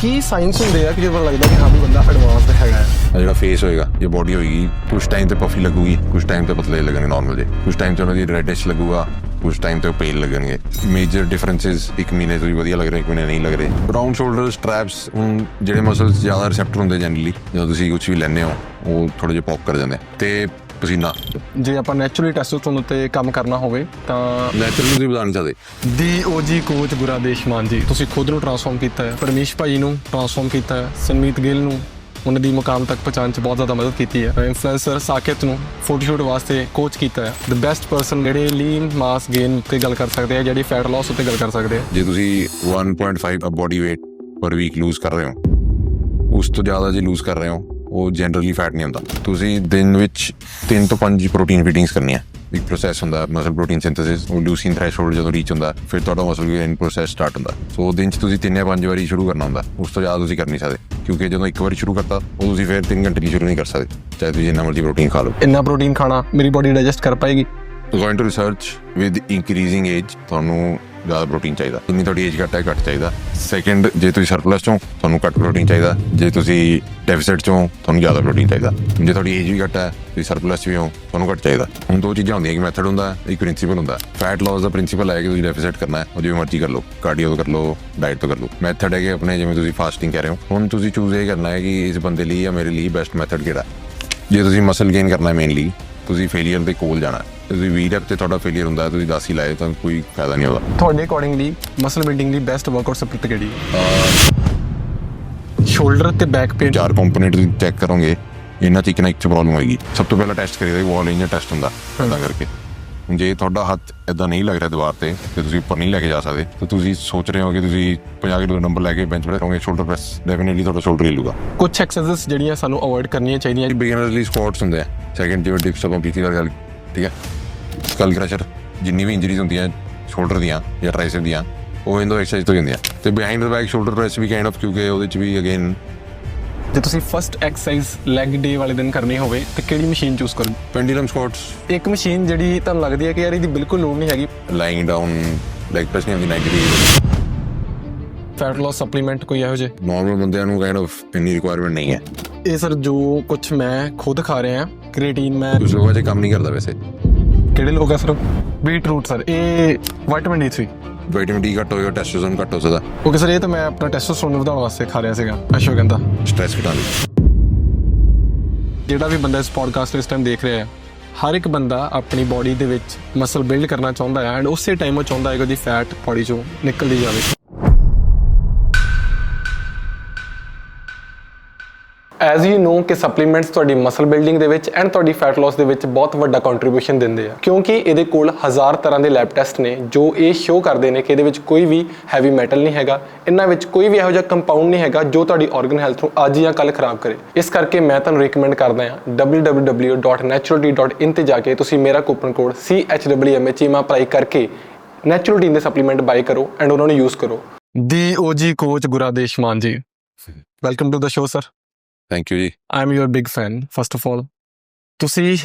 ਕੀ science ਹੁੰਦੇ ਆ ਕਿ ਜਦੋਂ ਲੱਗਦਾ ਕਿ ਹਾਂ ਵੀ ਬੰਦਾ ਐਡਵਾਂਸਡ ਹੈਗਾ ਹੈ। ਜਿਹੜਾ ਫੇਸ ਹੋਏਗਾ ਜਾਂ ਬੋਡੀ ਹੋਏਗੀ ਕੁਛ ਟਾਈਮ ਤੇ ਪਫੀ ਲੱਗੂਗੀ, ਕੁਛ ਟਾਈਮ ਤੇ ਪਤਲੇ ਲੱਗਣਗੇ ਨੋਰਮਲ ਜੇ, ਕੁਛ ਟਾਈਮ ਤੇ ਉਹਨਾਂ ਦੀ ਰੈਡਿਸ਼ ਲੱਗੂਗਾ, ਕੁਛ ਟਾਈਮ ਤੇ ਪੇਲ ਲੱਗਣਗੇ। ਮੇਜਰ ਡਿਫਰੈਂਸਿਸ ਇੱਕ ਮਹੀਨੇ ਤੋਂ ਵੀ ਵਧੀਆ ਲੱਗ ਰਹੇ, ਇੱਕ ਮਹੀਨੇ ਨਹੀਂ ਲੱਗ ਰਹੇ। ਰਾਉਂਡ ਸ਼ੋਲਡਰ ਸਟ੍ਰੈਪਸ, ਹੁਣ ਜਿਹੜੇ ਮਸਲਸ ਜ਼ਿਆਦਾ ਰਿਸੈਪਟਰ ਹੁੰਦੇ ਜਨਰਲੀ ਜਦੋਂ ਤੁਸੀਂ ਕੁਛ ਵੀ ਲੈਂਦੇ ਹੋ ਉਹ ਥੋੜੇ ਜਿਹੇ ਪੌਪ ਕਰ ਜਾਂਦੇ ਤੇ ਪਸੀਨਾ। ਜੇ ਆਪਾਂ ਨੈਚੁਰਲੀ ਟੈਸਟੋਸਟੇਰੋਨ ਉੱਤੇ ਕੰਮ ਕਰਨਾ ਹੋਵੇ ਤਾਂ ਨੈਚੁਰਲ ਤੁਸੀਂ ਵਧਾ ਨਹੀਂ ਸਕਦੇ। ਦੀ ਓਜੀ ਕੋਚ ਗੁਰਾਦੇਸ਼ ਮਾਨ ਜੀ, ਤੁਸੀਂ ਖੁਦ ਨੂੰ ਟਰਾਂਸਫਾਰਮ ਕੀਤਾ ਹੈ, ਪਰਮੇਸ਼ ਭਾਈ ਨੂੰ ਟਰਾਂਸਫਾਰਮ ਕੀਤਾ ਹੈ, ਸੰਮੀਤ ਗਿੱਲ ਨੂੰ ਉਹਨਾਂ ਦੀ ਮੁਕਾਮ ਤੱਕ ਪਹੁੰਚਾਉਣ 'ਚ ਬਹੁਤ ਜ਼ਿਆਦਾ ਮਦਦ ਕੀਤੀ ਹੈ, ਇਨਫਲੂਐਂਸਰ ਸਾਕੇਤ ਨੂੰ ਫੋਟੋਸ਼ੂਟ ਵਾਸਤੇ ਕੋਚ ਕੀਤਾ ਹੈ। ਦ ਬੈਸਟ ਪਰਸਨ ਜਿਹੜੇ ਲੀਨ ਮਾਸ ਗੇਨ ਉੱਤੇ ਗੱਲ ਕਰ ਸਕਦੇ ਆ, ਜਿਹੜੀ ਫੈਟ ਲਾਸ ਉੱਤੇ ਗੱਲ ਕਰ ਸਕਦੇ ਆ। ਜੇ ਤੁਸੀਂ 1.5 body weight per week lose ਕਰ ਰਹੇ ਹੋ, ਉਸ ਤੋਂ ਜ਼ਿਆਦਾ ਜੇ ਲੂਜ਼ ਕਰ ਰਹੇ ਹੋ ਉਹ ਜਨਰਲੀ ਫੈਟ ਨਹੀਂ ਹੁੰਦਾ। ਤੁਸੀਂ ਦਿਨ ਵਿੱਚ 3 ਤੋਂ 5 ਪ੍ਰੋਟੀਨ ਫੀਡਿੰਗਸ ਕਰਨੀਆਂ। ਇੱਕ ਪ੍ਰੋਸੈਸ ਹੁੰਦਾ ਮਸਲ ਪ੍ਰੋਟੀਨ ਸਿੰਥੇਸਿਸ, ਉਹ ਲੂਸੀਨ ਥ੍ਰੈਸ਼ਹੋਲਡ ਜਦੋਂ ਰੀਚ ਹੁੰਦਾ ਫਿਰ ਤੁਹਾਡਾ ਮਸਲ ਗੇਨ ਪ੍ਰੋਸੈਸ ਸਟਾਰਟ ਹੁੰਦਾ। ਸੋ ਦਿਨ 'ਚ ਤੁਸੀਂ 3 ਜਾਂ 5 ਵਾਰੀ ਸ਼ੁਰੂ ਕਰਨਾ ਹੁੰਦਾ, ਉਸ ਤੋਂ ਜ਼ਿਆਦਾ ਤੁਸੀਂ ਕਰ ਨਹੀਂ ਸਕਦੇ, ਕਿਉਂਕਿ ਜਦੋਂ ਇੱਕ ਵਾਰੀ ਸ਼ੁਰੂ ਕਰਤਾ ਉਹ ਤੁਸੀਂ ਫਿਰ 3 ਘੰਟੇ ਲਈ ਸ਼ੁਰੂ ਨਹੀਂ ਕਰ ਸਕਦੇ, ਚਾਹੇ ਤੁਸੀਂ ਜਿੰਨਾ ਮਰਜ਼ੀ ਪ੍ਰੋਟੀਨ ਖਾ ਲਓ। ਇੰਨਾ ਪ੍ਰੋਟੀਨ ਖਾਣਾ ਮੇਰੀ ਬੋਡੀ ਡਾਈਜੈਸਟ ਕਰ ਪਾਏਗੀ? According to research with increasing age ਤੁਹਾਨੂੰ ਜ਼ਿਆਦਾ ਪ੍ਰੋਟੀਨ ਚਾਹੀਦਾ। ਜਿੰਨੀ ਤੁਹਾਡੀ ਏਜ ਘੱਟ ਹੈ ਘੱਟ ਚਾਹੀਦਾ। ਸੈਕਿੰਡ, ਜੇ ਤੁਸੀਂ ਸਰਪਲਸ ਚੋਂ ਤੁਹਾਨੂੰ ਘੱਟ ਪ੍ਰੋਟੀਨ ਚਾਹੀਦਾ। ਜੇ ਤੁਸੀਂ ਡੈਫੀਸਿਟ ਚੋਂ ਤੁਹਾਨੂੰ ਜ਼ਿਆਦਾ ਪ੍ਰੋਟੀਨ ਚਾਹੀਦਾ। ਜੇ ਤੁਹਾਡੀ ਏਜ ਵੀ ਘੱਟ ਹੈ ਤੁਸੀਂ ਸਰਪਲਸ ਵੀ ਹੋ ਤੁਹਾਨੂੰ ਘੱਟ ਚਾਹੀਦਾ। ਹੁਣ ਦੋ ਚੀਜ਼ਾਂ ਹੁੰਦੀਆਂ, ਇੱਕ ਮੈਥਡ ਹੁੰਦਾ ਇੱਕ ਪ੍ਰਿੰਸੀਪਲ ਹੁੰਦਾ। ਫੈਟ ਲਾਸ ਦਾ ਪ੍ਰਿੰਸੀਪਲ ਹੈ ਕਿ ਤੁਸੀਂ ਡੈਫੀਸਿਟ ਕਰਨਾ ਹੈ, ਉਹ ਜਿਵੇਂ ਮਰਜ਼ੀ ਕਰ ਲਓ, ਕਾਰਡੀਓ ਤੋਂ ਕਰ ਲਓ, ਡਾਈਟ ਤੋਂ ਕਰ ਲਓ। ਮੈਥਡ ਹੈ ਕਿ ਆਪਣੇ ਜਿਵੇਂ ਤੁਸੀਂ ਫਾਸਟਿੰਗ ਕਹਿ ਰਹੇ ਹੋ, ਹੁਣ ਤੁਸੀਂ ਚੂਜ਼ ਇਹ ਕਰਨਾ ਹੈ ਕਿ ਇਸ ਬੰਦੇ ਲਈ ਜਾਂ ਮੇਰੇ ਲਈ ਬੈਸਟ ਮੈਥਡ ਕਿਹੜਾ। ਜੇ ਤੁਸੀਂ ਮਸਲ ਗੇਨ ਕਰਨਾ ਹੈ ਮੇਨਲੀ, ਤੁਸੀਂ ਫੇਲੀਅਰ ਦੇ ਕੋਲ ਜਾਣਾ। ਤੁਸੀਂ 20 ਰੈਪ ਤੇ ਤੁਹਾਡਾ ਫੇਲੀਅਰ ਹੁੰਦਾ, ਤੁਸੀਂ 10 ਹੀ ਲਾਏ ਤਾਂ ਕੋਈ ਫਾਇਦਾ ਨਹੀਂ ਉਹਦਾ। ਤੁਹਾਡੇ ਅਕੋਰਡਿੰਗਲੀ ਮਸਲ ਬਿਲਡਿੰਗ ਲਈ ਬੈਸਟ ਵਰਕਆਊਟ ਸਪਲਿਟ ਕਿਹੜੀ ਹੈ? ਸ਼ੋਲਡਰ ਤੇ ਬੈਕ ਪੇਨ 4 ਕੰਪੋਨੈਂਟ ਤੁਸੀਂ ਚੈੱਕ ਕਰੋਗੇ, ਇਹਨਾਂ 'ਚ ਇੱਕ ਨਾ ਇੱਕ 'ਚ ਪ੍ਰੋਬਲਮ ਹੋਏਗੀ। ਸਭ ਤੋਂ ਪਹਿਲਾਂ ਟੈਸਟ ਕਰੀਦਾ ਵਾਲ ਇੰਜਨ ਟੈਸਟ ਹੁੰਦਾ, ਇੱਦਾਂ ਕਰਕੇ। ਜੇ ਤੁਹਾਡਾ ਹੱਥ ਇੱਦਾਂ ਨਹੀਂ ਲੱਗ ਰਿਹਾ ਦੀਵਾਰ ਤੇ ਤੁਸੀਂ ਉੱਪਰ ਨਹੀਂ ਲੈ ਕੇ ਜਾ ਸਕਦੇ, ਤਾਂ ਤੁਸੀਂ ਸੋਚ ਰਹੇ ਹੋ ਕਿ ਤੁਸੀਂ 50 ਕਿਲੋ ਦਾ ਨੰਬਰ ਲੈ ਕੇ ਬੈਂਚ ਪ੍ਰੈਸ ਕਰੋਗੇ, ਸ਼ੋਲਡਰ ਪ੍ਰੈਸ ਡੈਫੀਨਿਟਲੀ ਤੁਹਾਡਾ ਸ਼ੋਲਡਰ ਹੀ ਲੂਗਾ। ਕੁਝ ਐਕਸਰਸਾਈਜ਼ ਜਿਹੜੀਆਂ ਸਾਨੂੰ ਅਵੋਇਡ ਕਰਨੀਆਂ ਚਾਹੀਦੀਆਂ? ਬਿਗਨਰਸ ਲਈ ਸਕੁਆਟਸ ਹੁੰਦੇ ਆ। ਸੈਕਿੰਡ, ਜਿਵੇਂ ਡਿਪਸ ਆਪਾਂ ਕੀਤੀ ਗੱਲ, ਠੀਕ ਹੈ। ਸਕਲ ਕ੍ਰਸ਼ਰ, ਜਿੰਨੀ ਵੀ ਇੰਜਰੀਜ਼ ਹੁੰਦੀਆਂ ਸ਼ੋਲਡਰ ਦੀਆਂ ਜਾਂ ਟ੍ਰਾਈਸੈਪ ਦੀਆਂ, ਉਹ ਇੰਦੋ ਐਕਸਰਸਾਈਜ਼ ਤੋਂ ਹੀ ਹੁੰਦੀਆਂ। ਤੇ behind the back shoulder press ਵੀ ਕਾਈਂਡ ਆਫ, ਕਿਉਂਕਿ ਉਹਦੇ 'ਚ ਵੀ ਅਗੇਨ ਜੇ ਤੁਸੀਂ ਫਸਟ ਐਕਸਰਸਾਈਜ਼ ਲੈਗ ਡੇ ਵਾਲੇ ਦਿਨ ਕਰਨੀ ਹੋਵੇ ਤੇ ਕਿਹੜੀ ਮਸ਼ੀਨ ਚੂਜ਼ ਕਰੋ? ਪੈਂਡੂਲਮ ਸਕੁਆਟਸ। ਇੱਕ ਮਸ਼ੀਨ ਜਿਹੜੀ ਤੁਹਾਨੂੰ ਲੱਗਦੀ ਹੈ ਕਿ ਯਾਰ ਇਹਦੀ ਬਿਲਕੁਲ ਲੋੜ ਨਹੀਂ ਹੈਗੀ? ਲਾਈਂਗ ਡਾਊਨ ਲੈਗ ਪ੍ਰੈਸ ਨਹੀਂ ਹੁੰਦੀ 90 ਡਿਗਰੀ। ਫੈਟ ਲਾਸ ਸਪਲੀਮੈਂਟ ਕੋਈ ਇਹੋ ਜਿਹੇ? ਨੋਰਮਲ ਬੰਦਿਆਂ ਨੂੰ ਕਾਈਂਡ ਆਫ ਇੰਨੀ ਰਿਕੁਆਇਰਮੈਂਟ ਨਹੀਂ ਹੈ। ਇਹ ਸਰ ਜੋ ਕੁਝ ਮੈਂ ਖੁਦ ਖਾ ਰਿਹਾ ਕ੍ਰੀਏਟਿਨ, ਮੈਂ ਕੁਝ ਲੋਕਾਂ 'ਚ ਕੰਮ ਨਹੀਂ ਕਰਦਾ ਵੈਸੇ। ਕਿਹੜੇ ਲੋਕ ਆ ਸਰ? ਬੀਟਰੂਟ ਸਰ, ਇਹ ਵਿਟਾਮਿਨ D3। ਵਿਟਾਮਿਨ ਡੀ ਘੱਟ ਹੋਏਗਾ, ਟੈਸਟੋਸਟੈਰੋਨ ਘੱਟ ਹੋ ਸਕਦਾ। ਓਕੇ ਸਰ, ਇਹ ਤਾਂ ਮੈਂ ਆਪਣਾ ਟੈਸਟੋਸਟੇਰੋਨ ਵਧਾਉਣ ਵਾਸਤੇ ਖਾ ਰਿਹਾ ਸੀਗਾ, ਅਸ਼ਵਗੰਧਾ। ਸਟ੍ਰੈਸ ਘਟਾਉਣ ਲਈ। ਜਿਹੜਾ ਵੀ ਬੰਦਾ ਇਸ ਪੋਡਕਾਸਟ ਇਸ ਟਾਈਮ ਦੇਖ ਰਿਹਾ ਹੈ, ਹਰ ਇੱਕ ਬੰਦਾ ਆਪਣੀ ਬੋਡੀ ਦੇ ਵਿੱਚ ਮਸਲ ਬਿਲਡ ਕਰਨਾ ਚਾਹੁੰਦਾ ਹੈ ਐਂਡ ਉਸੇ ਟਾਈਮ ਉਹ ਚਾਹੁੰਦਾ ਹੈ ਕਿ ਉਹਦੀ ਫੈਟ ਬੋਡੀ ਚੋਂ ਨਿਕਲਦੀ ਜਾਵੇ। ਐਜ਼ ਯੂ ਨੋ ਕਿ ਸਪਲੀਮੈਂਟਸ ਤੁਹਾਡੀ ਮਸਲ ਬਿਲਡਿੰਗ ਦੇ ਵਿੱਚ ਐਂਡ ਤੁਹਾਡੀ ਫੈਟ ਲਾਸ ਦੇ ਵਿੱਚ ਬਹੁਤ ਵੱਡਾ ਕੰਟਰੀਬਿਊਸ਼ਨ ਦਿੰਦੇ ਆ, ਕਿਉਂਕਿ ਇਹਦੇ ਕੋਲ 1000 ਤਰ੍ਹਾਂ ਦੇ ਲੈਬ ਟੈਸਟ ਨੇ ਜੋ ਇਹ ਸ਼ੋ ਕਰਦੇ ਨੇ ਕਿ ਇਹਦੇ ਵਿੱਚ ਕੋਈ ਵੀ ਹੈਵੀ ਮੈਟਲ ਨਹੀਂ ਹੈਗਾ, ਇਹਨਾਂ ਵਿੱਚ ਕੋਈ ਵੀ ਇਹੋ ਜਿਹਾ ਕੰਪਾਊਂਡ ਨਹੀਂ ਹੈਗਾ ਜੋ ਤੁਹਾਡੀ ਆਰਗਨ ਹੈਲਥ ਨੂੰ ਅੱਜ ਜਾਂ ਕੱਲ੍ਹ ਖਰਾਬ ਕਰੇ। ਇਸ ਕਰਕੇ ਮੈਂ ਤੁਹਾਨੂੰ ਰਿਕਮੈਂਡ ਕਰਦਾ ਹਾਂ www.naturalty.in ਤੇ ਜਾ ਕੇ ਤੁਸੀਂ ਮੇਰਾ ਕੂਪਨ ਕੋਡ CHWMHEMA ਅਪਲਾਈ ਕਰਕੇ ਨੈਚੁਰਲਟੀ ਦੇ ਸਪਲੀਮੈਂਟ ਬਾਈ ਕਰੋ ਐਂਡ ਉਹਨਾਂ ਨੂੰ ਯੂਜ਼ ਕਰੋ। ਦੀ OG coach Guradesh Mann ji, welcome to the show sir. Thank you ਜੀ। I am your big fan. First of all, ਤੁਸੀਂ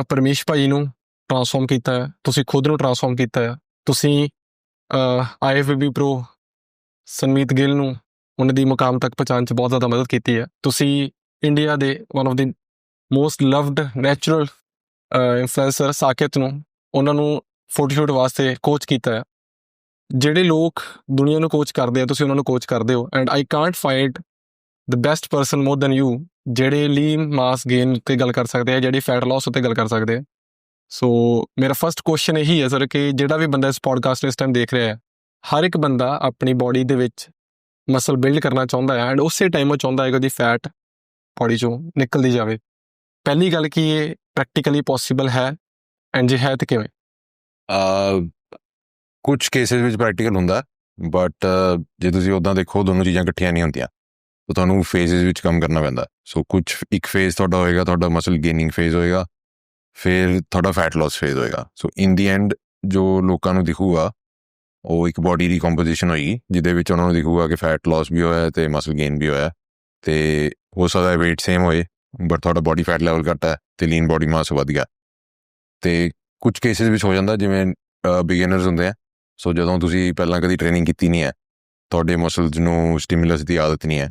ਪਰਮੇਸ਼ ਭਾਈ ਨੂੰ ਟਰਾਂਸਫਾਰਮ ਕੀਤਾ ਹੈ, ਤੁਸੀਂ ਖੁਦ ਨੂੰ ਟਰਾਂਸਫਾਰਮ ਕੀਤਾ ਹੈ, ਤੁਸੀਂ IFBB ਪ੍ਰੋ ਸੰਮੀਤ ਗਿੱਲ ਨੂੰ ਉਹਨਾਂ ਦੀ ਮੁਕਾਮ ਤੱਕ ਪਹੁੰਚਾਉਣ 'ਚ ਬਹੁਤ ਜ਼ਿਆਦਾ ਮਦਦ ਕੀਤੀ ਹੈ, ਤੁਸੀਂ ਇੰਡੀਆ ਦੇ one of the most loved natural influencer Saket ਨੂੰ ਉਹਨਾਂ ਨੂੰ ਫੋਟੋਸ਼ੂਟ ਵਾਸਤੇ ਕੋਚ ਕੀਤਾ ਹੈ। ਜਿਹੜੇ ਲੋਕ ਦੁਨੀਆ ਨੂੰ ਕੋਚ ਕਰਦੇ ਆ ਤੁਸੀਂ ਉਹਨਾਂ ਨੂੰ ਕੋਚ ਕਰਦੇ ਹੋ and I can't find the best person more than you ਜਿਹੜੇ ਲੀਨ ਮਾਸ ਗੇਨ ਉੱਤੇ ਗੱਲ ਕਰ ਸਕਦੇ ਆ, ਜਿਹੜੀ ਫੈਟ ਲਾਸ ਉੱਤੇ ਗੱਲ ਕਰ ਸਕਦੇ ਆ। ਸੋ ਮੇਰਾ ਫਸਟ ਕੁਐਸਚਨ ਇਹੀ ਹੈ ਸਰ ਕਿ ਜਿਹੜਾ ਵੀ ਬੰਦਾ ਇਸ ਪੋਡਕਾਸਟ ਇਸ ਟਾਈਮ ਦੇਖ ਰਿਹਾ ਹੈ, ਹਰ ਇੱਕ ਬੰਦਾ ਆਪਣੀ ਬੋਡੀ ਦੇ ਵਿੱਚ ਮਸਲ ਬਿਲਡ ਕਰਨਾ ਚਾਹੁੰਦਾ ਹੈ ਐਂਡ ਉਸੇ ਟਾਈਮ ਉਹ ਚਾਹੁੰਦਾ ਹੈ ਕਿ ਉਹਦੀ ਫੈਟ ਬੋਡੀ ਚੋਂ ਨਿਕਲਦੀ ਜਾਵੇ। ਪਹਿਲੀ ਗੱਲ ਕੀ ਇਹ ਪ੍ਰੈਕਟੀਕਲੀ ਪੋਸੀਬਲ ਹੈ ਐਂਡ ਜੇ ਹੈ ਤਾਂ ਕਿਵੇਂ? ਕੁਝ ਕੇਸਿਸ ਵਿੱਚ ਪ੍ਰੈਕਟੀਕਲ ਹੁੰਦਾ, ਬਟ ਜੇ ਤੁਸੀਂ ਉੱਦਾਂ ਦੇਖੋ ਦੋਨੋਂ ਚੀਜ਼ਾਂ ਇਕੱਠੀਆਂ ਨਹੀਂ ਹੁੰਦੀਆਂ, ਤਾਂ ਤੁਹਾਨੂੰ ਫੇਜ਼ਿਸ ਵਿੱਚ ਕੰਮ ਕਰਨਾ ਪੈਂਦਾ। ਸੋ ਕੁਛ ਇੱਕ ਫੇਜ਼ ਤੁਹਾਡਾ ਹੋਏਗਾ, ਤੁਹਾਡਾ ਮਸਲ ਗੇਨਿੰਗ ਫੇਜ਼ ਹੋਏਗਾ, ਫਿਰ ਤੁਹਾਡਾ ਫੈਟ ਲਾਸ ਫੇਜ਼ ਹੋਏਗਾ। ਸੋ ਇਨ ਦੀ ਐਂਡ ਜੋ ਲੋਕਾਂ ਨੂੰ ਦਿਖੂਗਾ ਉਹ ਇੱਕ ਬੋਡੀ ਦੀ ਕੰਪੋਜੀਸ਼ਨ ਹੋਏਗੀ ਜਿਹਦੇ ਵਿੱਚ ਉਹਨਾਂ ਨੂੰ ਦਿਖੂਗਾ ਕਿ ਫੈਟ ਲਾਸ ਵੀ ਹੋਇਆ ਅਤੇ ਮਸਲ ਗੇਨ ਵੀ ਹੋਇਆ, ਅਤੇ ਹੋ ਸਕਦਾ ਵੇਟ ਸੇਮ ਹੋਏ ਬਟ ਤੁਹਾਡਾ ਬੋਡੀ ਫੈਟ ਲੈਵਲ ਘੱਟ ਹੈ ਅਤੇ ਲੀਨ ਬੋਡੀ ਮਾਸ ਵਧ ਗਿਆ। ਅਤੇ ਕੁਝ ਕੇਸਿਸ ਵਿੱਚ ਹੋ ਜਾਂਦਾ ਜਿਵੇਂ ਬਿਗਿਨਰਸ ਹੁੰਦੇ ਆ, ਸੋ ਜਦੋਂ ਤੁਸੀਂ ਪਹਿਲਾਂ ਕਦੀ ਟ੍ਰੇਨਿੰਗ ਕੀਤੀ ਨਹੀਂ ਹੈ ਤੁਹਾਡੇ ਮਸਲਸ ਨੂੰ ਸਟਿਮੂਲਸ ਦੀ ਆਦਤ ਨਹੀਂ ਹੈ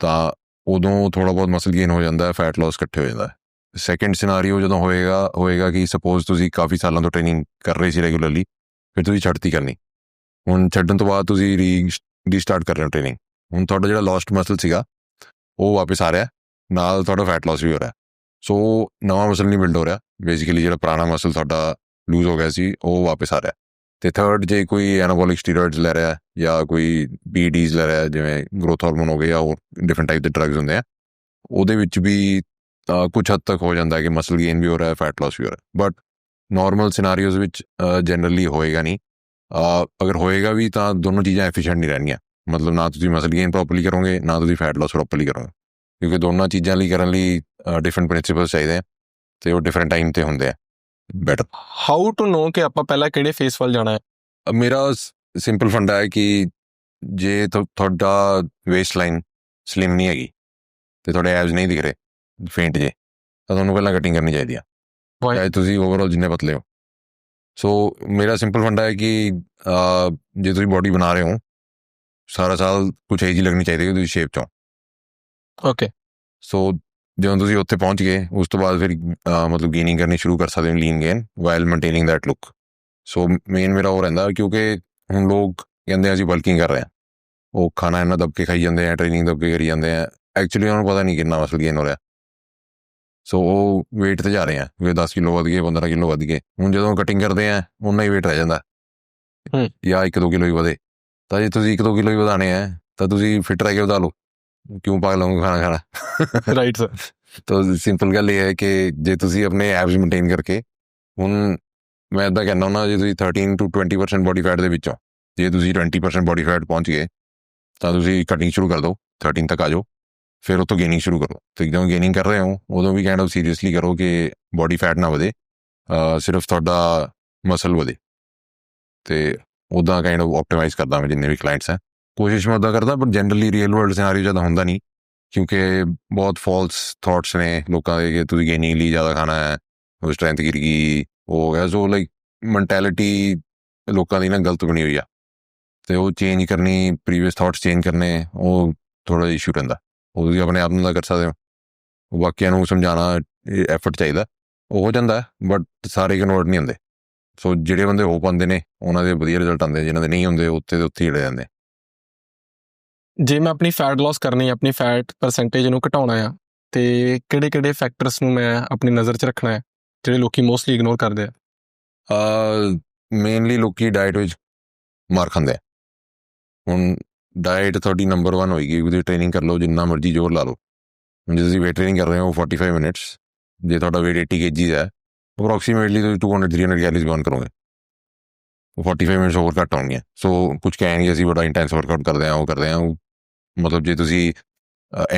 ਤਾਂ ਉਦੋਂ ਥੋੜ੍ਹਾ ਬਹੁਤ ਮਸਲ ਗੇਨ ਹੋ ਜਾਂਦਾ, ਫੈਟ ਲਾਸ ਇਕੱਠੇ ਹੋ ਜਾਂਦਾ। ਸੈਕਿੰਡ ਸਿਨਾਰੀਓ ਜਦੋਂ ਹੋਏਗਾ ਕਿ ਸਪੋਜ਼ ਤੁਸੀਂ ਕਾਫੀ ਸਾਲਾਂ ਤੋਂ ਟ੍ਰੇਨਿੰਗ ਕਰ ਰਹੇ ਸੀ ਰੈਗੂਲਰਲੀ, ਫਿਰ ਤੁਸੀਂ ਛੱਡਤੀ ਕਰਨੀ, ਹੁਣ ਛੱਡਣ ਤੋਂ ਬਾਅਦ ਤੁਸੀਂ ਰੀਸਟਾਰਟ ਕਰ ਰਹੇ ਹੋ ਟ੍ਰੇਨਿੰਗ, ਹੁਣ ਤੁਹਾਡਾ ਜਿਹੜਾ ਲੋਸਟ ਮਸਲ ਸੀਗਾ ਉਹ ਵਾਪਸ ਆ ਰਿਹਾ, ਨਾਲ ਤੁਹਾਡਾ ਫੈਟ ਲਾਸ ਵੀ ਹੋ ਰਿਹਾ। ਸੋ ਨਵਾਂ ਮਸਲ ਨਹੀਂ ਬਿਲਡ ਹੋ ਰਿਹਾ, ਬੇਸਿਕਲੀ ਜਿਹੜਾ ਪੁਰਾਣਾ ਮਸਲ ਤੁਹਾਡਾ ਲੂਜ਼ ਹੋ ਗਿਆ ਸੀ ਉਹ ਵਾਪਸ ਆ ਰਿਹਾ। ਅਤੇ ਥਰਡ, ਜੇ ਕੋਈ ਐਨਾਬੋਲਿਕ ਸਟੀਰੋਇਡਸ ਲੈ ਰਿਹਾ ਜਾਂ ਕੋਈ PEDs ਲੈ ਰਿਹਾ, ਜਿਵੇਂ ਗਰੋਥ ਹਾਰਮੋਨ ਹੋ ਗਏ ਜਾਂ ਹੋਰ ਡਿਫਰੈਂਟ ਟਾਈਪ ਦੇ ਡਰੱਗਸ ਹੁੰਦੇ ਆ, ਉਹਦੇ ਵਿੱਚ ਵੀ ਕੁਛ ਹੱਦ ਤੱਕ ਹੋ ਜਾਂਦਾ ਹੈ ਕਿ ਮਸਲ ਗੇਨ ਵੀ ਹੋ ਰਿਹਾ, ਫੈਟ ਲਾਸ ਵੀ ਹੋ ਰਿਹਾ। ਬਟ ਨੋਰਮਲ ਸਿਨਾਰੀਓਜ਼ ਵਿੱਚ ਜਨਰਲੀ ਹੋਏਗਾ ਨਹੀਂ, ਅਗਰ ਹੋਏਗਾ ਵੀ ਤਾਂ ਦੋਨੋਂ ਚੀਜ਼ਾਂ ਐਫੀਸ਼ੀਐਂਟ ਨਹੀਂ ਰਹਿਣਗੀਆਂ, ਮਤਲਬ ਨਾ ਤੁਸੀਂ ਮਸਲ ਗੇਨ ਪ੍ਰੋਪਰਲੀ ਕਰੋਗੇ, ਨਾ ਤੁਸੀਂ ਫੈਟ ਲਾਸ ਪ੍ਰੋਪਰਲੀ ਕਰੋਗੇ, ਕਿਉਂਕਿ ਦੋਨਾਂ ਚੀਜ਼ਾਂ ਲਈ ਕਰਨ ਲਈ ਡਿਫਰੈਂਟ ਪ੍ਰਿੰਸੀਪਲਸ ਚਾਹੀਦੇ ਆ ਅਤੇ ਉਹ ਡਿਫਰੈਂਟ ਟਾਈਮ 'ਤੇ ਹੁੰਦੇ ਆ ਬੈਟਰ। ਹਾਊ ਟੂ ਨੋ ਕਿ ਆਪਾਂ ਪਹਿਲਾਂ ਕਿਹੜੇ ਫੇਸ ਵੱਲ ਜਾਣਾ ਹੈ? ਮੇਰਾ ਸਿੰਪਲ ਫੰਡਾ ਹੈ ਕਿ ਜੇ ਤੁਹਾਡਾ ਵੇਸਟ ਲਾਈਨ ਸਲਿਮ ਨਹੀਂ ਹੈਗੀ ਅਤੇ ਤੁਹਾਡੇ ਐਬਸ ਨਹੀਂ ਦਿਖ ਰਹੇ, ਫੇਂਟ ਜੇ, ਤਾਂ ਤੁਹਾਨੂੰ ਪਹਿਲਾਂ ਕਟਿੰਗ ਕਰਨੀ ਚਾਹੀਦੀ ਆ, ਚਾਹੇ ਤੁਸੀਂ ਓਵਰਆਲ ਜਿੰਨੇ ਪਤਲੇ ਹੋ। ਸੋ ਮੇਰਾ ਸਿੰਪਲ ਫੰਡਾ ਹੈ ਕਿ ਜੇ ਤੁਸੀਂ ਬੋਡੀ ਬਣਾ ਰਹੇ ਹੋ, ਸਾਰਾ ਸਾਲ ਕੁਛ ਇਹੋ ਜਿਹੀ ਲੱਗਣੀ ਚਾਹੀਦੀ ਕਿ ਤੁਸੀਂ ਸ਼ੇਪ 'ਚ ਹੋ। ਓਕੇ। ਸੋ ਜਦੋਂ ਤੁਸੀਂ ਉੱਥੇ ਪਹੁੰਚ ਗਏ, ਉਸ ਤੋਂ ਬਾਅਦ ਫਿਰ ਮਤਲਬ ਗੇਨਿੰਗ ਕਰਨੀ ਸ਼ੁਰੂ ਕਰ ਸਕਦੇ ਹੋ, lean gain, while maintaining that look. So main ਮੇਰਾ ਉਹ ਰਹਿੰਦਾ, ਕਿਉਂਕਿ ਹੁਣ ਲੋਕ ਕਹਿੰਦੇ ਆ ਅਸੀਂ ਬਲਕਿੰਗ ਕਰ ਰਹੇ ਹਾਂ, ਉਹ ਖਾਣਾ ਇੰਨਾ ਦਬ ਕੇ ਖਾਈ ਜਾਂਦੇ ਆ, ਟ੍ਰੇਨਿੰਗ ਦਬ ਕੇ ਕਰੀ ਜਾਂਦੇ ਆ, ਐਕਚੁਅਲੀ ਉਹਨਾਂ ਨੂੰ ਪਤਾ ਨਹੀਂ ਕਿੰਨਾ ਮਸਲ ਗੇਨ ਹੋ ਰਿਹਾ। ਸੋ ਉਹ ਵੇਟ 'ਤੇ ਜਾ ਰਹੇ ਆ, ਵੀ 10 ਕਿਲੋ ਵੱਧ ਗਏ, 15 ਕਿਲੋ ਵੱਧ ਗਏ, ਹੁਣ ਜਦੋਂ ਕਟਿੰਗ ਕਰਦੇ ਆ ਉਨਾ ਹੀ ਵੇਟ ਰਹਿ ਜਾਂਦਾ, ਜਾਂ 1-2 ਕਿਲੋ ਹੀ ਵਧੇ। ਤਾਂ ਜੇ ਤੁਸੀਂ 1-2 ਕਿਲੋ ਹੀ ਵਧਾਉਣੇ ਹੈ ਤਾਂ ਤੁਸੀਂ ਫਿੱਟ ਰਹਿ ਕੇ ਵਧਾ ਲਓ, ਕਿਉਂ ਪਾਗਲ ਹੋਗੇ ਖਾਣਾ ਰਾਈਟ ਸਰ। ਤਾਂ ਸਿੰਪਲ ਗੱਲ ਇਹ ਹੈ ਕਿ ਜੇ ਤੁਸੀਂ ਆਪਣੇ ਐਬਸ ਮੇਨਟੇਨ ਕਰਕੇ, ਹੁਣ ਮੈਂ ਇੱਦਾਂ ਕਹਿੰਦਾ ਹੁੰਦਾ, ਜੇ ਤੁਸੀਂ 13 to 20% ਬੋਡੀ ਫੈਟ ਦੇ ਵਿੱਚੋਂ ਜੇ ਤੁਸੀਂ 20% ਬੋਡੀ ਫੈਟ ਪਹੁੰਚ ਗਏ ਤਾਂ ਤੁਸੀਂ ਕਟਿੰਗ ਸ਼ੁਰੂ ਕਰ ਦਿਓ, 13 ਤੱਕ ਆ ਜਾਓ, ਫਿਰ ਉੱਥੋਂ ਗੇਨਿੰਗ ਸ਼ੁਰੂ ਕਰੋ। ਅਤੇ ਜਦੋਂ ਗੇਨਿੰਗ ਕਰ ਰਹੇ ਹੋ ਉਦੋਂ ਵੀ ਕਾਈਂਡ ਆਫ ਸੀਰੀਅਸਲੀ ਕਰੋ ਕਿ ਬੋਡੀ ਫੈਟ ਨਾ ਵਧੇ, ਸਿਰਫ ਤੁਹਾਡਾ ਮਸਲ ਵਧੇ। ਅਤੇ ਉੱਦਾਂ ਕਾਈਂਡ ਆਫ ਆਪਟੀਮਾਈਜ਼ ਕਰਦਾ ਮੈਂ ਜਿੰਨੇ ਵੀ ਕਲਾਇੰਟਸ ਹੈ, ਕੋਸ਼ਿਸ਼ ਮੈਂ ਉੱਦਾਂ ਕਰਦਾ, ਪਰ ਜਨਰਲੀ ਰੀਅਲ ਵਰਲਡ ਸਿਨਾਰੀਓ ਜ਼ਿਆਦਾ ਹੁੰਦਾ ਨਹੀਂ, ਕਿਉਂਕਿ ਬਹੁਤ ਫਾਲਸ ਥਾਟਸ ਨੇ ਲੋਕਾਂ ਦੇ ਕਿ ਤੁਸੀਂ ਗੇਨਿੰਗ ਲਈ ਜ਼ਿਆਦਾ ਖਾਣਾ ਹੈ, ਉਹ ਸਟਰੈਂਥ ਗਿਰ ਗਈ, ਉਹ ਹੋ ਗਿਆ। ਸੋ ਲਾਈਕ ਮੈਂਟੈਲਿਟੀ ਲੋਕਾਂ ਦੀ ਨਾ ਗਲਤ ਬਣੀ ਹੋਈ ਆ, ਅਤੇ ਉਹ ਚੇਂਜ ਕਰਨੀ, ਪ੍ਰੀਵੀਅਸ ਥਾਟਸ ਚੇਂਜ ਕਰਨੇ, ਉਹ ਥੋੜ੍ਹਾ ਜਿਹਾ ਇਸ਼ੂ ਰਹਿੰਦਾ। ਉਹ ਤੁਸੀਂ ਆਪਣੇ ਆਪ ਨੂੰ ਤਾਂ ਕਰ ਸਕਦੇ ਹੋ, ਬਾਕੀਆਂ ਨੂੰ ਸਮਝਾਉਣਾ ਐਫਰਟ ਚਾਹੀਦਾ, ਉਹ ਹੋ ਜਾਂਦਾ, ਬਟ ਸਾਰੇ ਕਨਵਰਟ ਨਹੀਂ ਹੁੰਦੇ। ਸੋ ਜਿਹੜੇ ਬੰਦੇ ਹੋ ਪਾਉਂਦੇ ਨੇ ਉਹਨਾਂ ਦੇ ਵਧੀਆ ਰਿਜ਼ਲਟ ਆਉਂਦੇ, ਜਿਹਨਾਂ ਦੇ ਨਹੀਂ ਹੁੰਦੇ ਉੱਥੇ ਦੇ ਉੱਥੇ ਹੀ ਰਹਿ ਜਾਂਦੇ। ਜੇ ਮੈਂ ਆਪਣੀ ਫੈਟ ਲਾਸ ਕਰਨੀ, ਆਪਣੀ ਫੈਟ ਪਰਸੈਂਟੇਜ ਨੂੰ ਘਟਾਉਣਾ ਆ, ਅਤੇ ਕਿਹੜੇ ਫੈਕਟਰਸ ਨੂੰ ਮੈਂ ਆਪਣੀ ਨਜ਼ਰ 'ਚ ਰੱਖਣਾ ਹੈ ਜਿਹੜੇ ਲੋਕੀ ਮੋਸਟਲੀ ਇਗਨੋਰ ਕਰਦੇ ਆ? ਮੇਨਲੀ ਲੋਕੀ ਡਾਇਟ ਵਿੱਚ ਮਾਰ ਖਾਂਦੇ ਆ। ਹੁਣ ਡਾਇਟ ਤੁਹਾਡੀ ਨੰਬਰ 1 ਹੋਏਗੀ, ਤੁਸੀਂ ਟ੍ਰੇਨਿੰਗ ਕਰ ਲਓ, ਜਿੰਨਾ ਮਰਜ਼ੀ ਜ਼ੋਰ ਲਾ ਲਓ। ਹੁਣ ਜੇ ਤੁਸੀਂ ਵੇਟ ਟ੍ਰੇਨਿੰਗ ਕਰ ਰਹੇ ਹੋ 45 ਮਿੰਟਸ, ਜੇ ਤੁਹਾਡਾ ਵੇਟ 80 kg ਹੈ, ਅਪਰੋਕਸੀਮੇਟਲੀ ਤੁਸੀਂ 200-300 ਕੈਲਰੀਜ਼ ਬਰਨ ਕਰੋਗੇ, 45 ਮਿੰਟਸ ਹੋਰ ਘੱਟ ਹੋਣਗੀਆਂ। ਸੋ ਕੁਛ ਕਹਿਣਗੇ ਅਸੀਂ ਬੜਾ ਇੰਟੈਂਸ ਵਰਕਆਊਟ ਕਰਦੇ ਹਾਂ, ਉਹ ਕਰਦੇ ਹਾਂ, ਉਹ ਮਤਲਬ ਜੇ ਤੁਸੀਂ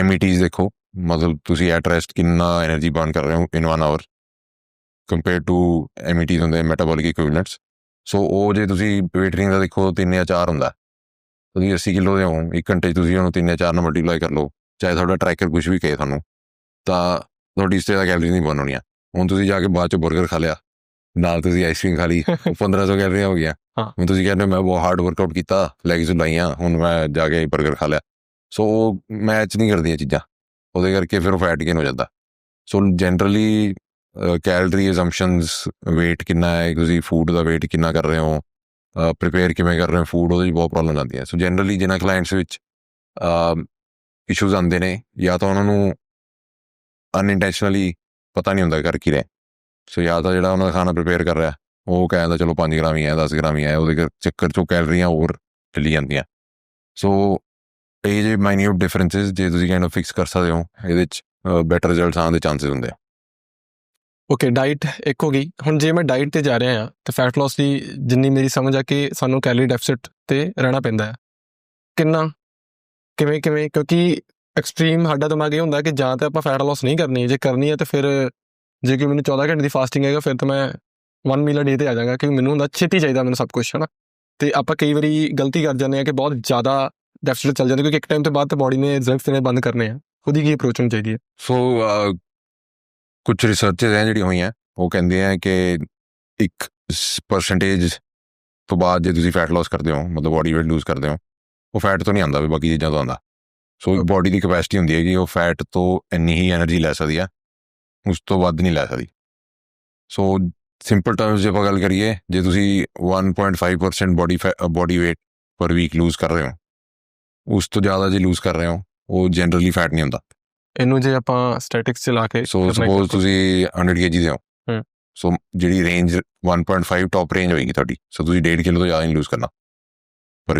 METs ਦੇਖੋ, ਮਤਲਬ ਤੁਸੀਂ ਐਟ ਰੈਸਟ ਕਿੰਨਾ ਐਨਰਜੀ ਬਰਨ ਕਰ ਰਹੇ ਹੋ ਇਨ 1 ਆਵਰ ਕੰਪੇਅਰ ਟੂ METs ਹੁੰਦੇ ਮੈਟਾਬੋਲਿਕ ਇਕੁਇਵਲੈਂਟਸ। ਸੋ ਉਹ ਜੇ ਤੁਸੀਂ ਵੇਟ ਟ੍ਰੇਨਿੰਗ ਦਾ ਦੇਖੋ 3 ਜਾਂ 4 ਹੁੰਦਾ, ਤੁਸੀਂ 80 ਕਿਲੋ ਦੇ ਹੋ, 1 ਘੰਟੇ 'ਚ ਤੁਸੀਂ ਉਹਨੂੰ 3 ਜਾਂ 4 ਨਾਲ ਮਲਟੀਪਲਾਈ ਕਰ ਲਓ, ਚਾਹੇ ਤੁਹਾਡਾ ਟਰੈਕਰ ਕੁਛ ਵੀ ਕਹੇ ਤੁਹਾਨੂੰ, ਤਾਂ ਤੁਹਾਡੀ ਇਸ 'ਤੇ ਜ਼ਿਆਦਾ ਕੈਲਰੀਜ਼ ਨਹੀਂ ਬਰਨ ਹੋਣੀਆਂ। ਹੁਣ ਤੁਸੀਂ ਜਾ ਕੇ ਬਾਅਦ 'ਚ ਬਰਗਰ ਖਾ ਲਿਆ, ਨਾਲ ਤੁਸੀਂ ਆਈਸਕ੍ਰੀਮ ਖਾ ਲਈ, 1500 ਕੈਲਰੀਆਂ ਹੋ ਗਈਆਂ। ਹੁਣ ਤੁਸੀਂ ਕਹਿੰਦੇ ਮੈਂ ਬਹੁਤ ਹਾਰਡ ਵਰਕਆਊਟ ਕੀਤਾ, ਲੈਗਸ ਲਾਈਆਂ, ਹੁਣ ਮੈਂ ਜਾ ਕੇ ਬਰਗਰ ਖਾ ਲਿਆ। ਸੋ ਉਹ ਮੈਚ ਨਹੀਂ ਕਰਦੀਆਂ ਚੀਜ਼ਾਂ, ਉਹਦੇ ਕਰਕੇ ਫਿਰ ਉਹ ਫੈਟ ਗੇਨ ਹੋ ਜਾਂਦਾ। ਸੋ ਜਨਰਲੀ ਕੈਲਰੀ ਅਜ਼ੰਪਸ਼ਨਸ, ਵੇਟ ਕਿੰਨਾ ਹੈ, ਤੁਸੀਂ ਫੂਡ ਦਾ ਵੇਟ ਕਿੰਨਾ ਕਰ ਰਹੇ ਹੋ, ਪ੍ਰੀਪੇਅਰ ਕਿਵੇਂ ਕਰ ਰਹੇ ਹੋ ਫੂਡ, ਉਹਦੇ 'ਚ ਬਹੁਤ ਪ੍ਰੋਬਲਮ ਆਉਂਦੀਆਂ। ਸੋ ਜਨਰਲੀ ਜਿਨ੍ਹਾਂ ਕਲਾਇੰਟਸ ਵਿੱਚ ਇਸ਼ੂਜ਼ ਆਉਂਦੇ ਨੇ, ਜਾਂ ਤਾਂ ਉਹਨਾਂ ਨੂੰ ਅਨਇੰਟੈਂਸ਼ਨਲੀ ਪਤਾ ਨਹੀਂ ਹੁੰਦਾ ਕਰ ਕੀ ਰਹੇ। ਸੋ ਜਾਂ ਤਾਂ ਜਿਹੜਾ ਉਹਨਾਂ ਦਾ ਖਾਣਾ ਪ੍ਰੀਪੇਅਰ ਕਰ ਰਿਹਾ ਉਹ ਕਹਿੰਦਾ ਚਲੋ 5 ਗ੍ਰਾਮ ਹੀ ਹੈ, 10 ਗ੍ਰਾਮ ਹੀ ਹੈ, ਉਹਦੇ ਚੱਕਰ 'ਚੋਂ ਕੈਲਰੀਆਂ ਹੋਰ ਚੱਲੀ ਜਾਂਦੀਆਂ। ਸੋ ਇਹ ਜੇ ਮਾਈਨਿਊਟ ਡਿਫਰੈਂਸਿਸ ਜੇ ਤੁਸੀਂ ਕਾਈਂਡ ਆਫ ਫਿਕਸ ਕਰ ਸਕਦੇ ਹੋ, ਇਹਦੇ 'ਚ ਬੈਟਰ ਰਿਜ਼ਲਟਸ ਆਉਣ ਦੇ ਚਾਂਸਿਸ ਹੁੰਦੇ ਆ। ਓਕੇ, ਡਾਈਟ ਇੱਕ ਹੋ ਗਈ। ਹੁਣ ਜੇ ਮੈਂ ਡਾਈਟ 'ਤੇ ਜਾ ਰਿਹਾ ਹਾਂ ਤਾਂ ਫੈਟ ਲਾਸ ਦੀ ਜਿੰਨੀ ਮੇਰੀ ਸਮਝ ਆ ਕਿ ਸਾਨੂੰ ਕੈਲਰੀ ਡੈਫਿਸਿਟ 'ਤੇ ਰਹਿਣਾ ਪੈਂਦਾ ਹੈ, ਕਿੰਨਾ, ਕਿਵੇਂ, ਕਿਉਂਕਿ ਐਕਸਟਰੀਮ ਸਾਡਾ ਦਿਮਾਗ ਇਹ ਹੁੰਦਾ ਕਿ ਜਾਂ ਤਾਂ ਆਪਾਂ ਫੈਟ ਲਾਸ ਨਹੀਂ ਕਰਨੀ, ਜੇ ਕਰਨੀ ਹੈ ਤਾਂ ਫਿਰ ਜੇ ਕਿ ਮੈਨੂੰ 14 ਘੰਟੇ ਦੀ ਫਾਸਟਿੰਗ ਹੈਗਾ, ਫਿਰ ਤਾਂ ਮੈਂ 1 ਮੀਲ ਡੇ 'ਤੇ ਆ ਜਾਵਾਂਗਾ, ਕਿਉਂਕਿ ਮੈਨੂੰ ਹੁੰਦਾ ਛੇਤੀ ਚਾਹੀਦਾ ਮੈਨੂੰ ਸਭ ਕੁਛ, ਹੈ ਨਾ। ਅਤੇ ਆਪਾਂ ਕਈ ਵਾਰੀ ਗਲਤੀ ਕਰ ਜਾਂਦੇ ਹਾਂ ਕਿ ਬਹੁਤ ਜ਼ਿਆਦਾ ਡੈਫਿਸਿਟ ਚੱਲ ਜਾਂਦੇ, ਕਿਉਂਕਿ ਇੱਕ ਟਾਈਮ ਤੋਂ ਬਾਅਦ ਤਾਂ ਬੋਡੀ ਨੇ ਰਿਜ਼ਲਟਸ ਦੇਣੇ ਬੰਦ ਕਰਨੇ ਆ। ਉਹਦੀ ਕੀ ਅਪਰੋਚ ਹੋਣੀ ਚਾਹੀਦੀ ਹੈ? ਸੋ ਕੁਛ ਰਿਸਰਚਸ ਹੈ ਜਿਹੜੀਆਂ ਹੋਈਆਂ, ਉਹ ਕਹਿੰਦੇ ਆ ਕਿ 1% ਤੋਂ ਬਾਅਦ ਜੇ ਤੁਸੀਂ ਫੈਟ ਲਾਸ ਕਰਦੇ ਹੋ, ਮਤਲਬ ਬੋਡੀ ਵੇਟ ਲੂਜ਼ ਕਰਦੇ ਹੋ, ਉਹ ਫੈਟ ਤੋਂ ਨਹੀਂ ਆਉਂਦਾ ਵੀ ਬਾਕੀ ਚੀਜ਼ਾਂ ਤੋਂ ਆਉਂਦਾ। ਸੋ ਬੋਡੀ ਦੀ ਕੈਪੈਸਿਟੀ ਹੁੰਦੀ ਹੈ ਕਿ ਉਹ ਫੈਟ ਤੋਂ ਇੰਨੀ ਹੀ ਐਨਰਜੀ ਲੈ ਸਕਦੀ ਆ, ਉਸ ਤੋਂ ਵੱਧ ਨਹੀਂ ਲੈ ਸਕਦੀ। ਸੋ ਸਿੰਪਲ ਟਰਮਸ ਜੇ ਆਪਾਂ ਗੱਲ ਕਰੀਏ, ਜੇ ਤੁਸੀਂ 1.5% body weight per week lose ਕਰ ਰਹੇ ਹੋ, ਉਸ ਤੋਂ ਜ਼ਿਆਦਾ ਜੇ ਲੂਜ਼ ਕਰ ਰਹੇ ਹੋ, ਉਹ ਜਨਰਲੀ ਫੈਟ ਨਹੀਂ ਹੁੰਦਾ। ਇਹਨੂੰ ਜੇ ਆਪਾਂ ਸਟੈਟਿਕਸ 'ਚ ਲਾ ਕੇ ਸੋ ਸਪੋਜ਼ ਤੁਸੀਂ 100 kg ਦੇ ਹੋ, ਸੋ ਜਿਹੜੀ ਰੇਂਜ 1.5 ਟੌਪ ਰੇਂਜ ਹੋਏਗੀ ਤੁਹਾਡੀ, ਸੋ ਤੁਸੀਂ 1.5 ਕਿਲੋ ਤੋਂ ਜ਼ਿਆਦਾ ਨਹੀਂ ਲੂਜ਼ ਕਰਨਾ ਪਰ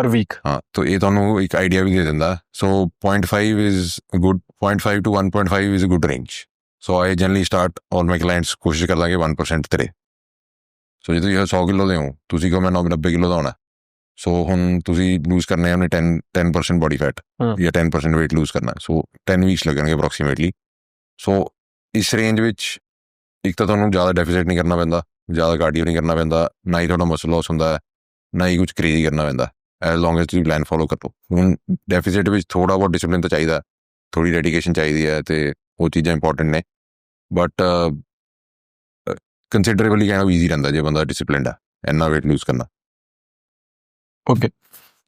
ਵੀਕ। ਹਾਂ, ਤਾਂ ਇਹ ਤੁਹਾਨੂੰ ਇੱਕ ਆਈਡੀਆ ਵੀ ਦੇ ਦਿੰਦਾ। So 0.5 is good, 0.5 to 1.5 is a good range. So I generally start all my clients ਕੋਸ਼ਿਸ਼ ਕਰਦਾ ਕਿ 1% ਤੇਰੇ। ਸੋ ਜੇ ਤੁਸੀਂ 100 ਕਿਲੋ ਦੇ ਹੋ, ਤੁਸੀਂ ਕਹੋ ਮੈਂ 90 ਕਿਲੋ ਦਾ ਹੋਣਾ, ਸੋ ਹੁਣ ਤੁਸੀਂ ਲੂਜ਼ ਕਰਨੇ ਉਹਨੇ 10% ਬੋਡੀ ਫੈਟ ਜਾਂ 10% ਵੇਟ ਲੂਜ਼ ਕਰਨਾ, ਸੋ 10 ਵੀਕਸ ਲੱਗਣਗੇ ਅਪਰੋਕਸੀਮੇਟਲੀ। ਸੋ ਇਸ ਰੇਂਜ ਵਿੱਚ ਇੱਕ ਤਾਂ ਤੁਹਾਨੂੰ ਜ਼ਿਆਦਾ ਡੈਫੀਸਿਟ ਨਹੀਂ ਕਰਨਾ ਪੈਂਦਾ, ਜ਼ਿਆਦਾ ਕਾਰਡੀਓ ਨਹੀਂ ਕਰਨਾ ਪੈਂਦਾ, ਨਾ ਹੀ ਤੁਹਾਡਾ ਮਸਲ ਲਾਸ ਹੁੰਦਾ ਹੈ, ਨਾ ਹੀ ਕੁਝ ਕ੍ਰੇਜ਼ੀ ਕਰਨਾ ਪੈਂਦਾ, ਐਜ਼ ਲੌਂਗ ਐਜ਼ ਤੁਸੀਂ ਪਲਾਨ ਫੋਲੋ ਕਰੋ। ਹੁਣ ਡੈਫੀਸਿਟ ਵਿੱਚ ਥੋੜ੍ਹਾ ਬਹੁਤ ਡਿਸਿਪਲਿਨ ਤਾਂ ਚਾਹੀਦਾ, ਥੋੜ੍ਹੀ ਡੈਡੀਕੇਸ਼ਨ ਚਾਹੀਦੀ ਹੈ, ਅਤੇ ਉਹ ਚੀਜ਼ਾਂ ਇੰਪੋਰਟੈਂਟ ਨੇ, ਬਟ ਕੰਸੀਡਰੇਬਲੀ ਕਹਿਣਾ ਈਜ਼ੀ ਰਹਿੰਦਾ ਜੇ ਬੰਦਾ ਡਿਸਿਪਲਿਨਡ ਹੈ ਇੰਨਾ ਵੇਟ ਲੂਜ਼ ਕਰਨਾ। ਓਕੇ,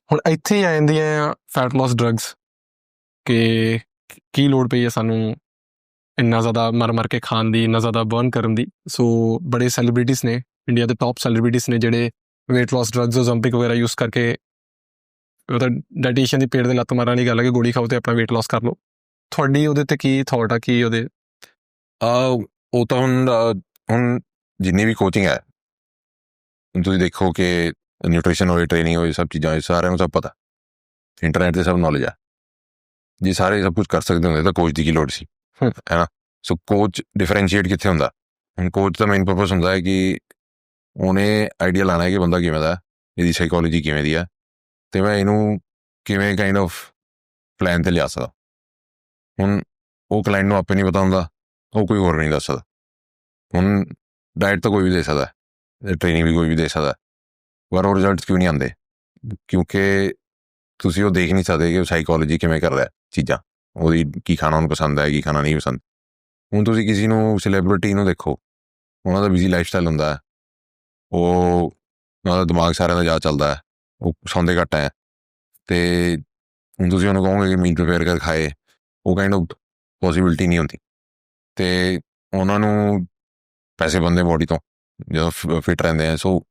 ਹੁਣ ਇੱਥੇ ਹੀ ਆ ਜਾਂਦੀਆਂ ਆ ਫੈਟ ਲੋਸ ਡਰੱਗਸ, ਕਿ ਕੀ ਲੋੜ ਪਈ ਹੈ ਸਾਨੂੰ ਇੰਨਾ ਜ਼ਿਆਦਾ ਮਰ ਕੇ ਖਾਣ ਦੀ, ਇੰਨਾ ਜ਼ਿਆਦਾ ਬਰਨ ਕਰਨ ਦੀ। ਸੋ ਬੜੇ ਸੈਲੀਬ੍ਰਿਟੀਜ਼ ਨੇ, ਇੰਡੀਆ ਦੇ ਟੌਪ ਸੈਲੀਬ੍ਰਿਟੀਜ਼ ਨੇ ਜਿਹੜੇ ਵੇਟ ਲੋਸ ਡਰੱਗਸ ਓਜ਼ੈਂਪਿਕ ਵਗੈਰਾ ਯੂਜ਼ ਕਰਕੇ, ਉਹਦਾ ਡਾਈਟੀਸ਼ੀਅਨ ਦੀ ਪੇਟ ਦੇ ਲੱਤ ਮਾਰਨ ਵਾਲੀ ਗੱਲ ਹੈ ਕਿ ਗੋਲੀ ਖਾਓ ਅਤੇ ਆਪਣਾ ਵੇਟ ਲੋਸ ਕਰ ਲਓ। ਤੁਹਾਡੀ ਉਹਦੇ 'ਤੇ ਕੀ ਥੋਟ ਆ, ਕੀ ਉਹਦੇ? ਉਹ ਤਾਂ ਹੁਣ ਜਿੰਨੀ ਵੀ ਕੋਚਿੰਗ ਹੈ, ਤੁਸੀਂ ਦੇਖੋ ਕਿ ਨਿਊਟ੍ਰੀਸ਼ਨ ਹੋਏ, ਟ੍ਰੇਨਿੰਗ ਹੋਏ, ਸਭ ਚੀਜ਼ਾਂ ਸਾਰਿਆਂ ਨੂੰ ਸਭ ਪਤਾ, ਇੰਟਰਨੈਟ 'ਤੇ ਸਭ ਨੌਲੇਜ ਹੈ। ਜੇ ਸਾਰੇ ਸਭ ਕੁਝ ਕਰ ਸਕਦੇ ਹੁੰਦੇ ਤਾਂ ਕੋਚ ਦੀ ਕੀ ਲੋੜ ਸੀ, ਹੈ ਨਾ? ਸੋ ਕੋਚ ਡਿਫਰੈਂਸ਼ੀਏਟ ਕਿੱਥੇ ਹੁੰਦਾ? ਹੁਣ ਕੋਚ ਦਾ ਮੇਨ ਪਰਪਸ ਹੁੰਦਾ ਹੈ ਕਿ ਉਹਨੇ ਆਈਡੀਆ ਲਾਉਣਾ ਹੈ ਕਿ ਬੰਦਾ ਕਿਵੇਂ ਦਾ, ਇਹਦੀ ਸਾਈਕੋਲੋਜੀ ਕਿਵੇਂ ਦੀ ਹੈ, ਅਤੇ ਮੈਂ ਇਹਨੂੰ ਕਿਵੇਂ ਕਾਈਂਡ ਆਫ ਪਲਾਨ 'ਤੇ ਲਿਆ ਸਕਦਾ। ਹੁਣ ਉਹ ਕਲਾਇੰਟ ਨੂੰ ਆਪੇ ਨਹੀਂ ਪਤਾ ਹੁੰਦਾ, ਉਹ ਕੋਈ ਹੋਰ ਨਹੀਂ ਦੱਸ ਸਕਦਾ। ਹੁਣ ਡਾਇਟ ਤਾਂ ਕੋਈ ਵੀ ਦੇ ਸਕਦਾ, ਟ੍ਰੇਨਿੰਗ ਵੀ ਕੋਈ ਵੀ ਦੇ ਸਕਦਾ, ਪਰ ਉਹ ਰਿਜ਼ਲਟਸ ਕਿਉਂ ਨਹੀਂ ਆਉਂਦੇ? ਕਿਉਂਕਿ ਤੁਸੀਂ ਉਹ ਦੇਖ ਨਹੀਂ ਸਕਦੇ ਕਿ ਉਹ ਸਾਈਕੋਲੋਜੀ ਕਿਵੇਂ ਕਰ ਰਿਹਾ ਚੀਜ਼ਾਂ, ਉਹਦੀ ਕੀ ਖਾਣਾ ਉਹਨੂੰ ਪਸੰਦ ਹੈ, ਕੀ ਖਾਣਾ ਨਹੀਂ ਪਸੰਦ। ਹੁਣ ਤੁਸੀਂ ਕਿਸੇ ਨੂੰ ਸੈਲੀਬ੍ਰਿਟੀ ਨੂੰ ਦੇਖੋ, ਉਹਨਾਂ ਦਾ ਬਿਜ਼ੀ ਲਾਈਫ ਸਟਾਈਲ ਹੁੰਦਾ ਹੈ, ਉਹਨਾਂ ਦਾ ਦਿਮਾਗ ਸਾਰਿਆਂ ਦਾ ਜ਼ਿਆਦਾ ਚੱਲਦਾ ਹੈ, ਉਹ ਸੌਂਦੇ ਘੱਟ ਹੈ, ਅਤੇ ਹੁਣ ਤੁਸੀਂ ਉਹਨੂੰ ਕਹੋਗੇ ਕਿ ਮੀਲ ਪ੍ਰੀਪੇਅਰ ਕਰ ਖਾਏ, ਉਹ ਕਾਈਂਡ ਆਫ ਪੋਸੀਬਿਲਿਟੀ ਨਹੀਂ ਹੁੰਦੀ। ਅਤੇ ਉਹਨਾਂ ਨੂੰ ਪੈਸੇ ਬਣਦੇ ਬੋਡੀ ਤੋਂ ਜਦੋਂ ਫਿਟ ਰਹਿੰਦੇ ਆ। So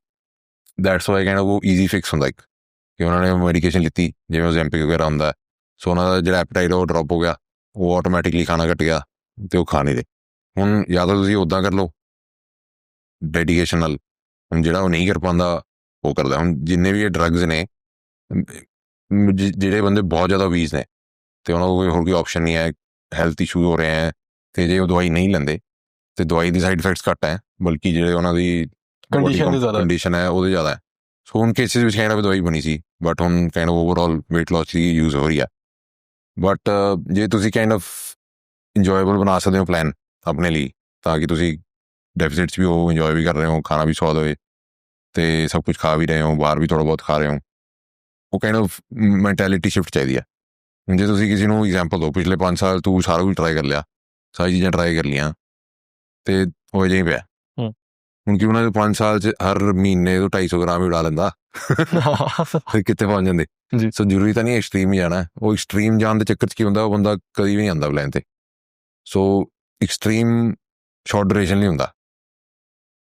that's why kind of ਉਹ ਈਜ਼ੀ ਫਿਕਸ ਹੁੰਦਾ ਇੱਕ, ਕਿ ਉਹਨਾਂ ਨੇ ਮੈਡੀਕੇਸ਼ਨ ਲਿੱਤੀ, ਜਿਵੇਂ ਓਜ਼ੈਂਪਿਕ ਵਗੈਰਾ ਹੁੰਦਾ, ਸੋ ਉਹਨਾਂ ਦਾ ਜਿਹੜਾ ਐਪੇਟਾਈਟ ਉਹ ਡਰੋਪ ਹੋ ਗਿਆ, ਉਹ ਆਟੋਮੈਟਿਕਲੀ ਖਾਣਾ ਘੱਟ ਗਿਆ, ਅਤੇ ਉਹ ਖਾ ਨਹੀਂ ਰਹੇ। ਹੁਣ ਜਾਂ ਤਾਂ ਤੁਸੀਂ ਉੱਦਾਂ ਕਰ ਲਓ ਡੈਡੀਕੇਸ਼ਨ ਨਾਲ, ਹੁਣ ਜਿਹੜਾ ਉਹ ਨਹੀਂ ਕਰ ਪਾਉਂਦਾ ਉਹ ਕਰਦਾ। ਹੁਣ ਜਿੰਨੇ ਵੀ ਇਹ ਡਰੱਗਸ ਨੇ, ਜਿਹੜੇ ਬੰਦੇ ਬਹੁਤ ਜ਼ਿਆਦਾ ਵੀਜ਼ ਨੇ ਅਤੇ ਉਹਨਾਂ ਕੋਲ ਹੋਰ ਕੋਈ ਆਪਸ਼ਨ ਨਹੀਂ ਹੈ, ਹੈਲਥ ਇਸ਼ੂ ਹੋ ਰਹੇ ਹੈ, ਅਤੇ ਜੇ ਉਹ ਦਵਾਈ ਨਹੀਂ ਲੈਂਦੇ ਅਤੇ ਦਵਾਈ ਦੀ ਸਾਈਡ ਇਫੈਕਟਸ ਘੱਟ ਹੈ, ਬਲਕਿ ਜਿਹੜੇ ਉਹਨਾਂ ਦੀ ਕੰਡੀਸ਼ਨ ਹੈ ਉਹਦੇ ਜ਼ਿਆਦਾ ਹੈ। ਸੋ ਹੁਣ ਕੇਸਿਸ ਵਿੱਚ ਕਾਈਂਡ ਆਫ ਦਵਾਈ ਬਣੀ ਸੀ, ਬਟ ਹੁਣ kind of overall weight loss the use ਹੋ ਰਹੀ ਹੈ। ਬਟ ਜੇ ਤੁਸੀਂ ਕਾਈਂਡ ਆਫ ਇੰਜੋਏਬਲ ਬਣਾ ਸਕਦੇ ਹੋ ਪਲਾਨ ਆਪਣੇ ਲਈ, ਤਾਂ ਕਿ ਤੁਸੀਂ ਡੈਫੀਸਿਟਸ ਵੀ ਹੋ, ਇੰਜੋਏ ਵੀ ਕਰ ਰਹੇ ਹੋ, ਖਾਣਾ ਵੀ ਸਵਾਦ ਹੋਵੇ, ਅਤੇ ਸਭ ਕੁਝ ਖਾ ਵੀ ਰਹੇ ਹੋ, ਬਾਹਰ ਵੀ ਥੋੜ੍ਹਾ ਬਹੁਤ ਖਾ ਰਹੇ ਹੋ, ਉਹ ਕਾਈਂਡ ਆਫ ਮੈਂਟੈਲਿਟੀ ਸ਼ਿਫਟ ਚਾਹੀਦੀ ਹੈ। ਹੁਣ ਜੇ ਤੁਸੀਂ ਕਿਸੇ ਨੂੰ ਐਗਜ਼ਾਮਪਲ ਦਿਓ, ਪਿਛਲੇ 5 ਸਾਲ ਤੂੰ ਸਾਰਾ ਕੁਝ ਟਰਾਈ ਕਰ ਲਿਆ, ਸਾਰੀ ਚੀਜ਼ਾਂ ਟਰਾਈ ਕਰ ਲਈਆਂ, ਅਤੇ ਉਹ ਅਜੇ ਹੀ ਪਿਆ। ਹੁਣ ਕਿ ਉਹਨਾਂ ਦੇ 5 ਸਾਲ 'ਚ ਹਰ ਮਹੀਨੇ ਤੋਂ 250 ਗ੍ਰਾਮ ਹੀ ਉਡਾ ਲੈਂਦਾ, ਫਿਰ ਕਿੱਥੇ ਪਹੁੰਚ ਜਾਂਦੇ। ਸੋ ਜ਼ਰੂਰੀ ਤਾਂ ਨਹੀਂ ਐਕਸਟਰੀਮ ਹੀ ਜਾਣਾ, ਉਹ ਐਕਸਟਰੀਮ ਜਾਣ ਦੇ ਚੱਕਰ 'ਚ ਕੀ ਹੁੰਦਾ, ਉਹ ਬੰਦਾ ਕਦੀ ਵੀ ਨਹੀਂ ਆਉਂਦਾ ਪਲਾਨ 'ਤੇ। ਸੋ ਐਕਸਟਰੀਮ ਸ਼ਾਰਟ ਡਿਊਰੇਸ਼ਨ ਨਹੀਂ ਹੁੰਦਾ,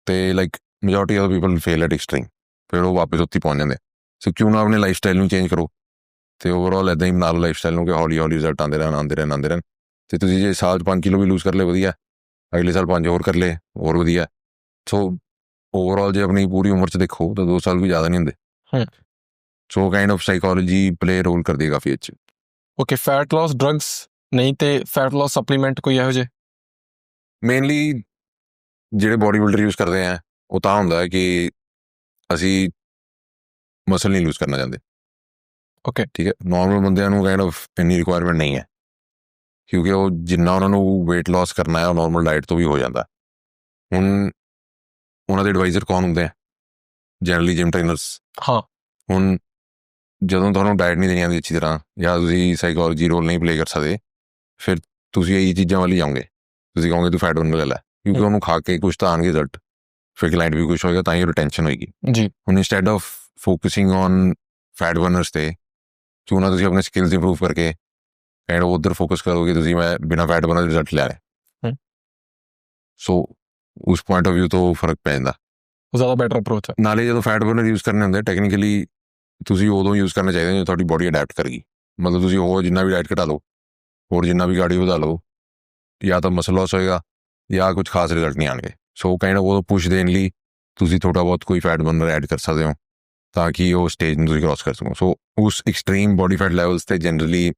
ਅਤੇ like majority of people fail at extreme, ਫਿਰ ਉਹ ਵਾਪਸ ਉੱਥੇ ਪਹੁੰਚ ਜਾਂਦੇ। ਸੋ ਕਿਉਂ ਨਾ ਆਪਣੇ ਲਾਈਫ ਸਟਾਈਲ ਨੂੰ ਚੇਂਜ ਕਰੋ, ਅਤੇ ਓਵਰਆਲ ਇੱਦਾਂ ਹੀ ਬਣਾ ਲਓ ਲਾਈਫ ਸਟਾਈਲ ਨੂੰ ਕਿ ਹੌਲੀ ਹੌਲੀ ਰਿਜ਼ਲਟ ਆਉਂਦੇ ਰਹਿਣ। ਅਤੇ ਤੁਸੀਂ ਜੇ ਸਾਲ 'ਚ 5 ਕਿਲੋ ਵੀ ਲੂਜ਼ ਕਰ ਲਏ ਵਧੀਆ, ਅਗਲੇ ਸਾਲ 5 ਹੋਰ ਕਰ ਲਏ ਹੋਰ ਵਧੀਆ। ਸੋ ਓਵਰਆਲ ਜੇ ਆਪਣੀ ਪੂਰੀ ਉਮਰ 'ਚ ਦੇਖੋ ਤਾਂ 2 ਸਾਲ ਵੀ ਜ਼ਿਆਦਾ ਨਹੀਂ ਹੁੰਦੇ। So kind of psychology play role ਕਰਦੀ ਹੈ ਕਾਫੀ ਅੱਛੀ। ਓਕੇ, ਫੈਟ ਲੋਸ ਡਰੱਗਸ ਨਹੀਂ ਤੇ ਫੈਟ ਲੋਸ ਸਪਲੀਮੈਂਟ ਕੋਈ ਇਹੋ ਜਿਹੇ? ਮੇਨਲੀ ਜਿਹੜੇ ਬੋਡੀ ਬਿਲਡਰ ਯੂਜ਼ ਕਰਦੇ ਆ, ਉਹ ਤਾਂ ਹੁੰਦਾ ਹੈ ਕਿ ਅਸੀਂ ਮਸਲ ਨਹੀਂ ਲੂਜ਼ ਕਰਨਾ ਚਾਹੁੰਦੇ। ਓਕੇ, ਠੀਕ ਹੈ, ਨੋਰਮਲ ਬੰਦਿਆਂ ਨੂੰ ਕਾਈਂਡ ਆਫ ਇੰਨੀ ਰਿਕੁਆਇਰਮੈਂਟ ਨਹੀਂ ਹੈ, ਕਿਉਂਕਿ ਉਹ ਜਿੰਨਾ ਉਹਨਾਂ ਨੂੰ ਵੇਟ ਲੋਸ ਕਰਨਾ ਹੈ ਉਹ ਨੋਰਮਲ ਡਾਇਟ ਤੋਂ ਵੀ ਹੋ ਜਾਂਦਾ। ਹੁਣ ਉਹਨਾਂ ਦੇ ਐਡਵਾਈਜ਼ਰ ਕੌਣ ਹੁੰਦੇ ਆ? Generally gym trainers. ਹਾਂ, ਹੁਣ ਜਦੋਂ ਤੁਹਾਨੂੰ ਡਾਇਟ ਨਹੀਂ ਦੇਣੀ ਆਉਂਦੀ ਅੱਛੀ ਤਰ੍ਹਾਂ, ਜਾਂ ਤੁਸੀਂ ਸਾਈਕੋਲੋਜੀ ਰੋਲ ਨਹੀਂ ਪਲੇ ਕਰ ਸਕਦੇ, ਫਿਰ ਤੁਸੀਂ ਇਹੀ ਚੀਜ਼ਾਂ ਵੱਲ ਹੀ ਜਾਓਗੇ। ਤੁਸੀਂ ਕਹੋਗੇ ਤੂੰ ਫੈਟ ਬਰਨ ਲੈ ਲੈ, ਕਿਉਂਕਿ ਉਹਨੂੰ ਖਾ ਕੇ ਕੁਛ ਤਾਂ ਆਉਣਗੇ ਰਿਜ਼ਲਟ, ਫਿਰ ਕਲਾਇੰਟ ਵੀ ਕੁਛ ਹੋਏਗਾ, ਤਾਂ ਹੀ ਰਿਟੈਂਸ਼ਨ ਹੋਏਗੀ। ਜੀ। ਹੁਣ instead of focusing on fat ਬਰਨਰਸ 'ਤੇ ਕਿਉਂ ਨਾ ਤੁਸੀਂ ਆਪਣੇ ਸਕਿੱਲਸ ਇੰਪਰੂਵ ਕਰਕੇ ਐਂਡ ਉੱਧਰ ਫੋਕਸ ਕਰੋਗੇ ਤੁਸੀਂ ਮੈਂ ਬਿਨਾਂ ਫੈਟ ਬਰਨਰ ਰਿਜ਼ਲਟ ਲੈ ਰਿਹਾ। ਸੋ ਉਸ ਪੁਆਇੰਟ ਆਫ ਵਿਊ ਤੋਂ ਫਰਕ ਪੈ ਜਾਂਦਾ। ਉਹ ਜ਼ਿਆਦਾ ਬੈਟਰ ਅਪਰੋਚ ਹੈ। ਨਾਲੇ ਜਦੋਂ ਫੈਟ ਬਰਨਰ ਯੂਜ਼ ਕਰਨੇ ਹੁੰਦੇ ਟੈਕਨੀਕਲੀ ਤੁਸੀਂ ਉਦੋਂ ਯੂਜ਼ ਕਰਨੇ ਚਾਹੀਦੇ ਜਦੋਂ ਤੁਹਾਡੀ ਬੋਡੀ ਅਡੈਪਟ ਕਰ ਗਈ। ਮਤਲਬ ਤੁਸੀਂ ਉਹ ਜਿੰਨਾ ਵੀ ਡਾਈਟ ਘਟਾ ਲਓ, ਹੋਰ ਜਿੰਨਾ ਵੀ ਕਾਰਡੀਓ ਵਧਾ ਲਓ, ਜਾਂ ਤਾਂ ਮਸਲ ਲਾਸ ਹੋਏਗਾ ਜਾਂ ਕੁਝ ਖਾਸ ਰਿਜ਼ਲਟ ਨਹੀਂ ਆਉਣਗੇ। ਸੋ ਕਾਈਂਡ ਆਫ ਉਹ ਪੁਸ਼ ਦੇਣ ਲਈ ਤੁਸੀਂ ਥੋੜ੍ਹਾ ਬਹੁਤ ਕੋਈ ਫੈਟ ਬਰਨਰ ਐਡ ਕਰ ਸਕਦੇ ਹੋ ਤਾਂ ਕਿ ਉਹ ਸਟੇਜ ਨੂੰ ਤੁਸੀਂ ਕ੍ਰਾਸ ਕਰ ਸਕੋ। ਸੋ ਉਸ ਐਕਸਟ੍ਰੀਮ ਬੋਡੀ ਫੈਟ ਲੈਵਲਸ ਤੇ ਜਨਰਲੀ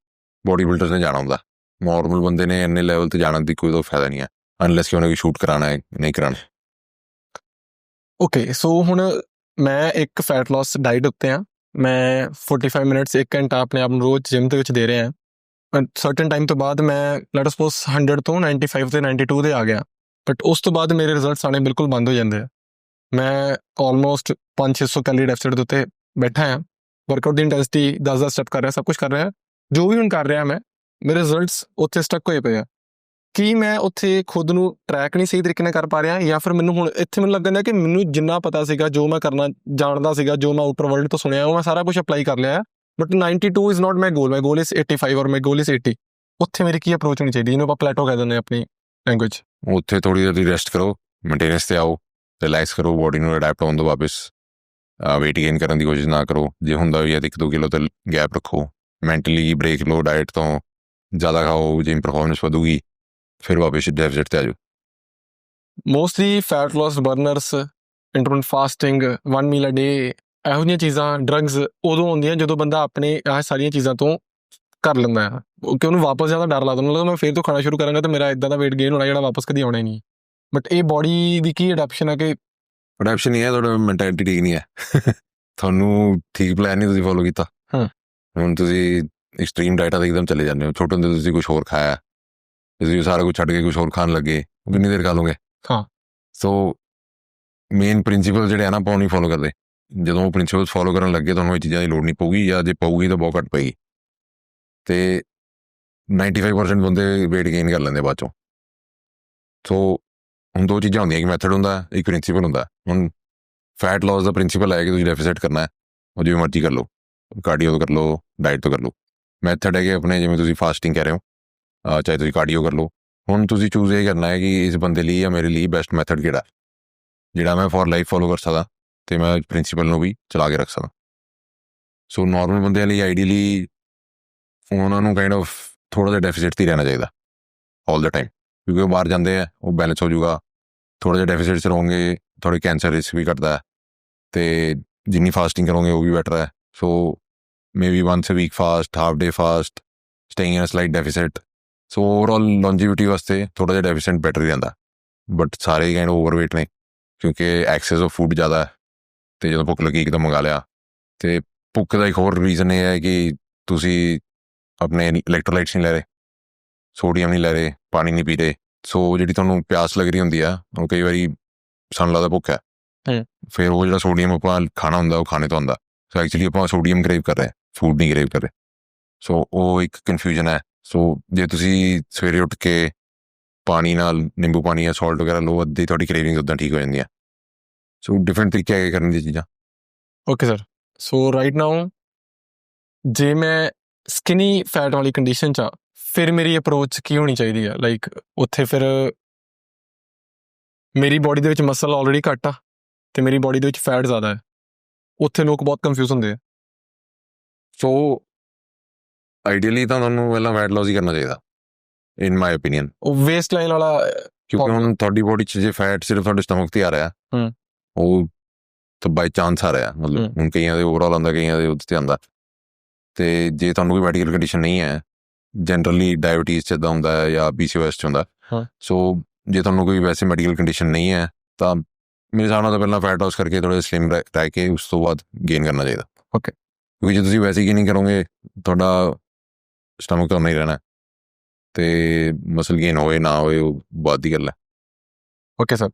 ਬੋਡੀ ਬਿਲਡਰਸ ਨੇ ਜਾਣਾ ਹੁੰਦਾ। ਨੋਰਮਲ ਬੰਦੇ ਨੇ ਇੰਨੇ ਲੈਵਲ ਤੇ ਜਾਣ ਦੀ ਕੋਈ ਫਾਇਦਾ ਨਹੀਂ ਹੈ ਅਨਲੈਸ ਕਿ ਉਹਨੇ ਕੋਈ ਸ਼ੂਟ ਕਰਾਉਣਾ ਹੈ, ਨਹੀਂ ਕਰਾਉਣਾ। ਓਕੇ, ਸੋ ਹੁਣ ਮੈਂ ਇੱਕ ਫੈਟ ਲਾਸ ਡਾਈਟ ਉੱਤੇ ਹਾਂ। ਮੈਂ 45 ਮਿੰਟਸ 1 ਘੰਟਾ ਆਪਣੇ ਆਪ ਨੂੰ ਰੋਜ਼ ਜਿਮ ਦੇ ਵਿੱਚ ਦੇ ਰਿਹਾ। ਸਰਟਨ ਟਾਈਮ ਤੋਂ ਬਾਅਦ ਮੈਂ ਲੈਟ ਸਪੋਜ਼ 100 ਤੋਂ 95 ਤੇ 92 ਤੇ ਆ ਗਿਆ, ਬਟ ਉਸ ਤੋਂ ਬਾਅਦ ਮੇਰੇ ਰਿਜ਼ਲਟਸ ਆਉਣੇ ਬਿਲਕੁਲ ਬੰਦ ਹੋ ਜਾਂਦੇ ਆ। ਮੈਂ ਆਲਮੋਸਟ 500-600 ਕੈਲਰੀ ਡੈਫਿਸਿਟ ਦੇ ਉੱਤੇ ਬੈਠਾ ਹਾਂ। ਵਰਕਆਊਟ ਦੀ ਇੰਟੈਂਸਿਟੀ 10 ਸਟੈਪ ਕਰ ਰਿਹਾ, ਸਭ ਕੁਝ ਕਰ ਰਿਹਾ, ਜੋ ਵੀ ਹੁਣ ਕਰ ਰਿਹਾ ਮੈਂ, ਮੇਰੇ ਰਿਜ਼ਲਟਸ ਉੱਥੇ ਸਟਕ ਹੋਏ ਪਏ ਆ। ਕੀ ਮੈਂ ਉੱਥੇ ਖੁਦ ਨੂੰ ਟਰੈਕ ਨਹੀਂ ਸਹੀ ਤਰੀਕੇ ਨਾਲ ਕਰ ਪਾ ਰਿਹਾ, ਜਾਂ ਫਿਰ ਮੈਨੂੰ ਹੁਣ ਇੱਥੇ ਮੈਨੂੰ ਲੱਗਦਾ ਕਿ ਮੈਨੂੰ ਜਿੰਨਾ ਪਤਾ ਸੀਗਾ, ਜੋ ਮੈਂ ਕਰਨਾ ਜਾਣਦਾ ਸੀਗਾ, ਜੋ ਮੈਂ ਆਊਟਰ ਵਰਲਡ ਤੋਂ ਸੁਣਿਆ, ਉਹ ਮੈਂ ਸਾਰਾ ਕੁਝ ਅਪਲਾਈ ਕਰ ਲਿਆ। But 92 is not my goal is 85 or my goal is 80। ਉੱਥੇ ਮੇਰੀ ਕੀ ਅਪਰੋਚ ਹੋਣੀ ਚਾਹੀਦੀ, ਜਿਹਨੂੰ ਆਪਾਂ ਪਲੇਟੋ ਕਹਿ ਦਿੰਦੇ ਆਪਣੀ ਲੈਂਗੁਏਜ। ਉੱਥੇ ਥੋੜ੍ਹੀ ਦੇਰ ਰੈਸਟ ਕਰੋ, ਮੇਨਟੇਨੈਂਸ ਤੇ ਆਓ, ਰਿਲੈਕਸ ਕਰੋ, ਬੋਡੀ ਨੂੰ ਅਡੈਪਟ ਹੋਣ ਤੋਂ ਵਾਪਸ ਵੇਟ ਗੇਨ ਕਰਨ ਦੀ ਕੋਸ਼ਿਸ਼ ਨਾ ਕਰੋ। ਜੇ ਹੁੰਦਾ ਵੀ ਹੈ 1-2 ਕਿਲੋ ਤੇ ਗੈਪ ਰੱਖੋ, ਮੈਂਟਲੀ ਬ੍ਰੇਕ ਲਓ, ਡਾਇਟ ਤੋਂ ਜ਼ਿਆਦਾ ਖਾਓ, ਜਿਮ ਪਰਫਾਰਮੈਂਸ ਵਧੂਗੀ, ਫਿਰ ਵਾਪਸ ਡੈਫਿਸਿਟ ਤੇ ਆ ਜਾਓ। ਮੋਸਟਲੀ ਫੈਟ ਲਾਸ ਬਰਨਰਸ, ਇੰਟਰਮਿਟੈਂਟ ਫਾਸਟਿੰਗ, 1 ਮੀਲ ਅ ਡੇ, ਇਹੋ ਜਿਹੀਆਂ ਚੀਜ਼ਾਂ, ਡਰੱਗਸ ਉਦੋਂ ਆਉਂਦੀਆਂ ਜਦੋਂ ਬੰਦਾ ਆਪਣੇ ਆਹ ਸਾਰੀਆਂ ਚੀਜ਼ਾਂ ਤੋਂ ਕਰ ਲੈਂਦਾ ਆ, ਕਿ ਉਹਨੂੰ ਵਾਪਸ ਜ਼ਿਆਦਾ ਡਰ ਲੱਗਦਾ, ਮਤਲਬ ਮੈਂ ਫਿਰ ਤੋਂ ਖਾਣਾ ਸ਼ੁਰੂ ਕਰਾਂਗਾ ਤਾਂ ਮੇਰਾ ਇੱਦਾਂ ਦਾ ਵੇਟ ਗੇਨ ਹੋਣਾ ਜਿਹੜਾ ਵਾਪਸ ਕਦੀ ਆਉਣਾ ਹੀ ਨਹੀਂ। ਬਟ ਇਹ ਬੋਡੀ ਦੀ ਕੀ ਅਡੈਪਸ਼ਨ ਹੈ ਕਿ ਅਡੈਪਸ਼ਨ ਨਹੀਂ ਹੈ, ਤੁਹਾਡਾ ਮੈਂਟੈਲਿਟੀ ਠੀਕ ਨਹੀਂ ਹੈ। ਤੁਹਾਨੂੰ ਠੀਕ ਪਲਾਨ ਨਹੀਂ ਤੁਸੀਂ ਫੋਲੋ ਕੀਤਾ। ਹੁਣ ਤੁਸੀਂ ਐਕਸਟ੍ਰੀਮ ਡਾਈਟਾਂ ਤੇ ਇੱਕਦਮ ਚਲੇ ਜਾਂਦੇ ਹੋ। ਛੋਟੇ ਹੁੰਦੇ ਤੁਸੀਂ ਕੁਝ ਹੋਰ ਖਾਇਆ, ਤੁਸੀਂ ਸਾਰਾ ਕੁਝ ਛੱਡ ਕੇ ਕੁਝ ਹੋਰ ਖਾਣ ਲੱਗੇ, ਕਿੰਨੀ ਦੇਰ ਖਾ ਲਓਗੇ? ਹਾਂ। ਸੋ ਮੇਨ ਪ੍ਰਿੰਸੀਪਲ ਜਿਹੜੇ ਆ ਨਾ, ਆਪਾਂ ਉਹ ਨਹੀਂ ਫੋਲੋ ਕਰਦੇ। ਜਦੋਂ ਉਹ ਪ੍ਰਿੰਸੀਪਲ ਫੋਲੋ ਕਰਨ ਲੱਗੇ ਤੁਹਾਨੂੰ ਇਹ ਚੀਜ਼ਾਂ ਦੀ ਲੋੜ ਨਹੀਂ ਪਊਗੀ, ਜਾਂ ਜੇ ਪਊਗੀ ਤਾਂ ਬਹੁਤ ਘੱਟ ਪਏਗੀ। ਤੇ 95% ਬੰਦੇ ਵੇਟ ਗੇਨ ਕਰ ਲੈਂਦੇ ਬਾਅਦ ਚੋਂ। ਸੋ ਹੁਣ ਦੋ ਚੀਜ਼ਾਂ ਹੁੰਦੀਆਂ, ਇੱਕ ਮੈਥਡ ਹੁੰਦਾ, ਇੱਕ ਪ੍ਰਿੰਸੀਪਲ ਹੁੰਦਾ। ਹੁਣ ਫੈਟ ਲਾਸ ਦਾ ਪ੍ਰਿੰਸੀਪਲ ਹੈ ਕਿ ਤੁਸੀਂ ਡੈਫੀਸਿਟ ਕਰਨਾ ਹੈ, ਉਹ ਜਿਵੇਂ ਮਰਜ਼ੀ ਕਰ ਲਓ, ਕਾਰਡੀਓ ਤੋਂ ਕਰ ਲਓ, ਡਾਈਟ ਤੋਂ ਕਰ ਲਓ। ਮੈਥਡ ਹੈ ਕਿ ਆਪਣੇ ਜਿਵੇਂ ਤੁਸੀਂ ਫਾਸਟਿੰਗ ਕਹਿ ਰਹੇ ਹੋ, ਚਾਹੇ ਤੁਸੀਂ ਕਾਰਡੀਓ ਕਰ ਲਓ। ਹੁਣ ਤੁਸੀਂ ਚੂਜ਼ ਇਹ ਕਰਨਾ ਹੈ ਕਿ ਇਸ ਬੰਦੇ ਲਈ ਜਾਂ ਮੇਰੇ ਲਈ ਬੈਸਟ ਮੈਥਡ ਕਿਹੜਾ, ਜਿਹੜਾ ਮੈਂ ਫॉर ਲਾਈਫ ਫੋਲੋ ਕਰ ਸਕਦਾ ਅਤੇ ਮੈਂ ਪ੍ਰਿੰਸੀਪਲ ਨੂੰ ਵੀ ਚਲਾ ਕੇ ਰੱਖ ਸਕਦਾ। ਸੋ ਨੋਰਮਲ ਬੰਦਿਆਂ ਲਈ ਆਈਡੀਅਲੀ ਉਹਨਾਂ ਨੂੰ ਕਾਈਂਡ ਆਫ ਥੋੜ੍ਹਾ ਜਿਹਾ ਡੈਫੀਸਿਟ 'ਤੇ ਹੀ ਰਹਿਣਾ ਚਾਹੀਦਾ ਆਲ ਦਾ ਟਾਈਮ, ਕਿਉਂਕਿ ਉਹ ਬਾਹਰ ਜਾਂਦੇ ਆ, ਉਹ ਬੈਲੈਂਸ ਹੋ ਜਾਊਗਾ। ਥੋੜ੍ਹਾ ਜਿਹਾ ਡੈਫੀਸਿਟ 'ਚ ਰਹੋਗੇ, ਥੋੜ੍ਹੇ ਕੈਂਸਰ ਰਿਸਕ ਵੀ ਘਟਦਾ ਹੈ, ਅਤੇ ਜਿੰਨੀ ਫਾਸਟਿੰਗ ਕਰੋਗੇ ਉਹ ਵੀ ਬੈਟਰ ਹੈ। So maybe once a week fast, half day fast, staying in a slight deficit. So overall longevity ਵਾਸਤੇ ਥੋੜ੍ਹਾ ਜਿਹਾ ਡੈਫੀਸਿਟ ਬੈਟਰ ਹੀ ਰਹਿੰਦਾ। ਬਟ ਸਾਰੇ ਕਾਈਂਡ ਓਵਰਵੇਟ ਨੇ, ਕਿਉਂਕਿ ਐਕਸੈਸ ਆਫ ਫੂਡ ਜ਼ਿਆਦਾ ਹੈ, ਅਤੇ ਜਦੋਂ ਭੁੱਖ ਲੱਗੀ ਇੱਕਦਮ ਮੰਗਾ ਲਿਆ। ਅਤੇ ਭੁੱਖ ਦਾ ਇੱਕ ਹੋਰ ਰੀਜ਼ਨ ਇਹ ਹੈ ਕਿ ਤੁਸੀਂ ਆਪਣੇ ਇਲੈਕਟ੍ਰੋਲਾਈਟਸ ਨਹੀਂ ਲੈ ਰਹੇ, ਸੋਡੀਅਮ ਨਹੀਂ ਲੈ ਰਹੇ, ਪਾਣੀ ਨਹੀਂ ਪੀ ਰਹੇ। ਸੋ ਜਿਹੜੀ ਤੁਹਾਨੂੰ ਪਿਆਸ ਲੱਗ ਰਹੀ ਹੁੰਦੀ ਆ, ਉਹ ਕਈ ਵਾਰੀ ਸਾਨੂੰ ਲੱਗਦਾ ਭੁੱਖ ਹੈ, ਫਿਰ ਉਹ ਜਿਹੜਾ ਸੋਡੀਅਮ ਆਪਾਂ ਖਾਣਾ ਹੁੰਦਾ ਉਹ ਖਾਣੇ ਤੋਂ ਆਉਂਦਾ। ਸੋ ਐਕਚੁਅਲੀ ਆਪਾਂ ਸੋਡੀਅਮ ਕਰੇਵ ਕਰ ਰਹੇ, ਫੂਡ ਨਹੀਂ ਕਰੇਵ ਕਰ ਰਹੇ। ਸੋ ਉਹ ਇੱਕ ਕਨਫਿਊਜ਼ਨ ਹੈ। ਸੋ ਜੇ ਤੁਸੀਂ ਸਵੇਰੇ ਉੱਠ ਕੇ ਪਾਣੀ ਨਾਲ ਨਿੰਬੂ ਪਾਣੀ ਜਾਂ ਸਾਲਟ ਵਗੈਰਾ ਲਓ, ਅੱਧੀ ਤੁਹਾਡੀ ਕਰੇਵਿੰਗ ਉੱਦਾਂ ਠੀਕ ਹੋ ਜਾਂਦੀਆਂ। ਸੋ ਡਿਫਰੈਂਟ ਤਰੀਕੇ ਹੈਗੇ ਕਰਨ ਦੀਆਂ ਚੀਜ਼ਾਂ। ਓਕੇ ਸਰ, ਸੋ ਰਾਈਟ ਨਾਓ ਜੇ ਮੈਂ ਸਕਿਨੀ ਫੈਟ ਵਾਲੀ ਕੰਡੀਸ਼ਨ 'ਚ ਆ, ਫਿਰ ਮੇਰੀ ਅਪਰੋਚ ਕੀ ਹੋਣੀ ਚਾਹੀਦੀ ਆ? ਲਾਈਕ ਉੱਥੇ ਫਿਰ ਮੇਰੀ ਬੋਡੀ ਦੇ ਵਿੱਚ ਮਸਲ ਆਲਰੇਡੀ ਘੱਟ ਆ ਅਤੇ ਮੇਰੀ ਬੋਡੀ ਦੇ ਵਿੱਚ ਫੈਟ ਜ਼ਿਆਦਾ ਹੈ। ਉੱਥੇ ਲੋਕ ਬਹੁਤ ਕਨਫਿਊਜ਼ ਹੁੰਦੇ ਆ। ਸੋ ਆਈਡੀਅਲੀ ਤਾਂ ਤੁਹਾਨੂੰ ਪਹਿਲਾਂ ਵੈਟ ਲਾਸ ਹੀ ਕਰਨਾ ਚਾਹੀਦਾ, ਇਨ ਮਾਈ ਓਪੀਨੀਅਨ। ਉਹ ਵੇਸਟ ਲਾਈਨ ਵਾਲਾ, ਕਿਉਂਕਿ ਹੁਣ ਤੁਹਾਡੀ ਬੋਡੀ 'ਚ ਜੇ ਫੈਟ ਸਿਰਫ ਤੁਹਾਡੇ ਸਟਮਕ 'ਤੇ ਆ ਰਿਹਾ, ਉਹ ਤਾਂ ਬਾਈ ਚਾਂਸ ਆ ਰਿਹਾ। ਮਤਲਬ ਹੁਣ ਕਈਆਂ ਦੇ ਓਵਰਆਲ ਆਉਂਦਾ, ਕਈਆਂ ਦੇ ਉਹਦੇ 'ਤੇ ਆਉਂਦਾ। ਅਤੇ ਜੇ ਤੁਹਾਨੂੰ ਕੋਈ ਮੈਡੀਕਲ ਕੰਡੀਸ਼ਨ ਨਹੀਂ ਹੈ, ਜਨਰਲੀ ਡਾਇਬਟੀਜ਼ 'ਚ ਇੱਦਾਂ ਹੁੰਦਾ ਹੈ ਜਾਂ PCOS 'ਚ ਹੁੰਦਾ। ਸੋ ਜੇ ਤੁਹਾਨੂੰ ਕੋਈ ਵੈਸੇ ਮੈਡੀਕਲ ਕੰਡੀਸ਼ਨ ਨਹੀਂ ਹੈ ਤਾਂ ਮੇਰੇ ਹਿਸਾਬ ਨਾਲ ਤਾਂ ਪਹਿਲਾਂ ਫੈਟ ਲਾਸ ਕਰਕੇ ਥੋੜ੍ਹਾ ਜਿਹਾ ਸਲਿਮ ਰਹਿ ਕੇ ਉਸ ਤੋਂ ਬਾਅਦ ਗੇਨ ਕਰਨਾ ਚਾਹੀਦਾ। ਓਕੇ, ਕਿਉਂਕਿ ਜੇ ਤੁਸੀਂ ਵੈਸੇ ਹੀ ਨਹੀਂ ਕਰੋਗੇ, ਤੁਹਾਡਾ ਸਟਮਕ ਤਾਂ ਨਹੀਂ ਰਹਿਣਾ, ਅਤੇ ਮਸਲ ਗੇਨ ਹੋਵੇ ਨਾ ਹੋਵੇ ਉਹ ਬਾਅਦ ਦੀ ਗੱਲ ਹੈ। ਓਕੇ ਸਰ,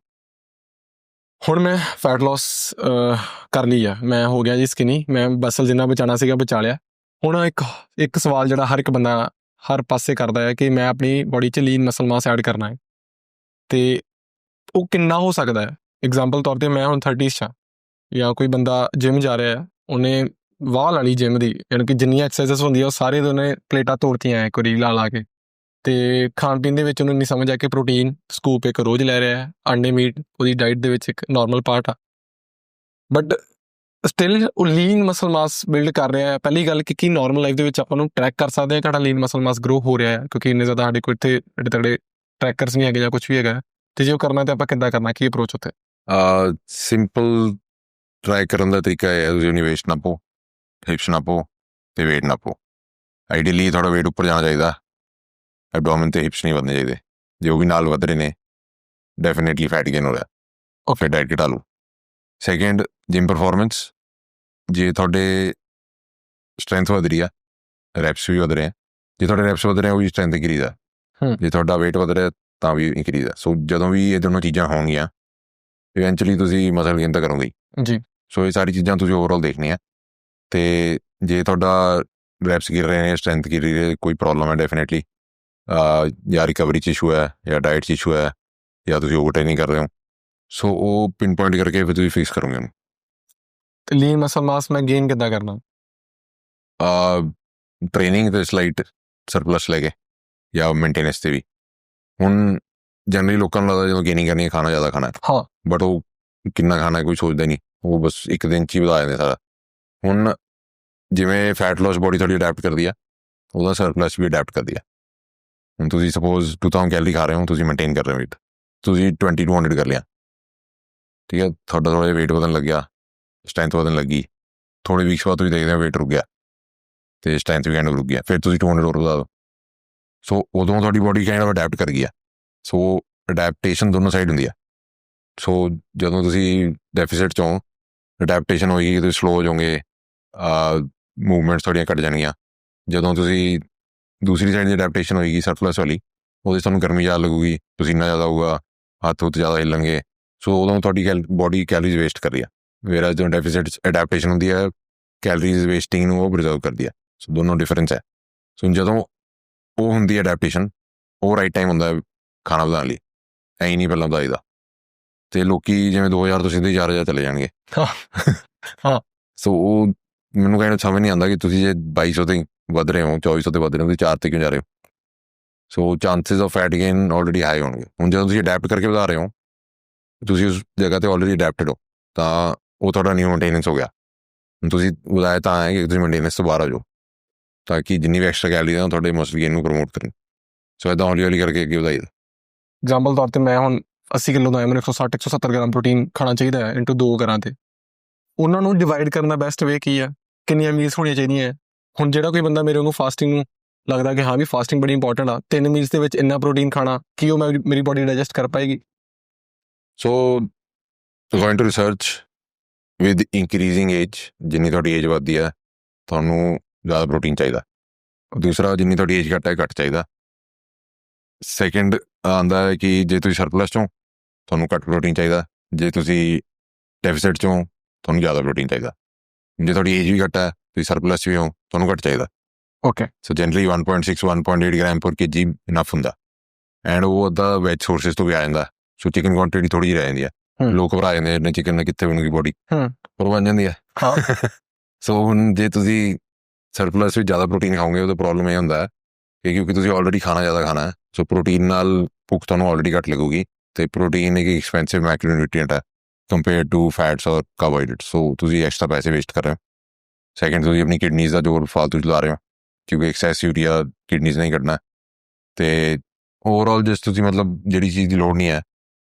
ਹੁਣ ਮੈਂ ਫੈਟ ਲਾਸ ਕਰ ਲਈ ਆ, ਮੈਂ ਹੋ ਗਿਆ ਜੀ ਸਕਿਨੀ, ਮੈਂ ਮਸਲ ਜਿੰਨਾ ਬਚਾਉਣਾ ਸੀਗਾ ਬਚਾ ਲਿਆ। ਹੁਣ ਇੱਕ ਸਵਾਲ ਜਿਹੜਾ ਹਰ ਇੱਕ ਬੰਦਾ ਹਰ ਪਾਸੇ ਕਰਦਾ ਹੈ ਕਿ ਮੈਂ ਆਪਣੀ ਬੋਡੀ 'ਚ ਲੀਨ ਮਸਲ ਮਾਸ ਐਡ ਕਰਨਾ ਹੈ, ਅਤੇ ਉਹ ਕਿੰਨਾ ਹੋ ਸਕਦਾ ਹੈ? ਐਗਜ਼ਾਮਪਲ ਤੌਰ 'ਤੇ ਮੈਂ ਹੁਣ 30s 'ਚ ਹਾਂ, ਜਾਂ ਕੋਈ ਬੰਦਾ ਜਿਮ ਜਾ ਰਿਹਾ ਹੈ, ਉਹਨੇ ਵਾਹ ਲਾ ਲਈ ਜਿਮ ਦੀ, ਯਾਨੀ ਕਿ ਜਿੰਨੀਆਂ ਐਕਸਰਸਾਈਜ਼ ਹੁੰਦੀਆਂ ਉਹ ਸਾਰੇ ਦੇ ਉਹਨੇ ਪਲੇਟਾਂ ਤੋੜਤੀਆਂ ਇੱਕ ਵਾਰੀ ਲਾ ਕੇ। ਤੇ ਖਾਣ ਪੀਣ ਦੇ ਵਿੱਚ ਉਹਨੂੰ ਨਹੀਂ ਸਮਝ ਆ ਕਿ ਪ੍ਰੋਟੀਨ ਸਕੂਪ ਇੱਕ ਰੋਜ਼ ਲੈ ਰਿਹਾ ਹੈ, ਅੰਡੇ ਮੀਟ ਉਹਦੀ ਡਾਈਟ ਦੇ ਵਿੱਚ ਇੱਕ ਨਾਰਮਲ ਪਾਰਟ ਆ, ਬਟ ਸਟਿਲ ਉਹ ਲੀਨ ਮਸਲ ਮਾਸ ਬਿਲਡ ਕਰ ਰਿਹਾ ਹੈ। ਪਹਿਲੀ ਗੱਲ ਕਿ ਕੀ ਨਾਰਮਲ ਲਾਈਫ ਦੇ ਵਿੱਚ ਆਪਾਂ ਨੂੰ ਟਰੈਕ ਕਰ ਸਕਦੇ ਹਾਂ ਕਿ ਸਾਡਾ ਲੀਨ ਮਸਲ ਮਾਸ ਗਰੋ ਹੋ ਰਿਹਾ ਹੈ, ਕਿਉਂਕਿ ਇੰਨੇ ਜ਼ਿਆਦਾ ਸਾਡੇ ਕੋਲ ਇੱਥੇ ਐਡੇ ਤਗੜੇ ਟਰੈਕਰਸ ਨਹੀਂ ਹੈਗੇ ਜਾਂ ਕੁਝ ਵੀ ਹੈਗਾ, ਤੇ ਜੇ ਉਹ ਕਰਨਾ ਤਾਂ ਆਪਾਂ ਕਿੱਦਾਂ ਕਰਨਾ, ਕੀ ਅਪਰੋਚ ਉੱਥੇ? ਸਿੰਪਲ ਟਰਾਈ ਕਰਨ ਦਾ ਤਰੀਕਾ ਹੈ, ਤੁਸੀਂ ਆਪਣੀ ਵੇਸਟ ਨਾਪੋ, ਹਿਪਸ ਨਾਪੋ ਅਤੇ ਵੇਟ ਨਾਪੋ। ਆਈਡੀਅਲੀ ਥੋੜ੍ਹਾ ਵੇਟ ਉੱਪਰ ਜਾਣਾ ਚਾਹੀਦਾ, ਐਬਡੋਮਨ ਅਤੇ ਹਿਪਸ ਨਹੀਂ ਵਧਣੇ ਚਾਹੀਦੇ। ਜੇ ਉਹ ਵੀ ਨਾਲ ਵਧ ਰਹੇ ਨੇ ਡੈਫੀਨੇਟਲੀ ਫੈਟ ਗੇਨ ਹੋ ਰਿਹਾ, ਫਿਰ ਡਾਈਟ ਘਟਾ ਲਓ। ਸੈਕਿੰਡ, ਜਿਮ ਪਰਫੋਰਮੈਂਸ, ਜੇ ਤੁਹਾਡੇ ਸਟਰੈਂਥ ਵਧ ਰਹੀ ਆ, ਰੈਪਸ ਵੀ ਵਧ ਰਹੇ ਆ। ਜੇ ਤੁਹਾਡੇ ਰੈਪਸ ਵਧ ਰਹੇ ਆ ਉਹ ਵੀ ਸਟਰੈਂਥ ਇੰਕਰੀਜ਼ ਆ, ਜੇ ਤੁਹਾਡਾ ਵੇਟ ਵਧ ਰਿਹਾ ਤਾਂ ਵੀ ਇੰਕਰੀਜ਼ ਆ। ਸੋ ਜਦੋਂ ਵੀ ਇਹ ਦੋਨੋਂ ਚੀਜ਼ਾਂ ਹੋਣਗੀਆਂ ਇਵੈਂਚੁਅਲੀ ਤੁਸੀਂ ਮਸਲ ਗੇਨ ਤਾਂ ਕਰੋਗੇ ਜੀ। ਸੋ ਇਹ ਸਾਰੀ ਚੀਜ਼ਾਂ ਤੁਸੀਂ ਓਵਰਆਲ ਦੇਖਣੀਆਂ। ਅਤੇ ਜੇ ਤੁਹਾਡਾ ਰੈਪਸ ਗਿਰ ਰਹੇ ਨੇ, ਸਟਰੈਂਥ ਗਿਰ ਰਹੀ ਹੈ, ਕੋਈ ਪ੍ਰੋਬਲਮ ਹੈ ਡੈਫੀਨੇਟਲੀ, ਜਾਂ ਰਿਕਵਰੀ 'ਚ ਇਸ਼ੂ ਹੈ, ਜਾਂ ਡਾਇਟ 'ਚ ਇਸ਼ੂ ਹੈ, ਜਾਂ ਤੁਸੀਂ ਓਵਰ ਟ੍ਰੇਨਿੰਗ ਕਰ ਰਹੇ ਹੋ, ਸੋ ਉਹ ਪਿਨ ਪੁਆਇੰਟ ਕਰਕੇ ਫਿਰ ਤੁਸੀਂ ਫਿਕਸ ਕਰੋਗੇ ਉਹਨੂੰ। ਤੇ ਲੀਨ ਮਸਲ ਮਾਸ ਮੈਂ ਗੇਨ ਕਿੱਦਾਂ ਕਰਨਾ? ਟ੍ਰੇਨਿੰਗ ਅਤੇ ਸਲਾਈਟ ਸਰਪਲਸ ਲੈ ਕੇ ਜਾਂ ਮੇਨਟੇਨੈਂਸ 'ਤੇ ਵੀ। ਹੁਣ ਜਨਰਲੀ ਲੋਕਾਂ ਨੂੰ ਲੱਗਦਾ ਜਦੋਂ ਗੇਨਿੰਗ ਕਰਨੀ ਹੈ ਖਾਣਾ ਜ਼ਿਆਦਾ ਖਾਣਾ, ਹਾਂ, ਬਟ ਉਹ ਕਿੰਨਾ ਖਾਣਾ ਕੋਈ ਸੋਚਦਾ ਨਹੀਂ, ਉਹ ਬਸ ਇੱਕ ਦਿਨ 'ਚ ਹੀ ਵਧਾ ਜਾਂਦੇ ਸਾਰਾ। ਹੁਣ ਜਿਵੇਂ ਫੈਟ ਲੋਸ ਬੋਡੀ ਤੁਹਾਡੀ ਅਡੈਪਟ ਕਰਦੀ ਆ, ਉਹਦਾ ਸਰਪਲਸ ਵੀ ਅਡੈਪਟ ਕਰਦੀ ਆ। ਹੁਣ ਤੁਸੀਂ ਸਪੋਜ਼ 2000 ਕੈਲਰੀ ਖਾ ਰਹੇ ਹੋ, ਤੁਸੀਂ ਮੇਨਟੇਨ ਕਰ ਰਹੇ ਹੋ ਵੇਟ, ਤੁਸੀਂ 2200 ਕਰ ਲਿਆ, ਠੀਕ ਹੈ, ਤੁਹਾਡਾ ਥੋੜ੍ਹਾ ਜਿਹਾ ਵੇਟ ਵਧਣ ਲੱਗਿਆ, ਸਟਰੈਂਥ ਵਧਣ ਲੱਗੀ, ਥੋੜ੍ਹੇ ਵੀਕਸ ਬਾਅਦ ਤੁਸੀਂ ਦੇਖਦੇ ਹੋ ਵੇਟ ਰੁਕ ਗਿਆ ਅਤੇ ਸਟਰੈਂਥ ਵੀ ਰੁਕ ਗਿਆ, ਫਿਰ ਤੁਸੀਂ 200 ਹੋਰ ਵਧਾ ਦਿਓ। ਸੋ ਉਦੋਂ ਤੁਹਾਡੀ ਬੋਡੀ ਕਾਈਂਡ ਆਫ ਅਡੈਪਟ ਕਰ ਗਈ ਆ। ਸੋ ਅਡੈਪਟੇਸ਼ਨ ਦੋਨੋਂ ਸਾਈਡ ਹੁੰਦੀ ਆ। ਸੋ ਜਦੋਂ ਤੁਸੀਂ ਡੈਫੀਸਿਟ 'ਚੋਂ ਅਡੈਪਟੇਸ਼ਨ ਹੋਏਗੀ, ਤੁਸੀਂ ਸਲੋ ਹੋ ਜਾਓਗੇ, ਮੂਵਮੈਂਟਸ ਤੁਹਾਡੀਆਂ ਘੱਟ ਜਾਣਗੀਆਂ। ਜਦੋਂ ਤੁਸੀਂ ਦੂਸਰੀ ਸਾਈਡ ਦੀ ਅਡੈਪਟੇਸ਼ਨ ਹੋਏਗੀ ਸਰਪਲਸ ਵਾਲੀ, ਉਹਦੇ 'ਚ ਤੁਹਾਨੂੰ ਗਰਮੀ ਜ਼ਿਆਦਾ ਲੱਗੂਗੀ, ਪਸੀਨਾ ਜ਼ਿਆਦਾ ਹੋਊਗਾ, ਹੱਥ ਹੁੱਥ ਜ਼ਿਆਦਾ ਹਿੱਲਣਗੇ, ਸੋ ਉਦੋਂ ਤੁਹਾਡੀ ਬੋਡੀ ਕੈਲਰੀਜ਼ ਵੇਸਟ ਕਰ ਰਹੀ ਆ। ਵੇਰਾ ਜਦੋਂ ਡੈਫੀਸਿਟ ਅਡੈਪਟੇਸ਼ਨ ਹੁੰਦੀ ਹੈ, ਕੈਲਰੀਜ਼ ਵੇਸਟਿੰਗ ਨੂੰ ਉਹ ਪ੍ਰੀਜ਼ਰਵ ਕਰਦੀ ਆ। ਸੋ ਦੋਨੋਂ ਡਿਫਰੈਂਸ ਹੈ। ਸੋ ਜਦੋਂ ਉਹ ਹੁੰਦੀ ਹੈ ਅਡੈਪਟੇਸ਼ਨ, ਉਹ ਰਾਈਟ ਟਾਈਮ ਹੁੰਦਾ ਖਾਣਾ ਵਧਾਉਣ ਲਈ, ਐਂ ਨਹੀਂ ਪਹਿਲਾਂ ਵਧਾਈਦਾ। ਅਤੇ ਲੋਕ ਜਿਵੇਂ 2000 ਤੋਂ ਸਿੱਧੇ 4000 ਚਲੇ ਜਾਣਗੇ। ਹਾਂ। ਸੋ ਉਹ ਮੈਨੂੰ ਕਹਿਣ ਸਮਝ ਨਹੀਂ ਆਉਂਦਾ ਕਿ ਤੁਸੀਂ ਜੇ 2200 ਤੇ ਵੱਧ ਰਹੇ ਹੋ, 2400 ਤੇ ਵੱਧ ਰਹੇ ਹੋ, ਤੁਸੀਂ 4 ਤੇ ਕਿਉਂ ਜਾ ਰਹੇ ਹੋ? So chances of fat gain already high ਹੋਣਗੇ। ਹੁਣ ਜਦੋਂ ਤੁਸੀਂ ਅਡੈਪਟ ਕਰਕੇ ਵਧਾ ਰਹੇ ਹੋ, ਤੁਸੀਂ ਉਸ ਜਗ੍ਹਾ 'ਤੇ ਆਲਰੇਡੀ ਅਡੈਪਟਡ ਹੋ, ਤਾਂ ਉਹ ਤੁਹਾਡਾ ਨਿਊ ਮੇਨਟੇਨੈਂਸ ਹੋ ਗਿਆ। ਹੁਣ ਤੁਸੀਂ ਵਧਾਇਆ ਤਾਂ ਹੈ ਕਿ ਤੁਸੀਂ ਮੇਨਟੇਨੈਂਸ ਤੋਂ ਬਾਹਰ ਆ ਜਾਓ, ਤਾਂ ਕਿ ਜਿੰਨੀ ਵੀ ਐਕਸਟਰਾ ਕੈਲਰੀ ਆ ਤੁਹਾਡੇ ਮਸਲ ਗੇਨ ਨੂੰ ਪ੍ਰਮੋਟ ਕਰਨ। ਸੋ ਇੱਦਾਂ ਹੌਲੀ ਹੌਲੀ ਕਰਕੇ ਅੱਗੇ ਵਧਾਈਦਾ। ਐਗਜ਼ਾਮਪਲ ਤੌਰ 'ਤੇ ਮੈਂ ਹੁਣ 80 ਕਿਲੋ ਦਾ ਹੈ, ਮੈਨੂੰ 160-170 ਗ੍ਰਾਮ ਪ੍ਰੋਟੀਨ ਖਾਣਾ ਚਾਹੀਦਾ ਹੈ ਇੰਟੂ 2 ਘਰਾਂ 'ਤੇ। ਉਹਨਾਂ ਨੂੰ ਡਿਵਾਈਡ ਕਰਨ ਦਾ ਬੈਸਟ ਵੇ ਕੀ ਹੈ? ਕਿੰਨੀਆਂ ਮੀਲਸ ਹੋਣੀਆਂ ਚਾਹੀਦੀਆਂ ਹੈ? ਹੁਣ ਜਿਹੜਾ ਕੋਈ ਬੰਦਾ ਮੇਰੇ ਵਾਂਗੂ ਫਾਸਟਿੰਗ ਨੂੰ ਲੱਗਦਾ ਕਿ ਹਾਂ ਵੀ ਫਾਸਟਿੰਗ ਬੜੀ ਇੰਪੋਰਟੈਂਟ ਆ, 3 ਮੀਲਸ ਦੇ ਵਿੱਚ ਇੰਨਾ ਪ੍ਰੋਟੀਨ ਖਾਣਾ, ਕੀ ਉਹ ਮੇਰੀ ਬੋਡੀ ਡਾਈਜੈਸਟ ਕਰ ਪਾਏਗੀ? So according to research, with increasing age, ਜਿੰਨੀ ਤੁਹਾਡੀ ਏਜ ਵੱਧਦੀ ਹੈ ਤੁਹਾਨੂੰ ਜ਼ਿਆਦਾ ਪ੍ਰੋਟੀਨ ਚਾਹੀਦਾ। ਦੂਸਰਾ, ਜਿੰਨੀ ਤੁਹਾਡੀ ਏਜ ਘੱਟ ਹੈ ਘੱਟ ਚਾਹੀਦਾ। ਸੈਕਿੰਡ ਆਉਂਦਾ ਹੈ ਕਿ ਜੇ ਤੁਸੀਂ ਸਰਪਲਸ 'ਚੋਂ ਤੁਹਾਨੂੰ ਘੱਟ ਪ੍ਰੋਟੀਨ ਚਾਹੀਦਾ, ਜੇ ਤੁਸੀਂ ਡੈਫੀਸਿਟ 'ਚੋਂ ਤੁਹਾਨੂੰ ਜ਼ਿਆਦਾ ਪ੍ਰੋਟੀਨ ਚਾਹੀਦਾ। ਜੇ ਤੁਹਾਡੀ ਏਜ ਵੀ ਘੱਟ ਹੈ, ਤੁਸੀਂ ਸਰਪਲਸ 'ਚ ਵੀ ਹੋ, ਤੁਹਾਨੂੰ ਘੱਟ ਚਾਹੀਦਾ। ਓਕੇ। ਸੋ ਜਨਰਲੀ 1.6-1.8 ਗ੍ਰਾਮ ਪਰ kg ਇਨਫ ਹੁੰਦਾ, ਐਂਡ ਉਹ ਅੱਧਾ ਵੈਜ ਸੋਰਸਿਸ ਤੋਂ ਵੀ ਆ ਜਾਂਦਾ। ਸੋ ਚਿਕਨ ਕੁਆਂਟਿਟੀ ਥੋੜ੍ਹੀ ਜਿਹੀ ਰਹਿ ਜਾਂਦੀ ਹੈ। ਲੋਕ ਘਬਰਾ ਜਾਂਦੇ ਨੇ ਚਿਕਨ ਨਾਲ ਕਿੱਥੇ ਬਣੂਗੀ ਬੋਡੀ, ਪਰ ਬਣ ਜਾਂਦੀ ਹੈ। ਸੋ ਹੁਣ ਜੇ ਤੁਸੀਂ ਸਰਪਲਸ ਵਿੱਚ ਜ਼ਿਆਦਾ ਪ੍ਰੋਟੀਨ ਖਾਓਗੇ, ਉਹਦਾ ਪ੍ਰੋਬਲਮ ਇਹ ਹੁੰਦਾ ਹੈ ਕਿ ਕਿਉਂਕਿ ਤੁਸੀਂ ਆਲਰੇਡੀ ਖਾਣਾ ਜ਼ਿਆਦਾ ਖਾਣਾ ਹੈ, ਸੋ ਪ੍ਰੋਟੀਨ ਨਾਲ ਭੁੱਖ ਤੁਹਾਨੂੰ ਆਲਰੇਡੀ ਘੱਟ ਲੱਗੂਗੀ, ਅਤੇ ਪ੍ਰੋਟੀਨ ਇੱਕ ਐਕਸਪੈਂਸਿਵ ਮੈਕਰੋਨਿਊਟਰੀਐਂਟ ਹੈ ਕੰਪੇਅਰ ਟੂ ਫੈਟਸ ਔਰ ਕਾਰਬੋਹਾਈਡਰੇਟਸ। ਸੋ ਤੁਸੀਂ ਐਕਸਟਰਾ ਪੈਸੇ ਵੇਸਟ ਕਰ ਰਹੇ ਹੋ। ਸੈਕਿੰਡ, ਤੁਸੀਂ ਆਪਣੀ ਕਿਡਨੀਜ਼ ਦਾ ਜ਼ੋਰ ਫਾਲਤੂ ਚਲਾ ਰਹੇ ਹੋ, ਕਿਉਂਕਿ ਐਕਸੈਸ ਯੂਰੀਆ ਕਿਡਨੀਜ਼ ਨਹੀਂ ਕੱਢਣਾ। ਅਤੇ ਓਵਰਆਲ ਜਿਸ ਤੁਸੀਂ ਮਤਲਬ ਜਿਹੜੀ ਚੀਜ਼ ਦੀ ਲੋੜ ਨਹੀਂ ਹੈ,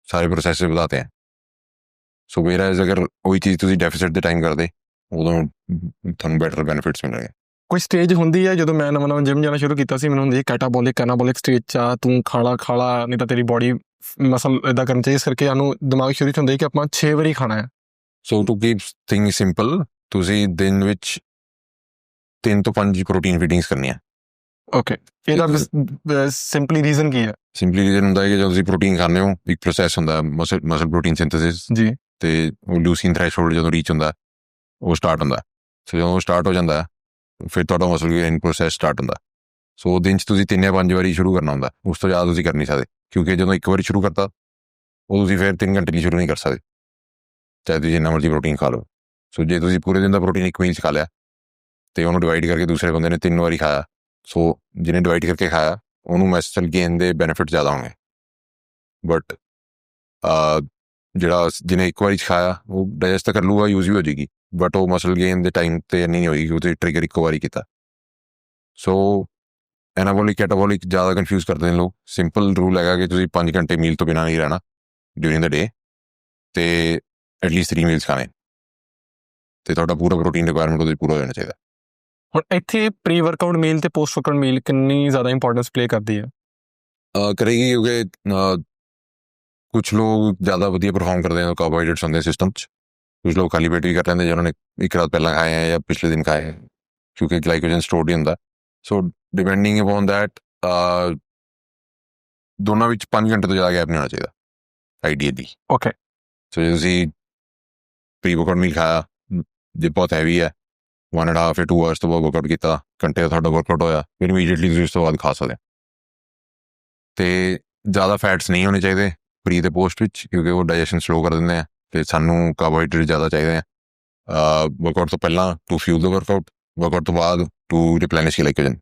ਸਾਰੇ ਪ੍ਰੋਸੈਸ ਵਧਾਤੇ ਹੈ। ਸੋ ਮੇਰਾ ਅਗਰ ਉਹੀ ਚੀਜ਼ ਤੁਸੀਂ ਡੈਫੀਸਿਟ ਦੇ ਟਾਈਮ ਕਰਦੇ, ਉਦੋਂ ਤੁਹਾਨੂੰ ਬੈਟਰ ਬੈਨੀਫਿਟਸ ਮਿਲਣਗੇ। ਕੋਈ ਸਟੇਜ ਹੁੰਦੀ ਹੈ ਜਦੋਂ ਮੈਂ ਨਵਾਂ ਜਿਮ ਜਾਣਾ ਸ਼ੁਰੂ ਕੀਤਾ ਸੀ, ਮੈਨੂੰ ਹੁੰਦੀ ਕੈਟਾਬੋਲਿਕ ਐਨਾਬੋਲਿਕ ਸਟੇਜ 'ਚ ਆ, ਤੂੰ ਖਾਲਾ ਨਹੀਂ ਤਾਂ ਤੇਰੀ ਬੋਡੀ ਮਸਲ ਇੱਦਾਂ ਕਰਨੀ ਚਾਹੀਦੀ, ਇਸ ਕਰਕੇ ਸਾਨੂੰ ਦਿਮਾਗ ਸ਼ੁਰੂ 'ਚ ਹੁੰਦਾ ਕਿ ਆਪਾਂ 6 ਵਾਰੀ ਖਾਣਾ ਹੈ। So to keep thing simple, ਤੁਸੀਂ ਦਿਨ ਵਿੱਚ 3 ਤੋਂ 5 ਪ੍ਰੋਟੀਨ ਫੀਡਿੰਗਸ ਕਰਨੀਆਂ। ਓਕੇ। ਇਹਦਾ ਸਿੰਪਲੀ ਰੀਜ਼ਨ ਕੀ ਹੈ? ਸਿੰਪਲੀ ਰੀਜ਼ਨ ਹੁੰਦਾ ਹੈ ਕਿ ਜਦੋਂ ਤੁਸੀਂ ਪ੍ਰੋਟੀਨ ਖਾਂਦੇ ਹੋ, ਇੱਕ ਪ੍ਰੋਸੈਸ ਹੁੰਦਾ ਮਸਲ ਪ੍ਰੋਟੀਨ ਸਿੰਥੇਸਿਸ ਜੀ, ਅਤੇ ਉਹ ਲੂਸੀਨ ਥ੍ਰੈਸ਼ਹੋਲਡ ਜਦੋਂ ਰੀਚ ਹੁੰਦਾ ਉਹ ਸਟਾਰਟ ਹੁੰਦਾ। ਸੋ ਜਦੋਂ ਉਹ ਸਟਾਰਟ ਹੋ ਜਾਂਦਾ ਫਿਰ ਤੁਹਾਡਾ ਮਸਲ ਗੇਨ ਪ੍ਰੋਸੈਸ ਸਟਾਰਟ ਹੁੰਦਾ। ਸੋ ਦਿਨ 'ਚ ਤੁਸੀਂ 3 ਜਾਂ 5 ਵਾਰੀ ਸ਼ੁਰੂ ਕਰਨਾ ਹੁੰਦਾ, ਉਸ ਤੋਂ ਜ਼ਿਆਦਾ ਤੁਸੀਂ ਕਰ ਨਹੀਂ ਸਕਦੇ, ਕਿਉਂਕਿ ਜਦੋਂ ਇੱਕ ਵਾਰੀ ਸ਼ੁਰੂ ਕਰਤਾ ਉਹ ਤੁਸੀਂ ਫਿਰ 3 ਘੰਟੇ ਲਈ ਸ਼ੁਰੂ ਨਹੀਂ ਕਰ ਸਕਦੇ, ਚਾਹੇ ਤੁਸੀਂ ਜਿੰਨਾ ਮਰਜ਼ੀ ਪ੍ਰੋਟੀਨ ਖਾ ਲਓ। ਸੋ ਜੇ ਤੁਸੀਂ ਪੂਰੇ ਦਿਨ ਦਾ ਪ੍ਰੋਟੀਨ ਇੱਕ ਮੀਲ 'ਚ ਖਾ ਲਿਆ, ਤੇ ਉਹਨੂੰ ਡਿਵਾਈਡ ਕਰਕੇ ਦੂਸਰੇ ਬੰਦੇ ਨੇ 3 ਵਾਰੀ ਖਾਇਆ, ਸੋ ਜਿਹਨੇ ਡਿਵਾਈਡ ਕਰਕੇ ਖਾਇਆ ਉਹਨੂੰ ਮਸਲ ਗੇਨ ਦੇ ਬੈਨੀਫਿਟ ਜ਼ਿਆਦਾ ਹੋਣਗੇ। ਬਟ ਜਿਹੜਾ ਜਿਹਨੇ ਇੱਕ ਵਾਰੀ 'ਚ ਖਾਇਆ ਉਹ ਡਾਈਜੈਸਟ ਤਾਂ ਕਰ ਲੂਗਾ, ਯੂਜ਼ ਵੀ ਹੋ ਜਾਏਗੀ, ਬਟ ਉਹ ਮਸਲ ਗੇਨ ਦੇ ਟਾਈਮ ਤੇ ਇੰਨੀ ਨਹੀਂ ਹੋਏਗੀ ਕਿ ਉਹਦੇ ਟ੍ਰਿਗਰ ਇੱਕੋ ਵਾਰੀ ਕੀਤਾ। ਸੋ ਐਨਾਬੋਲਿਕ ਕੈਟਾਬੋਲਿਕ ਜ਼ਿਆਦਾ ਕਨਫਿਊਜ਼ ਕਰਦੇ ਨੇ ਲੋਕ। ਸਿੰਪਲ ਰੂਲ ਹੈਗਾ ਕਿ ਤੁਸੀਂ 5 ਘੰਟੇ ਮੀਲ ਤੋਂ ਬਿਨਾਂ ਨਹੀਂ ਰਹਿਣਾ ਡਿਊਰਿੰਗ ਦ ਡੇ, ਤੇ ਐਟਲੀਸਟ 3 ਮੀਲਸ ਖਾਣੇ, ਤੇ ਤੁਹਾਡਾ ਪੂਰਾ ਪ੍ਰੋਟੀਨ ਰਿਕੁਆਇਰਮੈਂਟ ਉਹਦੇ ਪੂਰਾ ਹੋ ਜਾਣਾ ਚਾਹੀਦਾ। ਹੁਣ ਇੱਥੇ ਪ੍ਰੀ ਵਰਕਆਊਟ ਮੀਲ ਤੇ ਪੋਸਟ ਵਰਕਆਊਟ ਮੀਲ ਕਿੰਨੀ ਜ਼ਿਆਦਾ ਇੰਪੋਰਟੈਂਸ ਪਲੇ ਕਰਦੀ ਹੈ? ਕਰੇਗੀ ਕਿਉਂਕਿ ਕੁਛ ਲੋਕ ਜ਼ਿਆਦਾ ਵਧੀਆ ਪਰਫਾਰਮ ਕਰਦੇ ਆ ਕਾਰਬੋਹਾਈਡਰੇਟਸ ਹੁੰਦੇ ਸਿਸਟਮ 'ਚ, ਕੁਛ ਲੋਕ ਖਾਲੀ ਪੇਟ ਵੀ ਕਰ ਲੈਂਦੇ ਜਿਹਨਾਂ ਨੇ ਇੱਕ ਰਾਤ ਪਹਿਲਾਂ ਖਾਏ ਹੈ ਜਾਂ ਪਿਛਲੇ ਦਿਨ ਖਾਏ ਹੈ, ਕਿਉਂਕਿ ਗਲਾਈਕੋਜਨ ਸਟੋਰਡ ਹੀ ਹੁੰਦਾ। ਸੋ ਡਿਪੈਂਡਿੰਗ ਅਪੋਨ ਦੈਟ ਦੋਨਾਂ ਵਿੱਚ 5 ਘੰਟੇ ਤੋਂ ਜ਼ਿਆਦਾ ਗੈਪ ਨਹੀਂ ਹੋਣਾ ਚਾਹੀਦਾ ਆਈਡੀਅਲੀ। ਓਕੇ, ਸੋ ਜੇ ਤੁਸੀਂ ਪ੍ਰੀ ਵਰਕਆਊਟ ਮੀਲ ਖਾਇਆ, ਜੇ ਬਹੁਤ ਹੈਵੀ ਹੈ 1.5 ਜਾਂ 2 ਆਵਰਸ ਤੋਂ ਬਾਅਦ ਵਰਕਆਊਟ ਕੀਤਾ, ਘੰਟੇ ਦਾ ਤੁਹਾਡਾ ਵਰਕਆਊਟ ਹੋਇਆ, ਫਿਰ ਇਮੀਡੀਏਟਲੀ ਤੁਸੀਂ ਉਸ ਤੋਂ ਬਾਅਦ ਖਾ ਸਕਦੇ ਹੋ। ਤੇ ਜ਼ਿਆਦਾ ਫੈਟਸ ਨਹੀਂ ਹੋਣੇ ਚਾਹੀਦੇ ਪ੍ਰੀ ਤੇ ਪੋਸਟ ਵਿੱਚ, ਕਿਉਂਕਿ ਉਹ ਡਾਈਜੈਸ਼ਨ ਸਲੋ ਕਰ ਦਿੰਦੇ ਆ, ਤੇ ਸਾਨੂੰ ਕਾਰਬੋਹਾਈਡਰੇਟ ਜ਼ਿਆਦਾ ਚਾਹੀਦੇ ਆ ਵਰਕਆਊਟ ਤੋਂ ਪਹਿਲਾਂ to fuel the workout, workout ਤੋਂ ਬਾਅਦ ਟੂ ਰਿਪਲੈਨਿਸ਼ ਗਲਾਈਕੋਜਨ।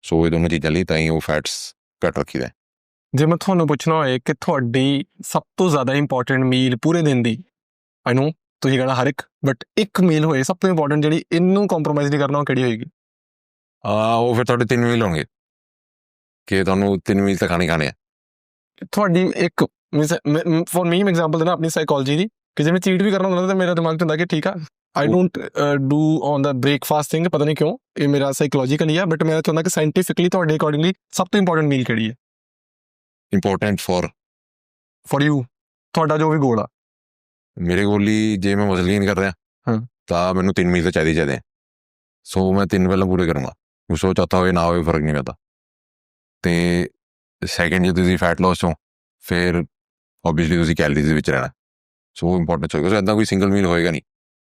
ਸੋ ਇਹ ਦੋਨੋਂ ਚੀਜ਼ਾਂ ਲਈ ਤਾਂ ਹੀ ਉਹ ਫੈਟਸ ਘੱਟ ਰੱਖੀਦਾ। ਜੇ ਮੈਂ ਤੁਹਾਨੂੰ ਪੁੱਛਣਾ ਹੋਏ ਕਿ ਤੁਹਾਡੀ ਸਭ ਤੋਂ ਜ਼ਿਆਦਾ ਇੰਪੋਰਟੈਂਟ ਮੀਲ ਪੂਰੇ ਦਿਨ ਦੀ, ਆਈ ਨੋ ਤੁਸੀਂ ਕਹਿਣਾ ਹਰ ਇੱਕ, ਬਟ ਇੱਕ ਮੀਲ ਹੋਏ ਸਭ ਤੋਂ ਇੰਪੋਰਟੈਂਟ ਜਿਹੜੀ ਇਹਨੂੰ ਕੰਪਰੋਮਾਈਜ਼ ਨਹੀਂ ਕਰਨਾ, ਉਹ ਕਿਹੜੀ ਹੋਏਗੀ? ਉਹ ਫਿਰ ਤੁਹਾਡੇ 3 ਮੀਲ ਹੋਣਗੇ ਕਿ ਤੁਹਾਨੂੰ 3 ਮੀਲ ਤਾਂ ਖਾਣੇ ਆ। ਤੁਹਾਡੀ ਇੱਕ ਫॉर ਮੀ ਐਗਜ਼ਾਮਪਲ ਦੇਣਾ ਆਪਣੀ ਸਾਈਕੋਲੋਜੀ ਦੀ, ਕਿ ਜੇ ਮੈਂ ਚੀਟ ਵੀ ਕਰਨਾ ਹੁੰਦਾ ਤਾਂ ਮੇਰਾ ਦਿਮਾਗ 'ਚ ਹੁੰਦਾ ਕਿ ਠੀਕ ਆ I don't do on the breakfast thing, ਪਤਾ ਨਹੀਂ ਕਿਉਂ ਇਹ ਮੇਰਾ ਸਾਈਕੋਲੋਜੀਕਲ ਹੀ ਆ, ਬਟ ਮੈਂ ਚਾਹੁੰਦਾ ਕਿ ਸਾਇੰਟੀਫਿਕਲੀ ਤੁਹਾਡੇ ਅਕੋਰਡਿੰਗਲੀ ਸਭ ਤੋਂ ਇੰਪੋਰਟੈਂਟ ਮੀਲ ਕਿਹੜੀ ਹੈ ਇੰਪੋਰਟੈਂਟ ਫॉर ਯੂ, ਤੁਹਾਡਾ ਜੋ ਵੀ ਗੋਲ ਆ? ਮੇਰੇ ਕੋਲ ਲਈ ਜੇ ਮੈਂ ਮਸਲ ਗੇਨ ਕਰ ਰਿਹਾ ਤਾਂ ਮੈਨੂੰ 3 ਮੀਲ ਤਾਂ ਚਾਹੀਦੇ। ਸੋ ਮੈਂ 3 ਪਹਿਲਾਂ ਪੂਰੇ ਕਰੂੰਗਾ, ਉਸ ਤੋਂ ਚੌਥਾ ਹੋਵੇ ਨਾ ਹੋਵੇ ਫਰਕ ਨਹੀਂ ਪੈਂਦਾ। ਤੇ ਸੈਕਿੰਡ ਜੇ ਤੁਸੀਂ ਫੈਟ ਲੋਸ ਹੋ ਫਿਰ ਓਬਵੀਅਸਲੀ ਤੁਸੀਂ ਕੈਲਰੀਜ਼ ਦੇ ਵਿੱਚ ਰਹਿਣਾ, ਸੋ ਇੰਪੋਰਟੈਂਟ ਹੋਏਗਾ। ਸੋ ਇੱਦਾਂ ਕੋਈ ਸਿੰਗਲ ਮੀਲ ਹੋਏਗਾ ਨਹੀਂ।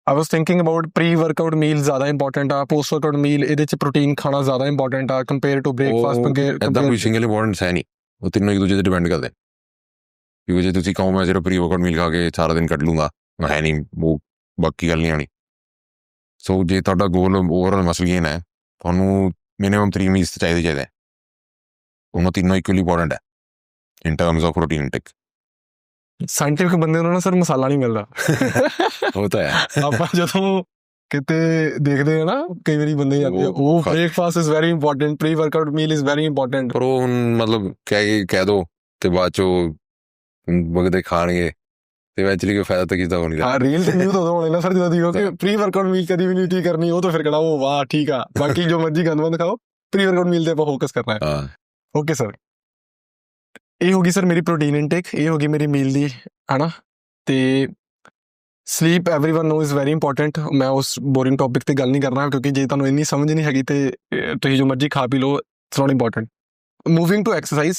I was thinking about pre-workout meal ਜ਼ਿਆਦਾ ਇੰਪੋਰਟੈਂਟ ਆ, post-workout meal ਇਹਦੇ 'ਚ ਪ੍ਰੋਟੀਨ ਖਾਣਾ ਜ਼ਿਆਦਾ ਇੰਪੋਰਟੈਂਟ ਆ ਕੰਪੇਅਰ ਟੂ ਬ੍ਰੇਕਫਾਸਟ। ਇੱਦਾਂ ਕੋਈ ਸਿੰਗਲ ਇੰਪੋਰਟੈਂਸ ਹੈ ਨਹੀਂ, ਉਹ ਤਿੰਨੋਂ ਇੱਕ ਦੂਜੇ 'ਤੇ ਡਿਪੈਂਡ ਕਰਦੇ। ਕਿਉਂਕਿ ਜੇ ਤੁਸੀਂ ਕਹੋ ਮੈਂ ਸਿਰਫ ਪ੍ਰੀ ਵਰਕਆਊਟ ਮੀਲ ਖਾ ਕੇ ਸਾਰਾ ਦਿਨ ਕੱਢ ਲੂੰਗਾ, ਹੈ ਨਹੀਂ, ਉਹ ਬਾਕੀ ਗੱਲ ਨਹੀਂ ਆਉਣੀ। ਸੋ ਜੇ ਤੁਹਾਡਾ ਗੋਲ ਓਵਰਆਲ ਮਸਲ ਗੇਨ ਹੈ, ਤੁਹਾਨੂੰ ਮਿਨੀਮਮ 3 ਮੀਲਸ ਤਾਂ ਚਾਹੀਦੇ। ਉਹਨਾਂ ਤਿੰਨੋਂ ਇਕੁਅਲੀ ਇੰਪੋਰਟੈਂਟ ਹੈ ਇਨ terms of protein intake. Scientific ਬੰਦੇ ਨੂੰ ਨਾ ਸਰ ਮਸਾਲਾ ਨਹੀਂ ਮਿਲਦਾ। ਉਹ ਤਾਂ ਹੈ। ਆਪਾਂ ਜਦੋਂ ਕਿਤੇ ਦੇਖਦੇ ਆ ਨਾ ਕਈ ਵਾਰੀ ਬੰਦੇ ਜਾਂਦੇ ਉਹ breakfast is very important, pre workout meal is very important, ਪਰ ਉਹ ਹੁਣ ਮਤਲਬ ਕਹਿ ਦੋ ਤੇ ਬਾਅਦ ਚੋਂ ਬਗਦੇ ਖਾਣਗੇ ਤੇ ਐਕਚੁਅਲੀ ਕੋਈ ਫਾਇਦਾ ਤਾਂ ਕਿਸਦਾ ਹੋ ਨਹੀਂ ਰਿਹਾ। ਹਾਂ, ਰੀਲ ਤੇ ਨਿਊਜ਼ ਉਦੋਂ ਹੋਣੇ ਨਾ ਸਰ ਜਦੋਂ ਦੀ ਕਿ ਪ੍ਰੀ ਵਰਕਆਊਟ ਮੀਲ ਕਦੀ ਵੀ ਨਹੀਂ ਕਰਨੀ, ਉਹ ਤਾਂ ਫਿਰ ਕਿਹੜਾ ਉਹ ਵਾਹ ਠੀਕ ਆ, ਬਾਕੀ ਜੋ ਮਰਜ਼ੀ ਗੰਦਮੰਦ ਖਾਓ, ਪ੍ਰੀ ਵਰਕਆਊਟ ਮੀਲ ਤੇ ਆਪਾਂ ਫੋਕਸ ਕਰਨਾ ਹੈ। ਓਕੇ ਸਰ, ਇਹ ਹੋ ਗਈ ਸਰ ਮੇਰੀ ਪ੍ਰੋਟੀਨ ਇਨਟੇਕ, ਇਹ ਹੋ ਗਈ ਮੇਰੀ ਮੀਲ ਦੀ, ਹੈ ਨਾ। ਤੇ sleep everyone know is very important. ਮੈਂ ਉਸ ਬੋਰਿੰਗ ਟੌਪਿਕ 'ਤੇ ਗੱਲ ਨਹੀਂ ਕਰਨਾ, ਕਿਉਂਕਿ ਜੇ ਤੁਹਾਨੂੰ ਇੰਨੀ ਸਮਝ ਨਹੀਂ ਹੈਗੀ ਤੇ ਤੁਸੀਂ ਜੋ ਮਰਜ਼ੀ ਖਾ ਪੀ ਲਓ, it's not important. Moving to exercise,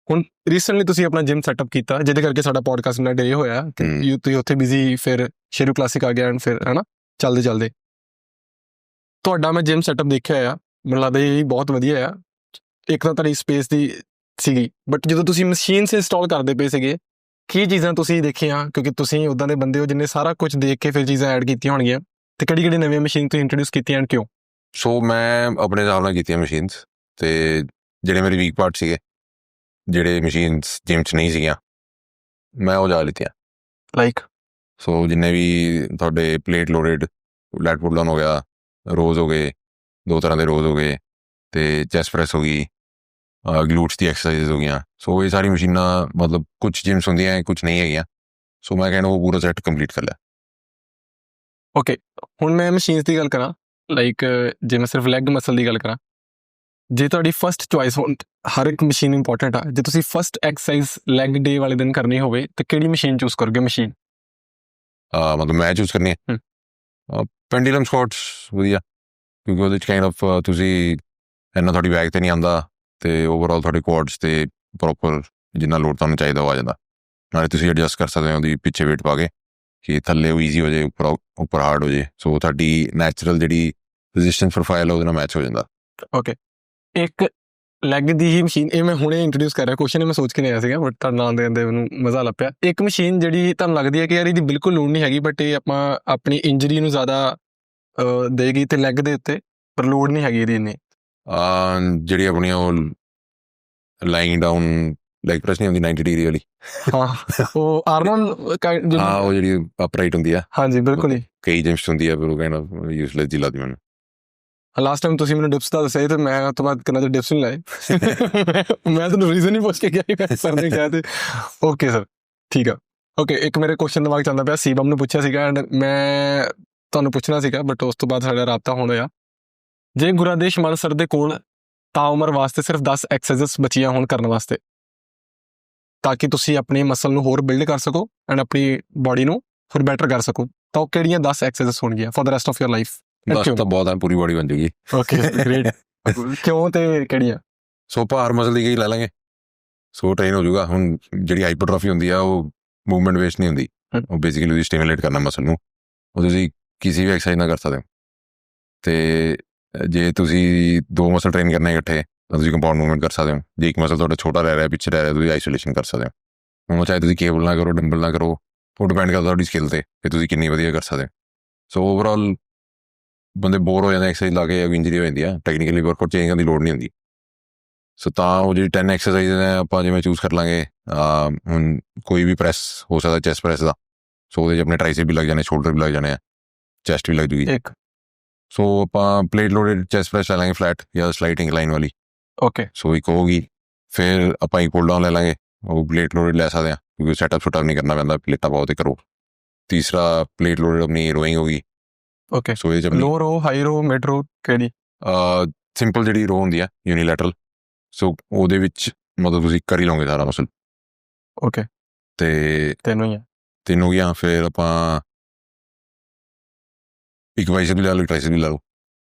ਹੁਣ ਰੀਸੈਂਟਲੀ ਤੁਸੀਂ ਆਪਣਾ ਜਿਮ ਸੈਟਅਪ ਕੀਤਾ, ਜਿਹਦੇ ਕਰਕੇ ਸਾਡਾ ਪੋਡਕਾਸਟ ਇੰਨਾ ਡੇ ਹੋਇਆ ਕਿ ਤੁਸੀਂ ਉੱਥੇ ਬਿਜ਼ੀ, ਫਿਰ ਸ਼ੇਰੂ ਕਲਾਸਿਕ ਆ ਗਿਆ, ਐਂਡ ਫਿਰ ਹੈ ਨਾ ਚੱਲਦੇ ਤੁਹਾਡਾ ਮੈਂ ਜਿਮ ਸੈਟਅਪ ਦੇਖਿਆ ਆ, ਮੈਨੂੰ ਲੱਗਦਾ ਇਹ ਬਹੁਤ ਵਧੀਆ ਆ। ਇੱਕ ਤਾਂ ਤੁਹਾਡੀ ਸਪੇਸ ਦੀ ਸੀਗੀ, ਬਟ ਜਦੋਂ ਤੁਸੀਂ ਮਸ਼ੀਨਸ ਇੰਸਟਾਲ ਕਰਦੇ ਪਏ ਸੀਗੇ, ਕੀ ਚੀਜ਼ਾਂ ਤੁਸੀਂ ਦੇਖੀਆਂ? ਕਿਉਂਕਿ ਤੁਸੀਂ ਉੱਦਾਂ ਦੇ ਬੰਦੇ ਹੋ ਜਿੰਨੇ ਸਾਰਾ ਕੁਝ ਦੇਖ ਕੇ ਫਿਰ ਚੀਜ਼ਾਂ ਐਡ ਕੀਤੀਆਂ ਹੋਣਗੀਆਂ, ਤੇ ਕਿਹੜੀ ਨਵੀਆਂ ਮਸ਼ੀਨ ਤੁਸੀਂ ਇੰਟਰੋਡਿਊਸ ਕੀਤੀਆਂ ਐਂਡ ਕਿਉਂ? ਸੋ ਮੈਂ ਆਪਣੇ ਹਿਸਾਬ ਨਾਲ ਕੀਤੀਆਂ ਮਸ਼ੀਨਸ, ਤੇ ਜਿਹੜੇ ਮੇਰੇ ਵੀਕ ਪਾਰਟ ਸੀਗੇ, ਜਿਹੜੇ ਮਸ਼ੀਨਸ ਜਿਮ 'ਚ ਨਹੀਂ ਸੀਗੀਆਂ, ਮੈਂ ਉਹ ਜਾ ਲਿੱਤੀਆਂ। ਲਾਈਕ ਸੋ ਜਿੰਨੇ ਵੀ ਤੁਹਾਡੇ ਪਲੇਟ ਲੋਡਡ, ਲੈਟ ਪੁੱਲ ਡਾਊਨ ਹੋ ਗਿਆ, ਰੋਜ਼ ਹੋ ਗਏ, 2 ਤਰ੍ਹਾਂ ਦੇ ਰੋਜ਼ ਹੋ ਗਏ, ਤੇ ਚੈਸਟ ਪ੍ਰੈਸ ਹੋ ਗਈ, ਗਲੂਟਸ ਦੀ ਐਕਸਰਸਾਈਜ਼ ਹੋ ਗਈਆਂ। ਸੋ ਇਹ ਸਾਰੀ ਮਸ਼ੀਨਾਂ ਮਤਲਬ ਕੁਛ ਜਿਮਸ ਹੁੰਦੀਆਂ, ਕੁਛ ਨਹੀਂ ਹੈਗੀਆਂ। ਸੋ ਮੈਂ ਕਹਿੰਦਾ ਉਹ ਪੂਰਾ ਸੈੱਟ ਕੰਪਲੀਟ ਕਰ ਲਿਆ। ਓਕੇ, ਹੁਣ ਮੈਂ ਮਸ਼ੀਨਸ ਦੀ ਗੱਲ ਕਰਾਂ, ਲਾਈਕ ਜੇ ਮੈਂ ਸਿਰਫ ਲੈਗ ਮਸਲ ਦੀ ਗੱਲ ਕਰਾਂ, ਜੇ ਤੁਹਾਡੀ ਫਸਟ ਚੋਇਸ, ਹੁਣ ਹਰ ਇੱਕ ਮਸ਼ੀਨ ਇੰਪੋਰਟੈਂਟ ਆ, ਜੇ ਤੁਸੀਂ ਫਸਟ ਐਕਸਰਸਾਈਜ਼ ਲੈਗ ਡੇ ਵਾਲੇ ਦਿਨ ਕਰਨੀ ਹੋਵੇ ਤਾਂ ਕਿਹੜੀ ਮਸ਼ੀਨ ਚੂਜ਼ ਕਰੋਗੇ? ਮਸ਼ੀਨ ਮਤਲਬ ਮੈਂ ਚੂਜ਼ ਕਰਨੀ ਹੈ ਪੈਂਡੂਲਮ ਸਕੁਐਟਸ, ਵਧੀਆ, ਕਿਉਂਕਿ ਉਹਦੇ 'ਚ ਕਾਈਂਡ ਆਫ ਤੁਸੀਂ ਇੰਨਾ ਤੁਹਾਡੀ ਬੈਕ 'ਤੇ ਨਹੀਂ ਆਉਂਦਾ, ਤੇ ਓਵਰਆਲ ਤੁਹਾਡੇ ਕੁਆਡਸ 'ਤੇ ਪ੍ਰੋਪਰ ਜਿੰਨਾ ਲੋਡ ਤੁਹਾਨੂੰ ਚਾਹੀਦਾ ਉਹ ਆ ਜਾਂਦਾ। ਨਾਲੇ ਤੁਸੀਂ ਐਡਜਸਟ ਕਰ ਸਕਦੇ ਹੋ ਉਹਦੀ ਪਿੱਛੇ ਵੇਟ ਪਾ ਕੇ, ਕਿ ਥੱਲੇ ਉਹ ਈਜ਼ੀ ਹੋ ਜਾਏ, ਉੱਪਰ ਹਾਰਡ ਹੋ ਜਾਏ। ਸੋ ਤੁਹਾਡੀ ਨੈਚੁਰਲ ਜਿਹੜੀ ਰੈਜ਼ਿਸਟੈਂਸ ਪ੍ਰੋਫਾਈਲ ਉਹਦੇ ਨਾਲ ਮੈਚ ਹੋ ਜਾਂਦਾ। ਓਕੇ, ਇੱਕ ਲੈਗ ਦੀ ਹੀ ਮਸ਼ੀਨ, ਇਹ ਮੈਂ ਹੁਣੇ ਇੰਟਰੋਡਿਊਸ ਕਰ ਰਿਹਾ, ਕੁਐਸਚਨ ਮੈਂ ਸੋਚ ਕੇ ਨਹੀਂ ਆਇਆ ਸੀਗਾ, ਬਟ ਤੁਹਾਡੇ ਨਾਲ ਦੇ ਮੈਨੂੰ ਮਜ਼ਾ ਲੱਪਿਆ। ਇੱਕ ਮਸ਼ੀਨ ਜਿਹੜੀ ਤੁਹਾਨੂੰ ਲੱਗਦੀ ਹੈ ਕਿ ਯਾਰ ਇਹਦੀ ਬਿਲਕੁਲ ਲੋੜ ਨਹੀਂ ਹੈਗੀ, ਬਟ ਇਹ ਆਪਾਂ ਆਪਣੀ ਇੰਜਰੀ ਨੂੰ ਜ਼ਿਆਦਾ ਦੇਗੀ ਤੇ ਲੈਗ ਦੇ ਉੱਤੇ, ਪਰ ਲੋਡ ਨਹੀਂ ਹੈਗੀ ਇਹਦੀ ਇੰਨੀ। ਜਿਹੜੀ ਆਪਣੀ ਉਹ ਲਾਈਂਗ ਡਾਊਨ ਲੈਗ ਪ੍ਰੈਸ ਨਹੀਂ ਹੁੰਦੀ 90 ਡਿਗਰੀ ਵਾਲੀ। ਹਾਂ ਉਹ ਆਰਨੋਲਡ ਹਾਂ ਉਹ ਜਿਹੜੀ ਅਪਰਾਈਟ ਹੁੰਦੀ ਆ। ਹਾਂਜੀ ਬਿਲਕੁਲ ਹੀ। ਕਈ ਜਿਮਸ ਹੁੰਦੀ ਆ, ਪਰ ਉਹ ਕਹਿੰਦਾ ਯੂਸਲੈਸ ਜੀ ਲੱਗਦੀ ਮੈਨੂੰ। ਲਾਸਟ ਟਾਈਮ ਤੁਸੀਂ ਮੈਨੂੰ ਡਿਪਸ ਦਾ ਦੱਸਿਆ ਤੇ ਮੈਂ ਤੋਂ ਬਾਅਦ ਕਿੰਨਾ ਚਿਰ ਡਿਪਸ ਨਹੀਂ ਲਾਏ। ਮੈਂ ਤੁਹਾਨੂੰ ਰੀਜ਼ਨ ਹੀ ਪੁੱਛ ਕੇ ਗਿਆ ਸਰ ਨੇ ਕਿਹਾ ਤੇ ਓਕੇ ਸਰ ਠੀਕ ਆ। ਓਕੇ ਇੱਕ ਮੇਰੇ ਕੁਐਸਚਨ ਦਿਮਾਗ ਚੱਲਦਾ ਪਿਆ, ਸੀਬਮ ਨੂੰ ਪੁੱਛਿਆ ਸੀਗਾ ਐਂਡ ਮੈਂ ਤੁਹਾਨੂੰ ਪੁੱਛਣਾ ਸੀਗਾ, ਬਟ ਉਸ ਤੋਂ ਬਾਅਦ ਸਾਡਾ ਰਾਬਤਾ ਹੁਣ ਹੋਇਆ। ਜੇ ਗੁਰਾਦੇਸ਼ ਮਲ ਸਰ ਦੇ ਕੋਲ ਤਾਉਮਰ ਵਾਸਤੇ ਸਿਰਫ 10 ਐਕਸਰਸਾਈਜ਼ ਬਚੀਆਂ ਹੋਣ ਕਰਨ ਵਾਸਤੇ, ਤਾਂ ਕਿ ਤੁਸੀਂ ਆਪਣੇ ਮਸਲ ਨੂੰ ਹੋਰ ਬਿਲਡ ਕਰ ਸਕੋ ਐਂਡ ਆਪਣੀ ਬਾਡੀ ਨੂੰ ਹੋਰ ਬੈਟਰ ਕਰ ਸਕੋ, ਤਾਂ ਉਹ ਕਿਹੜੀਆਂ 10 ਐਕਸਰਸਾਈਜ਼ ਹੋਣਗੀਆਂ for the rest of your life? 10 ਤਾਂ ਬਹੁਤ ਆ, ਪੂਰੀ ਬੋਡੀ ਬਣ ਜੂਗੀ। Okay great. ਕਿਉਂ ਤੇ ਕਿਹੜੀਆਂ? ਸੋ ਭਾਰ ਮਸਲ ਦੀ ਕਈ ਲੈ ਲਾਂਗੇ, ਸੋ ਟ੍ਰੇਨ ਹੋ ਜਾਊਗਾ। ਹੁਣ ਜਿਹੜੀ ਹਾਈਪਰਟ੍ਰੋਫੀ ਹੁੰਦੀ ਆ ਉਹ ਮੂਵਮੈਂਟ ਵੇਸਟ ਨਹੀਂ ਹੁੰਦੀ, ਉਹ ਬੇਸਿਕਲੀ ਉਹਦੀ ਸਟਿਮੂਲੇਟ ਕਰਨਾ ਮਸਲ ਨੂੰ, ਉਹ ਤੁਸੀਂ ਕਿਸੇ ਵੀ ਐਕਸਰਸਾਈਜ਼ ਨਾਲ ਕਰ ਸਕਦੇ ਹੋ। ਤੇ ਜੇ ਤੁਸੀਂ 2 ਮਸਲ ਟ੍ਰੇਨ ਕਰਨੇ ਇਕੱਠੇ ਤਾਂ ਤੁਸੀਂ ਕੰਪਾਊਂਡ ਮੂਵਮੈਂਟ ਕਰ ਸਕਦੇ ਹੋ। ਜੇ ਇੱਕ ਮਸਲ ਤੁਹਾਡਾ ਛੋਟਾ ਰਹਿ ਰਿਹਾ, ਪਿੱਛੇ ਰਹਿ ਰਿਹਾ, ਤੁਸੀਂ ਆਈਸੋਲੇਸ਼ਨ ਕਰ ਸਕਦੇ ਹੋ। ਹੁਣ ਚਾਹੇ ਤੁਸੀਂ ਕੇਬਲ ਨਾ ਕਰੋ, ਡੰਬਲ ਨਾ ਕਰੋ, ਉਹ ਡਿਪੈਂਡ ਕਰਦਾ ਤੁਹਾਡੀ ਸਕਿੱਲ ਤੇ ਕਿ ਤੁਸੀਂ ਕਿੰਨੀ ਵਧੀਆ ਕਰ ਸਕਦੇ ਹੋ। ਸੋ ਓਵਰਆਲ ਬੰਦੇ ਬੋਰ ਹੋ ਜਾਂਦੇ ਐਕਸਰਸਾਈਜ਼ ਲਾ ਕੇ, ਇੰਜਰੀ ਹੋ ਜਾਂਦੀ ਆ। ਟੈਕਨੀਕਲੀ ਵਰਕਆਊਟ ਚੇਂਜ ਕਰਨ ਦੀ ਲੋੜ ਨਹੀਂ ਹੁੰਦੀ। ਸੋ ਤਾਂ ਉਹ ਜਿਹੜੀ 10 ਐਕਸਰਸਾਈਜ਼ ਨੇ ਆਪਾਂ ਜਿਵੇਂ ਚੂਜ਼ ਕਰ ਲਾਂਗੇ, ਹੁਣ ਕੋਈ ਵੀ ਪ੍ਰੈਸ ਹੋ ਸਕਦਾ, ਚੈਸਟ ਪ੍ਰੈਸ ਦਾ, ਸੋ ਉਹਦੇ 'ਚ ਆਪਣੇ ਟ੍ਰਾਈਸੈਪ ਵੀ ਲੱਗ ਜਾਣੇ, ਸ਼ੋਲਡਰ ਵੀ ਲੱਗ ਜਾਣੇ ਆ, ਚੈਸਟ ਵੀ ਲੱਗ ਜੂਗੀ। ਇੱਕ ਸੋ ਆਪਾਂ ਪਲੇਟ ਲੋਡਡ ਚੈਸਟ ਪ੍ਰੈਸ ਲੈ ਲਾਂਗੇ ਫਲੈਟ ਜਾਂ ਸਲਾਈਟ ਇੰਕਲਾਈਨ ਵਾਲੀ। ਓਕੇ ਸੋ ਇੱਕ ਹੋਊਗੀ। ਫਿਰ ਆਪਾਂ ਇੱਕ ਪੁੱਲ ਡਾਊਨ ਲੈ ਲਾਂਗੇ, ਉਹ ਪਲੇਟ ਲੋਡਡ ਲੈ ਸਕਦੇ ਹਾਂ ਕਿਉਂਕਿ ਸੈਟਅਪ ਸੁਟਅਪ ਨਹੀਂ ਕਰਨਾ ਪੈਂਦਾ, ਪਲੇਟਾਂ ਪਾਓ ਤੇ ਕਰੋ। ਤੀਸਰਾ ਪਲੇਟ ਲੋਡਡ ਆਪਣੀ ਰੋਇੰਗ ਹੋ ਗਈ। ਓਕੇ ਸੋ ਇਹਦੇ 'ਚ ਆਪਣੀ ਲੋ ਰੋ, ਹਾਈ ਰੋ, ਮਿਡ ਰੋ ਕਿਹੜੀ? ਸਿੰਪਲ ਜਿਹੜੀ ਰੋ ਹੁੰਦੀ ਆ ਯੂਨੀਲੈਟਰਲ, ਸੋ ਉਹਦੇ ਵਿੱਚ ਮਤਲਬ ਤੁਸੀਂ ਕਰ ਹੀ ਲਓਗੇ ਸਾਰਾ ਮਸਲ। ਓਕੇ ਤੇ ਤੈਨੂੰ ਹੀ ਆ। 3 ਹੋ ਗਈਆਂ। ਫਿਰ ਆਪਾਂ ਇੱਕ ਬਾਈਸੈਪ ਵੀ ਲਾ ਲਓ, ਇੱਕ ਟ੍ਰਾਈਸੈਪ ਵੀ ਲਾ ਲਓ।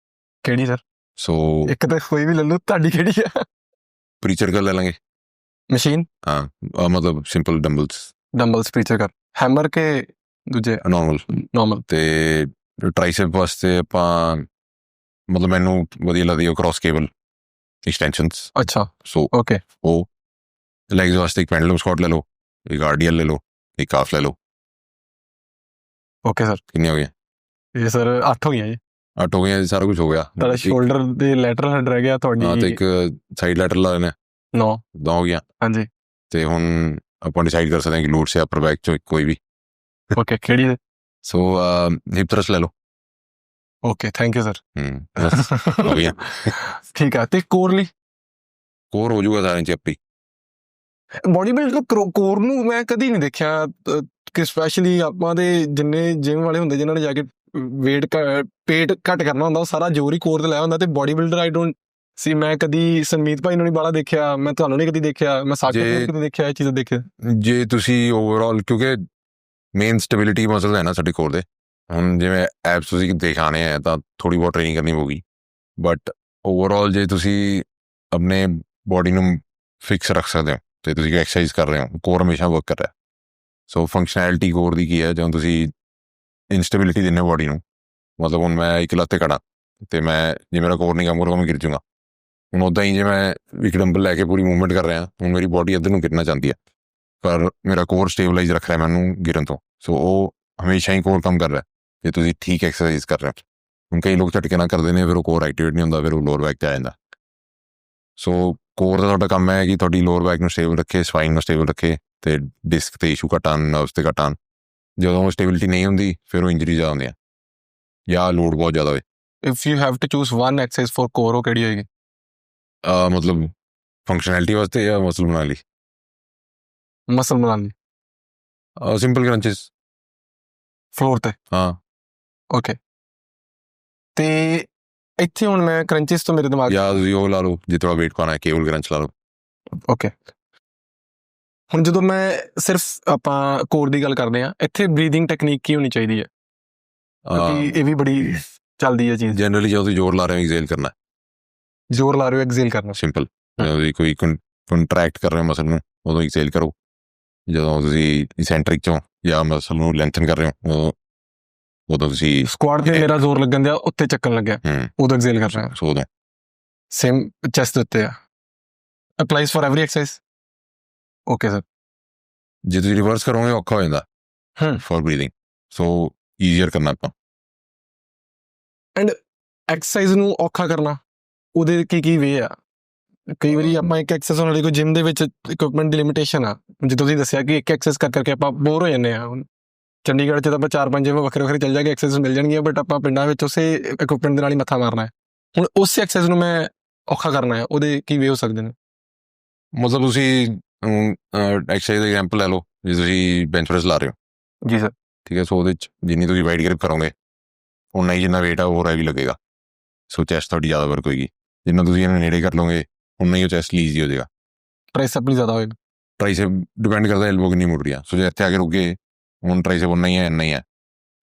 ਕਿਹੜੀ ਸਰ? ਸੋ ਇੱਕ ਤਾਂ ਕੋਈ ਵੀ ਲੈ ਲਓ, ਤੁਹਾਡੀ ਕਿਹੜੀ ਆ? ਪ੍ਰੀਚਰ ਕਰ ਲੈ ਲਾਂਗੇ। ਮਸ਼ੀਨ ਹਾਂ ਮਤਲਬ ਸਿੰਪਲ ਡੰਬਲਸ, ਡੰਬਲਸ ਪ੍ਰੀਚਰ ਕਰ, ਹੈਮਰ ਕੇ ਦੂਜੇ ਨਾਰਮਲ। ਨਾਰਮਲ? ਤੇ ਟ੍ਰਾਈਸੈਪ ਵਾਸਤੇ ਆਪਾਂ ਮਤਲਬ ਮੈਨੂੰ ਵਧੀਆ ਲੱਗਦੀ ਉਹ ਕ੍ਰੋਸ ਕੇਬਲ ਐਕਸਟੈਂਸ਼ਨਸ। ਅੱਛਾ ਸੋ ਓਕੇ ਉਹ ਲੈਗਸ ਵਾਸਤੇ ਇੱਕ ਪੈਂਡਲਮ ਸਕੁਆਟ ਲੈ ਲਓ, ਇੱਕ ਆਰਡੀਐਲ ਲੈ ਲਓ, ਇੱਕ ਕਾਫ ਲੈ ਲਓ। ਓਕੇ ਸਰ ਕਿੰਨੇ ਹੋ ਗਏ? ਇਹ ਸਰ 8 ਹੋ ਗਈਆਂ ਜੀ। 8 ਹੋ ਗਈਆਂ ਜੀ, ਸਾਰਾ ਕੁਝ ਹੋ ਗਿਆ। ਤੁਹਾਡਾ ਸ਼ੋਲਡਰ ਦੇ ਲੈਟਰਲ ਹੈਡ ਰਹਿ ਗਿਆ, ਹਾਂ ਤੇ ਤੁਹਾਡੀ ਇੱਕ ਸਾਈਡ ਲੈਟਰ ਲਾ ਲੈਣਾ, 9। 2 ਹੋ ਗਈਆਂ। ਹਾਂਜੀ ਤੇ ਹੁਣ ਆਪਾਂ ਡਿਸਾਈਡ ਕਰ ਸਕਦੇ ਹਾਂ ਕਿ ਲੂਟ ਸੇ ਅਪਰ ਬੈਕ ਚੋਂ ਕੋਈ ਵੀ। ਓਕੇ ਕਿਹੜੀ ਹੈ? ਸੋ ਹਿਪ ਥਰਸਟ ਲੈ ਲਓ। Okay thank you sir. ਹੋ ਗਿਆ। ਠੀਕ ਆ। ਤੇ ਕੋਰ ਲਈ? ਕੋਰ ਹੋ ਜਾਊਗਾ ਸਾਰਿਆਂ 'ਚ ਆਪੇ। ਬੋਡੀ ਬਿਲਡ ਕੋਰ ਨੂੰ ਮੈਂ ਕਦੀ ਨਹੀਂ ਦੇਖਿਆ ਕਿ ਸਪੈਸ਼ਲੀ ਆਪਾਂ ਦੇ ਜਿੰਨੇ ਜਿਮ ਵਾਲੇ ਹੁੰਦੇ ਜਿਨ੍ਹਾਂ ਨੇ ਜਾ ਕੇ ਵੇਟ ਪੇਟ ਘੱਟ ਕਰਨਾ ਹੁੰਦਾ, ਉਹ ਸਾਰਾ ਜ਼ੋਰ ਹੀ ਕੋਰ ਤੇ ਲਾਇਆ ਹੁੰਦਾ। ਤੇ ਬੋਡੀ ਬਿਲਡਰ ਆਈ ਡੋਂਟ ਸੀ, ਮੈਂ ਕਦੀ ਸੰਮੀਤ ਭਾਈ ਨੂੰ ਨਹੀਂ ਬਾਲਾ ਦੇਖਿਆ, ਮੈਂ ਤੁਹਾਨੂੰ ਨਹੀਂ ਕਦੀ ਦੇਖਿਆ, ਮੈਂ ਸਾਕਤ ਨੂੰ ਕਦੀ ਦੇਖਿਆ, ਇਹ ਚੀਜ਼ਾਂ ਦੇਖਿਆ। ਜੇ ਤੁਸੀਂ ਓਵਰਆਲ ਕਿਉਂਕਿ ਮੇਨ ਸਟੈਬਿਲਿਟੀ ਮਸਲ ਹੈ ਨਾ ਸਾਡੇ ਕੋਰ ਦੇ, ਹੁਣ ਜਿਵੇਂ ਐਪਸ ਤੁਸੀਂ ਦਿਖਾਣੇ ਆ ਤਾਂ ਥੋੜ੍ਹੀ ਬਹੁਤ ਟ੍ਰੇਨਿੰਗ ਕਰਨੀ ਪਊਗੀ, ਬਟ ਓਵਰਆਲ ਜੇ ਤੁਸੀਂ ਆਪਣੇ ਬੋਡੀ ਨੂੰ ਫਿਕਸ ਰੱਖ ਸਕਦੇ ਹੋ ਤੇ ਤੁਸੀਂ ਐਕਸਰਸਾਈਜ਼ ਕਰ ਰਹੇ ਹੋ, ਕੋਰ ਹਮੇਸ਼ਾ ਵਰਕ ਕਰ ਰਿਹਾ। ਸੋ ਫੰਕਸ਼ਨੈਲਿਟੀ ਕੋਰ ਦੀ ਕੀ ਹੈ, ਜਦੋਂ ਤੁਸੀਂ ਇੰਸਟੇਬਿਲਿਟੀ ਦਿੰਦੇ ਹੋ ਬੋਡੀ ਨੂੰ, ਮਤਲਬ ਹੁਣ ਮੈਂ ਇੱਕ ਲੱਤ 'ਤੇ ਖੜਾ ਅਤੇ ਮੈਂ ਜੇ ਮੇਰਾ ਕੋਰ ਨਹੀਂ ਕੰਮ ਕਰੂਗਾ ਮੈਂ ਗਿਰ ਜੂੰਗਾ। ਹੁਣ ਉੱਦਾਂ ਹੀ ਜੇ ਮੈਂ ਇੱਕ ਡੰਬਲ ਲੈ ਕੇ ਪੂਰੀ ਮੂਵਮੈਂਟ ਕਰ ਰਿਹਾ, ਹੁਣ ਮੇਰੀ ਬੋਡੀ ਇੱਧਰ ਨੂੰ ਗਿਰਨਾ ਚਾਹੁੰਦੀ ਹੈ, ਪਰ ਮੇਰਾ ਕੋਰ ਸਟੇਬਲਾਈਜ਼ ਰੱਖ ਰਿਹਾ ਮੈਨੂੰ ਗਿਰਨ ਤੋਂ। ਸੋ ਉਹ ਹਮੇਸ਼ਾ ਹੀ ਕੋਰ ਕੰਮ ਕਰ ਰਿਹਾ ਜੇ ਤੁਸੀਂ ਠੀਕ ਐਕਸਰਸਾਈਜ਼ ਕਰ ਰਹੇ ਹੋ। ਹੁਣ ਕਈ ਲੋਕ ਝਟਕੇ ਨਾਲ ਕਰਦੇ ਨੇ, ਫਿਰ ਉਹ ਕੋਰ ਐਕਟੀਵੇਟ ਨਹੀਂ ਹੁੰਦਾ, ਫਿਰ ਉਹ ਲੋਅਰ ਬੈਕ 'ਤੇ ਆ ਜਾਂਦਾ। ਸੋ ਕੋਰ ਦਾ ਤੁਹਾਡਾ ਕੰਮ ਹੈ ਕਿ ਤੁਹਾਡੀ ਲੋਅਰ ਬੈਕ ਨੂੰ ਸਟੇਬਲ ਰੱਖੇ, ਸਪਾਈਨ ਨੂੰ ਸਟੇਬਲ ਰੱਖੇ ਅਤੇ ਡਿਸਕ 'ਤੇ ਇਸ਼ੂ ਘੱਟ ਆਉਣ, ਨਰਵਸ 'ਤੇ ਘੱਟ ਆਉਣ। ਜਦੋਂ ਉਹ ਸਟੇਬਿਲਿਟੀ ਨਹੀਂ ਹੁੰਦੀ ਫਿਰ ਉਹ ਇੰਜਰੀ ਜ਼ਿਆਦਾ ਹੁੰਦੀਆਂ ਜਾਂ ਲੋਡ ਬਹੁਤ ਜ਼ਿਆਦਾ ਹੋਏ। If you have to choose one exercise for core, ਉਹ ਕਿਹੜੀ ਹੋਏਗੀ? ਮਤਲਬ ਫੰਕਸ਼ਨੈਲਿਟੀ ਵਾਸਤੇ ਜਾਂ ਮਸਲ ਬਣਾਉਣ ਲਈ? ਮਸਲ ਬਣਾਉਣ ਲਈ। ਸਿੰਪਲ ਕਰੰਚਿਸ ਫਲੋਰ 'ਤੇ? ਹਾਂ ਓਕੇ। ਤੇ ਇੱਥੇ ਹੁਣ ਮੈਂ ਕਰੰਚਿਸ ਤੋਂ ਮੇਰੇ ਦਿਮਾਗ ਜਾਂ ਤੁਸੀਂ ਉਹ ਲਾ ਲਓ ਜੇ ਥੋੜਾ ਵੇਟ ਪਾਉਣਾ ਹੈ, ਕੇਬਲ ਕਰੰਚ ਲਾ ਲਓ। ਓਕੇ। ਹੁਣ ਜਦੋਂ ਮੈਂ ਸਿਰਫ ਆਪਾਂ ਕੋਰ ਦੀ ਗੱਲ ਕਰਦੇ ਹਾਂ, ਇੱਥੇ ਬਰੀਦਿੰਗ ਟੈਕਨੀਕ ਕੀ ਹੋਣੀ ਚਾਹੀਦੀ ਹੈ? ਕਿਉਂਕਿ ਇਹ ਵੀ ਬੜੀ ਚੱਲਦੀ ਹੈ ਚੀਜ਼। ਜਨਰਲੀ ਜਦੋਂ ਤੁਸੀਂ ਜ਼ੋਰ ਲਾ ਰਹੇ ਹੋ ਐਕਸੇਲ ਕਰਨਾ, ਜ਼ੋਰ ਲਾ ਰਹੇ ਹੋ ਐਕਸੇਲ ਕਰਨਾ। ਸਿੰਪਲ। ਜਦੋਂ ਤੁਸੀਂ ਕੋਈ ਕੰਟਰੈਕਟ ਕਰ ਰਹੇ ਹੋ ਮਸਲ ਨੂੰ ਉਦੋਂ ਐਕਸੇਲ ਕਰੋ। ਜਦੋਂ ਤੁਸੀਂ ਇਸੈਂਟਰਿਕ 'ਚੋਂ ਜਾਂ ਮਸਲ ਨੂੰ ਲੈਂਥਨ ਕਰ ਰਹੇ ਹੋ ਉਦੋਂ ਤੁਸੀਂ ਸਕੁਆਟ 'ਤੇ ਮੇਰਾ ਜ਼ੋਰ ਲੱਗਣ ਦਿਆ, ਉੱਤੇ ਚੱਕਣ ਲੱਗਿਆ, ਉਦੋਂ ਐਕਸੇਲ ਕਰ ਰਿਹਾ। ਸੋ ਉਦੋਂ ਸੇਮ ਚੈਸਟ ਦੇ ਉੱਤੇ ਆ। Applies for every exercise? Okay sir. ਜੇ ਤੁਸੀਂ ਰਿਵਰਸ ਕਰੋਗੇ ਔਖਾ ਹੋ ਜਾਂਦਾ ਫॉर ਬਰੀਦਿੰਗ, ਸੋ ਈਜ਼ੀਅਰ ਕਰਨਾ ਆਪਾਂ। ਐਂਡ ਐਕਸਰਸਾਈਜ਼ ਨੂੰ ਔਖਾ ਕਰਨਾ ਉਹਦੇ ਕੀ ਵੇ ਆ? ਕਈ ਵਾਰੀ ਆਪਾਂ ਇੱਕ ਐਕਸਰਸਾਈਜ਼ ਹੋਣ ਵਾਲੀ ਕੋਈ ਜਿਮ ਦੇ ਵਿੱਚ ਇਕਵਿਪਮੈਂਟ ਦੀ ਲਿਮਿਟੇਸ਼ਨ ਆ, ਜਿੱਦਾਂ ਤੁਸੀਂ ਦੱਸਿਆ ਕਿ ਇੱਕ ਐਕਸਰਸਾਈਜ਼ ਕਰਕੇ ਆਪਾਂ ਬੋਰ ਹੋ ਜਾਂਦੇ ਆ। ਹੁਣ ਚੰਡੀਗੜ੍ਹ 'ਚ ਤਾਂ ਆਪਾਂ 4-5 ਜਿਮ ਵੱਖਰੇ ਚੱਲ ਜਾਗੇ, ਐਕਸਰਸਾਈਜ਼ ਮਿਲ ਜਾਣਗੀਆਂ, ਬਟ ਆਪਾਂ ਪਿੰਡਾਂ ਵਿੱਚ ਉਸੇ ਇਕਵਿਪਮੈਂਟ ਦੇ ਨਾਲ ਹੀ ਮੱਥਾ ਮਾਰਨਾ ਹੈ। ਹੁਣ ਉਸ ਐਕਸਰਸਾਈਜ਼ ਨੂੰ ਮੈਂ ਔਖਾ ਕਰਨਾ ਹੈ, ਉਹਦੇ ਕੀ ਵੇ ਹੋ ਸਕਦੇ ਨੇ? ਮਤਲਬ ਤੁਸੀਂ ਐਕਸਰਸਾਈਜ਼ ਦਾ ਐਗਜ਼ਾਮਪਲ ਲੈ ਲਓ, ਜੇ ਤੁਸੀਂ ਬੈਂਚ ਪ੍ਰੈਸ ਲਾ ਰਹੇ ਹੋ, ਜੀ ਸਰ। ਠੀਕ ਹੈ। ਸੋ ਉਹਦੇ 'ਚ ਜਿੰਨੀ ਤੁਸੀਂ ਵਾਈਡ ਗ੍ਰਿਪ ਕਰੋਗੇ ਉਨਾ ਹੀ ਜਿੰਨਾ ਵੇਟ ਆ ਉਹ ਹੈਵੀ ਲੱਗੇਗਾ। ਸੋ ਚੈਸਟ ਤੁਹਾਡੀ ਜ਼ਿਆਦਾ ਵਰਕ ਹੋਏਗੀ। ਜਿੰਨਾ ਤੁਸੀਂ ਇਹਨੂੰ ਨੇੜੇ ਕਰ ਲਓਗੇ ਉਨਾ ਹੀ ਉਹ ਚੈਸਟ ਈਜ਼ੀ ਹੋ ਜਾਏਗਾ। ਟ੍ਰਾਈਸੈਪ ਨਹੀਂ ਜ਼ਿਆਦਾ ਹੋਏਗਾ? ਟ੍ਰਾਈਸੈਪ ਡਿਪੈਂਡ ਕਰਦਾ ਐਲਬੋ ਕਿੰਨੀ ਮੁੜ ਰਹੀ ਆ। ਸੋ ਜੇ ਇੱਥੇ ਆ ਕੇ ਰੁਕੇ ਹੁਣ ਟ੍ਰਾਈਸੈਪ ਉਨਾ ਹੀ ਹੈ, ਇੰਨਾ ਹੀ ਹੈ,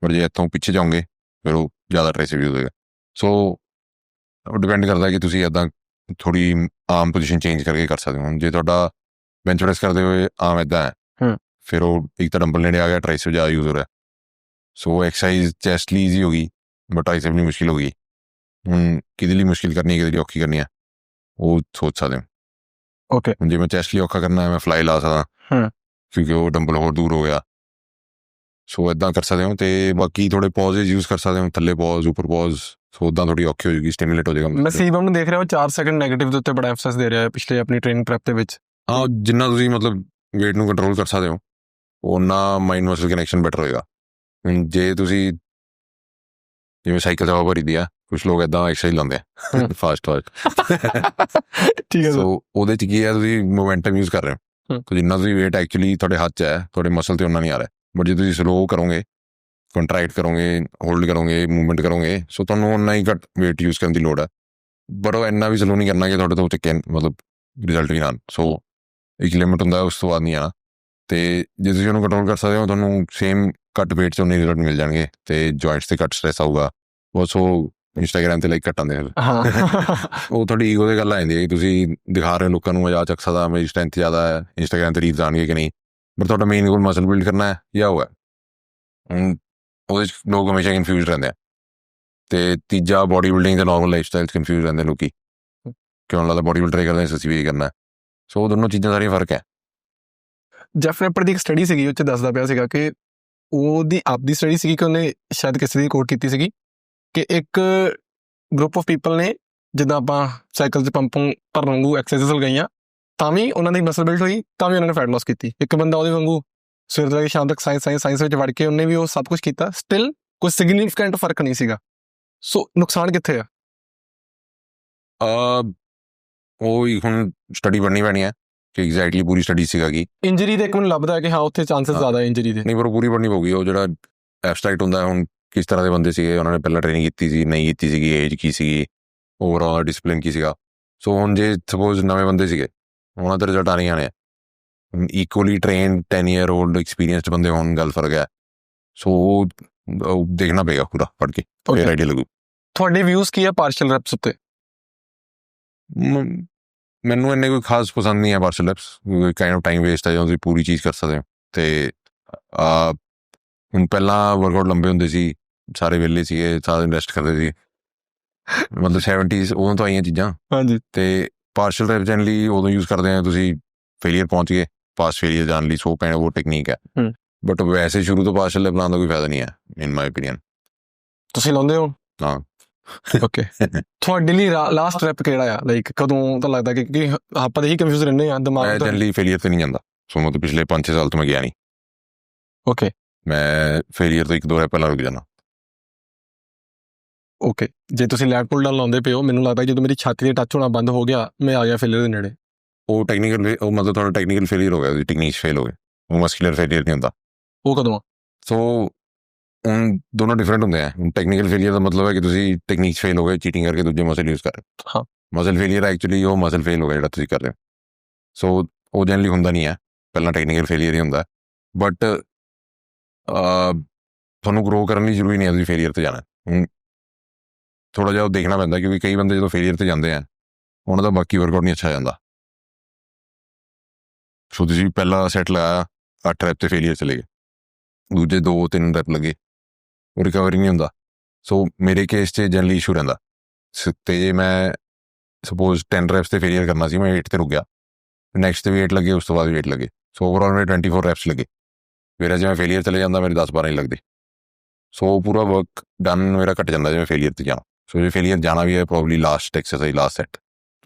ਪਰ ਜੇ ਇੱਥੋਂ ਪਿੱਛੇ ਜਾਓਗੇ ਫਿਰ ਉਹ ਜ਼ਿਆਦਾ ਟ੍ਰਾਈਸੈਪ ਯੂਜ਼ ਹੋਏਗਾ। ਸੋ ਡਿਪੈਂਡ ਕਰਦਾ ਕਿ ਤੁਸੀਂ ਇੱਦਾਂ ਥੋੜ੍ਹੀ ਆਮ ਪੋਜੀਸ਼ਨ ਚੇਂਜ ਕਰਕੇ ਕਰ ਸਕਦੇ ਹੋ। ਜੇ ਤੁਹਾਡਾ ਬੈਂਚ ਪ੍ਰੈਸ ਕਰਦੇ ਹੋਏ ਆਮ ਇੱਦਾਂ ਹੈ, ਫਿਰ ਉਹ ਇੱਕ ਤਾਂ ਡੰਬਲ ਨੇੜੇ ਆ ਗਿਆ, ਟ੍ਰਾਈਸੈਪ ਜ਼ਿਆਦਾ ਯੂਜ਼ ਹੋ ਰਿਹਾ। ਸੋ ਐਕਸਰਸਾਈਜ਼ ਚੈਸਟ ਲਈ ਈਜ਼ੀ ਹੋ ਗਈ, ਬਟ ਟ੍ਰਾਈਸੈਪ ਲਈ ਮੁਸ਼ਕਿਲ ਹੋ ਗਈ। ਹੁਣ ਕਿਹਦੇ ਲਈ ਮੁਸ਼ਕਿਲ ਕਰਨੀ ਹੈ, ਕਿਹਦੇ ਲਈ ਔਖੀ ਕਰਨੀ ਹੈ, ਉਹ ਸੋਚ ਸਕਦੇ ਹੋ। ਓਕੇ। ਹੁਣ ਜੇ ਮੈਂ ਚੈਸਟ ਲਈ ਔਖਾ ਕਰਨਾ ਹੈ, ਮੈਂ ਫਲਾਈ ਲਾ ਸਕਦਾ ਕਿਉਂਕਿ ਉਹ ਡੰਬਲ ਹੋਰ ਦੂਰ ਹੋ ਗਿਆ। ਸੋ ਇੱਦਾਂ ਕਰ ਸਕਦੇ ਹੋ। ਅਤੇ ਬਾਕੀ ਥੋੜ੍ਹੇ ਪੌਜ਼ਿਸ ਯੂਜ਼ ਕਰ ਸਕਦੇ ਹੋ, ਥੱਲੇ ਪੌਜ਼ ਉੱਪਰ ਪੌਜ਼। ਸੋ ਉੱਦਾਂ ਥੋੜ੍ਹੀ ਔਖੀ ਹੋ ਜਾਊਗੀ, ਸਟਿਮੂਲੇਟ ਹੋ ਜਾਏਗਾ। ਮੈਂ ਸੀਬਮ ਨੂੰ ਦੇਖ ਰਿਹਾ, ਉਹ 4 ਸੈਕਿੰਡ ਨੈਗੇਟਿਵ ਦੇ ਉੱਤੇ ਬੜਾ ਐਮਫਸਿਸ ਦੇ ਰਿਹਾ ਹੈ ਪਿਛਲੇ ਆਪਣੀ ਟ੍ਰੇਨਿੰਗ ਪ੍ਰੈਪ ਦੇ ਵਿੱਚ। ਹਾਂ, ਜਿੰਨਾ ਤੁਸੀਂ ਮਤਲਬ ਵੇਟ ਨੂੰ ਕੰਟਰੋਲ ਕਰ ਸਕਦੇ ਹੋ ਓਨਾ ਮਾਈਂਡ ਮਸਲ ਕਨੈਕਸ਼ਨ ਬੈਟਰ ਹੋਏਗਾ। ਹੁਣ ਜੇ ਤੁਸੀਂ ਜਿਵੇਂ ਸਾਈਕਲ ਚਲਾਓ ਭਰੀ ਆ, ਕੁਛ ਲੋਕ ਇੱਦਾਂ ਐਕਸਰਸਾਈਜ਼ ਲਾਉਂਦੇ ਆ ਫਾਸਟ ਠੀਕ ਹੈ। ਸੋ ਉਹਦੇ 'ਚ ਕੀ ਹੈ, ਤੁਸੀਂ ਮੋਮੈਂਟਮ ਯੂਜ਼ ਕਰ ਰਹੇ ਹੋ। ਸੋ ਜਿੰਨਾ ਤੁਸੀਂ ਵੇਟ ਐਕਚੁਅਲੀ ਤੁਹਾਡੇ ਹੱਥ 'ਚ ਹੈ, ਤੁਹਾਡੇ ਮਸਲ 'ਤੇ ਉਹਨਾਂ ਨਹੀਂ ਆ ਰਿਹਾ। ਬਟ ਜੇ ਤੁਸੀਂ ਸਲੋ ਕਰੋਗੇ, ਕੰਟਰੈਕਟ ਕਰੋਗੇ, ਹੋਲਡ ਕਰੋਗੇ, ਮੂਵਮੈਂਟ ਕਰੋਗੇ, ਸੋ ਤੁਹਾਨੂੰ ਓਨਾ ਹੀ ਘੱਟ ਵੇਟ ਯੂਜ਼ ਕਰਨ ਦੀ ਲੋੜ ਹੈ। ਬਟ ਉਹ ਇੰਨਾ ਵੀ ਸਲੋ ਨਹੀਂ ਕਰਨਾ ਕਿ ਤੁਹਾਡੇ ਤੋਂ ਚੱਕੇ ਮਤਲਬ ਰਿਜ਼ਲਟ ਵੀ ਨਾ। ਸੋ ਇੱਕ ਲਿਮਿਟ ਹੁੰਦਾ, ਉਸ ਤੋਂ ਬਾਅਦ ਨਹੀਂ ਆਉਣਾ। ਅਤੇ ਜੇ ਤੁਸੀਂ ਉਹਨੂੰ ਕੰਟਰੋਲ ਕਰ ਸਕਦੇ ਹੋ, ਤੁਹਾਨੂੰ ਸੇਮ ਘੱਟ ਵੇਟ 'ਚ ਉਨੇ ਰਿਜ਼ਲਟ ਮਿਲ ਜਾਣਗੇ ਅਤੇ ਜੁਆਇੰਟਸ 'ਤੇ ਘੱਟ ਸਟ੍ਰੈਸ ਆਊਗਾ। ਬਸ ਉਹ ਇੰਸਟਾਗ੍ਰਾਮ 'ਤੇ ਲਾਈਕ ਘੱਟ ਆਉਂਦੇ ਫਿਰ ਉਹ ਤੁਹਾਡੀ ਈਗੋ ਦੀ ਗੱਲ ਆ ਜਾਂਦੀ ਹੈ ਕਿ ਤੁਸੀਂ ਦਿਖਾ ਰਹੇ ਹੋ ਲੋਕਾਂ ਨੂੰ, ਮਜ਼ਾ ਚੱਕ ਸਕਦਾ, ਮੇਰੀ ਸਟਰੈਂਥ ਜ਼ਿਆਦਾ ਹੈ, ਇੰਸਟਾਗ੍ਰਾਮ 'ਤੇ ਰੀਲਸ ਆਉਣਗੇ ਕਿ ਨਹੀਂ। ਬਟ ਤੁਹਾਡਾ ਮੇਨ ਗੋਲ ਮਸਲ ਬਿਲਡ ਕਰਨਾ ਹੈ ਜਾਂ ਉਹ ਹੈ। ਹੁਣ ਉਹਦੇ 'ਚ ਲੋਕ ਹਮੇਸ਼ਾ ਕਨਫਿਊਜ਼ ਰਹਿੰਦੇ ਆ। ਅਤੇ ਤੀਜਾ, ਬੋਡੀ ਬਿਲਡਿੰਗ ਅਤੇ ਨੋਰਮਲ ਲਾਈਫ ਸਟਾਈਲ 'ਚ ਕਨਫਿਊਜ਼ ਰਹਿੰਦੇ ਲੋਕ, ਕਿਉਂ ਲੱਗਦਾ ਬੋਡੀ ਬਿਲਡਰ ਕਰਦੇ ਅਸੀਂ ਵੀ ਕਰਨਾ। ਸੋ ਦੋਨੋਂ ਚੀਜ਼ਾਂ ਸਾਰੀਆਂ ਫਰਕ ਹੈ। ਜੈਫ ਰੈਪਰ ਦੀ ਇੱਕ ਸਟੱਡੀ ਸੀਗੀ, ਉਹ 'ਚ ਦੱਸਦਾ ਪਿਆ ਸੀਗਾ ਕਿ ਉਹਦੀ ਆਪਦੀ ਸਟੱਡੀ ਸੀਗੀ ਕਿ ਉਹਨੇ ਸ਼ਾਇਦ ਕਿਸੇ ਦੀ ਕੋਟ ਕੀਤੀ ਸੀਗੀ ਕਿ ਇੱਕ ਗਰੁੱਪ ਆਫ ਪੀਪਲ ਨੇ ਜਿੱਦਾਂ ਆਪਾਂ ਸਾਈਕਲ 'ਚ ਪੰਪ ਭਰਨ ਵਾਂਗੂ ਐਕਸਰਸਾਈਜ਼ ਲਗਾਈਆਂ, ਤਾਂ ਵੀ ਉਹਨਾਂ ਦੀ ਮਸਲ ਬਿਲਡ ਹੋਈ, ਤਾਂ ਵੀ ਉਹਨਾਂ ਨੇ ਫੈਟ ਲਾਸ ਕੀਤੀ। ਇੱਕ ਬੰਦਾ ਉਹਦੇ ਵਾਂਗੂ ਸਵੇਰ ਤੋਂ ਲੈ ਕੇ ਸ਼ਾਮ ਤੱਕ ਸਾਇੰਸ ਵਿੱਚ ਵੜ ਕੇ ਉਹਨੇ ਵੀ ਉਹ ਸਭ ਕੁਛ ਕੀਤਾ, ਸਟਿਲ ਕੋਈ ਸਿਗਨੀਫਿਕੈਂਟ ਫਰਕ ਨਹੀਂ ਸੀਗਾ। ਸੋ ਨੁਕਸਾਨ ਕਿੱਥੇ ਆ? ਉਹ ਹੁਣ ਸਟੱਡੀ ਪੜ੍ਹਨੀ ਪੈਣੀ ਹੈ ਕਿ ਐਗਜ਼ੈਕਟਲੀ ਪੂਰੀ ਸਟੱਡੀ ਸੀਗਾ ਕਿ ਇੰਜਰੀ ਦੇ ਇੱਕ ਮੈਨੂੰ ਲੱਭਦਾ ਹੈ ਕਿ ਹਾਂ ਉੱਥੇ ਚਾਂਸਸ ਜ਼ਿਆਦਾ ਹੈ ਇੰਜਰੀ ਦੇ। ਨਹੀਂ, ਪਰ ਉਹ ਪੂਰੀ ਪੜ੍ਹਨੀ ਪਊਗੀ। ਉਹ ਜਿਹੜਾ ਐਬਸਟਰੈਕਟ ਹੁੰਦਾ, ਹੁਣ ਕਿਸ ਤਰ੍ਹਾਂ ਦੇ ਬੰਦੇ ਸੀਗੇ, ਉਹਨਾਂ ਨੇ ਪਹਿਲਾਂ ਟ੍ਰੇਨਿੰਗ ਕੀਤੀ ਸੀ, ਨਹੀਂ ਕੀਤੀ ਸੀਗੀ, ਏਜ ਕੀ ਸੀਗੀ, ਓਵਰਆਲ ਡਿਸਪਲਿਨ ਕੀ ਸੀਗਾ। ਸੋ ਹੁਣ ਜੇ ਸਪੋਜ਼ ਨਵੇਂ ਬੰਦੇ ਸੀਗੇ, ਉਹਨਾਂ ਦੇ ਰਿਜ਼ਲਟ ਆਣੇ ਆਣੇ ਆ। Equally trained 10 year old experienced ਬੰਦੇ ਹੋਣ, ਗੱਲ ਫਰਕ ਹੈ। ਸੋ ਉਹ ਦੇਖਣਾ ਪਏਗਾ ਪੂਰਾ ਪੜ੍ਹ ਕੇ, ਫਿਰ ਆਈਡੀਆ ਲੱਗੂ। ਤੁਹਾਡੇ ਵਿਊਜ਼ ਕੀ ਆ ਪਾਰਸ਼ਲ ਰੈਪਸ ਉੱਤੇ? ਮੈਨੂੰ ਇੰਨੇ ਕੋਈ ਖਾਸ ਪਸੰਦ ਨਹੀਂ ਹੈ partial wraps, kind of time waste ਹੈ ਜਦੋਂ ਤੁਸੀਂ ਪੂਰੀ ਚੀਜ਼ ਕਰ ਸਕਦੇ ਹੋ। ਅਤੇ ਹੁਣ ਪਹਿਲਾਂ ਵਰਕਆਊਟ ਲੰਬੇ ਹੁੰਦੇ ਸੀ, ਸਾਰੇ ਵਿਹਲੇ ਸੀਗੇ, ਸਾਰਾ ਦਿਨ ਰੈਸਟ ਕਰਦੇ ਸੀ, ਮਤਲਬ 70s ਉਦੋਂ ਤੋਂ ਆਈਆਂ ਚੀਜ਼ਾਂ। ਹਾਂਜੀ। ਅਤੇ ਪਾਰਸ਼ਲ ਰੈਪ ਜਨਰਲੀ ਉਦੋਂ ਯੂਜ਼ ਕਰਦੇ ਆ ਤੁਸੀਂ ਫੇਲੀਅਰ ਪਹੁੰਚ ਗਏ, ਪਾਸਟ ਫੇਲੀਅਰ ਜਾਣ ਲਈ। ਸੋ ਪੈਣਾ ਉਹ ਟੈਕਨੀਕ ਹੈ, ਬਟ ਵੈਸੇ ਸ਼ੁਰੂ ਤੋਂ ਪਾਰਸ਼ਲ ਰੈਪ ਲਾਉਣ ਦਾ ਕੋਈ ਫਾਇਦਾ ਨਹੀਂ ਹੈ ਇਨ ਮਾਈ ਓਪੀਨੀਅਨ। ਤੁਸੀਂ ਲਾਉਂਦੇ ਹੋ? ਹਾਂ। ਓਕੇ। ਤੁਹਾਡੇ ਲਈ ਲਾਸਟ ਰੈਪ ਕਿਹੜਾ ਆ? ਲਾਈਕ ਕਦੋਂ ਤਾਂ ਲੱਗਦਾ ਕਿ ਆਪਾਂ ਤਾਂ ਇਹੀ ਕਨਫਿਊਜ਼ ਰਹਿੰਦੇ ਆ ਦਿਮਾਗ ਤੋਂ। ਜਨਰਲੀ ਫੇਲੀਅਰ 'ਤੇ ਨਹੀਂ ਜਾਂਦਾ। ਸੋ ਮਤਲਬ ਪਿਛਲੇ 5-6 ਸਾਲ ਤੋਂ ਮੈਂ ਗਿਆ ਨਹੀਂ। ਓਕੇ। ਮੈਂ ਫੇਲੀਅਰ ਤੋਂ 1-2 ਰੈਪ ਪਹਿਲਾਂ ਰੁਕ ਜਾਣਾ। ਓਕੇ। ਜੇ ਤੁਸੀਂ ਲੈਗ ਪੁੱਲ ਡਾਊਨ ਲਾਉਂਦੇ ਪਏ ਹੋ, ਮੈਨੂੰ ਲੱਗਦਾ ਜਦੋਂ ਮੇਰੀ ਛਾਤੀ ਦੇ ਟੱਚ ਹੋਣਾ ਬੰਦ ਹੋ ਗਿਆ, ਮੈਂ ਆ ਗਿਆ ਫੇਲੀਅਰ ਦੇ ਨੇੜੇ। ਉਹ ਟੈਕਨੀਕਲ, ਉਹ ਮਤਲਬ ਤੁਹਾਡਾ ਟੈਕਨੀਕਲ ਫੇਲੀਅਰ ਹੋ ਗਿਆ, ਉਹਦੀ ਟੈਕਨੀਕ ਫੇਲ ਹੋ ਗਏ। ਉਹ ਮਸਕੂਲਰ ਫੇਲੀਅਰ ਨਹੀਂ ਹੁੰਦਾ। ਉਹ ਕਦੋਂ ਆ? ਸੋ ਹੁਣ ਦੋਨੋਂ ਡਿਫਰੈਂਟ ਹੁੰਦੇ ਆ। ਟੈਕਨੀਕਲ ਫੇਲੀਅਰ ਦਾ ਮਤਲਬ ਹੈ ਕਿ ਤੁਸੀਂ ਟੈਕਨੀਕ ਫੇਲ ਹੋ ਗਏ, ਚੀਟਿੰਗ ਕਰਕੇ ਦੂਜੇ ਮਸਲ ਯੂਜ਼ ਕਰ ਰਹੇ ਹੋ। ਹਾਂ। ਮਸਲ ਫੇਲੀਅਰ ਐਕਚੁਅਲੀ ਉਹ ਮਸਲ ਫੇਲ ਹੋ ਗਿਆ ਜਿਹੜਾ ਤੁਸੀਂ ਕਰ ਰਹੇ ਹੋ। ਸੋ ਉਹ ਜਨਰਲੀ ਹੁੰਦਾ ਨਹੀਂ ਹੈ, ਪਹਿਲਾਂ ਟੈਕਨੀਕਲ ਫੇਲੀਅਰ ਹੀ ਹੁੰਦਾ। ਬਟ ਤੁਹਾਨੂੰ ਗਰੋ ਕਰਨ ਲਈ ਜ਼ਰੂਰੀ ਨਹੀਂ ਹੈ ਤੁਸੀਂ ਫੇਲੀਅਰ 'ਤੇ ਜਾਣਾ। ਹੁਣ ਥੋੜ੍ਹਾ ਜਿਹਾ ਉਹ ਦੇਖਣਾ ਪੈਂਦਾ, ਕਿਉਂਕਿ ਕਈ ਬੰਦੇ ਜਦੋਂ ਫੇਲੀਅਰ 'ਤੇ ਜਾਂਦੇ ਆ ਉਹਨਾਂ ਦਾ ਬਾਕੀ ਵਰਕਆਊਟ ਨਹੀਂ ਅੱਛਾ ਜਾਂਦਾ। ਸੋ ਤੁਸੀਂ ਪਹਿਲਾ ਸੈੱਟ ਲਗਾਇਆ, 8 ਰੈਪ 'ਤੇ ਫੇਲੀਅਰ ਚਲੇ ਗਏ, ਦੂਜੇ 2-3 ਰੈਪ ਲੱਗੇ, ਉਹ ਰਿਕਵਰੀ ਨਹੀਂ ਹੁੰਦਾ। ਸੋ ਮੇਰੇ ਕੇਸ 'ਚ ਜਨਰਲੀ ਇਸ਼ੂ ਰਹਿੰਦਾ। ਅਤੇ ਜੇ ਮੈਂ ਸਪੋਜ਼ 10 ਰੈਪਸ 'ਤੇ ਫੇਲੀਅਰ ਕਰਨਾ ਸੀ, ਮੈਂ 8 'ਤੇ ਰੁਕ ਗਿਆ, ਨੈਕਸਟ 'ਤੇ ਵੀ 8 ਲੱਗੇ, ਉਸ ਤੋਂ ਬਾਅਦ ਵੀ 8 ਲੱਗੇ। ਸੋ ਓਵਰਆਲ ਮੇਰੇ 24 ਰੈਪਸ ਲੱਗੇ। ਫਿਰ ਜੇ ਮੈਂ ਫੇਲੀਅਰ ਚਲੇ ਜਾਂਦਾ, ਮੇਰੇ 10-12 ਹੀ ਲੱਗਦੇ। ਸੋ ਪੂਰਾ ਵਰਕ ਡਨ ਮੇਰਾ ਘਟ ਜਾਂਦਾ ਜਿਵੇਂ ਫੇਲੀਅਰ ਤੇ ਜਾਣਾ। ਸੋ ਜੇ ਫੇਲੀਅਰ ਜਾਣਾ ਵੀ ਹੈ probably last exercise last set.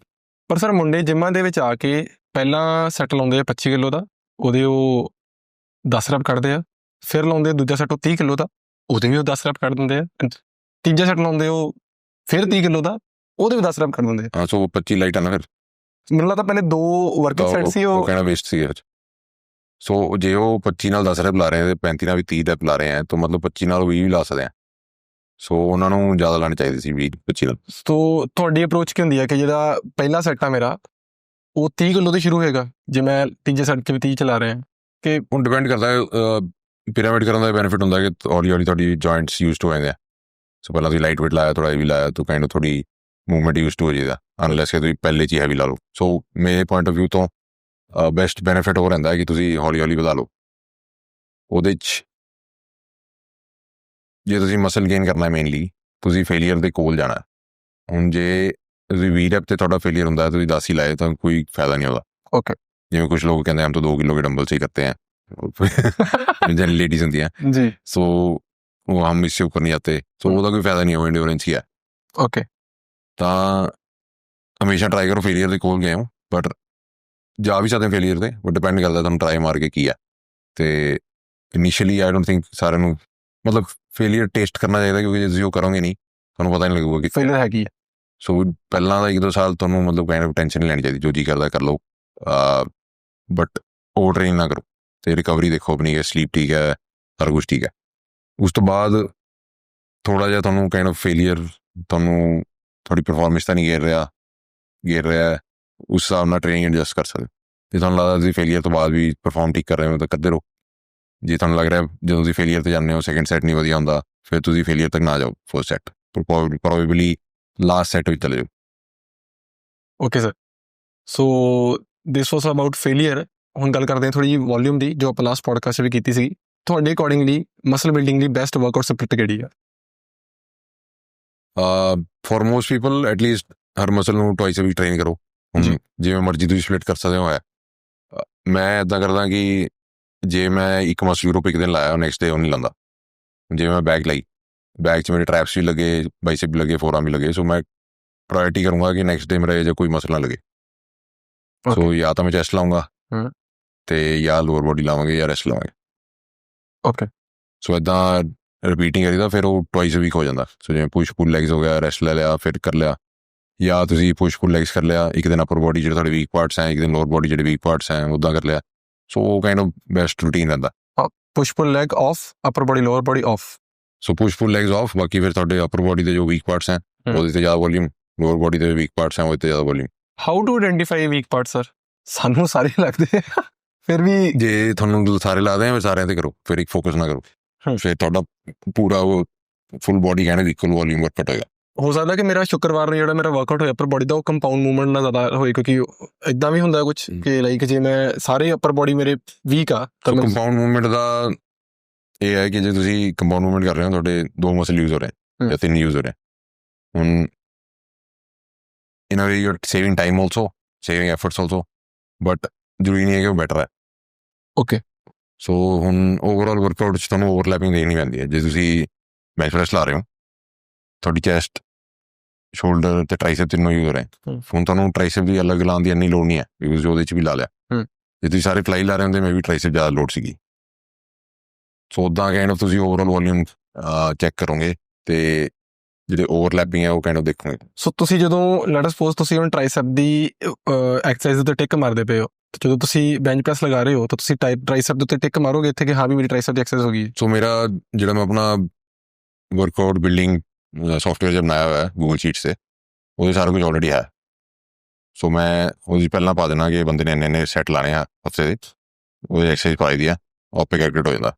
ਪਰ ਸਰ ਮੁੰਡੇ ਜਿੰਮਾਂ ਦੇ ਵਿੱਚ ਆ ਕੇ ਪਹਿਲਾਂ ਸੈੱਟ ਲਾਉਂਦੇ ਆ 25 ਕਿਲੋ ਦਾ, ਉਹਦੇ ਉਹ 10 ਰੈਪ ਕੱਢਦੇ ਆ, ਫਿਰ ਲਾਉਂਦੇ ਦੂਜਾ ਸੈੱਟ ਉਹ 30 ਕਿਲੋ ਦਾ, ਉਹਦੇ ਵੀ ਉਹ 10 ਰੈਪ ਕੱਢ ਦਿੰਦੇ ਆ, ਤੀਜਾ ਸੈੱਟ ਲਾਉਂਦੇ ਉਹ ਫਿਰ 30 ਕਿਲੋ ਦਾ, ਉਹਦੇ ਵੀ 10 ਰੈਪ ਕੱਢ ਦਿੰਦੇ ਆ। ਹਾਂ, ਸੋ 25 ਲਾਈਟ ਆ ਨਾ, ਫਿਰ ਮੈਨੂੰ ਲੱਗਦਾ ਪਹਿਲੇ 2 ਵਰਕਿੰਗ ਸੈੱਟ ਸੀ ਉਹ ਕਹਿਣਾ ਵੇਸਟ ਸੀ। ਸੋ ਜੇ ਉਹ 25 ਨਾਲ 10 ਰੈਪ ਲਾ ਰਹੇ ਆ ਤੇ 35 ਨਾਲ ਵੀ 30 ਰੈਪ ਲਾ ਰਹੇ ਆ ਤਾਂ ਮਤਲਬ 25 ਨਾਲ 20 ਵੀ ਲਾ ਸਕਦੇ ਆ। ਸੋ ਉਹਨਾਂ ਨੂੰ ਜ਼ਿਆਦਾ ਲਾਣੀ ਚਾਹੀਦੀ ਸੀ 20-25 ਨਾਲ। ਸੋ ਤੁਹਾਡੀ ਅਪਰੋਚ ਕੀ ਹੁੰਦੀ ਹੈ ਕਿ ਜਿਹੜਾ ਪਹਿਲਾ ਸੈੱਟ ਆ ਮੇਰਾ ਉਹ 30 ਕਿਲੋ ਤੋਂ ਸ਼ੁਰੂ ਹੋਏਗਾ ਜੇ ਮੈਂ ਤੀਜੇ ਸੈੱਟ 'ਚ ਵੀ 30 ਚਲਾ ਰਿਹਾ ਕਿ ਹੁਣ ਡਿਪੈਂਡ ਕਰਦਾ ਹੈ, ਪਿਰਾਮਿਡ ਕਰਨ ਦਾ ਬੈਨੀਫਿਟ ਹੁੰਦਾ ਕਿ ਹੌਲੀ ਹੌਲੀ ਤੁਹਾਡੀ ਜੁਆਇੰਟਸ ਯੂਜ਼ਡ ਹੋ ਜਾਂਦੇ ਆ। ਸੋ ਪਹਿਲਾਂ ਤੁਸੀਂ ਲਾਈਟ ਵੇਟ ਲਾਇਆ, ਥੋੜਾ ਵੀ ਲਾਇਆ ਤਾਂ ਕਾਈਂਡ ਆਫ ਥੋੜੀ ਮੂਵਮੈਂਟ ਯੂਜ਼ਡ ਹੋ ਜਾਏਗਾ, ਅਨਲੈਸ ਕਿ ਤੁਸੀਂ ਪਹਿਲੇ 'ਚ ਹੀ ਹੈਵੀ ਲਾ ਲਓ। ਸੋ ਮੇਰੇ ਪੁਆਇੰਟ ਆਫ ਵਿਊ ਤੋਂ ਬੈਸਟ ਬੈਨੀਫਿਟ ਉਹ ਰਹਿੰਦਾ ਕਿ ਤੁਸੀਂ ਹੌਲੀ ਹੌਲੀ ਵਧਾ ਲਓ। ਉਹਦੇ 'ਚ ਜੇ ਤੁਸੀਂ ਮਸਲ ਗੇਨ ਕਰਨਾ ਮੇਨਲੀ ਤੁਸੀਂ ਫੇਲੀਅਰ ਦੇ ਕੋਲ ਜਾਣਾ। ਹੁਣ ਜੇ ਤੁਸੀਂ 20 ਰੈਪ ਤੇ ਤੁਹਾਡਾ ਫੇਲੀਅਰ ਹੁੰਦਾ ਤੁਸੀਂ 10 ਹੀ ਲਾਏ ਤਾਂ ਕੋਈ ਫਾਇਦਾ ਨਹੀਂ ਉਹਦਾ। ਓਕੇ, ਜਿਵੇਂ ਕੁਝ ਲੋਕ ਕਹਿੰਦੇ ਹਮ ਤਾਂ 2 किलो के डंबल से ही करते हैं जन लेडीज ਹੁੰਦੀ ਹੈ ਜੀ। ਸੋ ਉਹ ਹਮ इससे ऊपर नहीं आते, ਸੋ ਉਹਦਾ ਕੋਈ ਫਾਇਦਾ ਨਹੀਂ, ਉਹ ਇੰਡਿਓਰੈਂਸ ਹੀ ਹੈ। ਓਕੇ, ਤਾਂ ਹਮੇਸ਼ਾ ਟਰਾਈ ਕਰੋ ਫੇਲੀਅਰ ਦੇ ਕੋਲ ਗਏ ਹੋ, ਬਟ ਜਾ ਵੀ ਸਕਦੇ ਫੇਲੀਅਰ ਤੇ, ਉਹ ਡਿਪੈਂਡ ਕਰਦਾ ਤੁਹਾਨੂੰ ਟਰਾਈ ਮਾਰ ਕੇ ਕੀ ਹੈ। ਤੇ ਇਨੀਸ਼ੀਅਲੀ ਆਈ ਡੋਂਟ ਥਿੰਕ ਸਾਰਿਆਂ ਨੂੰ ਮਤਲਬ ਫੇਲੀਅਰ ਟੇਸਟ ਕਰਨਾ ਚਾਹੀਦਾ, ਕਿਉਂਕਿ ਜੇ ਤੁਸੀਂ ਉਹ ਕਰੋਗੇ ਨਹੀਂ ਤੁਹਾਨੂੰ ਪਤਾ ਨਹੀਂ ਲੱਗੂਗਾ ਕਿ ਫੇਲੀਅਰ ਹੈਗੀ ਹੈ। ਸੋ ਪਹਿਲਾਂ ਦਾ 1-2 ਸਾਲ ਤੁਹਾਨੂੰ ਮਤਲਬ ਕਾਈਂਡ ਆਫ ਟੈਨਸ਼ਨ ਨਹੀਂ ਲੈਣੀ ਚਾਹੀਦੀ, ਜੋ ਜੀ ਕਰਦਾ ਕਰ ਲਓ, ਬਟ ਓਵਰ ਟ੍ਰੇਨ ਨਾ ਕਰੋ ਤੇ ਰਿਕਵਰੀ ਦੇਖੋ ਆਪਣੀ, ਸਲੀਪ ਠੀਕ ਹੈ, ਸਾਰਾ ਕੁਛ ਠੀਕ ਹੈ। ਉਸ ਤੋਂ ਬਾਅਦ ਥੋੜਾ ਜਿਹਾ ਤੁਹਾਨੂੰ ਕਾਈਂਡ ਆਫ ਫੇਲੀਅਰ ਤੁਹਾਨੂੰ ਤੁਹਾਡੀ ਪਰਫਾਰਮੈਂਸ ਤਾਂ ਨਹੀਂ ਗਿਰ ਰਿਹਾ ਉਸ ਹਿਸਾਬ ਨਾਲ ਟ੍ਰੇਨਿੰਗ ਐਡਜਸਟ ਕਰ ਸਕਦੇ। ਜੇ ਤੁਹਾਨੂੰ ਲੱਗਦਾ ਤੁਸੀਂ ਫੇਲੀਅਰ ਤੋਂ ਬਾਅਦ ਵੀ ਪਰਫਾਰਮ ਠੀਕ ਕਰ ਰਹੇ ਹੋ ਤਾਂ ਕਰਦੇ ਰਹੋ। ਜੇ ਤੁਹਾਨੂੰ ਲੱਗ ਰਿਹਾ ਜਦੋਂ ਤੁਸੀਂ ਫੇਲੀਅਰ ਤੇ ਜਾਂਦੇ ਹੋ ਸੈਕਿੰਡ ਸੈਟ ਨਹੀਂ ਵਧੀਆ ਹੁੰਦਾ, ਫਿਰ ਤੁਸੀਂ ਫੇਲੀਅਰ ਤੱਕ ਨਾ ਜਾਓ, first set probably last set ਵਿੱਚ ਚਲੇ ਜਾਓ। Okay sir, so this was about failure. ਹੁਣ ਗੱਲ ਕਰਦੇ ਹਾਂ ਥੋੜੀ ਜਿਹੀ ਵੋਲਿਊਮ ਦੀ, ਜੋ ਆਪਾਂ ਲਾਸਟ ਪੋਡਕਾਸਟ ਵੀ ਕੀਤੀ ਸੀ। ਤੁਹਾਡੇ ਅਕੋਰਡਿੰਗਲੀ ਮਸਲ ਬਿਲਡਿੰਗ ਲਈ ਬੈਸਟ ਵਰਕਆਊਟ ਸਪਲਿਟ ਕਿਹੜੀ ਆ? For most people at least her muscle ਨੂੰ ਟਵਾਈਸ ਵੀ ਟ੍ਰੇਨ ਕਰੋ। ਜਿਵੇਂ ਮਰਜ਼ੀ ਤੁਸੀਂ ਸਪਲਿਟ ਕਰ ਸਕਦੇ ਹੋ। ਮੈਂ ਇੱਦਾਂ ਕਰਦਾ ਕਿ ਜੇ ਮੈਂ ਇੱਕ ਮਸਲ ਗਰੁੱਪ ਇੱਕ ਦਿਨ ਲਾਇਆ ਨੈਕਸਟ ਡੇ ਉਹ ਨਹੀਂ ਲਾਉਂਦਾ। ਜਿਵੇਂ ਮੈਂ ਬੈਕ ਲਾਈ, ਬੈਕ 'ਚ ਮੇਰੇ ਟ੍ਰੈਪਸ ਵੀ ਲੱਗੇ, ਬਾਈਸੈਪ ਵੀ ਲੱਗੇ, ਫੋਰਆਰਮ ਵੀ ਲੱਗੇ, ਸੋ ਮੈਂ ਪ੍ਰਾਇੋਰਟੀ ਕਰੂੰਗਾ ਕਿ ਨੈਕਸਟ ਡੇ ਮੇਰਾ ਇਹ ਜਿਹਾ ਕੋਈ ਮਸਲ ਨਾ ਲੱਗੇ। ਸੋ ਜਾਂ ਤਾਂ ਮੈਂ ਚੈਸਟ ਲਾਉਂਗਾ ਤੇ ਜਾਂ ਲੋਅਰ ਬੋਡੀ ਲਾਵਾਂਗੇ ਜਾਂ ਰੈਸਟ ਲਾਵਾਂਗੇ। ਓਕੇ, ਸੋ ਇੱਦਾਂ ਰਿਪੀਟਿੰਗ ਕਰੀਦਾ, ਫਿਰ ਉਹ ਟਵਾਈਸ ਵੀਕ ਹੋ ਜਾਂਦਾ। ਸੋ ਜਿਵੇਂ ਪੁਸ਼ ਪੁੱਲ ਲੈਗਸ ਹੋ ਗਿਆ, ਰੈਸਟ ਲੈ ਲਿਆ, ਫਿਰ ਕਰ ਲਿਆ, ਜਾਂ ਤੁਸੀਂ ਪੁਸ਼ ਪੁੱਲ ਲੈਗਸ ਕਰ ਲਿਆ, ਇੱਕ ਦਿਨ ਅਪਰ ਬੋਡੀ ਜਿਹੜੇ ਤੁਹਾਡੇ ਵੀਕ ਪਾਰਟਸ ਹੈ, ਇੱਕ ਦਿਨ ਲੋਅਰ ਬੋਡੀ ਜਿਹੜੇ ਵੀਕ ਪਾਰਟਸ ਹੈ ਉੱਦਾਂ ਕਰ ਲਿਆ। ਸੋ ਉਹ ਕਾਈਂਡ ਆਫ ਬੈਸਟ ਰੂਟੀਨ ਰਹਿੰਦਾ। Push pull leg off, upper body lower body off. So push pull legs off, ਬਾਕੀ ਫਿਰ ਤੁਹਾਡੇ ਅਪਰ ਬੋਡੀ ਦੇ ਜੋ ਵੀਕ ਪਾਰਟਸ ਹੈ ਉਹਦੇ ਤੇ ਜ਼ਿਆਦਾ ਵੋਲਿਊਮ, ਲੋਅਰ ਬੋਡੀ ਦੇ ਵੀਕ ਪਾਰਟਸ ਹੈ ਉਹਦੇ ਤੇ ਜ਼ਿਆਦਾ volume. How to identify weak part sir? ਸਾਨੂੰ ਸਾਰੇ ਲੱਗਦੇ ਫਿਰ ਵੀ ਜੇ ਤੁਹਾਨੂੰ ਸਾਰੇ ਲੱਗਦੇ ਆ ਫਿਰ ਸਾਰਿਆਂ ਤੇ ਕਰੋ, ਫਿਰ ਇੱਕ ਫੋਕਸ ਨਾ ਕਰੋ, ਫਿਰ ਤੁਹਾਡਾ ਪੂਰਾ ਉਹ ਫੁੱਲ ਬੋਡੀ ਕਹਿੰਦੇ ਇਕੁਅਲ ਵੋਲਿਊਮ ਵਰਕਆਊਟ ਹੋਏਗਾ। ਹੋ ਸਕਦਾ ਕਿ ਮੇਰਾ ਸ਼ੁੱਕਰਵਾਰ ਨੂੰ ਜਿਹੜਾ ਮੇਰਾ ਵਰਕਆਊਟ ਹੋਇਆ ਅਪਰ ਬੋਡੀ ਦਾ ਉਹ ਕੰਪਾਊਂਡ ਮੂਵਮੈਂਟ ਨਾਲ ਜ਼ਿਆਦਾ ਹੋਏ, ਕਿਉਂਕਿ ਇਦਾਂ ਵੀ ਹੁੰਦਾ ਕੁਝ ਕਿ ਲਾਈਕ ਜੇ ਮੈਂ ਸਾਰੇ ਅਪਰ ਬੋਡੀ ਮੇਰੇ ਵੀਕ ਆ ਤਾਂ ਕੰਪਾਊਂਡ ਮੂਵਮੈਂਟ ਦਾ ਇਹ ਹੈ ਕਿ ਜੇ ਤੁਸੀਂ ਕੰਪਾਊਂਡ ਮੂਵਮੈਂਟ ਕਰ ਰਹੇ ਹੋ ਤੁਹਾਡੇ 2 ਮਸਲ ਯੂਜ਼ ਹੋ ਰਹੇ ਜਾਂ 3 ਯੂਜ਼ ਹੋ ਰਹੇ, ਹੁਣ in a way you are saving time also, saving efforts also, but ਜ਼ਰੂਰੀ ਨਹੀਂ ਹੈ ਕਿ ਉਹ ਬੈਟਰ ਹੈ। ਓਕੇ, ਸੋ ਹੁਣ ਓਵਰਆਲ ਵਰਕਆਊਟ 'ਚ ਤੁਹਾਨੂੰ ਓਵਰਲੈਪਿੰਗ ਦੇਖਣੀ ਪੈਂਦੀ ਹੈ। ਜੇ ਤੁਸੀਂ ਬੈਂਚ ਪ੍ਰੈਸ ਲਾ ਰਹੇ ਹੋ ਤੁਹਾਡੀ ਚੈਸਟ, ਸ਼ੋਲਡਰ ਤੇ ਟ੍ਰਾਈਸੈਪ ਤਿੰਨੋਂ ਯੂਜ਼ ਹੋ ਰਹੇ, ਹੁਣ ਤੁਹਾਨੂੰ ਟ੍ਰਾਈਸੈਪ ਦੀ ਅਲੱਗ ਲਾਉਣ ਦੀ ਇੰਨੀ ਲੋੜ ਨਹੀਂ ਹੈ ਬਿਕੋਜ਼ ਉਹਦੇ 'ਚ ਵੀ ਲਾ ਲਿਆ। ਜੇ ਤੁਸੀਂ ਸਾਰੇ ਫਲਾਈ ਲਾ ਰਹੇ ਹੁੰਦੇ ਮੈਂ ਵੀ ਟ੍ਰਾਈਸੈਪ ਜ਼ਿਆਦਾ ਲੋਡ ਸੀਗੀ। ਸੋ ਉੱਦਾਂ ਕਾਈਂਡ ਆਫ ਤੁਸੀਂ ਓਵਰਆਲ ਵੋਲਿਊਮ ਚੈੱਕ ਕਰੋਗੇ ਤੇ ਜਿਹੜੇ ਓਵਰਲੈਪਿੰਗ ਹੈ ਉਹ ਕਾਈਂਡ ਆਫ ਦੇਖੋਗੇ। ਸੋ ਤੁਸੀਂ ਜਦੋਂ ਲੈਟ ਸਪੋਜ਼ ਤੁਸੀਂ ਹੁਣ ਟ੍ਰਾਈਸੈਪ ਦੀ ਐਕਸਰਸਾਈਜ਼ ਉੱਤੇ ਟਿਕ ਮਾਰਦੇ ਪਏ ਹੋ, ਜਦੋਂ ਤੁਸੀਂ ਬੈਂਚ ਪ੍ਰੈਸ ਲਗਾ ਰਹੇ ਹੋ ਤਾਂ ਤੁਸੀਂ ਟ੍ਰਾਈਸੈਪ ਦੇ ਉੱਤੇ ਟਿਕ ਮਾਰੋਗੇ ਇੱਥੇ ਕਿ ਹਾਂ ਵੀ ਮੇਰੀ ਟ੍ਰਾਈਸੈਪ ਦੀ ਐਕਸਰਸਾਈਜ਼ ਹੋ ਗਈ। ਸੋ ਮੇਰਾ ਜਿਹੜਾ ਮੈਂ ਆਪਣਾ ਵਰਕਆਊਟ ਬਿਲਡਿੰਗ ਸੌਫਟਵੇਅਰ ਜਦ ਬਣਾਇਆ ਹੋਇਆ ਗੂਗਲ ਸ਼ੀਟ 'ਤੇ ਉਹਦੇ ਸਾਰਾ ਕੁਝ ਆਲਰੇਡੀ ਹੈ। ਸੋ ਮੈਂ ਉਹਦੀ ਪਹਿਲਾਂ ਪਾ ਦੇਣਾ ਕਿ ਬੰਦੇ ਨੇ ਇੰਨੇ ਸੈੱਟ ਲਾਣੇ ਆ ਹਫਤੇ ਦੇ, ਉਹਦੀ ਐਕਸਰਸਾਈਜ਼ ਪਾਈ ਦੀ ਆ, ਆਪੇ ਕੈਲਕੂਲੇਟ ਹੋ ਜਾਂਦਾ।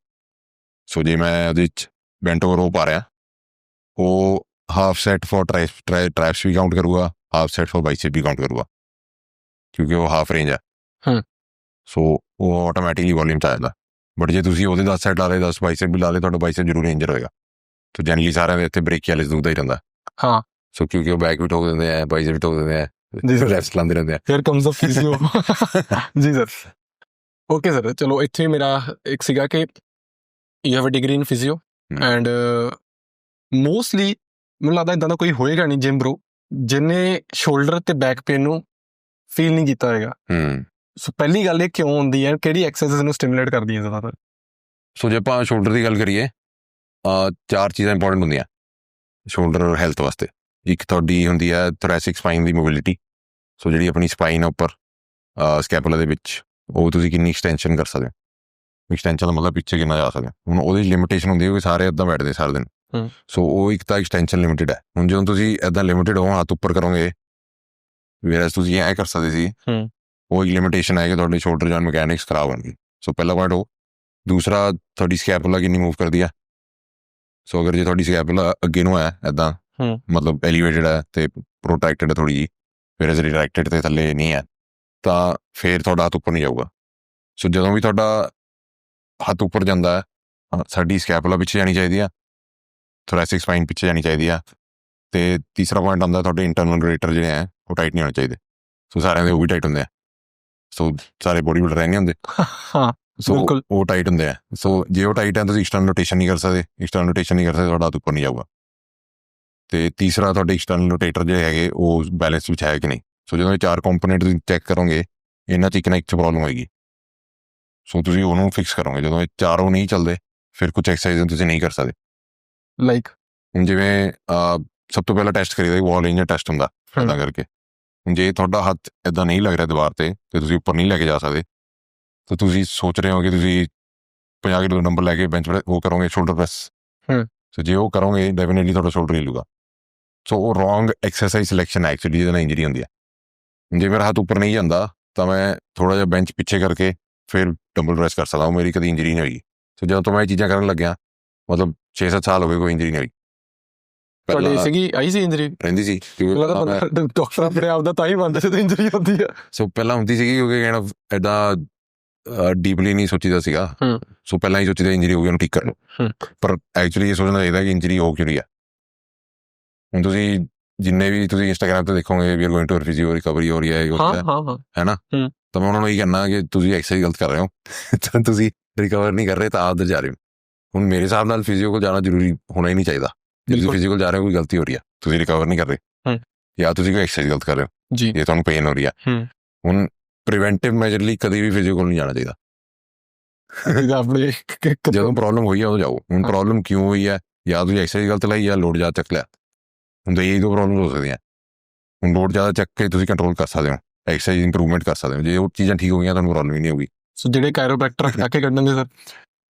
ਸੋ ਜੇ ਮੈਂ ਉਹਦੇ 'ਚ ਬੈਂਟ ਓਵਰ ਉਹ ਪਾ ਰਿਹਾ, ਉਹ ਹਾਫ ਸੈਟ ਫॉर ਟ੍ਰਾਈਸੈਪਸ ਵੀ ਕਾਊਂਟ ਕਰੂਗਾ, ਹਾਫ ਸੈਟ ਫॉर ਬਾਈਸੈਪ ਵੀ ਕਾਊਂਟ ਕਰੂਗਾ, ਕਿਉਂਕਿ ਉਹ ਹਾਫ ਰੇਂਜ ਹੈ। ਸੋ ਉਹ ਆਟੋਮੈਟਿਕਲੀ ਵੋਲਿਊਮ 'ਚ ਆ ਜਾਂਦਾ। ਬਟ ਜੇ ਤੁਸੀਂ ਉਹਦੇ 10 ਸੈਟ ਲਾ ਲਏ, 10 ਬਾਈਸੈਪ ਵੀ ਲਾ ਲਏ, ਤੁਹਾਡਾ ਬਾਈਸੈਪ ਜ਼ਰੂਰ ਇੰਜਰ ਹੋਏਗਾ। ਸੋ ਜਨਰਲੀ ਸਾਰਿਆਂ ਦੇ ਇੱਥੇ ਬ੍ਰੇਕੀਅਲਿਸ ਦੁਖਦਾ ਹੀ ਰਹਿੰਦਾ। ਹਾਂ, ਸੋ ਕਿਉਂਕਿ ਉਹ ਬੈਕ ਵੀ ਠੋਕ ਦਿੰਦੇ ਆ, ਬਾਈਸੈਪ ਵੀ ਠੋਕ ਦਿੰਦੇ ਆ, ਰੈਸਟ ਲਾਉਂਦੇ ਰਹਿੰਦੇ ਆ। Here comes a physio. ਜੀ ਸਰ। ਓਕੇ ਸਰ, ਚਲੋ ਇੱਥੇ ਮੇਰਾ ਇੱਕ ਸੀਗਾ ਕਿ you have a degree in physio, and mostly ਮੈਨੂੰ ਲੱਗਦਾ ਇਦਾਂ ਦਾ ਕੋਈ ਹੋਏਗਾ ਨਹੀਂ ਜਿਮ ਬਰੋ ਜਿਹਨੇ ਸ਼ੋਲਡਰ ਤੇ ਬੈਕ ਪੇਨ ਨੂੰ ਫੀਲ ਨਹੀਂ ਕੀਤਾ ਹੋਏਗਾ। ਸੋ ਪਹਿਲੀ ਗੱਲ ਇਹ ਕਿਉਂ ਹੁੰਦੀ ਹੈ, ਕਿਹੜੀ ਐਕਸਰਸਾਈਜ਼ ਨੂੰ ਸਟਿਮੂਲੇਟ ਕਰਦੀ ਹੈ ਜ਼ਿਆਦਾਤਰ? ਸੋ ਜੇ ਆਪਾਂ ਸ਼ੋਲਡਰ ਦੀ ਗੱਲ ਕਰੀਏ, 4 ਚੀਜ਼ਾਂ ਇੰਪੋਰਟੈਂਟ ਹੁੰਦੀਆਂ ਸ਼ੋਲਡਰ ਹੈਲਥ ਵਾਸਤੇ। ਇੱਕ ਤੁਹਾਡੀ ਹੁੰਦੀ ਹੈ ਥੋਰੈਸਿਕ ਸਪਾਈਨ ਦੀ ਮੋਬਿਲਿਟੀ। ਸੋ ਜਿਹੜੀ ਆਪਣੀ ਸਪਾਈਨ ਹੈ ਉੱਪਰ ਸਕੈਪੂਲਾ ਦੇ ਵਿੱਚ, ਉਹ ਤੁਸੀਂ ਕਿੰਨੀ ਐਕਸਟੈਂਸ਼ਨ ਕਰ ਸਕਦੇ ਹੋ। ਐਕਸਟੈਂਸ਼ਨ ਦਾ ਮਤਲਬ ਪਿੱਛੇ ਕਿੰਨਾ ਜਾ ਸਕਦੇ ਹੋ। ਹੁਣ ਉਹਦੀ ਲਿਮਿਟੇਸ਼ਨ ਹੁੰਦੀ ਹੈ ਕਿ ਸਾਰੇ ਇੱਦਾਂ ਬੈਠਦੇ ਸਾਰਾ ਦਿਨ। ਸੋ ਉਹ ਇੱਕ ਤਾਂ ਐਕਸਟੈਂਸ਼ਨ ਲਿਮਿਟਡ ਹੈ। ਹੁਣ ਜਦੋਂ ਤੁਸੀਂ ਇੱਦਾਂ ਲਿਮਿਟਡ ਹੋ, ਹੱਥ ਉੱਪਰ ਕਰੋਗੇ, ਵੇਰਸ ਤੁਸੀਂ ਐਂ ਕਰ ਸਕਦੇ ਸੀ, ਉਹ ਇੱਕ ਲਿਮਿਟੇਸ਼ਨ ਹੈ ਕਿ ਤੁਹਾਡੇ ਸ਼ੋਲਡਰ ਜਾਂ ਮਕੈਨਿਕਸ ਖਰਾਬ ਹੋਣਗੇ। ਸੋ ਪਹਿਲਾ ਪੁਆਇੰਟ ਉਹ। ਦੂਸਰਾ, ਤੁਹਾਡੀ ਸਕੈਪੂਲਾ ਕਿੰਨੀ ਮੂਵ ਕਰਦੀ ਆ। ਸੋ ਅਗਰ ਜੇ ਤੁਹਾਡੀ ਸਕੈਪੂਲਾ ਅੱਗੇ ਨੂੰ ਹੈ ਇੱਦਾਂ, ਮਤਲਬ ਐਲੀਵੇਟਡ ਹੈ ਤੇ ਪ੍ਰੋਟੈਕਟਡ ਹੈ ਥੋੜ੍ਹੀ ਜਿਹੀ, ਫਿਰ ਰਿਟਰੈਕਟਡ ਤੇ ਥੱਲੇ ਨਹੀਂ ਹੈ, ਤਾਂ ਫਿਰ ਤੁਹਾਡਾ ਹੱਥ ਉੱਪਰ ਨਹੀਂ ਜਾਊਗਾ। ਸੋ ਜਦੋਂ ਵੀ ਤੁਹਾਡਾ ਹੱਥ ਉੱਪਰ ਜਾਂਦਾ ਹੈ, ਸਾਡੀ ਸਕੈਪੂਲਾ ਪਿੱਛੇ ਜਾਣੀ ਚਾਹੀਦੀ ਆ, ਥੋਰੈਸਿਕ ਸਪਾਈਨ ਪਿੱਛੇ ਜਾਣੀ ਚਾਹੀਦੀ ਆ। ਤੇ ਤੀਸਰਾ ਪੁਆਇੰਟ ਆਉਂਦਾ ਤੁਹਾਡੇ ਇੰਟਰਨਲ ਰੋਟੇਟਰ ਜਿਹੜੇ ਹੈ ਉਹ ਟਾਈਟ ਨਹੀਂ ਹੋਣੇ ਚਾਹੀਦੇ। ਸੋ ਸਾਰਿਆਂ ਦੇ ਉਹ ਵੀ ਟਾਈਟ ਹੁੰਦੇ ਆ। ਸੋ ਸਾਰੇ ਬੋਡੀ ਬਿਲਡਰ ਨਹੀਂ ਹੁੰਦੇ, ਸੋ ਉਹ ਟਾਈਟ ਹੁੰਦੇ ਆ। ਸੋ ਜੇ ਉਹ ਟਾਈਟ ਹੈ, ਤੁਸੀਂ ਐਕਸਟਰਨਲ ਰੋਟੇਸ਼ਨ ਨਹੀਂ ਕਰ ਸਕਦੇ। ਐਕਸਟਰਨਲ ਰੋਟੇਸ਼ਨ ਨਹੀਂ ਕਰ ਸਕਦੇ, ਤੁਹਾਡਾ ਹੱਥ ਉੱਪਰ ਨਹੀਂ ਜਾਊਗਾ। ਤੇ ਤੀਸਰਾ, ਤੁਹਾਡੇ ਐਕਸਟਰਨਲ ਰੋਟੇਟਰ ਜਿਹੜੇ ਹੈਗੇ ਉਹ ਬੈਲੈਂਸ ਵਿੱਚ ਹੈ ਕਿ ਨਹੀਂ। ਸੋ ਜਦੋਂ ਇਹ 4 ਕੰਪੋਨੈਂਟ ਤੁਸੀਂ ਚੈੱਕ ਕਰੋਗੇ, ਇਹਨਾਂ 'ਚ ਇੱਕ ਨਾ ਇੱਕ 'ਚ ਪ੍ਰੋਬਲਮ ਹੋਏਗੀ। ਸੋ ਤੁਸੀਂ ਉਹਨੂੰ ਫਿਕਸ ਕਰੋਗੇ। ਜਦੋਂ ਇਹ ਚਾਰੋਂ ਨਹੀਂ ਚੱਲਦੇ, ਫਿਰ ਕੁਝ ਐਕਸਰਸਾਈਜ਼ ਤੁਸੀਂ ਨਹੀਂ ਕਰ ਸਕਦੇ। ਲਾਈਕ ਹੁਣ ਜਿਵੇਂ ਸਭ ਤੋਂ ਪਹਿਲਾਂ ਟੈਸਟ ਕਰੀਦਾ ਵਾਲ ਰੇਂਜਰ ਟੈਸਟ ਹੁੰਦਾ, ਇੱਦਾਂ ਕਰਕੇ। ਹੁਣ ਜੇ ਤੁਹਾਡਾ ਹੱਥ ਇੱਦਾਂ ਨਹੀਂ ਲੱਗ ਰਿਹਾ ਦੀਵਾਰ ਤੇ ਤੁਸੀਂ ਉੱਪਰ ਨਹੀਂ ਲੈ ਕੇ ਜਾ ਸਕਦੇ, ਤਾਂ ਤੁਸੀਂ ਸੋਚ ਰਹੇ ਹੋ ਕਿ ਤੁਸੀਂ 50 ਕਿਲੋ ਨੰਬਰ ਲੈ ਕੇ ਬੈਂਚ ਉਹ ਕਰੋਗੇ ਸ਼ੋਲਡਰ ਪ੍ਰੈਸ। ਸੋ ਜੇ ਉਹ ਕਰੋਗੇ, ਡੈਫੀਨੇਟਲੀ ਤੁਹਾਡਾ ਸ਼ੋਲਡਰ ਹਿੱਲੂਗਾ। ਸੋ ਉਹ ਰੋਂਗ ਐਕਸਰਸਾਈਜ਼ ਸਿਲੈਕਸ਼ਨ ਹੈ ਐਕਚੁਅਲੀ, ਜਿਹਦੇ ਨਾਲ ਇੰਜਰੀ ਹੁੰਦੀ ਹੈ। ਜੇ ਮੇਰਾ ਹੱਥ ਉੱਪਰ ਨਹੀਂ ਜਾਂਦਾ, ਤਾਂ ਮੈਂ ਥੋੜ੍ਹਾ ਜਿਹਾ ਬੈਂਚ ਪਿੱਛੇ ਕਰਕੇ ਫਿਰ ਡੰਬਲ ਪ੍ਰੈਸ ਕਰ ਸਕਦਾ। ਉਹ ਮੇਰੀ ਕਦੀ ਇੰਜਰੀ ਨਹੀਂ ਹੋਈ। ਸੋ ਜਦੋਂ ਤੋਂ ਮੈਂ ਇਹ ਚੀਜ਼ਾਂ ਕਰਨ ਲੱਗਿਆ, ਮਤਲਬ 6-7 ਸਾਲ ਹੋ ਗਏ, ਕੋਈ ਇੰਜਰੀ ਨਹੀਂ ਹੋਈ। ਤੁਹਾਡੀ ਸੀਗੀ ਆਈ ਸੀ ਇੰਜਰੀ? ਰਹਿੰਦੀ ਸੀ, ਡਾਕਟਰ ਆਪਣੇ ਆਪ ਦਾ ਤਾਂ ਹੀ ਮੰਨਦੇ ਸੀ ਇੰਜਰੀ ਹੁੰਦੀ ਆ। ਸੋ ਪਹਿਲਾਂ ਹੁੰਦੀ ਸੀਗੀ ਕਿਉਂਕਿ ਏਦਾਂ ਡੀਪਲੀ ਨਹੀਂ ਸੋਚੀਦਾ ਸੀਗਾ। ਸੋ ਪਹਿਲਾਂ ਹੀ ਸੋਚੀਦਾ ਇੰਜਰੀ ਹੋ ਗਈ, ਉਹਨੂੰ ਠੀਕ ਕਰ ਲਓ। ਪਰ ਐਕਚੁਅਲੀ ਇਹ ਸੋਚਣਾ ਚਾਹੀਦਾ ਕਿ ਇੰਜਰੀ ਹੋ ਕਿਉਂ ਰਹੀ ਆ। ਹੁਣ ਤੁਸੀਂ ਜਿੰਨੇ ਵੀ ਤੁਸੀਂ ਇੰਸਟਾਗ੍ਰਾਮ ਤੇ ਦੇਖੋਗੇ we are going to physio recovery ਹੋ ਰਹੀ ਹੈ, ਹੈ ਨਾ, ਤਾਂ ਮੈਂ ਉਹਨਾਂ ਨੂੰ ਇਹ ਕਹਿਣਾ ਕਿ ਤੁਸੀਂ ਐਕਸਰਸਾਈਜ਼ ਗਲਤ ਕਰ ਰਹੇ ਹੋ। ਤੁਸੀਂ ਰਿਕਵਰ ਨਹੀਂ ਕਰ ਰਹੇ, ਤਾਂ ਆਪ ਜਾ ਰਹੇ ਹੋ। ਹੁਣ ਮੇਰੇ ਹਿਸਾਬ ਨਾਲ ਫਿਜ਼ੀਓ ਕੋਲ ਜਾਣਾ ਜ਼ਰੂਰੀ ਹੋਣਾ ਹੀ ਨਹੀਂ ਚਾਹੀਦਾ। ਜੇ ਤੁਸੀਂ ਫਿਜ਼ੀਓ ਕੋਲ ਜਾ ਰਹੇ ਹੋ, ਕੋਈ ਗਲਤੀ ਹੋ ਰਹੀ ਆ, ਤੁਸੀਂ ਰਿਕਵਰ ਨਹੀਂ ਕਰ ਰਹੇ, ਜਾਂ ਤੁਸੀਂ ਕੋਈ ਐਕਸਰਸਾਈਜ਼ ਗਲਤ ਕਰ ਰਹੇ ਹੋ, ਜੇ ਤੁਹਾਨੂੰ ਪੇਨ ਹੋ ਰਹੀ ਆ। ਹੁਣ ਪ੍ਰੀਵੈਂਟਿਵ ਮੈਜਰ ਲਈ ਕਦੇ ਵੀ ਫਿਜ਼ੀਓ ਕੋਲ ਨਹੀਂ ਜਾਣਾ ਚਾਹੀਦਾ। ਜਦੋਂ ਪ੍ਰੋਬਲਮ ਹੋਈ ਆ ਉਦੋਂ ਜਾਓ। ਹੁਣ ਪ੍ਰੋਬਲਮ ਕਿਉਂ ਹੋਈ ਹੈ, ਜਾਂ ਤੁਸੀਂ ਐਕਸਰਸਾਈਜ਼ ਗਲਤ ਲਾਈ ਜਾਂ ਲੋਡ ਜ਼ਿਆਦਾ ਚੱਕ ਲਿਆ। ਹੁਣ ਇਹ ਦੋ ਪ੍ਰੋਬਲਮ ਹੋ ਸਕਦੀਆਂ। ਹੁਣ ਲੋਡ ਜ਼ਿਆਦਾ ਚੱਕ ਕੇ ਤੁਸੀਂ ਕੰਟਰੋਲ ਕਰ ਸਕਦੇ ਹੋ, ਐਕਸਰਸਾਈਜ਼ ਇੰਪਰੂਵਮੈਂਟ ਕਰ ਸਕਦੇ ਹੋ। ਜੇ ਉਹ ਚੀਜ਼ਾਂ ਠੀਕ ਹੋ ਗਈਆਂ, ਤੁਹਾਨੂੰ ਪ੍ਰੋਬਲਮ ਹੀ ਨਹੀਂ ਹੋਊਗੀ। ਸੋ ਜਿਹੜੇ ਕਾਇਰੋਪ੍ਰੈਕਟਰ ਆ ਕੇ ਕੱਢਣਗੇ ਸਰ,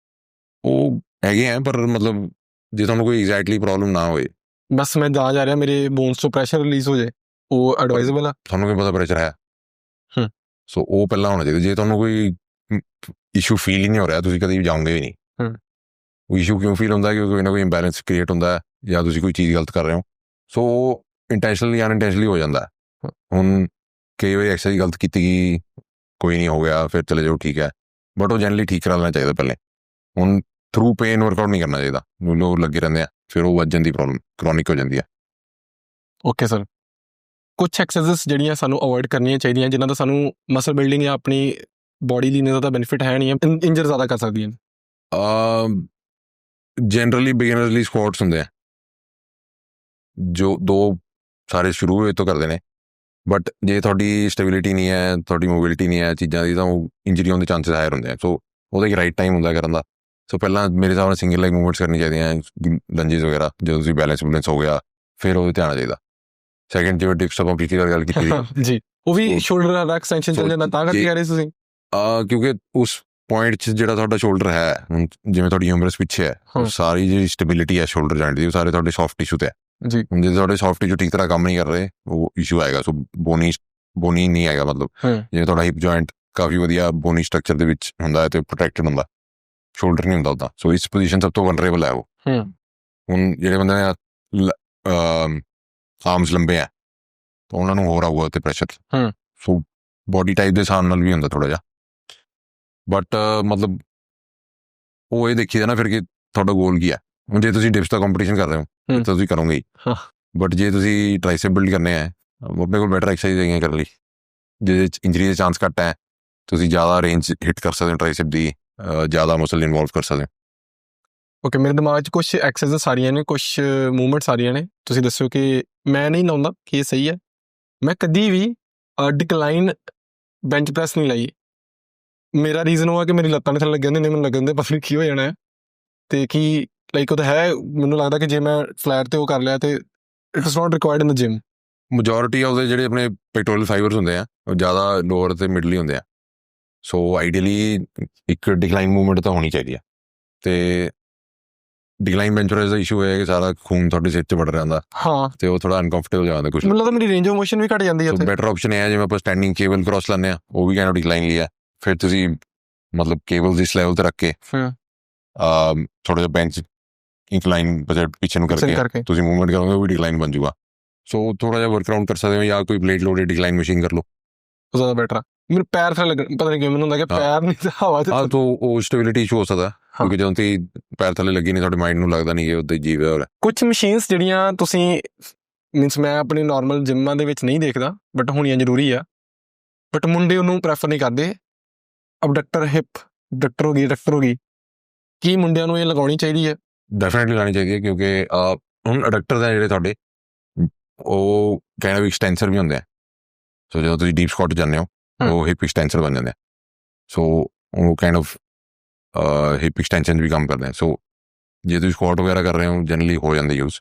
ਉਹ ਹੈਗੇ ਆ, ਪਰ ਮਤਲਬ ਜੇ ਤੁਹਾਨੂੰ ਕੋਈ ਐਗਜ਼ੈਕਟਲੀ ਪ੍ਰੋਬਲਮ ਨਾ ਹੋਏ, ਬਸ ਮੈਂ ਜਾ ਰਿਹਾ ਮੇਰੇ ਬੋਨਸ ਤੋਂ ਪ੍ਰੈਸ਼ਰ ਰਿਲੀਜ਼ ਹੋ ਜਾਏ, ਉਹ ਐਡਵਾਈਜ਼ੇਬਲ ਆ। ਤੁਹਾਨੂੰ ਕੀ ਪਤਾ ਪ੍ਰੈਸ਼ਰ ਹੈ, ਸੋ ਉਹ ਪਹਿਲਾਂ ਹੋਣਾ ਚਾਹੀਦਾ। ਜੇ ਤੁਹਾਨੂੰ ਕੋਈ ਇਸ਼ੂ ਫੀਲ ਹੀ ਨਹੀਂ ਹੋ ਰਿਹਾ, ਤੁਸੀਂ ਕਦੇ ਵੀ ਜਾਓਗੇ ਵੀ ਨਹੀਂ। ਉਹ ਇਸ਼ੂ ਕਿਉਂ ਫੀਲ ਹੁੰਦਾ, ਕਿਉਂਕਿ ਕੋਈ ਨਾ ਕੋਈ ਇੰਬੈਲੈਂਸ ਕ੍ਰੀਏਟ ਹੁੰਦਾ, ਜਾਂ ਤੁਸੀਂ ਕੋਈ ਚੀਜ਼ ਗਲਤ ਕਰ ਰਹੇ ਹੋ। ਸੋ ਇੰਟੈਂਸ਼ਨਲੀ ਅਨਇੰਟੈਂਸ਼ਨਲੀ ਹੋ ਜਾਂਦਾ। ਹੁਣ ਕਈ ਵਾਰੀ ਐਕਸਰਸਾਈਜ਼ ਗਲਤ ਕੀਤੀ ਗਈ, ਕੋਈ ਨਹੀਂ ਹੋ ਗਿਆ, ਫਿਰ ਚਲੇ ਜਾਓ, ਠੀਕ ਹੈ, ਬਟ ਉਹ ਜਨਰਲੀ ਠੀਕ ਕਰਾ ਲੈਣਾ ਚਾਹੀਦਾ ਪਹਿਲੇ। ਹੁਣ ਥਰੂ ਪੇਨ ਵਰਕਆਊਟ ਨਹੀਂ ਕਰਨਾ ਚਾਹੀਦਾ। ਲੋਕ ਲੱਗੇ ਰਹਿੰਦੇ ਆ, ਫਿਰ ਉਹ ਵੱਧ ਜਾਂਦੀ ਪ੍ਰੋਬਲਮ, ਕਰੋਨਿਕ ਹੋ ਜਾਂਦੀ ਹੈ। ਓਕੇ ਸਰ, ਕੁਛ ਐਕਸਰਸਾਈਜ਼ ਜਿਹੜੀਆਂ ਸਾਨੂੰ ਅਵੋਇਡ ਕਰਨੀਆਂ ਚਾਹੀਦੀਆਂ, ਜਿਨ੍ਹਾਂ ਦਾ ਸਾਨੂੰ ਮਸਲ ਬਿਲਡਿੰਗ ਜਾਂ ਆਪਣੀ ਬੋਡੀ ਲਈ ਜ਼ਿਆਦਾ ਬੈਨੀਫਿਟ ਹੈ ਨਹੀਂ, ਇੰਜਰ ਜ਼ਿਆਦਾ ਕਰ ਸਕਦੀਆਂ? ਜਨਰਲੀ ਬਿਗਨਰਸ ਲਈ ਸਕੁਆਟਸ ਹੁੰਦੇ ਆ, ਜੋ ਦੋ ਸਾਰੇ ਸ਼ੁਰੂ ਹੋਏ ਤੋਂ ਕਰਦੇ ਨੇ। ਬਟ ਜੇ ਤੁਹਾਡੀ ਸਟੈਬਿਲਿਟੀ ਨਹੀਂ ਹੈ, ਤੁਹਾਡੀ ਮੋਬਿਲਿਟੀ ਨਹੀਂ ਹੈ ਚੀਜ਼ਾਂ ਦੀ, ਤਾਂ ਉਹ ਇੰਜਰੀ ਹੋਣ ਦੇ ਚਾਂਸਿਸ ਹਾਇਰ ਹੁੰਦੇ ਆ। ਸੋ ਉਹਦਾ ਇੱਕ ਰਾਈਟ ਟਾਈਮ ਹੁੰਦਾ ਕਰਨ ਦਾ। ਸੋ ਪਹਿਲਾਂ ਮੇਰੇ ਹਿਸਾਬ ਨਾਲ ਸਿੰਗਲ ਲੈਗ ਮੂਵਮੈਂਟਸ ਕਰਨੀ ਚਾਹੀਦੀਆਂ, ਲੰਜਿਸ ਵਗੈਰਾ। ਜਦੋਂ ਤੁਸੀਂ ਬੈਲੈਂਸ ਹੋ ਗਿਆ, ਫਿਰ ਉਹਦੇ ਧਿਆਨ ਚਾਹੀਦਾ। ਸੈਕਿੰਡ, ਜਿਵੇਂ ਡਿਪਸ ਆਪਾਂ ਪਿਛਲੀ ਵਾਰ ਗੱਲ ਕੀਤੀ ਜੀ, ਉਹ ਵੀ ਸ਼ੋਲਡਰ ਦਾ ਐਕਸਟੈਂਸ਼ਨ ਚੱਲ ਜਾਂਦਾ, ਤਾਂ ਕਰਕੇ ਕਹਿ ਰਹੇ ਤੁਸੀਂ? ਕਿਉਂਕਿ ਉਸ ਪੁਆਇੰਟ 'ਚ ਜਿਹੜਾ ਤੁਹਾਡਾ ਸ਼ੋਲਡਰ ਹੈ, ਹੁਣ ਜਿਵੇਂ ਤੁਹਾਡੀ ਹਿਊਮਰਸ ਪਿੱਛੇ ਹੈ, ਸਾਰੀ ਜਿਹੜੀ ਸਟੈਬਿਲਿਟੀ ਹੈ ਸ਼ੋਲਡਰ ਜੁਆਇੰਟ ਦੀ, ਉਹ ਸਾਰੇ ਤੁਹਾਡੇ ਸੌਫਟ ਟਿਸ਼ੂ ਤੇ ਹੈ। ਜੀ, ਹੁਣ ਜੇ ਤੁਹਾਡੇ ਸੌਫਟ ਟਿਸ਼ੂ ਠੀਕ ਤਰ੍ਹਾਂ ਕੰਮ ਨਹੀਂ ਕਰ ਰਹੇ, ਉਹ ਇਸ਼ੂ ਆਏਗਾ। ਸੋ ਬੋਨੀ ਨਹੀਂ ਆਏਗਾ, ਮਤਲਬ ਜਿਵੇਂ ਤੁਹਾਡਾ ਹਿਪ ਜੁਆਇੰਟ ਕਾਫੀ ਵਧੀਆ ਬੋਨੀ ਸਟਰਕਚਰ ਦੇ ਵਿੱਚ ਹੁੰਦਾ ਹੈ ਤੇ ਪ੍ਰੋਟੈਕਟਡ ਹੁੰਦਾ, ਸ਼ੋਲਡਰ ਨਹੀਂ ਹੁੰਦਾ ਉੱਦਾਂ। ਸੋ ਇਸ ਪੋਜੀਸ਼ਨ ਸਭ ਤੋਂ ਵਨਰੇਬਲ ਹੈ ਉਹ। ਹੁਣ ਜਿਹੜੇ ਬੰਦੇ ਨੇ ਆਰਮਸ ਲੰਬੇ ਆ, ਤਾਂ ਉਹਨਾਂ ਨੂੰ ਹੋਰ ਆਊਗਾ ਤੇ ਪ੍ਰੈਸ਼ਰ। ਸੋ ਬੋਡੀ ਟਾਈਪ ਦੇ ਹਿਸਾਬ ਨਾਲ ਵੀ ਹੁੰਦਾ ਥੋੜਾ ਜਿਹਾ, ਬਟ ਮਤਲਬ ਉਹ ਇਹ ਦੇਖੀਦਾ ਨਾ ਫਿਰ ਕਿ ਤੁਹਾਡਾ ਗੋਲ ਕੀ ਹੈ। ਹੁਣ ਜੇ ਤੁਸੀਂ ਡਿਪਸ ਦਾ ਕੰਪੀਟੀਸ਼ਨ ਕਰ ਰਹੇ ਹੋ, ਤਾਂ ਤੁਸੀਂ ਕਰੋਗੇ ਹੀ। ਬਟ ਜੇ ਤੁਸੀਂ ਟ੍ਰਾਈਸੈਪ ਬਿਲਡ ਕਰਨੇ ਹੈ, ਆਪਣੇ ਕੋਲ ਬੈਟਰ ਐਕਸਰਸਾਈਜ਼ ਹੈਗੀਆਂ ਕਰਨ ਲਈ, ਜਿਹਦੇ ਵਿੱਚ ਇੰਜਰੀ ਦੇ ਚਾਂਸ ਘੱਟ ਹੈ। ਤੁਸੀਂ ਜ਼ਿਆਦਾ ਰੇਂਜ ਹਿੱਟ ਕਰ ਸਕਦੇ ਹੋ ਟ੍ਰਾਈਸੈਪ ਦੀ, ਜ਼ਿਆਦਾ ਮਸਲ ਇਨਵੋਲਵ ਕਰ ਸਕਦੇ ਹੋ। ਓਕੇ, ਮੇਰੇ ਦਿਮਾਗ 'ਚ ਕੁਛ ਐਕਸਰਸਾਈਜ਼ ਸਾਰੀਆਂ ਨੇ, ਕੁਛ ਮੂਵਮੈਂਟ ਸਾਰੀਆਂ ਨੇ, ਤੁਸੀਂ ਦੱਸੋ ਕਿ ਮੈਂ ਨਹੀਂ ਲਾਉਂਦਾ ਕਿ ਇਹ ਸਹੀ ਹੈ। ਮੈਂ ਕਦੀ ਵੀ ਡਿਕਲਾਈਨ ਬੈਂਚ ਪ੍ਰੈਸ ਨਹੀਂ ਲਾਈ। ਮੇਰਾ ਰੀਜ਼ਨ ਉਹ ਆ ਕਿ ਮੇਰੀ ਲੱਤਾਂ ਦੇ ਥੱਲੇ ਲੱਗੇ ਹੁੰਦੇ ਨੇ, ਮੈਨੂੰ ਲੱਗਣ ਦੇ ਪਤਾ ਨਹੀਂ ਕੀ ਹੋ ਜਾਣਾ ਹੈ, ਅਤੇ ਕੀ ਲਾਈਕ ਉਹ ਤਾਂ ਹੈ, ਮੈਨੂੰ ਲੱਗਦਾ ਕਿ ਜੇ ਮੈਂ ਫਲੈਟ 'ਤੇ ਉਹ ਕਰ ਲਿਆ ਤੇ it is not required in the gym. Majority of ਦੇ ਜਿਹੜੇ ਆਪਣੇ ਪੈਕਟੋਰਲ ਫਾਈਬਰਸ ਹੁੰਦੇ ਆ ਉਹ ਜ਼ਿਆਦਾ ਲੋਅਰ ਤੇ ਮਿਡਲੀ ਹੁੰਦੇ ਆ। ਸੋ ਆਈਡੀਅਲੀ ਇੱਕ ਡਿਕਲਾਈਨ ਮੂਵਮੈਂਟ ਤਾਂ ਹੋਣੀ ਚਾਹੀਦੀ ਆ। ਤੇ ਡਿਕਲਾਈਨ ਬੈਂਚ ਪ੍ਰੈਸ ਦਾ ਇਸ਼ੂ ਹੈ ਕਿ ਸਾਰਾ ਖੂਨ ਤੁਹਾਡੇ ਸਿਰ 'ਚ ਵੜ ਰਹਿੰਦਾ ਹਾਂ, ਤੇ ਉਹ ਥੋੜਾ ਅਨਕੰਫਰਟੇਬਲ ਹੋ ਜਾਂਦਾ ਕੁਛ। ਮੈਨੂੰ ਲੱਗਦਾ ਮੇਰੀ ਰੇਂਜ ਆਫ ਮੋਸ਼ਨ ਵੀ ਘਟ ਜਾਂਦੀ ਹੈ ਸੋ ਉੱਥੇ। ਬੈਟਰ ਆਪਸ਼ਨ ਇਹ ਹੈ ਜਿਵੇਂ ਆਪਾਂ ਸਟੈਂਡਿੰਗ ਕੇਬਲ ਕ੍ਰੋਸ ਲੈਂਦੇ ਆ, ਉਹ ਵੀ ਕਹਿਣਾ ਡਿਕਲਾਈਨ ਲਈ ਹੈ। ਫਿਰ ਤੁਸੀਂ ਮਤਲਬ ਕੇਬਲ ਇਸ ਲੈਵਲ ਤੇ ਰੱਖ ਕੇ ਥੋੜਾ ਜਿਹਾ ਬੈਂਚ ਇੰਕਲਾਈਨ ਪਿੱਛੇ ਨੂੰ ਕਰਕੇ ਤੁਸੀਂ ਮੂਵਮੈਂਟ ਕਰੋਗੇ ਉਹ ਵੀ ਡਿਕਲਾਈਨ ਬਣ ਜੂਗਾ। ਸੋ ਥੋੜਾ ਜਿਹਾ ਵਰਕ ਆਊਟ ਕਰ ਸਕਦੇ ਹੋ ਜਾਂ ਕੋਈ ਪਲੇਟ ਲੋਡਡ ਡਿਕਲਾਈਨ ਮਸ਼ੀਨ ਕਰ ਲਓ, ਉਹ ਜ਼ਿਆਦਾ ਬੈਟਰ ਆ। ਮੇਰੇ ਪੈਰ ਥੱਲੇ ਲੱਗਣ, ਪਤਾ ਨਹੀਂ ਕਿਵੇਂ ਮੈਨੂੰ ਹੁੰਦਾ ਕਿ ਪੈਰ ਨਹੀਂ ਤਾਂ ਹਵਾ 'ਚ। ਹਾਂ, ਤਾਂ ਉਹ ਸਟੇਬਿਲਿਟੀ ਇਸ਼ੂ ਹੋ ਸਕਦਾ ਕਿਉਂਕਿ ਜਦੋਂ ਤੁਸੀਂ ਪੈਰ ਥੱਲੇ ਲੱਗੀ ਨਹੀਂ ਤੁਹਾਡੇ ਮਾਈਂਡ ਨੂੰ ਲੱਗਦਾ ਨਹੀਂ ਕਿ ਉੱਤੇ ਜੀਵ ਹੈ। ਕੁਛ ਮਸ਼ੀਨਸ ਜਿਹੜੀਆਂ ਤੁਸੀਂ ਮੀਨਸ ਮੈਂ ਆਪਣੀ ਨੋਰਮਲ ਜਿੰਮਾਂ ਦੇ ਵਿੱਚ ਨਹੀਂ ਦੇਖਦਾ ਬਟ ਹੋਣੀਆਂ ਜ਼ਰੂਰੀ ਆ, ਬਟ ਮੁੰਡੇ ਉਹਨੂੰ ਪ੍ਰੈਫਰ ਨਹੀਂ ਕਰਦੇ। ਅਬਡਕਟਰ ਹਿਪ ਡਕਟਰ ਹੋ ਗਈ, ਕੀ ਮੁੰਡਿਆਂ ਨੂੰ ਇਹ ਲਗਾਉਣੀ ਚਾਹੀਦੀ ਹੈ? ਡੈਫੀਨੇਟਲੀ ਲਾਣੀ ਚਾਹੀਦੀ ਹੈ ਕਿਉਂਕਿ ਹੁਣ ਅਡਕਟਰ ਦੇ ਜਿਹੜੇ ਤੁਹਾਡੇ ਉਹ ਕਹਿਣਾ ਵੀ ਐਕਸਟੈਂਸਰ ਵੀ ਹੁੰਦੇ ਆ। ਸੋ ਜਦੋਂ ਤੁਸੀਂ ਡੀਪ ਸquat ਜਾਂਦੇ ਹੋ ਉਹ ਹਿਪ ਐਕਸਟੈਂਸਰ ਬਣ ਜਾਂਦੇ ਆ। ਸੋ ਉਹ ਕਾਈਂਡ ਆਫ ਹਿਪ ਐਕਸਟੈਂਸ਼ਨ ਵੀ ਕੰਮ ਕਰਦੇ ਆ। ਸੋ ਜੇ ਤੁਸੀਂ ਸਕੁਆਟ ਵਗੈਰਾ ਕਰ ਰਹੇ ਹੋ ਜਨਰਲੀ ਹੋ ਜਾਂਦੇ ਯੂਜ਼,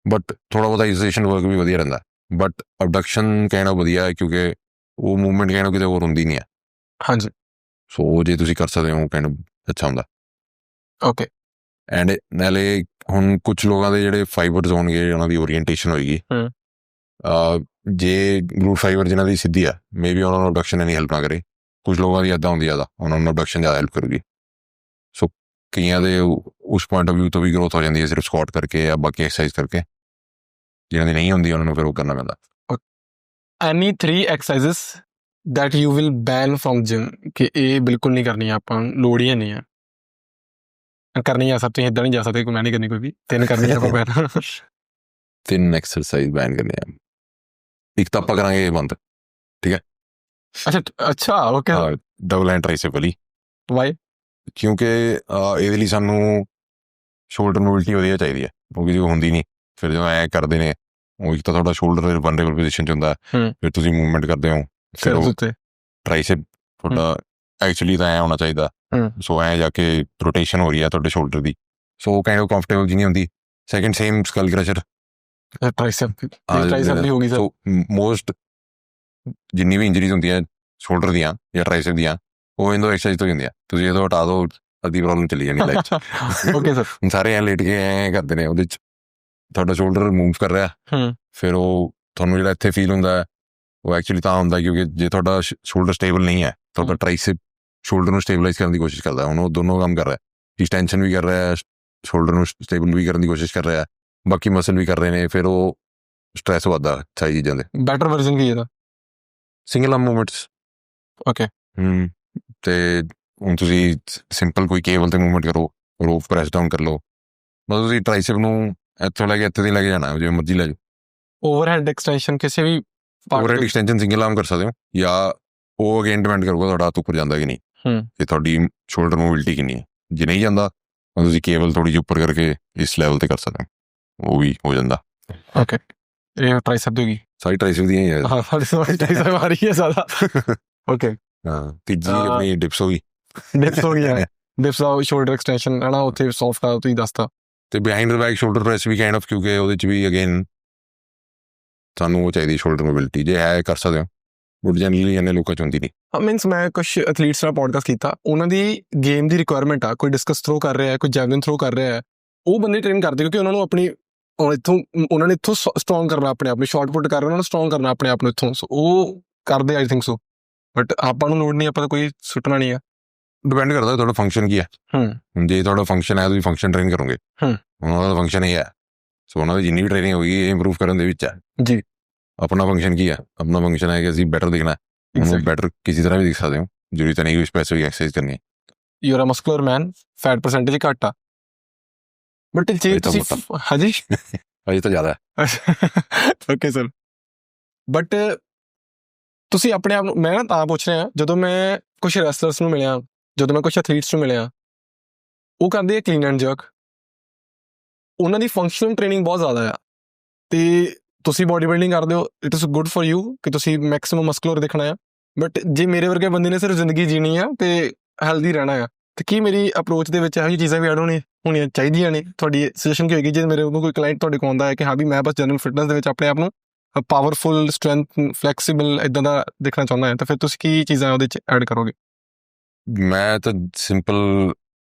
ਬਟ ਥੋੜਾ ਬਹੁਤਾ ਆਈਸੋਲੇਸ਼ਨ ਵਰਕ ਵੀ ਵਧੀਆ ਰਹਿੰਦਾ। ਬਟ ਅਬਡਕਸ਼ਨ ਕਹਿਣਾ ਵਧੀਆ ਹੈ ਕਿਉਂਕਿ ਉਹ ਮੂਵਮੈਂਟ ਕਹਿਣਾ ਕਿਤੇ ਹੋਰ ਹੁੰਦੀ ਨਹੀਂ ਹੈ। ਹਾਂਜੀ, ਸੋ ਜੇ ਤੁਸੀਂ ਕਰ ਸਕਦੇ ਹੋ ਕਹਿਣਾ ਅੱਛਾ ਹੁੰਦਾ। ਓਕੇ, ਐਂਡ ਨਾਲੇ ਹੁਣ ਕੁਛ ਲੋਕਾਂ ਦੇ ਜਿਹੜੇ ਫਾਈਬਰਸ ਹੋਣਗੇ ਉਹਨਾਂ ਦੀ ਓਰੀਐਂਟੇਸ਼ਨ ਹੋਏਗੀ। ਜੇ ਗਲੂਟ ਫਾਈਬਰ ਜਿਹਨਾਂ ਦੀ ਸਿੱਧੀ ਆ ਮੇ ਬੀ ਉਹਨਾਂ ਨੂੰ ਅਬਡਕਸ਼ਨ ਇੰਨੀ ਹੈਲਪ ਨਾ ਕਰੇ। ਕੁਝ ਲੋਕਾਂ ਦੀ ਇੱਦਾਂ ਹੁੰਦੀ ਜ਼ਿਆਦਾ, ਉਹਨਾਂ ਨੂੰ ਅਬਡਕਸ਼ਨ ਜ਼ਿਆਦਾ ਹੈਲਪ ਕਰੂਗੀ। ਸੋ ਕਈਆਂ ਦੇ ਉਸ ਪੁਆਇੰਟ ਆਫ ਵਿਊ ਤੋਂ ਵੀ ਗਰੋਥ ਹੋ ਜਾਂਦੀ ਹੈ ਸਿਰਫ ਸਕੁਆਟ ਕਰਕੇ ਜਾਂ ਬਾਕੀ ਐਕਸਰਸਾਈਜ਼ ਕਰਕੇ। ਜਿਹਨਾਂ ਦੀ ਨਹੀਂ ਹੁੰਦੀ ਉਹਨਾਂ ਨੂੰ ਫਿਰ ਉਹ ਕਰਨਾ ਪੈਂਦਾ। Any 3 exercises that you will ban from gym ਕਿ ਇਹ ਬਿਲਕੁਲ ਨਹੀਂ ਕਰਨੀ ਆਪਾਂ, ਲੋੜ ਹੀ ਨਹੀਂ ਆ ਕਰਨੀ ਆ। ਸਭ ਤੁਸੀਂ ਇੱਦਾਂ ਨਹੀਂ ਜਾ ਸਕਦੇ, ਮੈਂ ਨਹੀਂ ਕਰਨੀ ਕੋਈ ਵੀ, 3 ਕਰਨੀ ਆਪਾਂ ਬੈਨ। 3 ਐਕਸਰਸਾਈਜ਼ ਬੈਨ ਕਰਨੇ ਆ। ਇੱਕ ਤਾਂ ਆਪਾਂ ਕਰਾਂਗੇ ਬੰਦ, ਠੀਕ ਹੈ? ਅੱਛਾ, ਓਕੇ। ਡਬਲ ਐਂਡ ਟ੍ਰਾਈਸੈਪ ਵਾਲੀ। ਵਾਈ? ਕਿਉਂਕਿ ਇਹਦੇ ਲਈ ਸਾਨੂੰ ਸ਼ੋਲਡਰ ਮੋਬਿਲਿਟੀ ਵਧੀਆ ਚਾਹੀਦੀ ਹੈ, ਉਹ ਵੀ ਹੁੰਦੀ ਨਹੀਂ। ਫਿਰ ਜਦੋਂ ਐਂ ਕਰਦੇ ਨੇ ਉਹ ਇੱਕ ਤਾਂ ਤੁਹਾਡਾ ਸ਼ੋਲਡਰ ਵਨਰੇਬਲ ਪੋਜੀਸ਼ਨ 'ਚ ਹੁੰਦਾ, ਫਿਰ ਤੁਸੀਂ ਮੂਵਮੈਂਟ ਕਰਦੇ ਹੋ ਫਿਰ ਉਹ ਟ੍ਰਾਈਸੈਪ ਤੁਹਾਡਾ ਐਕਚੁਅਲੀ ਤਾਂ ਐਂ ਹੋਣਾ ਚਾਹੀਦਾ। ਸੋ ਐਂ ਜਾ ਕੇ ਰੋਟੇਸ਼ਨ ਹੋ ਰਹੀ ਹੈ ਤੁਹਾਡੇ shoulder the, so kind of comfortable ਜੀ ਨਹੀਂ ਹੁੰਦੀ। ਸੈਕਿੰਡ ਸੇਮ ਸਕਲ ਕ੍ਰਸ਼ਰ ਟ੍ਰਾਈਸੈਪ ਵੀ ਹੋ ਗਈ ਸਰ। ਸੋ ਮੋਸਟ ਜਿੰਨੀ ਵੀ ਇੰਜਰੀਜ਼ ਹੁੰਦੀਆਂ ਸ਼ੋਲਡਰ ਦੀਆਂ ਜਾਂ ਟ੍ਰਾਈਸੈਪ ਦੀਆਂ ਉਹ ਇੰਦੋਂ ਐਕਸਰਸਾਈਜ਼ ਤੋਂ ਹੀ ਹੁੰਦੀਆਂ। ਤੁਸੀਂ ਜਦੋਂ ਹਟਾ ਦਿਓ ਅੱਧੀ ਪ੍ਰੋਬਲਮ ਚਲੀ ਜਾਣੀ ਲਾਈਫ 'ਚ। Okay sir. ਸਾਰੇ ਐਂ ਲੇਟ ਕੇ ਐਂ ਕਰਦੇ ਨੇ, ਉਹਦੇ 'ਚ ਤੁਹਾਡਾ ਸ਼ੋਲਡਰ ਮੂਵ ਕਰ ਰਿਹਾ, ਫਿਰ ਉਹ ਤੁਹਾਨੂੰ ਜਿਹੜਾ ਇੱਥੇ ਫੀਲ ਹੁੰਦਾ ਉਹ ਐਕਚੁਅਲੀ ਤਾਂ ਹੁੰਦਾ ਕਿਉਂਕਿ ਜੇ ਤੁਹਾਡਾ ਸ਼ੋਲਡਰ ਸਟੇਬਲ ਨਹੀਂ ਹੈ ਤੁਹਾਡਾ ਟ੍ਰਾਈਸੈਪ ਸ਼ੋਲਡਰ ਨੂੰ ਸਟੇਬਲਾਈਜ਼ ਕਰਨ ਦੀ ਕੋਸ਼ਿਸ਼ ਕਰਦਾ। ਹੁਣ ਉਹ ਦੋਨੋਂ ਕੰਮ ਕਰ ਰਿਹਾ, ਐਕਸਟੈਂਸ਼ਨ ਵੀ ਕਰ ਰਿਹਾ, ਸ਼ੋਲਡਰ ਨੂੰ ਸਟੇਬਲ ਵੀ ਕਰਨ ਦੀ ਕੋਸ਼ਿਸ਼ ਕਰ ਰਿਹਾ, ਬਾਕੀ ਮਸਲ ਵੀ ਕਰ ਰਹੇ ਨੇ, ਫਿਰ ਉਹ ਸਟ੍ਰੈਸ ਵੱਧਦਾ ਸਾਰੀ ਚੀਜ਼ਾਂ ਦੇ। ਬੈਟਰ ਵਰਜ਼ਨ ਕੀ ਇਹਦਾ? ਸਿੰਗਲ ਆਰਮ ਮੂਵਮੈਂਟਸ। ਓਕੇ। ਤੇ ਹੁਣ ਤੁਸੀਂ ਸਿੰਪਲ ਕੋਈ ਕੇਬਲ ਤੇ ਮੂਵਮੈਂਟ ਕਰੋ, ਰੋਪ ਪ੍ਰੈਸ ਡਾਊਨ ਕਰ ਲਓ, ਮਤਲਬ ਤੁਸੀਂ ਟ੍ਰਾਈਸੈਪ ਨੂੰ ਇੱਥੋਂ ਲੈ ਕੇ ਇੱਥੇ ਦੀ ਲੈ ਕੇ ਜਾਣਾ ਜਿਵੇਂ ਮਰਜ਼ੀ ਲੈ ਜਾਓ। ਓਵਰਹੈਡ ਐਕਸਟੈਂਸ਼ਨ ਕਿਸੇ ਵੀ ਓਵਰਹੈਡ ਐਕਸਟੈਂਸ਼ਨ ਸਿੰਗਲ ਆਰਮ ਕਰ ਸਕਦੇ ਹੋ ਜਾਂ ਉਹ ਅਗੇਨ ਡਿਪੈਂਡ ਕਰੂਗਾ ਤੁਹਾਡਾ ਹੱਥ ਉੱਪਰ ਜਾਂਦਾ ਕਿ ਨਹੀਂ, ਕਿ ਤੁਹਾਡੀ ਸ਼ੋਲਡਰ ਮੋਬਿਲਿਟੀ ਕਿੰਨੀ ਹੈ। ਜੇ ਨਹੀਂ ਜਾਂਦਾ ਤਾਂ ਤੁਸੀਂ ਕੇਬਲ ਥੋੜੀ ਜਿਹੀ ਉੱਪਰ ਕਰਕੇ ਇਸ ਲੈਵਲ ਤੇ ਕਰ ਸਕਦੇ ਹੋ, ਉਹ ਵੀ ਹੋ ਜਾਂਦਾ। ਓਕੇ, ਇਹ ਟ੍ਰਾਈਸੈਪ ਦੀ ਹੋਗੀ, ਸਾਰੀ ਟ੍ਰਾਈਸੈਪ ਦੀਆਂ ਹੀ ਹੈ। ਹਾਂ, ਸਾਰੀ ਟ੍ਰਾਈਸੈਪ ਆ ਰਹੀ ਹੈ ਜ਼ਿਆਦਾ। ਓਕੇ, ਹਾਂ, ਤੀਜੀ ਆਪਣੀ ਡਿਪਸ ਹੋ ਗਈ। ਡਿਪਸ ਹੋ ਗਈ ਹੈ, ਡਿਪਸ ਦਾ ਸ਼ੋਲਡਰ ਐਕਸਟੈਂਸ਼ਨ ਹੈ ਨਾ, ਉੱਥੇ ਸੌਫਟ ਆ ਤੁਸੀਂ ਦੱਸਤਾ। ਤੇ behind the back shoulder press ਵੀ ਕਾਈਂਡ ਆਫ ਕਿਉਂਕਿ ਉਹਦੇ 'ਚ ਵੀ ਅਗੇਨ ਸਾਨੂੰ ਉਹ ਚਾਹੀਦੀ ਸ਼ੋਲਡਰ ਮੋਬਿਲਿਟੀ, ਜੇ ਹੈ ਕਰ ਸਕਦੇ ਹੋ ਬਟ ਜਨਰਲੀ ਇੰਨੇ ਲੋਕਾਂ 'ਚ ਹੁੰਦੀ ਨਹੀਂ। ਮੀਨਸ ਮੈਂ ਕੁਛ ਐਥਲੀਟਸ ਨਾਲ ਪੋਡਕਾਸਟ ਕੀਤਾ, ਉਹਨਾਂ ਦੀ ਗੇਮ ਦੀ ਰਿਕੁਆਇਰਮੈਂਟ ਆ, ਕੋਈ ਡਿਸਕਸ ਥਰੋ ਕਰ ਰਿਹਾ ਹੈ, ਕੋਈ ਜੈਵਲਿਨ ਥਰੋ ਕਰ ਰਿਹਾ ਹੈ, ਉਹ ਬੰਦੇ ਟ੍ਰੇਨ ਕਰਦੇ ਕਿਉਂਕਿ ਉਹਨਾਂ ਨੂੰ ਆਪਣੀ ਉਹਨਾਂ ਨੇ ਇੱਥੋਂ ਸਟਰੋਂਗ ਕਰਨਾ ਆਪਣੇ ਆਪ ਨੂੰ, ਸ਼ਾਰਟ ਪੁੱਟ ਕਰ ਉਹਨਾਂ ਨੂੰ ਸਟਰੋਂਗ ਕਰਨਾ ਆਪਣੇ ਆਪ ਨੂੰ ਇੱਥੋਂ, ਸੋ ਉਹ ਕਰਦੇ ਆਈ ਥਿੰਕ ਸੋ। ਬਟ ਆਪਾਂ ਨੂੰ ਲੋੜ ਨਹੀਂ, ਆਪਾਂ ਤਾਂ ਕੋਈ ਸੁੱਟਣਾ ਨਹੀਂ ਆ। ਡਿਪੈਂਡ ਕਰਦਾ ਤੁਹਾਡਾ ਫੰਕਸ਼ਨ ਕੀ ਹੈ। ਜੇ ਤੁਹਾਡਾ ਫੰਕਸ਼ਨ ਹੈ ਤੁਸੀਂ ਫੰਕਸ਼ਨ ਟ੍ਰੇਨ ਕਰੋਗੇ, ਉਹਨਾਂ ਦਾ ਫੰਕਸ਼ਨ ਇਹ ਹੈ, ਸੋ ਉਹਨਾਂ ਦੀ ਜਿੰਨੀ ਵੀ ਟ੍ਰੇਨਿੰਗ ਹੋਈ ਇਹ ਇੰਪਰੂਵ ਕਰਨ ਦੇ ਵਿੱਚ ਹੈ ਜੀ। ਆਪਣਾ ਫੰਕਸ਼ਨ ਕੀ ਹੈ? ਆਪਣਾ ਫੰਕਸ਼ਨ ਹੈ ਕਿ ਅਸੀਂ ਬੈਟਰ ਦਿਖਣਾ, ਉਹਨੂੰ ਬੈਟਰ ਕਿਸੇ ਤਰ੍ਹਾਂ ਵੀ ਦਿਖ ਸਕਦੇ ਹੋ, ਜ਼ਰੂਰੀ ਤਾਂ ਨਹੀਂ ਕੋਈ ਸਪੈਸੀਫਿਕ ਐਕਸਰਸਾਈਜ਼ ਕਰਨੀ ਹੈ। You are a muscular man, fat percentage ਘੱਟ ਆ, ਬਟ ਜੇ ਤੁਸੀਂ ਹਾਂਜੀ ਅਜੇ ਤਾਂ ਜ਼ਿਆਦਾ ਹੈ। ਓਕੇ ਸਰ, ਬਟ ਤੁਸੀਂ ਆਪਣੇ ਆਪ ਨੂੰ, ਮੈਂ ਨਾ ਤਾਂ ਪੁੱਛ ਰਿਹਾ, ਜਦੋਂ ਮੈਂ ਕੁਛ ਰੈਸਲਰਸ ਨੂੰ ਮਿਲਿਆ, ਜਦੋਂ ਮੈਂ ਕੁਛ ਐਥਲੀਟਸ ਨੂੰ ਮਿਲਿਆ, ਉਹ ਕਰਦੇ ਆ ਕਲੀਨ ਐਂਡ ਜਰਕ, ਉਹਨਾਂ ਦੀ ਫੰਕਸ਼ਨਲ ਟ੍ਰੇਨਿੰਗ ਬਹੁਤ ਜ਼ਿਆਦਾ ਆ ਤੇ ਤੁਸੀਂ ਬੋਡੀ ਬਿਲਡਿੰਗ ਕਰਦੇ ਹੋ it is good for you ਕਿ ਤੁਸੀਂ ਮੈਕਸਿਮਮ ਮਸਕੂਲਰ ਦਿਖਣਾ ਆ ਬਟ ਜੇ ਮੇਰੇ ਵਰਗੇ ਬੰਦੇ ਨੇ ਸਿਰਫ ਜ਼ਿੰਦਗੀ ਜੀਣੀ ਆ ਤੇ ਹੈਲਦੀ ਰਹਿਣਾ ਆ ਤੇ ਕੀ ਮੇਰੀ ਅਪਰੋਚ ਦੇ ਵਿੱਚ ਇਹੋ ਜਿਹੀ ਚੀਜ਼ਾਂ ਵੀ ਐਡ ਹੋਣੀਆਂ ਚਾਹੀਦੀਆਂ ਨੇ ਤੁਹਾਡੀ ਸੁਜੈਸ਼ਨ ਕੀ ਹੋਏਗੀ ਜੇ ਮੇਰੇ ਕੋਲ ਕੋਈ ਕਲਾਇੰਟ ਤੁਹਾਡੇ ਕੋਲ ਆਉਂਦਾ ਹੈ ਕਿ ਹਾਂ ਵੀ ਮੈਂ ਬਸ ਜਨਰਲ ਫਿਟਨੈਸ ਦੇ ਵਿੱਚ ਆਪਣੇ ਆਪ ਨੂੰ ਪਾਵਰਫੁਲ ਸਟਰੈਂਥ ਫਲੈਕਸੀਬਲ ਇਦਾਂ ਦਾ ਦੇਖਣਾ ਚਾਹੁੰਦਾ ਹਾਂ ਤਾਂ ਫਿਰ ਤੁਸੀਂ ਕੀ ਚੀਜ਼ਾਂ ਉਹਦੇ 'ਚ ਐਡ ਕਰੋਗੇ? ਮੈਂ ਤਾਂ simple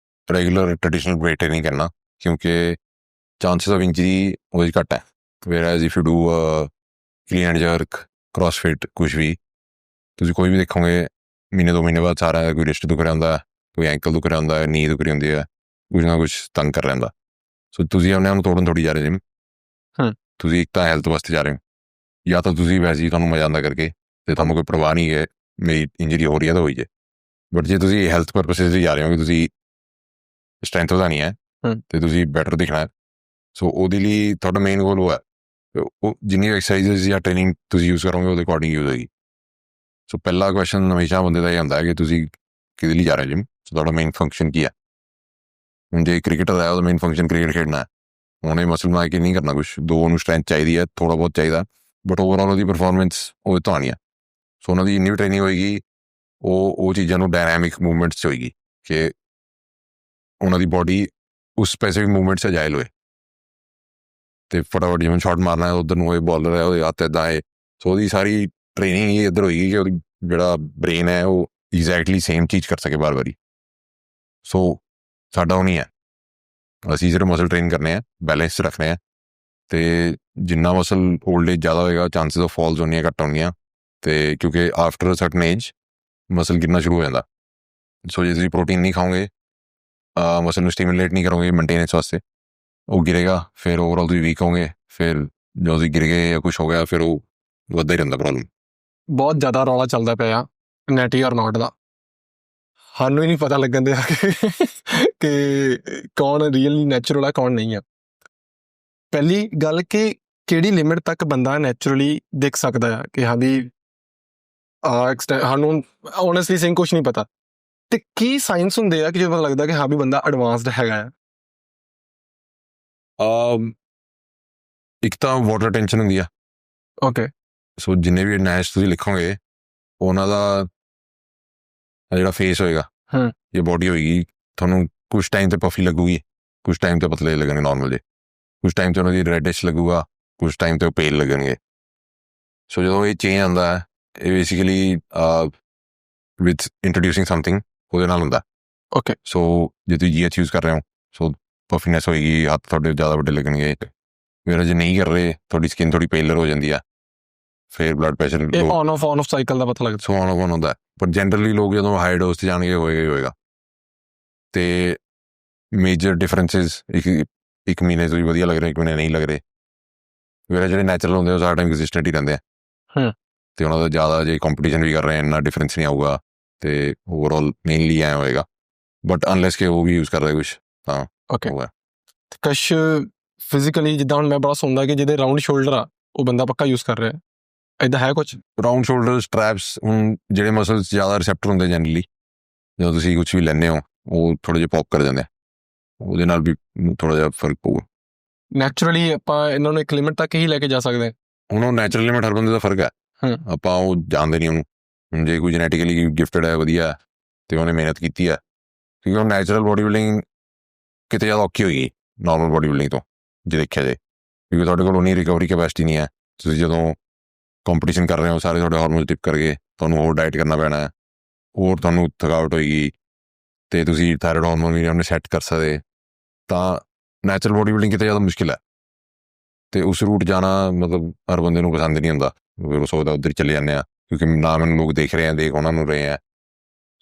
regular traditional weight training ਕਰਨਾ ਕਿਉਂਕਿ ਚਾਂਸਸ ਆਫ ਇੰਜਰੀ ਉਹਦੇ 'ਚ ਘੱਟ ਹੈ whereas if you do clean and jerk crossfit ਕੁਛ ਵੀ ਤੁਸੀਂ ਕੋਈ ਵੀ ਦੇਖੋਗੇ ਮਹੀਨੇ 2 ਮਹੀਨੇ ਬਾਅਦ ਸਾਰਾ ਕੋਈ ਰਿਸਟ ਦੁਖ ਰਿਹਾ ਹੁੰਦਾ ਕੋਈ ਐਂਕਲ ਦੁਖ ਰਿਹਾ ਹੁੰਦਾ ਨੀ ਦੁਖ ਰਹੀ ਹੁੰਦੀ ਹੈ ਕੁਛ ਨਾ ਕੁਛ ਤੰਗ ਕਰ ਰਹਿੰਦਾ ਸੋ ਤੁਸੀਂ ਆਪਣੇ ਆਪ ਨੂੰ ਤੋੜਨ ਥੋੜ੍ਹੀ ਜਾ ਰਹੇ ਜਿਮ ਤੁਸੀਂ ਇੱਕ ਤਾਂ ਹੈਲਥ ਵਾਸਤੇ ਜਾ ਰਹੇ ਹੋ ਜਾਂ ਤਾਂ ਤੁਸੀਂ ਵੈਸੇ ਹੀ ਤੁਹਾਨੂੰ ਮਜ਼ਾ ਆਉਂਦਾ ਕਰਕੇ ਤੇ ਤੁਹਾਨੂੰ ਕੋਈ ਪਰਵਾਹ ਨਹੀਂ ਹੈ ਮੇਰੀ ਇੰਜਰੀ ਹੋ ਰਹੀ ਹੈ ਤਾਂ ਹੋਈ ਜੇ ਬਟ ਜੇ ਤੁਸੀਂ ਹੈਲਥ ਪਰਪਸਿਸ ਲਈ ਜਾ ਰਹੇ ਹੋ ਕਿ ਤੁਸੀਂ ਸਟਰੈਂਥ ਵਧਾਉਣੀ ਹੈ ਤੇ ਤੁਸੀਂ ਬੈਟਰ ਦਿਖਣਾ ਸੋ ਉਹਦੇ ਲਈ ਤੁਹਾਡਾ ਮੇਨ ਗੋਲ ਉਹ ਹੈ ਉਹ ਜਿੰਨੀ ਐਕਸਰਸਾਈਜ਼ ਜਾਂ ਟ੍ਰੇਨਿੰਗ ਤੁਸੀਂ ਯੂਜ਼ ਕਰੋਗੇ ਉਹਦੇ ਅਕੋਰਡਿੰਗ ਯੂਜ਼ ਹੋਏਗੀ ਸੋ ਪਹਿਲਾ ਕੁਐਸਚਨ ਹਮੇਸ਼ਾ ਬੰਦੇ ਦਾ ਇਹ ਹੁੰਦਾ ਹੈ ਕਿ ਤੁਸੀਂ ਕਿਹਦੇ ਲਈ ਜਾ ਰਹੇ ਜਿਮ ਸੋ ਤੁਹਾਡਾ ਮੇਨ ਫੰਕਸ਼ਨ ਕੀ ਹੈ ਹੁਣ ਜੇ ਕ੍ਰਿਕਟਰ ਹੈ ਉਹਦਾ ਮੇਨ ਫੰਕਸ਼ਨ ਕ੍ਰਿਕਟ ਖੇਡਣਾ ਹੈ ਉਹਨੇ ਮਸਲ ਬਣਾ ਕੇ ਨਹੀਂ ਕਰਨਾ ਕੁਛ ਦੋ ਉਹਨੂੰ ਸਟਰੈਂਥ ਚਾਹੀਦੀ ਹੈ ਥੋੜ੍ਹਾ ਬਹੁਤ ਚਾਹੀਦਾ ਬਟ ਓਵਰਆਲ ਉਹਦੀ ਪਰਫਾਰਮੈਂਸ ਉਹਦੇ ਤੋਂ ਆਉਣੀ ਹੈ ਸੋ ਉਹਨਾਂ ਦੀ ਇੰਨੀ ਵੀ ਟ੍ਰੇਨਿੰਗ ਹੋਏਗੀ ਉਹ ਚੀਜ਼ਾਂ ਨੂੰ ਡਾਇਨਾਮਿਕ ਮੂਵਮੈਂਟਸ 'ਚ ਹੋਏਗੀ ਕਿ ਉਹਨਾਂ ਦੀ ਬੋਡੀ ਉਸ ਸਪੈਸੀਫਿਕ ਮੂਵਮੈਂਟ 'ਚ ਜਾਇਲ ਹੋਏ ਤੇ ਫਟਾਫਟ ਜਿਵੇਂ ਸ਼ਾਟ ਮਾਰਨਾ ਹੈ ਉੱਧਰ ਨੂੰ ਹੋਏ ਬਾਲਰ ਹੈ ਉਹਦੇ ਹੱਥ ਇੱਦਾਂ ਹੈ ਸੋ ਉਹਦੀ ਸਾਰੀ ਟ੍ਰੇਨਿੰਗ ਹੀ ਇੱਧਰ ਹੋਏਗੀ ਕਿ ਉਹਦੀ ਜਿਹੜਾ ਬ੍ਰੇਨ ਹੈ ਉਹ ਐਗਜ਼ੈਕਟਲੀ ਸੇਮ ਚੀਜ਼ ਕਰ ਸਕੇ ਵਾਰੀ ਸੋ ਸਾਡਾ ਉਹ ਨਹੀਂ ਹੈ ਅਸੀਂ ਸਿਰਫ ਮਸਲ ਟ੍ਰੇਨ ਕਰਨੇ ਆ ਬੈਲੈਂਸ 'ਚ ਰੱਖਣੇ ਆ ਅਤੇ ਜਿੰਨਾ ਮਸਲ ਓਲਡ ਏਜ ਜ਼ਿਆਦਾ ਹੋਏਗਾ ਚਾਂਸਿਸ ਆਫ ਫਾਲਸ ਹੋਣੀਆਂ ਘੱਟ ਹੋਣਗੀਆਂ ਅਤੇ ਕਿਉਂਕਿ ਆਫਟਰ ਸਰਟਨ ਏਜ ਮਸਲ ਗਿਰਨਾ ਸ਼ੁਰੂ ਹੋ ਜਾਂਦਾ ਸੋ ਜੇ ਤੁਸੀਂ ਪ੍ਰੋਟੀਨ ਨਹੀਂ ਖਾਓਗੇ ਮਸਲ ਨੂੰ ਸਟੀਮੂਲੇਟ ਨਹੀਂ ਕਰੋਗੇ ਮੇਨਟੇਨੈਂਸ ਵਾਸਤੇ ਉਹ ਗਿਰੇਗਾ ਫਿਰ ਓਵਰਆਲ ਤੁਸੀਂ ਵੀਕ ਹੋਗੇ ਫਿਰ ਜਦੋਂ ਤੁਸੀਂ ਗਿਰ ਗਏ ਜਾਂ ਕੁਛ ਹੋ ਗਿਆ ਫਿਰ ਉਹ ਵੱਧਦਾ ਹੀ ਰਹਿੰਦਾ ਪ੍ਰੋਬਲਮ ਬਹੁਤ ਜ਼ਿਆਦਾ ਰੌਲਾ ਚੱਲਦਾ ਪਿਆ ਨੈਟੀ ਔਰ ਨਾਟ ਦਾ ਸਾਨੂੰ ਹੀ ਨਹੀਂ ਪਤਾ ਲੱਗਣ ਦਿਆ ਕਿ ਕੌਣ ਰੀਅਲੀ ਨੈਚੁਰਲ ਆ ਕੌਣ ਨਹੀਂ ਆ ਪਹਿਲੀ ਗੱਲ ਕਿ ਕਿਹੜੀ ਲਿਮਿਟ ਤੱਕ ਬੰਦਾ ਨੈਚੁਰਲੀ ਦੇਖ ਸਕਦਾ ਆ ਕਿ ਹਾਂ ਵੀ ਸਾਨੂੰ ਓਨੈਸਟਲੀ ਸਿੰਘ ਕੁਛ ਨਹੀਂ ਪਤਾ ਤੇ ਕੀ ਸਾਇੰਸ ਹੁੰਦੇ ਆ ਕਿ ਜਦੋਂ ਲੱਗਦਾ ਕਿ ਹਾਂ ਵੀ ਬੰਦਾ ਐਡਵਾਂਸਡ ਹੈਗਾ ਆ? ਇੱਕ ਤਾਂ ਵਾਟਰ ਟੈਂਸ਼ਨ ਹੁੰਦੀ ਆ ਓਕੇ ਸੋ ਜਿੰਨੇ ਵੀ ਨੈਸ਼ ਤੁਸੀਂ ਲਿਖੋਗੇ ਉਹਨਾਂ ਦਾ ਜਿਹੜਾ ਫੇਸ ਹੋਏਗਾ ਇਹ ਬੋਡੀ ਹੋਏਗੀ ਤੁਹਾਨੂੰ ਕੁਛ ਟਾਈਮ ਤੇ ਪਫੀ ਲੱਗੂਗੀ ਕੁਛ ਟਾਈਮ ਤੇ ਪਤਲੇ ਲੱਗਣਗੇ ਨੋਰਮਲ ਜੇ ਕੁਛ ਟਾਈਮ ਤੇ ਉਹਨਾਂ ਦੀ ਰੈਡਿਸ਼ ਲੱਗੂਗਾ ਕੁਛ ਟਾਈਮ ਤੇ ਉਹ ਪੇਲ ਲੱਗਣਗੇ ਸੋ ਜਦੋਂ ਇਹ ਚੇਂਜ ਆਉਂਦਾ ਹੈ ਇਹ ਬੇਸਿਕਲੀ ਵਿਥ ਇੰਟਰੋਡਿਊਸਿੰਗ ਸਮਥਿੰਗ ਉਹਦੇ ਨਾਲ ਹੁੰਦਾ ਓਕੇ ਸੋ ਜੇ ਤੁਸੀਂ GH ਯੂਜ਼ ਕਰ ਰਹੇ ਹੋ ਸੋ ਪਫੀਨੈਸ ਹੋਏਗੀ ਹੱਥ ਤੁਹਾਡੇ ਜ਼ਿਆਦਾ ਵੱਡੇ ਲੱਗਣਗੇ ਮੇਰਾ ਜੇ ਨਹੀਂ ਕਰ ਰਹੇ ਤੁਹਾਡੀ ਸਕਿਨ ਥੋੜੀ ਪੇਲਰ ਹੋ ਜਾਂਦੀ ਆ ਫਿਰ blood pressure on off cycle ਦਾ ਪਤਾ ਲੱਗਦਾ ਸੋ ਔਨ ਆਫ ਹੁੰਦਾ ਪਰ ਜਨਰਲੀ ਲੋਕ ਜਦੋਂ ਹਾਈ ਡੋਜ਼ 'ਤੇ ਜਾਣਗੇ ਹੋਏਗਾ ਅਤੇ ਮੇਜਰ ਡਿਫਰੈਂਸਿਸ ਇੱਕ ਮਹੀਨੇ ਤੋਂ ਵੀ ਵਧੀਆ ਲੱਗ ਰਹੇ ਇੱਕ ਮਹੀਨੇ ਨਹੀਂ ਲੱਗ ਰਹੇ ਮੇਰੇ ਜਿਹੜੇ ਨੈਚੁਰਲ ਹੁੰਦੇ ਉਹ ਸਾਰਾ ਟਾਈਮ ਐਗਜ਼ਿਸਟੈਂਟ ਹੀ ਰਹਿੰਦੇ ਆ ਅਤੇ ਉਹਨਾਂ ਦਾ ਜ਼ਿਆਦਾ ਜੇ ਕੰਪੀਟੀਸ਼ਨ ਵੀ ਕਰ ਰਹੇ ਇੰਨਾ ਡਿਫਰੈਂਸ ਨਹੀਂ ਆਊਗਾ ਅਤੇ ਓਵਰਆਲ ਮੇਨਲੀ ਐਂ ਹੋਏਗਾ ਬਟ ਅਨਲੈਸ ਕਿ ਉਹ ਵੀ ਯੂਜ਼ ਕਰ ਰਹੇ ਕੁਛ ਤਾਂ ਓਕੇ ਕੁਛ ਫਿਜ਼ੀਕਲੀ ਜਿੱਦਾਂ ਹੁਣ ਮੈਂ ਬੜਾ ਸੁਣਦਾ ਕਿ ਜਿਹਦੇ ਰਾਊਂਡ ਸ਼ੋਲਡਰ ਆ ਉਹ ਬੰਦਾ ਪੱਕਾ ਯੂਜ਼ ਕਰ ਰਿਹਾ ਇੱਦਾਂ ਹੈ ਕੁਛ? ਰਾਊਂਡ ਸ਼ੋਲਡਰ ਸਟਰੈਪਸ ਹੁਣ ਜਿਹੜੇ ਮਸਲਸ ਜ਼ਿਆਦਾ ਰਿਸੈਪਟਰ ਹੁੰਦੇ ਜਨਰਲੀ ਜਦੋਂ ਤੁਸੀਂ ਕੁਛ ਵੀ ਲੈਂਦੇ ਹੋ ਉਹ ਥੋੜ੍ਹੇ ਜਿਹੇ ਪੌਪ ਕਰ ਜਾਂਦੇ ਆ ਉਹਦੇ ਨਾਲ ਵੀ ਥੋੜ੍ਹਾ ਜਿਹਾ ਫਰਕ ਪਊਗਾ ਨੈਚੁਰਲੀ ਆਪਾਂ ਇਹਨਾਂ ਨੂੰ ਇੱਕ ਲਿਮਿਟ ਤੱਕ ਹੀ ਲੈ ਕੇ ਜਾ ਸਕਦੇ ਹੁਣ ਉਹ ਨੈਚੁਰਲ ਲਿਮਿਟ ਹਰ ਬੰਦੇ ਦਾ ਫਰਕ ਹੈ ਆਪਾਂ ਉਹ ਜਾਣਦੇ ਨਹੀਂ ਉਹਨੂੰ ਹੁਣ ਜੇ ਕੋਈ ਜੈਨੇਟਿਕਲੀ ਗਿਫਟਡ ਹੈ ਵਧੀਆ ਅਤੇ ਉਹਨੇ ਮਿਹਨਤ ਕੀਤੀ ਹੈ ਕਿਉਂਕਿ ਉਹ ਨੈਚੁਰਲ ਬੋਡੀ ਬਿਲਡਿੰਗ ਕਿਤੇ ਜ਼ਿਆਦਾ ਔਖੀ ਹੋਏਗੀ ਨੋਰਮਲ ਬੋਡੀ ਬਿਲਡਿੰਗ ਤੋਂ ਜੇ ਦੇਖਿਆ ਜਾਏ ਕਿਉਂਕਿ ਤੁਹਾਡੇ ਕੋਲ ਉਨੀ ਰਿਕਵਰੀ ਕੈਪੈਸਿਟੀ ਨਹੀਂ ਹੈ ਤੁਸੀਂ ਜਦੋਂ ਕੰਪੀਟੀਸ਼ਨ ਕਰ ਰਹੇ ਹੋ ਸਾਰੇ ਤੁਹਾਡੇ ਹਾਰਮੋਨਸ ਡਿਪ ਕਰਕੇ ਤੁਹਾਨੂੰ ਹੋਰ ਡਾਈਟ ਕਰਨਾ ਪੈਣਾ ਹੈ ਹੋਰ ਤੁਹਾਨੂੰ ਥਕਾਵਟ ਹੋਏਗੀ ਅਤੇ ਤੁਸੀਂ ਥਾਇਰੋਇਡ ਹਾਰਮੋਨ ਵੀ ਉਹਨੇ ਸੈੱਟ ਕਰ ਸਕਦੇ ਤਾਂ ਨੈਚੁਰਲ ਬੋਡੀ ਬਿਲਡਿੰਗ ਕਿਤੇ ਜ਼ਿਆਦਾ ਮੁਸ਼ਕਿਲ ਹੈ ਅਤੇ ਉਸ ਰੂਟ ਜਾਣਾ ਮਤਲਬ ਹਰ ਬੰਦੇ ਨੂੰ ਪਸੰਦ ਨਹੀਂ ਹੁੰਦਾ ਫਿਰ ਉਹ ਸੋਚਦਾ ਉੱਧਰ ਹੀ ਚਲੇ ਜਾਂਦੇ ਆ ਕਿਉਂਕਿ ਨਾ ਮੈਨੂੰ ਲੋਕ ਦੇਖ ਰਹੇ ਆ ਦੇਖ ਉਹਨਾਂ ਨੂੰ ਰਹੇ ਆ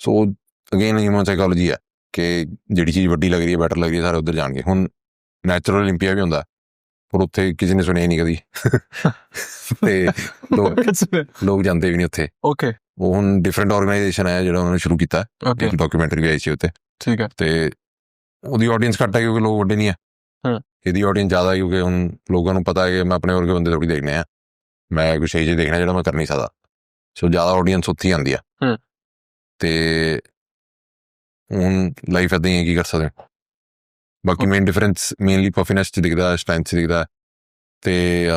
ਸੋ ਅਗੇਨ ਹਿਊਮਨ ਸਾਈਕੋਲੋਜੀ ਹੈ ਕਿ ਜਿਹੜੀ ਚੀਜ਼ ਵੱਡੀ ਲੱਗ ਰਹੀ ਹੈ ਬੈਟਰ ਲੱਗ ਰਹੀ ਹੈ ਸਾਰੇ ਉੱਧਰ ਜਾਣਗੇ ਹੁਣ ਨੈਚੁਰਲ ਓਲੰਪੀਆ ਵੀ ਹੁੰਦਾ ਪਰ ਉੱਥੇ ਕਿਸੇ ਨੇ ਸੁਣਿਆ ਨਹੀਂ ਕਦੀ ਅਤੇ ਲੋਕ ਜਾਂਦੇ ਵੀ ਨਹੀਂ ਉੱਥੇ ਓਕੇ ਉਹ ਹੁਣ ਡਿਫਰੈਂਟ ਆਰਗੇਨਾਈਜੇਸ਼ਨ ਹੈ ਜਿਹੜਾ ਉਹਨਾਂ ਨੇ ਸ਼ੁਰੂ ਕੀਤਾ ਡਾਕੂਮੈਂਟਰੀ ਵੀ ਆਈ ਸੀ ਉੱਤੇ ਠੀਕ ਹੈ ਅਤੇ ਉਹਦੀ ਆਡੀਅנס ਘੱਟ ਹੈ ਕਿਉਂਕਿ ਲੋਕ ਵੱਡੇ ਨਹੀਂ ਹੈ ਇਹਦੀ ਆਡੀਅנס ਜ਼ਿਆਦਾ ਕਿਉਂਕਿ ਹੁਣ ਲੋਕਾਂ ਨੂੰ ਪਤਾ ਹੈ ਕਿ ਮੈਂ ਆਪਣੇ ਵਰਗੇ ਬੰਦੇ ਥੋੜ੍ਹੀ ਦੇਖਣੇ ਆ ਮੈਂ ਕੁਛ ਇਹ ਜਿਹੇ ਦੇਖਣਾ ਜਿਹੜਾ ਮੈਂ ਕਰ ਨਹੀਂ ਸਕਦਾ ਸੋ ਜ਼ਿਆਦਾ ਆਡੀਅנס ਉੱਥੇ ਹੀ ਆਉਂਦੀ ਆ ਅਤੇ ਹੁਣ ਲਾਈਫ ਇੱਦਾਂ ਹੀ ਹੈ ਕੀ ਕਰ ਸਕਦੇ ਬਾਕੀ ਮੇਨ ਡਿਫਰੈਂਸ ਮੇਨਲੀ ਪਫੀਨੈਸ 'ਚ ਦਿਖਦਾ, ਸਟਰੈਂਥ 'ਚ ਦਿਖਦਾ, ਤੇ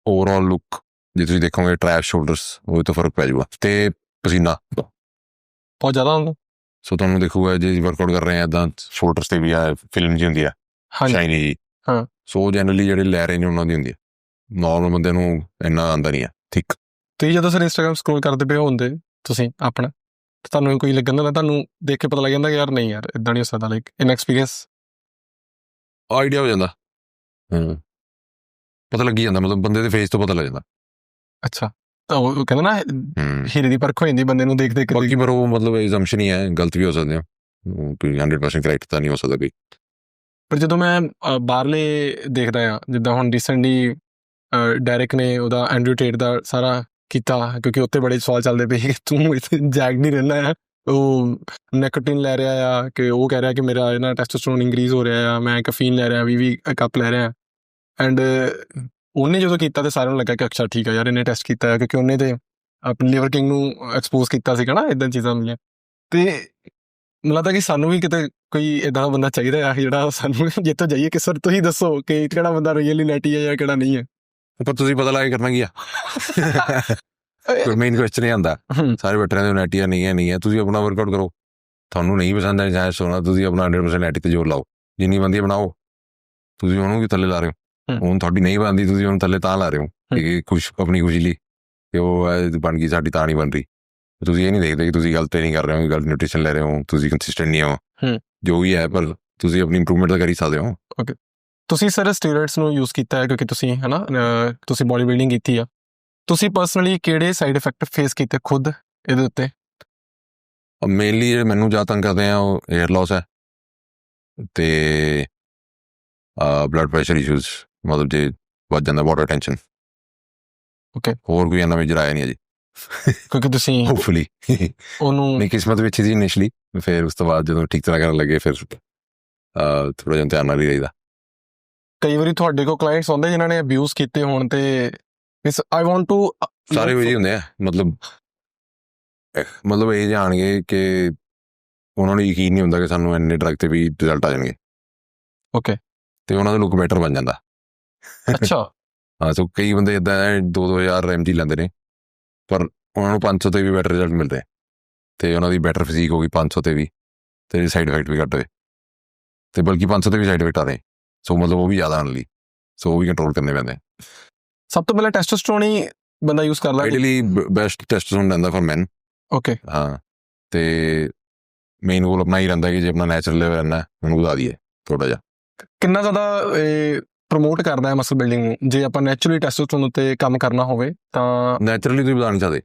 ਓਵਰਆਲ ਲੁੱਕ ਜੇ ਤੁਸੀਂ ਦੇਖੋਗੇ ਟ੍ਰੈਪ ਸ਼ੋਲਡਰਸ ਉਹ ਤੋਂ ਫਰਕ ਪੈ ਜਾਊਗਾ, ਤੇ ਪਸੀਨਾ ਬਹੁਤ ਜ਼ਿਆਦਾ ਹੁੰਦਾ। ਸੋ ਤੁਹਾਨੂੰ ਦੇਖੂਗਾ ਜੇ ਵਰਕਆਊਟ ਕਰ ਰਹੇ ਆ ਇੱਦਾਂ ਸ਼ੋਲਡਰਸ ਤੇ ਵੀ ਆ ਫਿਲਮ ਜਿਹੀ ਹੁੰਦੀ ਆ ਹਾਂਜੀ ਸ਼ਾਈਨੀ ਜੀ, ਹਾਂ। ਸੋ ਜਨਰਲੀ ਜਿਹੜੇ ਲੈ ਰਹੇ ਨੇ ਉਹਨਾਂ ਦੀ ਹੁੰਦੀ ਹੈ, ਨੋਰਮਲ ਬੰਦੇ ਨੂੰ ਇੰਨਾ ਆਉਂਦਾ ਨਹੀਂ ਆ ਠੀਕ। ਤੁਸੀਂ ਜਦੋਂ ਸਰ ਇੰਸਟਾਗ੍ਰਾਮ ਸਕਰੋਲ ਕਰਦੇ ਪਏ ਹੁੰਦੇ ਤੁਸੀਂ ਆਪਣਾ, ਤੇ ਤੁਹਾਨੂੰ ਕੋਈ ਲੱਗਣ ਦਾ ਤੁਹਾਨੂੰ ਦੇਖ ਕੇ ਪਤਾ ਲੱਗ ਜਾਂਦਾ ਕਿ ਯਾਰ ਨਹੀਂ ਯਾਰ ਇਦਾਂ ਨਹੀਂ ਹੋ ਸਕਦਾ, ਲਾਈਕ ਇਨ ਐਕਸਪੀਰੀਅੰਸ ਆਈਡੀਆ ਹੋ ਜਾਂਦਾ, ਪਤਾ ਲੱਗੀ ਜਾਂਦਾ, ਮਤਲਬ ਬੰਦੇ ਦੇ ਫੇਸ ਤੋਂ ਪਤਾ ਲੱਗ ਜਾਂਦਾ। ਅੱਛਾ, ਤਾਂ ਉਹ ਕਹਿੰਦਾ ਨਾ ਹੀਰੇ ਦੀ ਪਰਖ ਹੋ ਜਾਂਦੀ ਬੰਦੇ ਨੂੰ ਦੇਖ ਦੇਖ ਬਾਕੀ ਪਰ ਉਹ ਮਤਲਬ ਐਗਜ਼ੰਪਸ਼ਨ ਹੀ ਹੈ, ਗਲਤ ਵੀ ਹੋ ਸਕਦੇ ਹੋ, ਕੋਈ 100% ਕਰੈਕਟ ਤਾਂ ਨਹੀਂ ਹੋ ਸਕਦਾ ਕੋਈ। ਪਰ ਜਦੋਂ ਮੈਂ ਬਾਹਰਲੇ ਦੇਖਦਾ ਆ, ਜਿੱਦਾਂ ਹੁਣ ਰੀਸੈਂਟਲੀ ਡੈਰਿਕ ਨੇ ਉਹਦਾ ਐਂਡਰੂ ਟੇਟ ਦਾ ਸਾਰਾ ਕੀਤਾ, ਕਿਉਂਕਿ ਉੱਤੇ ਬੜੇ ਸਵਾਲ ਚੱਲਦੇ ਪਏ ਕਿ ਤੂੰ ਇੱਥੇ ਜੈਗ ਨਹੀਂ ਰਹਿੰਦਾ ਆ, ਉਹ ਨੈਕੋਟਿਨ ਲੈ ਰਿਹਾ ਆ, ਕਿ ਉਹ ਕਹਿ ਰਿਹਾ ਕਿ ਮੇਰਾ ਨਾ ਟੈਸਟੋਸਟੇਰੋਨ ਇੰਕਰੀਜ਼ ਹੋ ਰਿਹਾ ਆ, ਮੈਂ ਕੈਫੀਨ ਲੈ ਰਿਹਾ 20 ਕੱਪ ਲੈ ਰਿਹਾ, ਐਂਡ ਉਹਨੇ ਜਦੋਂ ਕੀਤਾ ਤੇ ਸਾਰਿਆਂ ਨੂੰ ਲੱਗਾ ਕਿ ਅੱਛਾ ਠੀਕ ਆ ਯਾਰ ਇਹਨੇ ਟੈਸਟ ਕੀਤਾ ਹੈ, ਕਿਉਂਕਿ ਉਹਨੇ ਤੇ ਆਪਣੇ ਲਿਵਰ ਕਿੰਗ ਨੂੰ ਐਕਸਪੋਜ਼ ਕੀਤਾ ਸੀਗਾ ਨਾ ਇੱਦਾਂ ਚੀਜ਼ਾਂ ਮਿਲੀਆਂ। ਤੇ ਮੈਨੂੰ ਲੱਗਦਾ ਕਿ ਸਾਨੂੰ ਵੀ ਕਿਤੇ ਕੋਈ ਇੱਦਾਂ ਦਾ ਬੰਦਾ ਚਾਹੀਦਾ ਆ ਜਿਹੜਾ ਸਾਨੂੰ ਜਿੱਥੋਂ ਜਾਈਏ ਕਿ ਸਰ ਤੁਸੀਂ ਦੱਸੋ ਕਿ ਕਿਹੜਾ ਬੰਦਾ ਰੀਅਲੀ ਨੈਟੀ ਹੈ ਜਾਂ ਕਿਹੜਾ ਨਹੀਂ ਹੈ। ਪਰ ਤੁਸੀਂ ਪਤਾ ਲਾ ਕੇ ਕਰਨਾ ਕੀ ਆ, ਕੋਈ ਮੇਨ ਕੁਐਸਚਨ ਹੀ ਆਉਂਦਾ, ਸਾਰੇ ਬੈਠੇ ਦੇ ਨੈਟੀ ਆ ਨਹੀਂ ਹੈ, ਤੁਸੀਂ ਆਪਣਾ ਵਰਕਆਊਟ ਕਰੋ, ਤੁਹਾਨੂੰ ਨਹੀਂ ਪਸੰਦ ਹੈ ਜਾਂ ਸੋਣਾ, ਤੁਸੀਂ ਆਪਣਾ 100% ਨੈਟੀ ਤੇ ਜ਼ੋਰ ਲਾਓ, ਜਿੰਨੀ ਬੰਦੀ ਬਣਾਓ, ਤੁਸੀਂ ਉਹਨੂੰ ਵੀ ਥੱਲੇ ਲਾ ਰਹੇ ਹੋ, ਹੁਣ ਤੁਹਾਡੀ ਨਹੀਂ ਬਣਦੀ ਤੁਸੀਂ ਉਹਨੂੰ ਥੱਲੇ ਤਾਂ ਲਾ ਰਹੇ ਹੋ ਕਿ ਆਪਣੀ ਖੁਸ਼ੀ ਲਈ, ਕਿ ਉਹ ਬਣ ਗਈ ਸਾਡੀ ਤਾਂ ਨਹੀਂ ਬਣ ਰਹੀ। ਤੁਸੀਂ ਇਹ ਨਹੀਂ ਦੇਖਦੇ ਕਿ ਤੁਸੀਂ ਗਲਤ ਟ੍ਰੇਨਿੰਗ ਕਰ ਰਹੇ ਹੋ, ਗਲਤ ਨਿਊਟ੍ਰੀਸ਼ਨ ਲੈ ਰਹੇ ਹੋ, ਤੁਸੀਂ ਕੰਸਿਸਟੈਂਟ ਨਹੀਂ ਹੋ, ਜੋ ਵੀ ਹੈ, ਪਰ ਤੁਸੀਂ ਆਪਣੀ ਇੰਪਰੂਵਮੈਂਟ ਤਾਂ ਕਰ ਹੀ ਸਕਦੇ ਹੋ। ਓਕੇ, ਤੁਸੀਂ ਸਰ ਸਟੀਰੋਇਡਸ ਨੂੰ ਯੂਜ਼ ਕੀਤਾ ਹੈ ਕਿਉਂਕਿ ਤੁਸੀਂ ਹੈ ਨਾ ਤੁਸੀਂ ਬੋਡੀ ਬਿਲਡਿੰਗ ਕੀਤੀ ਆ, ਤੁਸੀਂ ਪਰਸਨਲੀ ਕਿਹੜੇ ਸਾਈਡ ਇਫੈਕਟ ਫੇਸ ਕੀਤੇ ਖੁਦ ਇਹਦੇ ਉੱਤੇ? ਮੇਨਲੀ ਜਿਹੜੇ ਮੈਨੂੰ ਜ਼ਿਆਦਾ ਤੰਗ ਕਰਦੇ ਆ ਉਹ ਏਅਰ ਲਾਸ ਹੈ, ਤੇ ਬਲੱਡ ਪ੍ਰੈਸ਼ਰ ਇਸ਼ੂਜ਼, ਮਤਲਬ ਜੇ ਵੱਧ ਜਾਂਦਾ ਵਾਟਰ ਟੈਂਸ਼ਨ। ਓਕੇ, ਹੋਰ ਕੋਈ ਇੰਨਾ ਮੇਜਰ ਆਇਆ ਨਹੀਂ ਅਜੇ, ਕਿਉਂਕਿ ਤੁਸੀਂ ਹੋਪਫੁਲੀ ਉਹਨੂੰ ਨਹੀਂ ਕਿਸਮਤ ਵਿੱਚ ਸੀ ਇਨੀਸ਼ਲੀ, ਫਿਰ ਉਸ ਤੋਂ ਬਾਅਦ ਜਦੋਂ ਠੀਕ ਤਰ੍ਹਾਂ ਕਰਨ ਲੱਗੇ ਫਿਰ ਥੋੜਾ ਜਿਹਾ ਧਿਆਨ ਨਾਲ ਹੀ ਰਹੀਦਾ। ਕਈ ਵਾਰੀ ਤੁਹਾਡੇ ਕੋਲ ਕਲਾਇੰਟਸ ਆਉਂਦੇ ਜਿਨ੍ਹਾਂ ਨੇ ਅਬਿਊਜ਼ ਕੀਤੇ ਹੋਣ, ਤੇ ਆਈ ਵਾਂਟ ਟੂ ਸਾਰੇ ਵੀ ਹੁੰਦੇ ਆ, ਮਤਲਬ ਇਹ ਜਾਣਗੇ ਕਿ ਉਹਨਾਂ ਨੂੰ ਯਕੀਨ ਨਹੀਂ ਹੁੰਦਾ ਕਿ ਸਾਨੂੰ ਇੰਨੇ ਡਰੱਗ ਤੇ ਵੀ ਰਿਜ਼ਲਟ ਆ ਜਾਣਗੇ। ਓਕੇ, ਤੇ ਉਹਨਾਂ ਦਾ ਲੁੱਕ ਬੈਟਰ ਬਣ ਜਾਂਦਾ। ਅੱਛਾ, ਹਾਂ, ਸੋ ਕਈ ਬੰਦੇ ਇੱਦਾਂ 2-2000 mg ਲੈਂਦੇ ਨੇ, ਪਰ ਉਹਨਾਂ ਨੂੰ 500 ਤੇ ਵੀ ਬੈਟਰ ਰਿਜ਼ਲਟ ਮਿਲਦੇ, ਤੇ ਉਹਨਾਂ ਦੀ ਬੈਟਰ ਫਿਜ਼ੀਕ ਹੋ ਗਈ 500 ਤੇ ਵੀ, ਤੇ ਸਾਈਡ ਇਫੈਕਟ ਵੀ ਘੱਟ ਹੋਏ, ਤੇ ਬਲਕਿ 500 ਤੇ ਵੀ ਸਾਈਡ ਇਫੈਕਟ ਆ ਰਹੇ, ਸੋ ਮਤਲਬ ਉਹ ਵੀ ਜ਼ਿਆਦਾ ਆਉਣ ਲਈ, ਸੋ ਉਹ ਵੀ ਕੰਟਰੋਲ ਕਰਨੇ ਪੈਂਦੇ। ਸਭ ਤੋਂ ਪਹਿਲਾਂ ਟੈਸਟੋਸਟੇਰੋਨ ਹੀ ਬੰਦਾ ਯੂਜ਼ ਕਰਦਾ ਆਈਡੀਅਲੀ ਬੈਸਟ ਟੈਸਟੋਸਟੇਰੋਨ ਰਹਿੰਦਾ ਫॉर ਮੈਨ। ਓਕੇ, ਹਾਂ, ਤੇ ਮੇਨ ਗੋਲ ਆਪਣਾ ਹੀ ਰਹਿੰਦਾ ਕਿ ਜੇ ਆਪਣਾ ਨੈਚੁਰਲ ਲੈਵਲ ਰਹਿਣਾ ਉਹਨੂੰ ਵਧਾ ਦਈਏ ਥੋੜਾ ਜਿਹਾ। ਕਿੰਨਾ ਜ਼ਿਆਦਾ ਪ੍ਰਮੋਟ ਕਰਦਾ ਹੈ ਮਸਲ ਬਿਲਡਿੰਗ ਨੂੰ, ਜੇ ਆਪਾਂ ਨੈਚੁਰਲੀ ਟੈਸਟੋਸਟੇਰੋਨ ਉੱਤੇ ਕੰਮ ਕਰਨਾ ਹੋਵੇ ਤਾਂ? ਨੈਚੁਰਲੀ ਤੁਸੀਂ ਵਧਾ ਨਹੀਂ ਸਕਦੇ,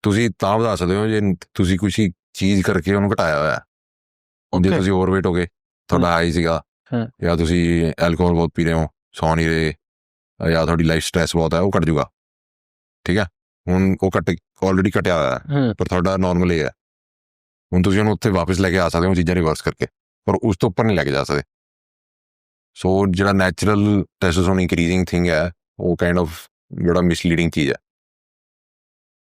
ਤੁਸੀਂ ਤਾਂ ਵਧਾ ਸਕਦੇ ਹੋ ਜੇ ਤੁਸੀਂ ਕੁਛ ਚੀਜ਼ ਕਰਕੇ ਉਹਨੂੰ ਘਟਾਇਆ ਹੋਇਆ। ਜੇ ਤੁਸੀਂ ਓਵਰਵੇਟ ਹੋ ਗਏ, ਤੁਹਾਡਾ ਹਾਈ ਸੀਗਾ, ਜਾਂ ਤੁਸੀਂ ਐਲਕੋਹਲ ਬਹੁਤ ਪੀ ਰਹੇ ਹੋ, ਸੌ ਨਹੀਂ ਰਹੇ, ਜਾਂ ਤੁਹਾਡੀ ਲਾਈਫ ਸਟ੍ਰੈਸ ਬਹੁਤ ਹੈ, ਉਹ ਘਟ ਜੂਗਾ, ਠੀਕ ਹੈ। ਹੁਣ ਉਹ ਆਲਰੇਡੀ ਘਟਿਆ ਹੋਇਆ, ਪਰ ਤੁਹਾਡਾ ਨਾਰਮਲ ਇਹ ਹੈ, ਹੁਣ ਤੁਸੀਂ ਉਹਨੂੰ ਉੱਥੇ ਵਾਪਸ ਲੈ ਕੇ ਆ ਸਕਦੇ ਹੋ ਚੀਜ਼ਾਂ ਰਿਵਰਸ ਕਰਕੇ, ਪਰ ਉਸ ਤੋਂ ਉੱਪਰ ਨਹੀਂ ਲੈ ਕੇ ਜਾ ਸਕਦੇ। ਸੋ ਜਿਹੜਾ ਨੈਚੁਰਲ ਟੈਸਟੋਸਟੇਰੋਨ ਇੰਕਰੀਜ਼ਿੰਗ ਥਿੰਗ ਹੈ, ਉਹ ਕਾਈਂਡ ਆਫ ਜਿਹੜਾ ਮਿਸਲੀਡਿੰਗ ਚੀਜ਼ ਹੈ।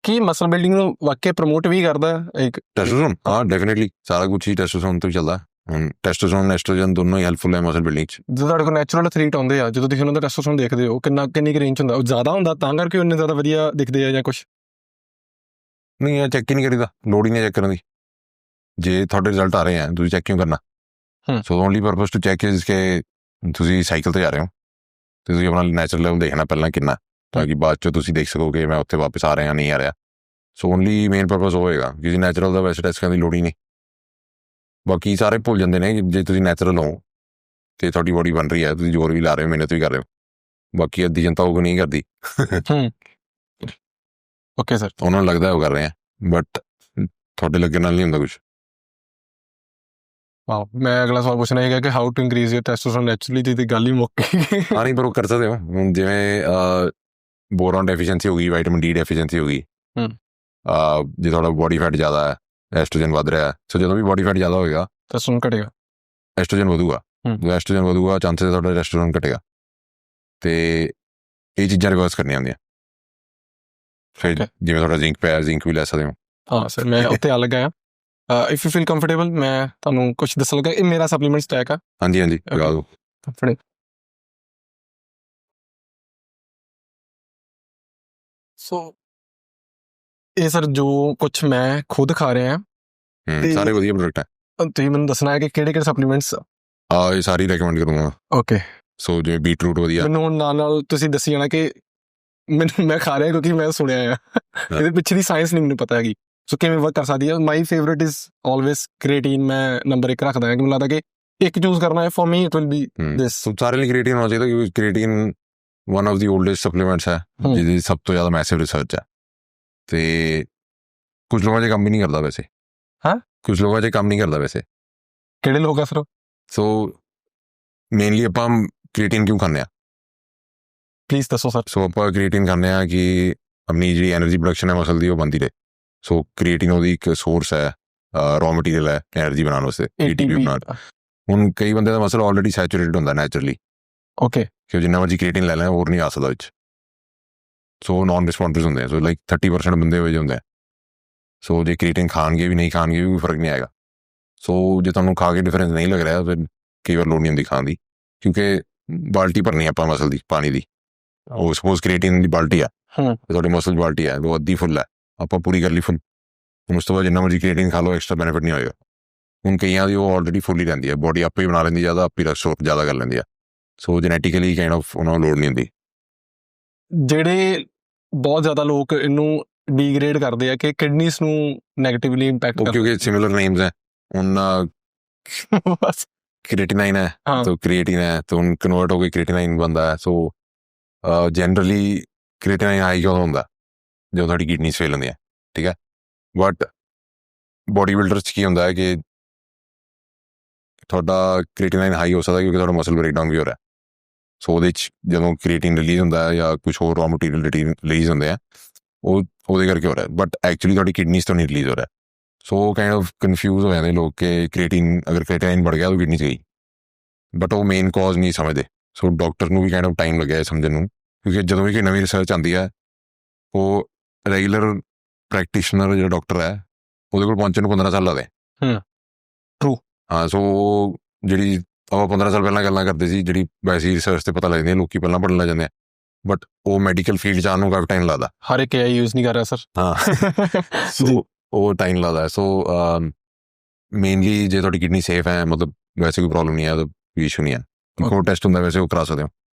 ਕੀ ਮਸਲ ਬਿਲਡਿੰਗ ਨੂੰ ਵਾਕਿਆ ਪ੍ਰਮੋਟ ਵੀ ਕਰਦਾ ਇੱਕ ਟੈਸਟੋਸਟੇਰੋਨ? ਹਾਂ, ਡੈਫੀਨੇਟਲੀ ਸਾਰਾ ਕੁਝ ਹੀ ਟੈਸਟੋਸਟੇਰੋਨ ਤੋਂ ਹੀ ਚੱਲਦਾ। ਹੁਣ ਟੈਸਟੋਸਟੇਰੋਨ ਐਸਟ੍ਰੋਜਨ ਦੋਨੋਂ ਹੀ ਹੈਲਪਫੁਲ ਹੈ ਮਸਲ ਬਿਲਡਿੰਗ 'ਚ। ਜਦੋਂ ਤੁਹਾਡੇ ਕੋਲ ਨੈਚੁਰਲ ਐਥਲੀਟ ਆਉਂਦੇ ਆ, ਜਦੋਂ ਤੁਸੀਂ ਉਹਨਾਂ ਦਾ ਟੈਸਟੋਸਟੇਰੋਨ ਦੇਖਦੇ ਹੋ, ਕਿੰਨੀ ਰੇਂਜ ਹੁੰਦਾ? ਉਹ ਜ਼ਿਆਦਾ ਹੁੰਦਾ ਤਾਂ ਕਰਕੇ ਉਹਨੇ ਜ਼ਿਆਦਾ ਵਧੀਆ ਦਿਖਦੇ ਆ ਜਾਂ ਕੁਛ? ਨਹੀਂ, ਇਹ ਚੈੱਕ ਹੀ ਨਹੀਂ ਕਰੀਦਾ, ਲੋੜ ਹੀ ਨਹੀਂ ਚੈੱਕ ਕਰਨ ਦੀ। ਜੇ ਤੁਹਾਡੇ ਰਿਜ਼ਲਟ ਆ ਰਹੇ ਆ, ਤੁਸੀਂ ਚੈੱਕ ਕਿਉਂ ਕਰਨਾ? So only purpose to check is ਕਿ ਤੁਸੀਂ ਸਾਈਕਲ ਤੇ ਜਾ ਰਹੇ ਹੋ, ਤੇ ਤੁਸੀਂ ਆਪਣਾ ਨੈਚੁਰਲ ਲੈਵਲ ਦੇਖਣਾ ਪਹਿਲਾਂ ਕਿੰਨਾ, ਤਾਂ ਕਿ ਬਾਅਦ 'ਚੋਂ ਤੁਸੀਂ ਦੇਖ ਸਕੋ ਕਿ ਮੈਂ ਉੱਥੇ ਵਾਪਸ ਆ ਰਿਹਾ ਨਹੀਂ ਆ ਰਿਹਾ। ਸੋ ਓਨਲੀ ਮੇਨ ਪਰਪਸ ਉਹ ਹੋਏਗਾ, ਕਿਸੇ ਨੈਚੁਰਲ ਦਾ ਵੈਸੇ ਟੈਸਟ ਕਰਨ ਦੀ ਲੋੜ ਹੀ ਨਹੀਂ। ਬਾਕੀ ਸਾਰੇ ਭੁੱਲ ਜਾਂਦੇ ਨੇ ਕਿ ਜੇ ਤੁਸੀਂ ਨੈਚੁਰਲ ਹੋ ਤੇ ਤੁਹਾਡੀ ਬੋਡੀ ਬਣ ਰਹੀ ਹੈ, ਤੁਸੀਂ ਜ਼ੋਰ ਵੀ ਲਾ ਰਹੇ ਹੋ, ਮਿਹਨਤ ਵੀ ਕਰ ਰਹੇ ਹੋ, ਬਾਕੀ ਅੱਧੀ ਜਨਤਾ ਉਹ ਨਹੀਂ ਕਰਦੀ। ਓਕੇ ਸਰ, ਉਹਨਾਂ ਨੂੰ ਲੱਗਦਾ ਉਹ ਕਰ ਰਹੇ ਆ, ਬਟ ਤੁਹਾਡੇ ਲੱਗਣ ਨਾਲ ਨਹੀਂ ਹੁੰਦਾ ਕੁਛ। ਵਾਓ, ਮੈਂ ਅਗਲਾ ਸਵਾਲ ਪੁੱਛਣਾ ਹੈਗਾ ਕਿ how to increase your testosterone naturally, ਦੀ ਗੱਲ ਹੀ ਮੁੱਕ ਗਈ। ਹਾਂ, ਨਹੀਂ, ਪਰ ਉਹ ਕਰ ਸਕਦੇ ਹੋ। ਹੁਣ ਜਿਵੇਂ ਬੋਰੋਨ ਡੈਫੀਸ਼ੀਐਂਸੀ ਹੋ ਗਈ, ਵਿਟਾਮਿਨ ਡੀ ਡੈਫੀਸ਼ੀਐਂਸੀ ਹੋ ਗਈ, ਜੇ ਤੁਹਾਡਾ ਬੋਡੀ ਫੈਟ ਜ਼ਿਆਦਾ ਹੈ, ਐਸਟ੍ਰੋਜਨ ਵੱਧ ਰਿਹਾ, ਸੋ ਜਦੋਂ ਵੀ ਬੋਡੀ ਫੈਟ ਜ਼ਿਆਦਾ ਹੋਏਗਾ ਟੈਸਟੋਸਟੇਰੋਨ ਘਟੇਗਾ, ਐਸਟ੍ਰੋਜਨ ਵਧੂਗਾ। ਜਦੋਂ ਐਸਟ੍ਰੋਜਨ ਵਧੂਗਾ, ਚਾਂਸਸ ਤੁਹਾਡਾ ਟੈਸਟੋਸਟੇਰੋਨ ਘਟੇਗਾ, ਤੇ ਇਹ ਚੀਜ਼ਾਂ ਰਿਵਰਸ ਕਰਨੀਆਂ ਹੁੰਦੀਆਂ। ਫਿਰ ਜਿਵੇਂ ਤੁਹਾਡਾ ਜ਼ਿੰਕ ਪਿਆ, ਜ਼ਿੰਕ ਵੀ ਲੈ ਸਕਦੇ ਹੋ। ਹਾਂ ਸਰ, ਮੈਂ ਉੱਤੇ ਆ ਲੱਗਾ ਆ। ਇਫ ਯੂ ਫੀਲ ਕੰਫਰਟੇਬਲ ਮੈਂ ਤੁਹਾਨੂੰ ਕੁਝ ਦੱਸਣ ਲੱਗਾ। ਇਹ ਮੇਰਾ ਸਪਲੀਮੈਂਟ ਸਟੈਕ ਆ। ਹਾਂਜੀ ਹਾਂਜੀ ਲਗਾ ਦਿਓ। ਫੜੇ। ਸੋ ਇਹ ਸਰ ਜੋ ਕੁਛ ਮੈਂ ਖੁਦ ਖਾ ਰਿਹਾ ਤੇ- ਸਾਰੇ ਵਧੀਆ ਪ੍ਰੋਡਕਟ ਹੈ। ਤੁਸੀਂ ਮੈਨੂੰ ਦੱਸਣਾ ਹੈ ਕਿ ਕਿਹੜੇ ਕਿਹੜੇ ਸਪਲੀਮੈਂਟਸ। ਇਹ ਸਾਰੀ ਰეკਮੈਂਡ ਕਰੂੰਗਾ। ਓਕੇ। ਸੋ ਜਿਵੇਂ ਬੀਟਰੂਟ ਵਧੀਆ। ਮੈਨੂੰ ਹੁਣ ਨਾਲ ਤੁਸੀਂ ਦੱਸੀ ਜਾਣਾ ਕਿ ਮੈਂ ਖਾ ਰਿਹਾ ਕਿਉਂਕਿ ਮੈਂ ਸੁਣਿਆ ਆ ਇਹਦੇ ਪਿੱਛੇ ਦੀ ਸਾਇੰਸ ਨਹੀਂ ਮੈਨੂੰ ਪਤਾ ਹੈਗੀ। ਸੋ ਕਿਵੇਂ ਵਰਕ ਕਰ ਸਕਦੀ ਹੈ। My favourite is always ਕ੍ਰੀਏਟਿਨ। ਮੈਂ ਨੰਬਰ 1 ਰੱਖਦਾ ਹਾਂ ਕਿ ਮੈਨੂੰ ਲੱਗਦਾ ਕਿ ਇੱਕ ਚੂਜ਼ ਕਰਨਾ ਹੈ for me it will be this. So ਸਾਰੇ ਲਈ ਕ੍ਰੀਏਟਿਨ ਹੋਣਾ ਚਾਹੀਦਾ ਕਿਉਂਕਿ creatine one of the oldest supplements ਹੈ ਜਿਹਦੀ ਸਭ ਤੋਂ ਜ਼ਿਆਦਾ ਮੈਸਿਵ ਰਿਸਰਚ ਹੈ ਤੇ ਕੁਝ ਲੋਕਾਂ 'ਚ ਕੰਮ ਵੀ ਨਹੀਂ ਕਰਦਾ ਵੈਸੇ। ਹਾਂ ਕੁਝ ਲੋਕਾਂ 'ਚ ਕੰਮ ਨਹੀਂ ਕਰਦਾ ਵੈਸੇ। ਕਿਹੜੇ ਲੋਕ ਆ ਸਰ? ਸੋ ਮੇਨਲੀ ਆਪਾਂ ਕ੍ਰੀਏਟਿਨ ਕਿਉਂ ਖਾਂਦੇ ਹਾਂ? ਪਲੀਜ਼ ਦੱਸੋ ਸਰ। ਸੋ ਆਪਾਂ ਕ੍ਰੀਏਟਿਨ ਖਾਂਦੇ ਹਾਂ ਕਿ ਆਪਣੀ ਜਿਹੜੀ ਐਨਰਜੀ ਪ੍ਰੋਡਕਸ਼ਨ ਹੈ ਮਸਲ ਦੀ ਉਹ ਬਣਦੀ ਰਹੇ। ਸੋ ਕ੍ਰੀਏਟਿਨ ਉਹਦੀ ਇੱਕ ਸੋਰਸ ਹੈ, ਰॉ ਮਟੀਰੀਅਲ ਹੈ ਐਨਰਜੀ ਬਣਾਉਣ ਵਾਸਤੇ, ATP ਬਣਾਉਣ। ਹੁਣ ਕਈ ਬੰਦੇ ਦਾ ਮਸਲ ਆਲਰੇਡੀ ਸੈਚੂਰੇਟਡ ਹੁੰਦਾ ਨੈਚੁਰਲੀ। ਓਕੇ। ਕਿ ਜਿੰਨਾ ਮਰਜੀ ਕ੍ਰੀਏਟਿਨ ਲੈ ਲੈਣ ਹੋਰ ਨਹੀਂ ਆ ਸਕਦਾ ਵਿੱਚ। ਸੋ ਨਾਨ ਰਿਸਪੌਂਡਰਸ ਹੁੰਦੇ ਆ। ਸੋ ਲਾਈਕ 30% ਬੰਦੇ ਹੋਏ ਹੁੰਦੇ ਆ। ਸੋ ਜੇ ਕ੍ਰੀਏਟਿਨ ਖਾਣਗੇ ਵੀ ਨਹੀਂ ਖਾਣਗੇ ਵੀ ਕੋਈ ਫਰਕ ਨਹੀਂ ਆਏਗਾ। ਸੋ ਜੇ ਤੁਹਾਨੂੰ ਖਾ ਕੇ ਡਿਫਰੈਂਸ ਨਹੀਂ ਲੱਗ ਰਿਹਾ ਫਿਰ ਕਈ ਵਾਰ ਲੋੜ ਨਹੀਂ ਹੁੰਦੀ ਖਾਣ ਦੀ ਕਿਉਂਕਿ ਬਾਲਟੀ ਭਰਨੀ ਆਪਾਂ ਮਸਲ ਦੀ ਪਾਣੀ ਦੀ। ਉਹ ਸਪੋਜ਼ ਕ੍ਰੀਏਟਿਨ ਦੀ ਬਾਲਟੀ ਆ ਤੁਹਾਡੀ ਮਸਲ ਦੀ ਬਾਲਟੀ ਹੈ ਉਹ ਅੱਧੀ ਫੁੱਲ ਹੈ ਆਪਾਂ ਪੂਰੀ ਕਰ ਲਈ ਫੁੱਲ। ਹੁਣ ਉਸ ਤੋਂ ਬਾਅਦ ਜਿੰਨਾ ਮਰਜੀ ਕ੍ਰੀਏਟਿਨ ਖਾ ਲਓ ਐਕਸਟਰਾ ਬੈਨੀਫਿਟ ਨਹੀਂ ਹੋਏਗਾ। ਹੁਣ ਕਈਆਂ ਦੀ ਉਹ ਆਲਰੇਡੀ ਫੁੱਲ ਹੀ ਰਹਿੰਦੀ ਹੈ ਬੋਡੀ ਆਪੇ ਹੀ ਬਣਾ ਲੈਂਦੀ ਜ਼ਿਆਦਾ ਆਪੇ ਰੈਸਟੋਰ ਜ਼ਿਆਦਾ ਕਰ ਲੈਂਦੀ ਆ। ਸੋ ਜੈਨੇਟਿਕਲੀ ਕਾਈਂਡ ਆਫ ਉਹਨਾਂ ਨੂੰ ਲੋੜ ਨਹੀਂ ਹੁੰਦੀ। ਜਿਹੜੇ ਬਹੁਤ ਜ਼ਿਆਦਾ ਲੋਕ ਇਹਨੂੰ ਡੀਗ੍ਰੇਡ ਕਰਦੇ ਆ ਕਿ ਕਿਡਨੀਜ਼ ਨੂੰ ਨੈਗੇਟਿਵਲੀ ਇੰਪੈਕਟ ਕਿਉਂਕਿ ਸਿਮਿਲਰ ਨੇਮਸ ਹੈ। ਹੁਣ ਬਸ क्रिएटिनाइन है तो क्रिएटिन है तो उन कन्वर्ट होकर क्रिएटिनाइन बनता है। सो जनरली क्रिएटिनाइन हाई क्यों होता जो थोड़ी किडनीज फेल होंगी ठीक है। बट बॉडी बिल्डर्स की होंगे कि थोड़ा क्रिएटिनाइन हाई हो सकता क्योंकि थोड़ा मसल ब्रेकडाउन भी हो रहा है। सो जो क्रिएटिन रिलीज होता है या कुछ और रॉ मटीरियल रिलीज होंगे वो करके हो रहा है बट एक्चुअली थोड़ी किडनीज तो नहीं रिलीज हो रहा है। सो काइंड ऑफ कन्फ्यूज हो जाते लोग कि क्रिएटिन अगर क्रिएटिनाइन बढ़ गया तो किडनी गई बट वो मेन कॉज नहीं समझते। सो डॉक्टर को भी काइंड ऑफ टाइम लगे समझने में क्योंकि जो भी कोई नवी रिसर्च आती है वो रेगुलर प्रैक्टिशनर जो डॉक्टर है वो पहुंचने को 15 साल लगते। ट्रू। हाँ सो जी आप 15 साल पहला गल्लां करते सी जी वैसी रिसर्च से पता लगती है लोग पहला पढ़न लग जाते हैं बट वो मैडिकल फील्ड जाने को काफी टाइम लगता। हर एक AI यूज नहीं कर रहा सर। हाँ सो वो टाइम लगता है। सो मेनली जो थोड़ी किडनी सेफ है मतलब वैसे कोई प्रॉब्लम नहीं है तो कोई इशू नहीं है। एक और टेस्ट होंगे वैसे वो करा सकते हो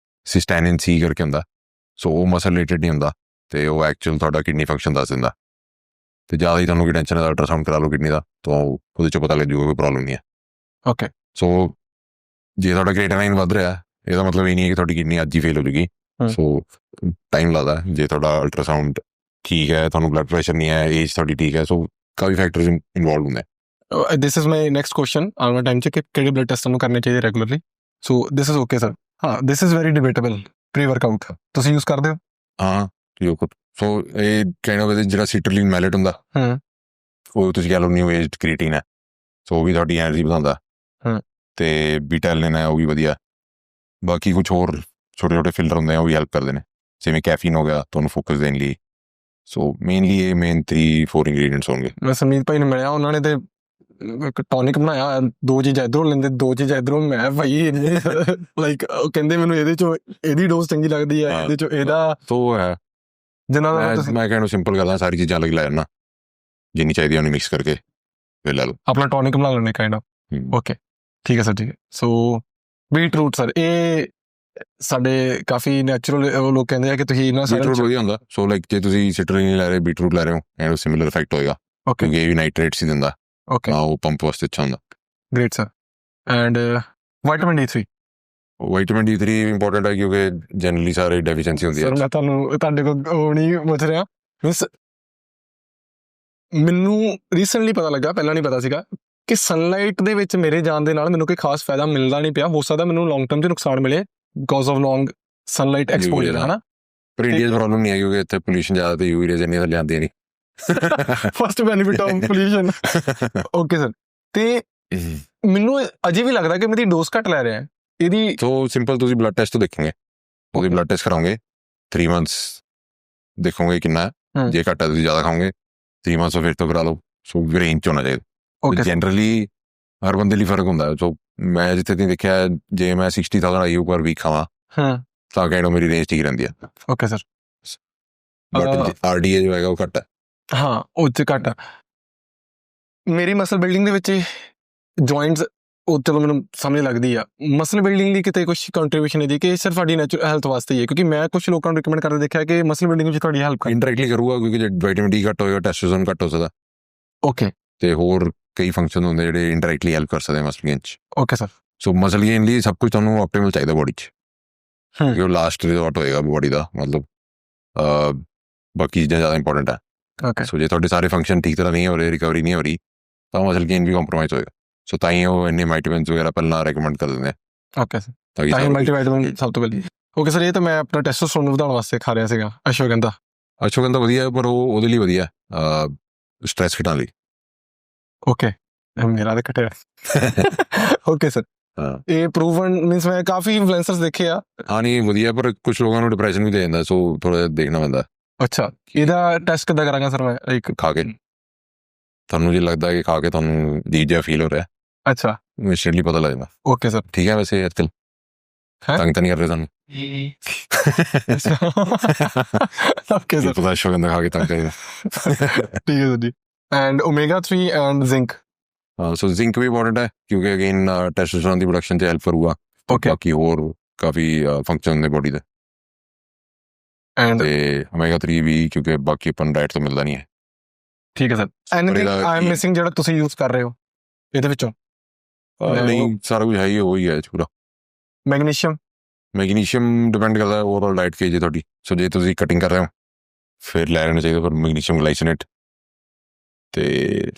सिस्टैनिन C करके होंगे। सो वो मसल रिलेटेड नहीं होंगे तो वो एक्चुअल थोड़ा किडनी फंक्शन दस दिंदा तो ज़्यादा ही तुहानूं टेंशन है अल्ट्रासाउंड करा लो किडनी का तो वो पता लग जाऊगा कोई प्रॉब्लम नहीं है। ओके। सो जे थोड़ा क्रिएटिनाइन वध रहा है ਇਹਦਾ ਮਤਲਬ ਇਹ ਨਹੀਂ ਹੈ ਕਿ ਤੁਹਾਡੀ ਕਿਡਨੀ ਅੱਜ ਹੀ ਫੇਲ ਹੋ ਜੂਗੀ। ਸੋ ਟਾਈਮ ਲੱਗਦਾ ਜੇ ਤੁਹਾਡਾ ਅਲਟਰਾਸਾਊਂਡ ਠੀਕ ਹੈ ਤੁਹਾਨੂੰ ਬਲੱਡ ਪ੍ਰੈਸ਼ਰ ਨਹੀਂ ਹੈ ਏਜ ਤੁਹਾਡੀ ਠੀਕ ਹੈ ਸੋ ਕਾਫੀ ਫੈਕਟਰਸ ਇਨਵੋਲਵ ਹੁੰਦੇ ਆ। This is my next question ਆਉਣ ਵਾਲੇ ਟਾਈਮ 'ਚ ਕਿ ਕਿਹੜੇ ਬਲੱਡ ਟੈਸਟ ਤੁਹਾਨੂੰ ਕਰਨੇ ਚਾਹੀਦੇ regularly. So this is okay sir. ਹਾਂ this is very debatable pre workout ਤੁਸੀਂ ਯੂਜ਼ ਕਰਦੇ ਹੋ? ਹਾਂ ਸੋ ਇਹ ਕਾਈਂਡ ਆਫ ਜਿਹੜਾ ਸਿਟਰਲਿਨ ਮੈਲਟ ਹੁੰਦਾ ਉਹ ਤੁਸੀਂ ਕਹਿ ਲਓ ਨਿਊ ਏਜ ਕ੍ਰੀਏਟਿਨ ਹੈ ਸੋ ਉਹ ਵੀ ਤੁਹਾਡੀ ਐਨਰਜੀ ਵਧਾਉਂਦਾ ਤੇ ਬੀਟਾਲਿਨ ਹੈ ਉਹ ਵੀ ਵਧੀਆ। ਬਾਕੀ ਕੁਛ ਹੋਰ ਛੋਟੇ ਛੋਟੇ ਫਿਲਟਰ ਹੁੰਦੇ ਆ ਉਹ ਵੀ ਹੈਲਪ ਕਰਦੇ ਨੇ ਜਿਵੇਂ ਕੈਫੀਨ ਹੋ ਗਿਆ ਤੁਹਾਨੂੰ ਫੋਕਸ ਦੇਣ ਲਈ। ਸੋ ਮੇਨਲੀ ਇਹ ਮੇਨ 3-4 ਇੰਗਰੀਡੀਐਂਟਸ ਹੋਣਗੇ। ਮੈਂ ਸੰਮੀਤ ਭਾਈ ਨੂੰ ਮਿਲਿਆ ਉਹਨਾਂ ਨੇ ਤੇ ਇੱਕ ਟੌਨਿਕ ਬਣਾਇਆ 2 ਚੀਜ਼ਾਂ ਇੱਧਰੋਂ ਲੈਂਦੇ 2 ਚੀਜ਼ਾਂ ਇੱਧਰੋਂ। ਮੈਂ ਭਾਈ ਲਾਈਕ ਕਹਿੰਦੇ ਮੈਨੂੰ ਇਹਦੇ ਚੋਂ ਇਹਦੀ ਡੋਜ਼ ਚੰਗੀ ਲੱਗਦੀ ਹੈ ਇਹਦੇ ਚੋਂ ਇਹਦਾ ਸੋ ਹੈ ਜਿੰਨਾ ਮੈਂ ਕਹਿਣਾ ਸਿੰਪਲ ਕਰਦਾ ਸਾਰੀ ਚੀਜ਼ਾਂ ਅਲੱਗ ਲੈ ਜਾਣਾ ਜਿੰਨੀ ਚਾਹੀਦੀ ਉਹਨੂੰ ਮਿਕਸ ਕਰਕੇ ਫਿਰ ਲੈ ਲਓ ਆਪਣਾ ਟੌਨਿਕ ਬਣਾ ਲੈਣੇ ਕਾਈਂਡ ਆਫ। ਓਕੇ ਠੀਕ ਹੈ ਸਰ ਠੀਕ ਹੈ। ਸੋ ਬੀਟਰੂਟ ਸਰ ਇਹ ਸਾਡੇ ਕਾਫੀ ਨੈਚੁਰਲ ਲੋਕ ਕਹਿੰਦੇ ਆ ਕਿ ਤੁਸੀਂ ਇਹਨਾਂ ਬੀਟਰੂਟ ਵਧੀਆ ਹੁੰਦਾ। ਸੋ ਲਾਈਕ ਜੇ ਤੁਸੀਂ ਸਿਟਰਲਿਨ ਲੈ ਰਹੇ ਬੀਟਰੂਟ ਲੈ ਰਹੇ ਹੋ ਐਂਡ ਸਿਮਿਲਰ ਇਫੈਕਟ ਹੋਏਗਾ ਕਿਉਂਕਿ ਇਹ ਵੀ ਨਾਈਟ੍ਰੇਟਸ ਹੀ ਦਿੰਦਾ। ਓਕੇ ਉਹ ਪੰਪ ਵਾਸਤੇ ਅੱਛਾ ਹੁੰਦਾ। Great sir. And vitamin D3 vitamin D3 important ਹੈ ਕਿਉਂਕਿ ਜਨਰਲੀ ਸਾਰੇ ਡੈਫੀਸ਼ੀਐਂਸੀ ਹੁੰਦੀ ਹੈ। ਸਰ ਮੈਂ ਤੁਹਾਨੂੰ ਤੁਹਾਡੇ ਕੋਲ ਉਹ ਨਹੀਂ ਪੁੱਛ ਰਿਹਾ ਮੀਨਸ ਮੈਨੂੰ ਰੀਸੈਂਟਲੀ ਪਤਾ ਲੱਗਾ ਪਹਿਲਾਂ ਨਹੀਂ ਪਤਾ ਸੀਗਾ ਕਿ ਸਨਲਾਈਟ ਦੇ ਵਿੱਚ ਮੇਰੇ ਜਾਣ ਦੇ ਨਾਲ ਮੈਨੂੰ ਕੋਈ ਖਾਸ ਫਾਇਦਾ ਮਿਲਦਾ ਨਹੀਂ ਪਿਆ। ਹੋ ਸਕਦਾ ਮੈਨੂੰ ਲੌਂਗ ਟਰਮ 'ਚ ਨੁਕਸਾਨ ਮਿਲੇ because of long sunlight exposure ਹੈ ਨਾ। ਪਰ ਇੰਡੀਆ 'ਚ ਪ੍ਰੋਬਲਮ ਨਹੀਂ ਹੈ ਕਿਉਂਕਿ ਇੱਥੇ ਪੋਲਿਊਸ਼ਨ ਜ਼ਿਆਦਾ ਤੇ ਯੂਵੀ ਰੇਜ਼ ਇੰਨੀਆਂ ਤਾਂ ਲਿਆਉਂਦੀਆਂ ਨਹੀਂ। First benefit of pollution. Okay sir ਤੇ ਮੈਨੂੰ ਅਜੇ ਵੀ ਲੱਗਦਾ ਕਿ ਮੇਰੀ ਡੋਜ਼ ਘੱਟ ਲੈ ਰਿਹਾ ਇਹਦੀ। ਸੋ ਸਿੰਪਲ ਤੁਸੀਂ ਬਲੱਡ ਟੈਸਟ ਤੋਂ ਦੇਖੋਗੇ ਉਹਦੀ ਬਲੱਡ ਟੈਸਟ ਕਰਾਓਗੇ 3 months ਦੇਖੋਗੇ ਕਿੰਨਾ ਜੇ ਘੱਟ ਹੈ ਤੁਸੀਂ ਜ਼ਿਆਦਾ ਖਾਓਗੇ 3 months ਫਿਰ ਤੋਂ ਕਰਾ ਲਓ। ਸੋ ਰੇਂਜ 'ਚ ਹੋਣਾ ਚਾਹੀਦਾ। ਓਕੇ ਜਨਰਲੀ ਹਰ ਬੰਦੇ ਲਈ ਫਰਕ ਹੁੰਦਾ। ਸੋ ਮੈਂ ਜਿੱਥੇ ਤੁਸੀਂ ਦੇਖਿਆ ਜੇ ਮੈਂ 60,000 ਆਈਯੂ ਪਰ ਵੀਕ ਖਾਵਾਂ ਹਾਂ ਤਾਂ ਕਹਿ ਲਓ ਮੇਰੀ ਰੇਂਜ ਠੀਕ ਰਹਿੰਦੀ ਆ। ਓਕੇ ਸਰ ਬਟ ਆਰਡੀਏ ਜੋ ਹੈਗਾ ਉਹ ਘੱਟ ਹੈ। ਹਾਂ ਉਹ 'ਚ ਘੱਟ ਆ। ਮੇਰੀ ਮਸਲ ਬਿਲਡਿੰਗ ਦੇ ਵਿੱਚ ਜੁਆਇੰਟਸ ਉਹ ਚਲੋ ਮੈਨੂੰ ਸਮਝ ਲੱਗਦੀ ਆ। ਮਸਲ ਬਿਲਡਿੰਗ ਲਈ ਕਿਤੇ ਕੁਛ ਕੰਟਰੀਬਿਊਸ਼ਨ ਇਹਦੀ ਕਿ ਸਿਰਫ ਸਾਡੀ ਨੈਚੁਰਲ ਹੈਲਥ ਵਾਸਤੇ ਹੀ ਹੈ, ਕਿਉਂਕਿ ਮੈਂ ਕੁਛ ਲੋਕਾਂ ਨੂੰ ਰਿਕਮੈਂਡ ਕਰਦੇ ਦੇਖਿਆ ਕਿ ਮਸਲ ਬਿਲਡਿੰਗ ਵਿੱਚ ਤੁਹਾਡੀ ਹੈਲਪ ਕਰ। ਇੰਡਾਇਰੈਕਟਲੀ ਕਰੂਗਾ ਕਿਉਂਕਿ ਜੇ ਵਿਟਾਮਿਨ ਡੀ ਘੱਟ ਹੋਏਗਾ ਟੈਸਟੋਸਟੇਰੋਨ ਘੱਟ ਹੋ ਸਕਦਾ ਓਕੇ ਤੇ ਹੋਰ ਕਈ ਫੰਕਸ਼ਨ ਹੁੰਦੇ ਜਿਹੜੇ ਇੰਡਾਇਰੈਕਟਲੀ ਹੈਲਪ ਕਰ ਸਕਦੇ ਮਸਲ ਗੇਨ 'ਚ। Okay sir so muscle gain ਲਈ ਸਭ ਕੁਝ ਤੁਹਾਨੂੰ ਆਪਟੀਮਲ ਚਾਹੀਦਾ ਬੋਡੀ 'ਚ, ਹੂੰ। ਕਿਉਂਕਿ ਉਹ ਲਾਸਟ ਰਿਜ਼ੋਰਟ ਹੋਏਗਾ ਬੋਡੀ ਦਾ। ਮਤਲਬ ਬਾਕੀ ਚੀਜ਼ਾਂ ਜ਼ਿਆਦਾ ਇੰਪੋਰਟੈਂਟ ਹੈ। ਓਕੇ ਸੋ ਜੇ ਤੁਹਾਡੇ ਸਾਰੇ ਫੰਕਸ਼ਨ ਠੀਕ ਤਰ੍ਹਾਂ ਨਹੀਂ ਹੋ ਰਹੇ, ਰਿਕਵਰੀ ਨਹੀਂ ਹੋ ਰਹੀ, ਤਾਂ ਮਸਲ ਗੇਨ ਵੀ ਕੰਪਰੋਮਾਈਜ਼ ਹੋਏਗਾ। ਸੋ ਤਾਂ ਹੀ ਉਹ ਇੰਨੇ ਵਾਈਟਮਿਨਸ ਵਗੈਰਾ ਪਹਿਲਾਂ ਰეკਮੈਂਡ ਕਰ ਦਿੰਦੇ ਆ ਓਕੇ ਸਰ ਤਾਂ ਕਿ ਤਾਂ ਹੀ ਸਾਰਾ ਮਲਟੀਵਾਈਟਾਮਿਨ ਸਭ ਤੋਂ ਪਹਿਲੀ। ਓਕੇ ਸਰ ਇਹ ਤਾਂ ਮੈਂ ਆਪਣਾ ਟੈਸਟੋਸਟੇਰੋਨ ਵਧਾਉਣ ਵਾਸਤੇ ਖਾ ਰਿਹਾ ਸੀਗਾ ਅਸ਼ਵਗੰਧਾ। ਅਸ਼ਵਗੰਧਾ ਵਧੀਆ ਹੈ, ਪਰ ਉਹ ਉਹਦੇ ਲਈ ਵਧੀਆ ਸਟ੍ਰੈਸ ਘਟਾਉਣ ਲਈ। ਓਕੇ ਮੇਰਾ ਤਾਂ ਘਟਿਆ। ਓਕੇ ਸਰ ਹਾਂ ਇਹ ਪ੍ਰੂਵਨ ਮੀਨਸ ਮੈਂ ਕਾਫੀ ਇਨਫਲੂਐਂਸਰਸ ਦੇਖੇ ਆ। ਹਾਂ ਨਹੀਂ ਵਧੀਆ, ਪਰ ਕੁਝ ਲੋਕਾਂ ਨੂੰ ਡਿਪਰੈਸ਼ਨ ਵੀ ਦੇ ਜਾਂਦਾ। ਸੋ ਥੋੜਾ ਦੇਖਣਾ ਪੈਂਦਾ ਅੱਛਾ ਇਹਦਾ ਟੈਸਟ ਕਿੱਦਾਂ ਕਰਾਂਗਾ ਸਰ ਮੈਂ ਇੱਕ ਖਾ ਕੇ। ਤੁਹਾਨੂੰ ਜੇ ਲੱਗਦਾ ਕਿ ਖਾ ਕੇ ਤੁਹਾਨੂੰ ਅਜੀਬ ਜਿਹਾ ਫੀਲ ਹੋ ਰਿਹਾ, ਅੱਛਾ ਇੰਸਟੈਂਟਲੀ ਪਤਾ ਲੱਗ ਜਾਂਦਾ। ਓਕੇ ਸਰ ਠੀਕ ਹੈ ਵੈਸੇ ਅੱਜਕੱਲ ਹੈਂ? ਤੰਗ ਤਾਂ ਨਹੀਂ ਕਰ ਰਹੇ ਤੁਹਾਨੂੰ? ਓਕੇ ਸਰ ਪਤਾ ਅਸ਼ਵਗੰਧਾ ਖਾ ਕੇ ਤੰਗ ਕਰੇ। ਠੀਕ ਹੈ ਸਰ ਜੀ। And omega 3 and zinc. ਹਾਂ ਸੋ ਜ਼ਿੰਕ ਵੀ ਇੰਪੋਰਟੈਂਟ ਹੈ ਕਿਉਂਕਿ ਅਗੇਨ ਟੈਸਟੋਸਟੇਰੋਨ ਦੀ ਪ੍ਰੋਡਕਸ਼ਨ 'ਚ ਹੈਲਪ ਕਰੂਗਾ। ਓਕੇ ਬਾਕੀ ਹੋਰ ਕਾਫੀ ਫੰਕਸ਼ਨ ਨੇ ਬੋਡੀ ਦੇ। ਐਂਡ ਤੇ ਓਮੇਗਾ 3 ਵੀ ਕਿਉਂਕਿ ਬਾਕੀ ਆਪਾਂ ਨੂੰ ਡਾਈਟ ਤੋਂ ਮਿਲਦਾ ਨਹੀਂ ਹੈ। ਠੀਕ ਹੈ sir. Anything I am missing ਜਿਹੜਾ ਤੁਸੀਂ ਯੂਜ਼ ਕਰ ਰਹੇ ਹੋ ਇਹਦੇ ਵਿੱਚੋਂ? ਨਹੀਂ ਸਾਰਾ ਕੁਝ ਹੈ ਹੀ ਉਹੀ ਹੈ ਪੂਰਾ। ਮੈਗਨੀਸ਼ੀਅਮ? ਮੈਗਨੀਸ਼ੀਅਮ ਡਿਪੈਂਡ ਕਰਦਾ ਓਵਰਆਲ ਡਾਈਟ ਕੀ ਜੇ ਤੁਹਾਡੀ। ਸੋ ਜੇ ਤੁਸੀਂ ਕਟਿੰਗ ਕਰ ਰਹੇ ਹੋ ਫਿਰ ਲੈ ਲੈਣਾ ਚਾਹੀਦਾ ਪਰ ਮੈਗਨੀਸ਼ੀਅਮ ਗਲਾਈਸੀਨੇਟ। ਤੇ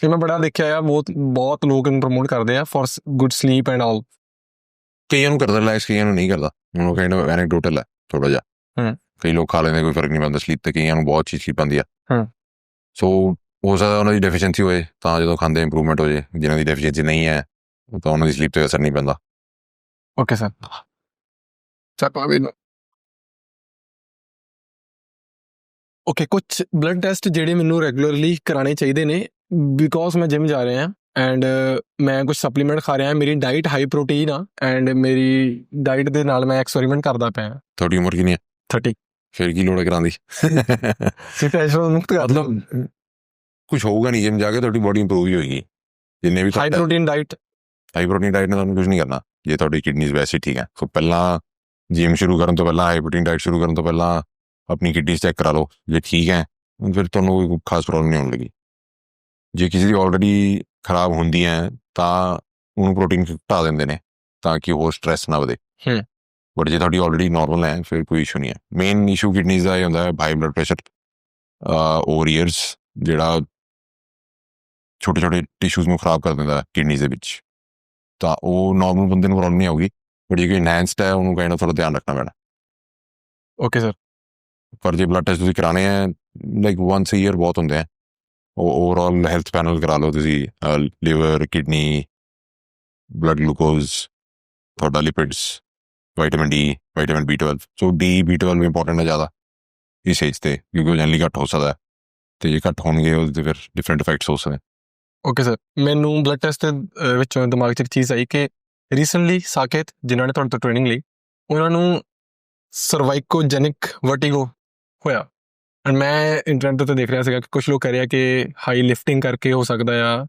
ਇਹ ਮੈਂ ਬੜਾ ਦੇਖਿਆ ਆ, ਬਹੁਤ ਲੋਕ ਇਹਨੂੰ ਪ੍ਰਮੋਟ ਕਰਦੇ ਆ for good sleep and all. ਕਈਆਂ ਨੂੰ ਕਰਦਾ ਰਿਲੈਕਸ, ਕਈਆਂ ਨੂੰ ਨਹੀਂ ਕਰਦਾ। ਹੁਣ ਉਹ ਕਹਿੰਦਾ ਐਨੈਕਡੋਟਲ ਹੈ ਥੋੜਾ ਜਿਹਾ। ਕਈ ਲੋਕ ਖਾ ਲੈਂਦੇ ਕੋਈ ਫਰਕ ਨਹੀਂ ਪੈਂਦਾ ਸਲੀਪ ਤੇ, ਕਈਆਂ ਨੂੰ ਬਹੁਤ ਚੀਜ਼ ਪੈਂਦੀ ਆ। ਸੋ ਹੋ ਸਕਦਾ ਉਹਨਾਂ ਦੀ ਡੈਫੀਸ਼ੀਐਂਸੀ ਹੋਏ ਤਾਂ ਜਦੋਂ ਖਾਂਦੇ ਇੰਪਰੂਵਮੈਂਟ ਹੋ ਜਾਏ। ਜਿਹਨਾਂ ਦੀ ਡੈਫੀਸ਼ੀਐਂਸੀ ਨਹੀਂ ਹੈ ਤਾਂ ਉਹਨਾਂ ਦੀ ਸਲੀਪ ਤੇ ਅਸਰ ਨਹੀਂ ਪੈਂਦਾ। ਓਕੇ ਸਰ ਓਕੇ ਕੁਛ ਬਲੱਡ ਟੈਸਟ ਜਿਹੜੇ ਮੈਨੂੰ ਰੈਗੂਲਰਲੀ ਕਰਾਉਣੇ ਚਾਹੀਦੇ ਨੇ ਬਿਕੋਜ਼ ਮੈਂ ਜਿਮ ਜਾ ਰਿਹਾ ਐਂਡ ਮੈਂ ਕੁਝ ਸਪਲੀਮੈਂਟ ਖਾ ਰਿਹਾ। ਮੇਰੀ ਡਾਈਟ ਹਾਈ ਪ੍ਰੋਟੀਨ ਆ ਐਂਡ ਮੇਰੀ ਡਾਈਟ ਦੇ ਨਾਲ ਮੈਂ ਐਕਸਪੈਰੀਮੈਂਟ ਕਰਦਾ ਪਿਆ। ਤੁਹਾਡੀ ਉਮਰ ਕਿੰਨੀ ਹੈ? 30। ਫਿਰ ਕੀ ਲੋੜ ਹੈ ਕਰਾਉਣ ਦੀ? ਟੈਸਟ ਮੁਕਤ ਕਰ ਲਓ। ਮਤਲਬ ਕੁਝ ਹੋਊਗਾ ਨਹੀਂ ਜਿਮ ਜਾ ਕੇ, ਤੁਹਾਡੀ ਬੋਡੀ ਇੰਪਰੂਵ ਹੀ ਹੋਏਗੀ। ਜਿੰਨੇ ਵੀ high protein diet high protein diet ਨਾਲ ਤੁਹਾਨੂੰ ਕੁਝ ਨਹੀਂ ਕਰਨਾ ਜੇ ਤੁਹਾਡੀ ਕਿਡਨੀਜ਼ ਵੈਸੇ ਠੀਕ ਹੈ। ਸੋ ਪਹਿਲਾਂ ਜਿਮ ਸ਼ੁਰੂ ਕਰਨ ਤੋਂ ਪਹਿਲਾਂ, ਹਾਈ ਪ੍ਰੋਟੀਨ ਡਾਈਟ ਸ਼ੁਰੂ ਕਰਨ ਤੋਂ ਪਹਿਲਾਂ ਆਪਣੀ ਕਿਡਨੀਜ਼ ਚੈੱਕ ਕਰਾ ਲਓ। ਜੇ ਠੀਕ ਹੈ ਫਿਰ ਤੁਹਾਨੂੰ ਕੋਈ ਖਾਸ ਪ੍ਰੋਬਲਮ ਨਹੀਂ ਹੋਣ ਲੱਗੀ। ਜੇ ਕਿਸੇ ਦੀ ਆਲਰੇਡੀ ਖਰਾਬ ਹੁੰਦੀ ਹੈ ਤਾਂ ਉਹਨੂੰ ਪ੍ਰੋਟੀਨ ਘਟਾ ਦਿੰਦੇ ਨੇ ਤਾਂ ਕਿ ਉਹ ਸਟ੍ਰੈਸ ਨਾ ਵਧੇ। ਬਟ ਜੇ ਤੁਹਾਡੀ ਆਲਰੇਡੀ ਨਾਰਮਲ ਹੈ ਫਿਰ ਕੋਈ ਇਸ਼ੂ ਨਹੀਂ ਹੈ। ਮੇਨ ਇਸ਼ੂ ਕਿਡਨੀਜ਼ ਦਾ ਇਹ ਹੁੰਦਾ ਹੈ high blood pressure over years, ਜਿਹੜਾ ਛੋਟੇ ਛੋਟੇ ਟਿਸ਼ੂਜ਼ ਨੂੰ ਖਰਾਬ ਕਰ ਦਿੰਦਾ ਕਿਡਨੀਜ਼ ਦੇ ਵਿੱਚ। ਤਾਂ ਉਹ ਨਾਰਮਲ ਬੰਦੇ ਨੂੰ ਪ੍ਰੋਬਲਮ ਨਹੀਂ ਆਊਗੀ, ਬਟ ਜੇ ਕੋਈ ਇਨਹੈਂਸਡ ਹੈ ਉਹਨੂੰ ਕਹਿਣਾ ਥੋੜ੍ਹਾ ਧਿਆਨ ਰੱਖਣਾ ਪੈਣਾ। Okay sir. ਪਰ ਜੇ ਬਲੱਡ ਟੈਸਟ ਤੁਸੀਂ ਕਰਾਉਣੇ ਹੈ ਲਾਈਕ ਵਾਂਸ ਈਅਰ ਬਹੁਤ ਹੁੰਦੇ ਆ। ਓਵਰਆਲ ਹੈਲਥ ਪੈਨਲ ਕਰਾ ਲਓ ਤੁਸੀਂ, ਲਿਵਰ, ਕਿਡਨੀ, ਬਲੱਡ ਗਲੂਕੋਜ਼, ਤੁਹਾਡਾ ਲਿਪਿਡਸ, ਵਿਟਾਮਿਨ ਡੀ, ਵਿਟਾਮਿਨ B12। ਸੋ B12 ਇੰਪੋਰਟੈਂਟ ਹੈ ਜ਼ਿਆਦਾ ਇਸ ਏਜ 'ਤੇ ਕਿਉਂਕਿ ਉਹ ਜਨਰਲੀ ਘੱਟ ਹੋ ਸਕਦਾ ਅਤੇ ਜੇ ਘੱਟ ਹੋਣਗੇ ਉਹਦੇ ਫਿਰ ਡਿਫਰੈਂਟ ਇਫੈਕਟਸ ਹੋ ਸਕਦੇ। Okay sir. ਮੈਨੂੰ ਬਲੱਡ ਟੈਸਟ ਦੇ ਵਿੱਚੋਂ ਦਿਮਾਗ 'ਚ ਇੱਕ ਚੀਜ਼ ਆਈ ਕਿ ਰੀਸੈਂਟਲੀ ਸਾਕੇਤ ਜਿਨ੍ਹਾਂ ਨੇ ਤੁਹਾਡੇ ਤੋਂ ਟ੍ਰੇਨਿੰਗ ਲਈ ਉਹਨਾਂ ਨੂੰ ਸਰਵਾਈਕੋਜੈਨਿਕ ਵਰਟੀਗੋ ਹੋਇਆ ਐਂਡ ਮੈਂ ਇੰਟਰਨੈਟ 'ਤੇ ਦੇਖ ਰਿਹਾ ਸੀਗਾ ਕਿ ਕੁਛ ਲੋਕ ਕਹਿ ਰਹੇ ਆ ਕਿ ਹਾਈ ਲਿਫਟਿੰਗ ਕਰਕੇ ਹੋ ਸਕਦਾ ਆ।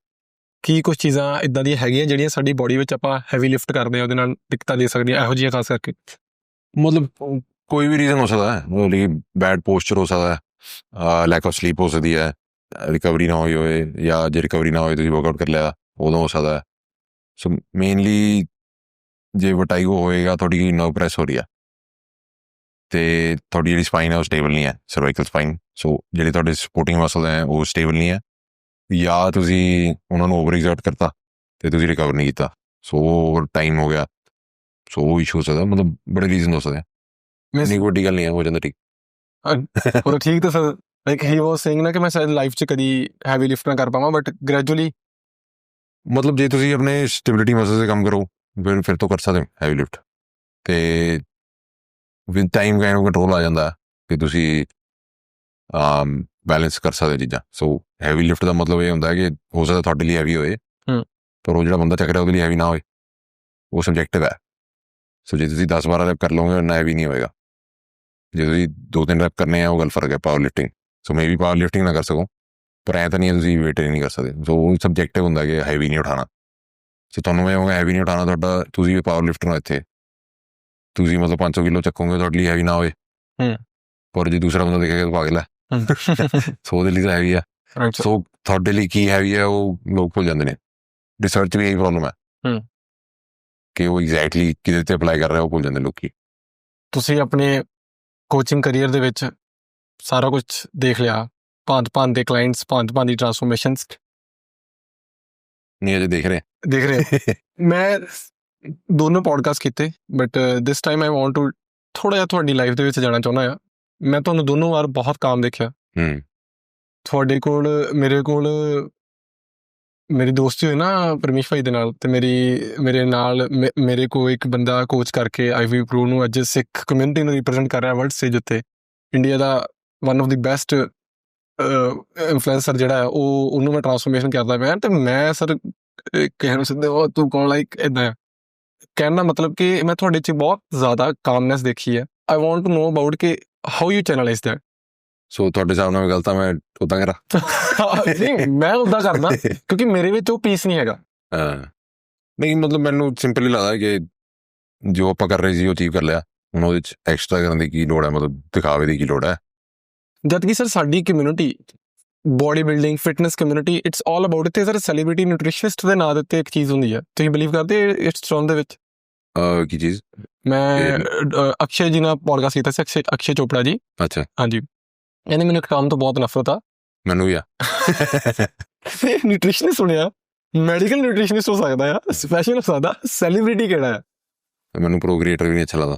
ਕੀ ਕੁਛ ਚੀਜ਼ਾਂ ਇੱਦਾਂ ਦੀਆਂ ਹੈਗੀਆਂ ਜਿਹੜੀਆਂ ਸਾਡੀ ਬੋਡੀ ਵਿੱਚ ਆਪਾਂ ਹੈਵੀ ਲਿਫਟ ਕਰਦੇ ਹਾਂ ਉਹਦੇ ਨਾਲ ਦਿੱਕਤਾਂ ਦੇ ਸਕਦੀਆਂ ਇਹੋ ਜਿਹੀਆਂ ਖਾਸ ਕਰਕੇ? ਮਤਲਬ ਕੋਈ ਵੀ ਰੀਜ਼ਨ ਹੋ ਸਕਦਾ ਹੈ। ਮਤਲਬ ਬੈਡ ਪੋਸਚਰ ਹੋ ਸਕਦਾ ਹੈ, ਲੈਕ ਆਫ ਸਲੀਪ ਹੋ ਸਕਦੀ ਹੈ, ਰਿਕਵਰੀ ਨਾ ਹੋਈ ਹੋਏ, ਜਾਂ ਜੇ ਰਿਕਵਰੀ ਨਾ ਹੋਏ ਤੁਸੀਂ ਵਰਕਆਊਟ ਕਰ ਲਿਆ ਉਦੋਂ ਹੋ ਸਕਦਾ ਹੈ। ਸੋ ਮੇਨਲੀ ਜੇ ਵਰਟਾਈਗੋ ਹੋਏਗਾ ਤੁਹਾਡੀ ਨਰਵ ਪ੍ਰੈਸ ਹੋ ਰਹੀ ਹੈ ਅਤੇ ਤੁਹਾਡੀ ਜਿਹੜੀ ਸਪਾਈਨ ਹੈ ਉਹ ਸਟੇਬਲ ਨਹੀਂ ਹੈ, ਸਰਵਾਈਕਲ ਸਪਾਈਨ। ਸੋ ਜਿਹੜੇ ਤੁਹਾਡੇ ਸਪੋਰਟਿੰਗ ਮਸਲ ਹੈ ਉਹ ਸਟੇਬਲ ਨਹੀਂ ਹੈ, ਜਾਂ ਤੁਸੀਂ ਉਹਨਾਂ ਨੂੰ ਓਵਰ ਐਗਜ਼ਰਟ ਕਰਤਾ ਅਤੇ ਤੁਸੀਂ ਰਿਕਵਰ ਨਹੀਂ ਕੀਤਾ। ਸੋ ਓਵਰ ਟਾਈਮ ਹੋ ਗਿਆ। ਸੋ ਉਹ ਇਸ਼ੂ ਹੋ ਸਕਦਾ। ਮਤਲਬ ਬੜੇ ਰੀਜ਼ਨ ਹੋ ਸਕਦੇ। ਇੰਨੀ ਵੱਡੀ ਗੱਲ ਨਹੀਂ ਹੈ, ਹੋ ਜਾਂਦਾ ਠੀਕ। ਉਹ ਠੀਕ ਤਾਂ sir like he was saying ਨਾ ਕਿ ਮੈਂ ਸ਼ਾਇਦ ਲਾਈਫ 'ਚ ਕਦੀ ਹੈਵੀ ਲਿਫਟ ਨਾ ਕਰ ਪਾਵਾਂ ਬਟ ਗ੍ਰੈਜੂਅਲੀ। ਮਤਲਬ ਜੇ ਤੁਸੀਂ ਆਪਣੇ ਸਟੈਬਿਲਿਟੀ ਮਸਲ 'ਤੇ ਕੰਮ ਕਰੋ ਫਿਰ ਤੋਂ ਕਰ ਸਕਦੇ ਹੋ ਹੈਵੀ ਲਿਫਟ, ਅਤੇ with time kind of control ਆ ਜਾਂਦਾ ਕਿ ਤੁਸੀਂ ਬੈਲੈਂਸ ਕਰ ਸਕਦੇ ਚੀਜ਼ਾਂ। ਸੋ ਹੈਵੀ ਲਿਫਟ ਦਾ ਮਤਲਬ ਇਹ ਹੁੰਦਾ ਕਿ ਹੋ ਸਕਦਾ ਤੁਹਾਡੇ ਲਈ ਹੈਵੀ ਹੋਏ ਪਰ ਉਹ ਜਿਹੜਾ ਬੰਦਾ ਚੱਕ ਰਿਹਾ ਉਹਦੇ ਲਈ ਹੈਵੀ ਨਾ ਹੋਏ, ਉਹ ਸਬਜੈਕਟਿਵ ਹੈ। ਸੋ ਜੇ ਤੁਸੀਂ 10-12 ਰੈਪ ਕਰ ਲਓਗੇ ਨਾ ਹੈਵੀ ਨਹੀਂ ਹੋਏਗਾ। ਜੇ ਤੁਸੀਂ 2-3 ਰੈਪ ਕਰਨੇ ਆ ਉਹ ਗੱਲ ਫਰਕ ਹੈ ਪਾਵਰ ਲਿਫਟਿੰਗ। ਸੋ ਮੇ ਵੀ ਪਾਵਰ ਲਿਫਟਿੰਗ ਨਾ ਕਰ ਸਕੋ, ਪਰ ਐਂ ਤਾਂ ਨਹੀਂ ਹੈ ਤੁਸੀਂ ਵੇਟ ਨਹੀਂ ਕਰ ਸਕਦੇ। ਸੋ ਉਹ ਸਬਜੈਕਟਿਵ ਹੁੰਦਾ ਕਿ ਹੈਵੀ ਨਹੀਂ ਉਠਾਉਣਾ। ਸੋ ਤੁਹਾਨੂੰ ਮੈਂ ਕਹੂੰਗਾ ਹੈਵੀ ਨਹੀਂ ਉਠਾਉਣਾ ਤੁਹਾਡਾ, ਤੁਸੀਂ ਵੀ ਪਾਵਰ ਲਿਫਟਰ ਹੋ ਇੱਥੇ, ਤੁਸੀਂ ਮਤਲਬ 500 ਕਿਲੋ ਚੱਕੋਗੇ ਤੁਹਾਡੇ ਲਈ ਹੈਵੀ ਨਾ ਹੋਏ, ਪਰ ਜੇ ਦੂਸਰਾ ਬੰਦਾ ਦੇਖੇਗਾ ਪਾਗਲ ਹੈ। ਸੋ ਉਹਦੇ ਲਈ ਤਾਂ ਹੈਵੀ ਆ। ਸੋ ਤੁਹਾਡੇ ਲਈ ਕੀ ਹੈਵੀ ਹੈ ਉਹ ਲੋਕ ਭੁੱਲ ਜਾਂਦੇ ਨੇ। ਰਿਸਰਚ ਵੀ ਇਹੀ ਪ੍ਰੋਬਲਮ ਹੈ ਕਿ ਉਹ ਐਗਜ਼ੈਕਟਲੀ ਕਿਹਦੇ ਤੇ ਅਪਲਾਈ ਕਰ ਰਿਹਾ ਉਹ ਭੁੱਲ ਜਾਂਦੇ ਲੋਕੀ। ਤੁਸੀਂ ਆਪਣੇ ਕੋਚਿੰਗ ਕਰੀਅਰ ਦੇ ਵਿੱਚ ਸਾਰਾ ਕੁਝ ਦੇਖ ਲਿਆ, ਭਾਂਤ ਦੇ ਕਲਾਇੰਟਸ, ਭਾਂਤ ਦੀ ਟਰਾਂਸਫੋਰਮੇਸ਼ਨਸ? ਨਹੀਂ ਅਜੇ ਦੇਖ ਰਹੇ ਮੈਂ ਦੋਨੋਂ ਪੋਡਕਾਸਟ ਕੀਤੇ, but this time I want to ਥੋੜ੍ਹਾ ਜਿਹਾ ਤੁਹਾਡੀ ਲਾਈਫ ਦੇ ਵਿੱਚ ਜਾਣਾ ਚਾਹੁੰਦਾ ਆ। ਮੈਂ ਤੁਹਾਨੂੰ ਦੋਨੋਂ ਵਾਰ ਬਹੁਤ ਕਾਮ ਦੇਖਿਆ। ਤੁਹਾਡੇ ਕੋਲ ਮੇਰੀ ਦੋਸਤੀ ਹੋਈ ਨਾ ਪਰਮੇਸ਼ ਭਾਈ ਦੇ ਨਾਲ, ਅਤੇ ਮੇਰੇ ਨਾਲ ਮੇਰੇ ਕੋਲ ਇੱਕ ਬੰਦਾ ਕੋਚ ਕਰਕੇ IFBB Pro ਨੂੰ ਅੱਜ ਸਿੱਖ ਕਮਿਊਨਿਟੀ ਨੂੰ ਰਿਪਰੈਜ਼ੈਂਟ ਕਰ ਰਿਹਾ ਵਰਲਡ ਸਟੇਜ ਉੱਤੇ। India the one of the best influencer ਜਿਹੜਾ ਹੈ ਉਹਨੂੰ ਮੈਂ ਟਰਾਂਸਫੋਰਮੇਸ਼ਨ ਕਰਦਾ ਪਿਆ। ਅਤੇ ਮੈਂ ਸਰ ਕਹਿ ਨਹੀਂ ਸਕਦੇ ਉਹ ਤੂੰ ਕੌਣ, ਲਾਈਕ ਇੱਦਾਂ ਕਹਿਣ ਦਾ ਮਤਲਬ ਕਿ ਮੈਂ ਤੁਹਾਡੇ 'ਚ ਬਹੁਤ ਜ਼ਿਆਦਾ ਕਾਮਨੈਸ ਦੇਖੀ ਹੈ। I want to know about ਕਿ how you channelise that. So ਤੁਹਾਡੇ ਹਿਸਾਬ ਨਾਲ ਗੱਲ ਤਾਂ ਮੈਂ ਉੱਦਾਂ ਕਰਾਂ? ਨਹੀਂ, ਮੈਂ ਉੱਦਾਂ ਕਰਦਾ ਕਿਉਂਕਿ ਮੇਰੇ ਵਿੱਚ ਉਹ ਪੀਸ ਨਹੀਂ ਹੈਗਾ। ਨਹੀਂ ਮਤਲਬ ਮੈਨੂੰ ਸਿੰਪਲੀ ਲੱਗਦਾ ਕਿ ਜੋ ਆਪਾਂ ਕਰ ਰਹੇ ਸੀ ਉਹ ਅਚੀਵ ਕਰ ਲਿਆ, ਹੁਣ ਉਹਦੇ 'ਚ ਐਕਸਟਰਾ ਕਰਨ ਦੀ ਕੀ ਲੋੜ ਹੈ, ਮਤਲਬ ਦਿਖਾਵੇ ਦੀ ਕੀ ਲੋੜ ਹੈ। ਜਦ ਕਿ ਸਰ ਸਾਡੀ community body building fitness community it's all about, ਇੱਥੇ ਸਰ ਸੈਲੀਬ੍ਰਿਟੀ ਨਿਊਟ੍ਰੀਸ਼ਨਿਸਟ ਦੇ ਨਾਂ ਦੇ ਉੱਤੇ ਇੱਕ ਚੀਜ਼ ਹੁੰਦੀ ਹੈ, ਤੁਸੀਂ ਬਿਲੀਵ ਕਰਦੇ ਇਸ ਚੌਨ ਦੇ ਵਿੱਚ? ਕੀ ਚੀਜ਼? ਮੈਂ ਅਕਸ਼ੇ ਜੀ ਨਾਲ ਪੋਡਕਾਸਟ ਕੀਤਾ ਸੀ, ਅਕਸ਼ੇ ਚੋਪੜਾ ਜੀ। ਅੱਛਾ। ਹਾਂਜੀ, ਇਹਨੇ ਮੈਨੂੰ ਇੱਕ ਕੰਮ ਤੋਂ ਬਹੁਤ ਨਫ਼ਰਤ ਆ। ਮੈਨੂੰ ਵੀ ਆ। ਨਿਊਟ੍ਰੀਸ਼ਨਿਸਟ ਸੁਣਿਆ, ਮੈਡੀਕਲ ਨਿਊਟ੍ਰੀਸ਼ਨਿਸਟ ਹੋ ਸਕਦਾ ਆ, ਸਪੈਸ਼ਲ ਹੋ ਸਕਦਾ, ਸੈਲੀਬ੍ਰਿਟੀ ਕਿਹੜਾ ਹੈ? ਮੈਨੂੰ ਪ੍ਰੋ ਕ੍ਰੀਏਟਰ ਵੀ ਨਹੀਂ ਅੱਛਾ ਲੱਗਦਾ।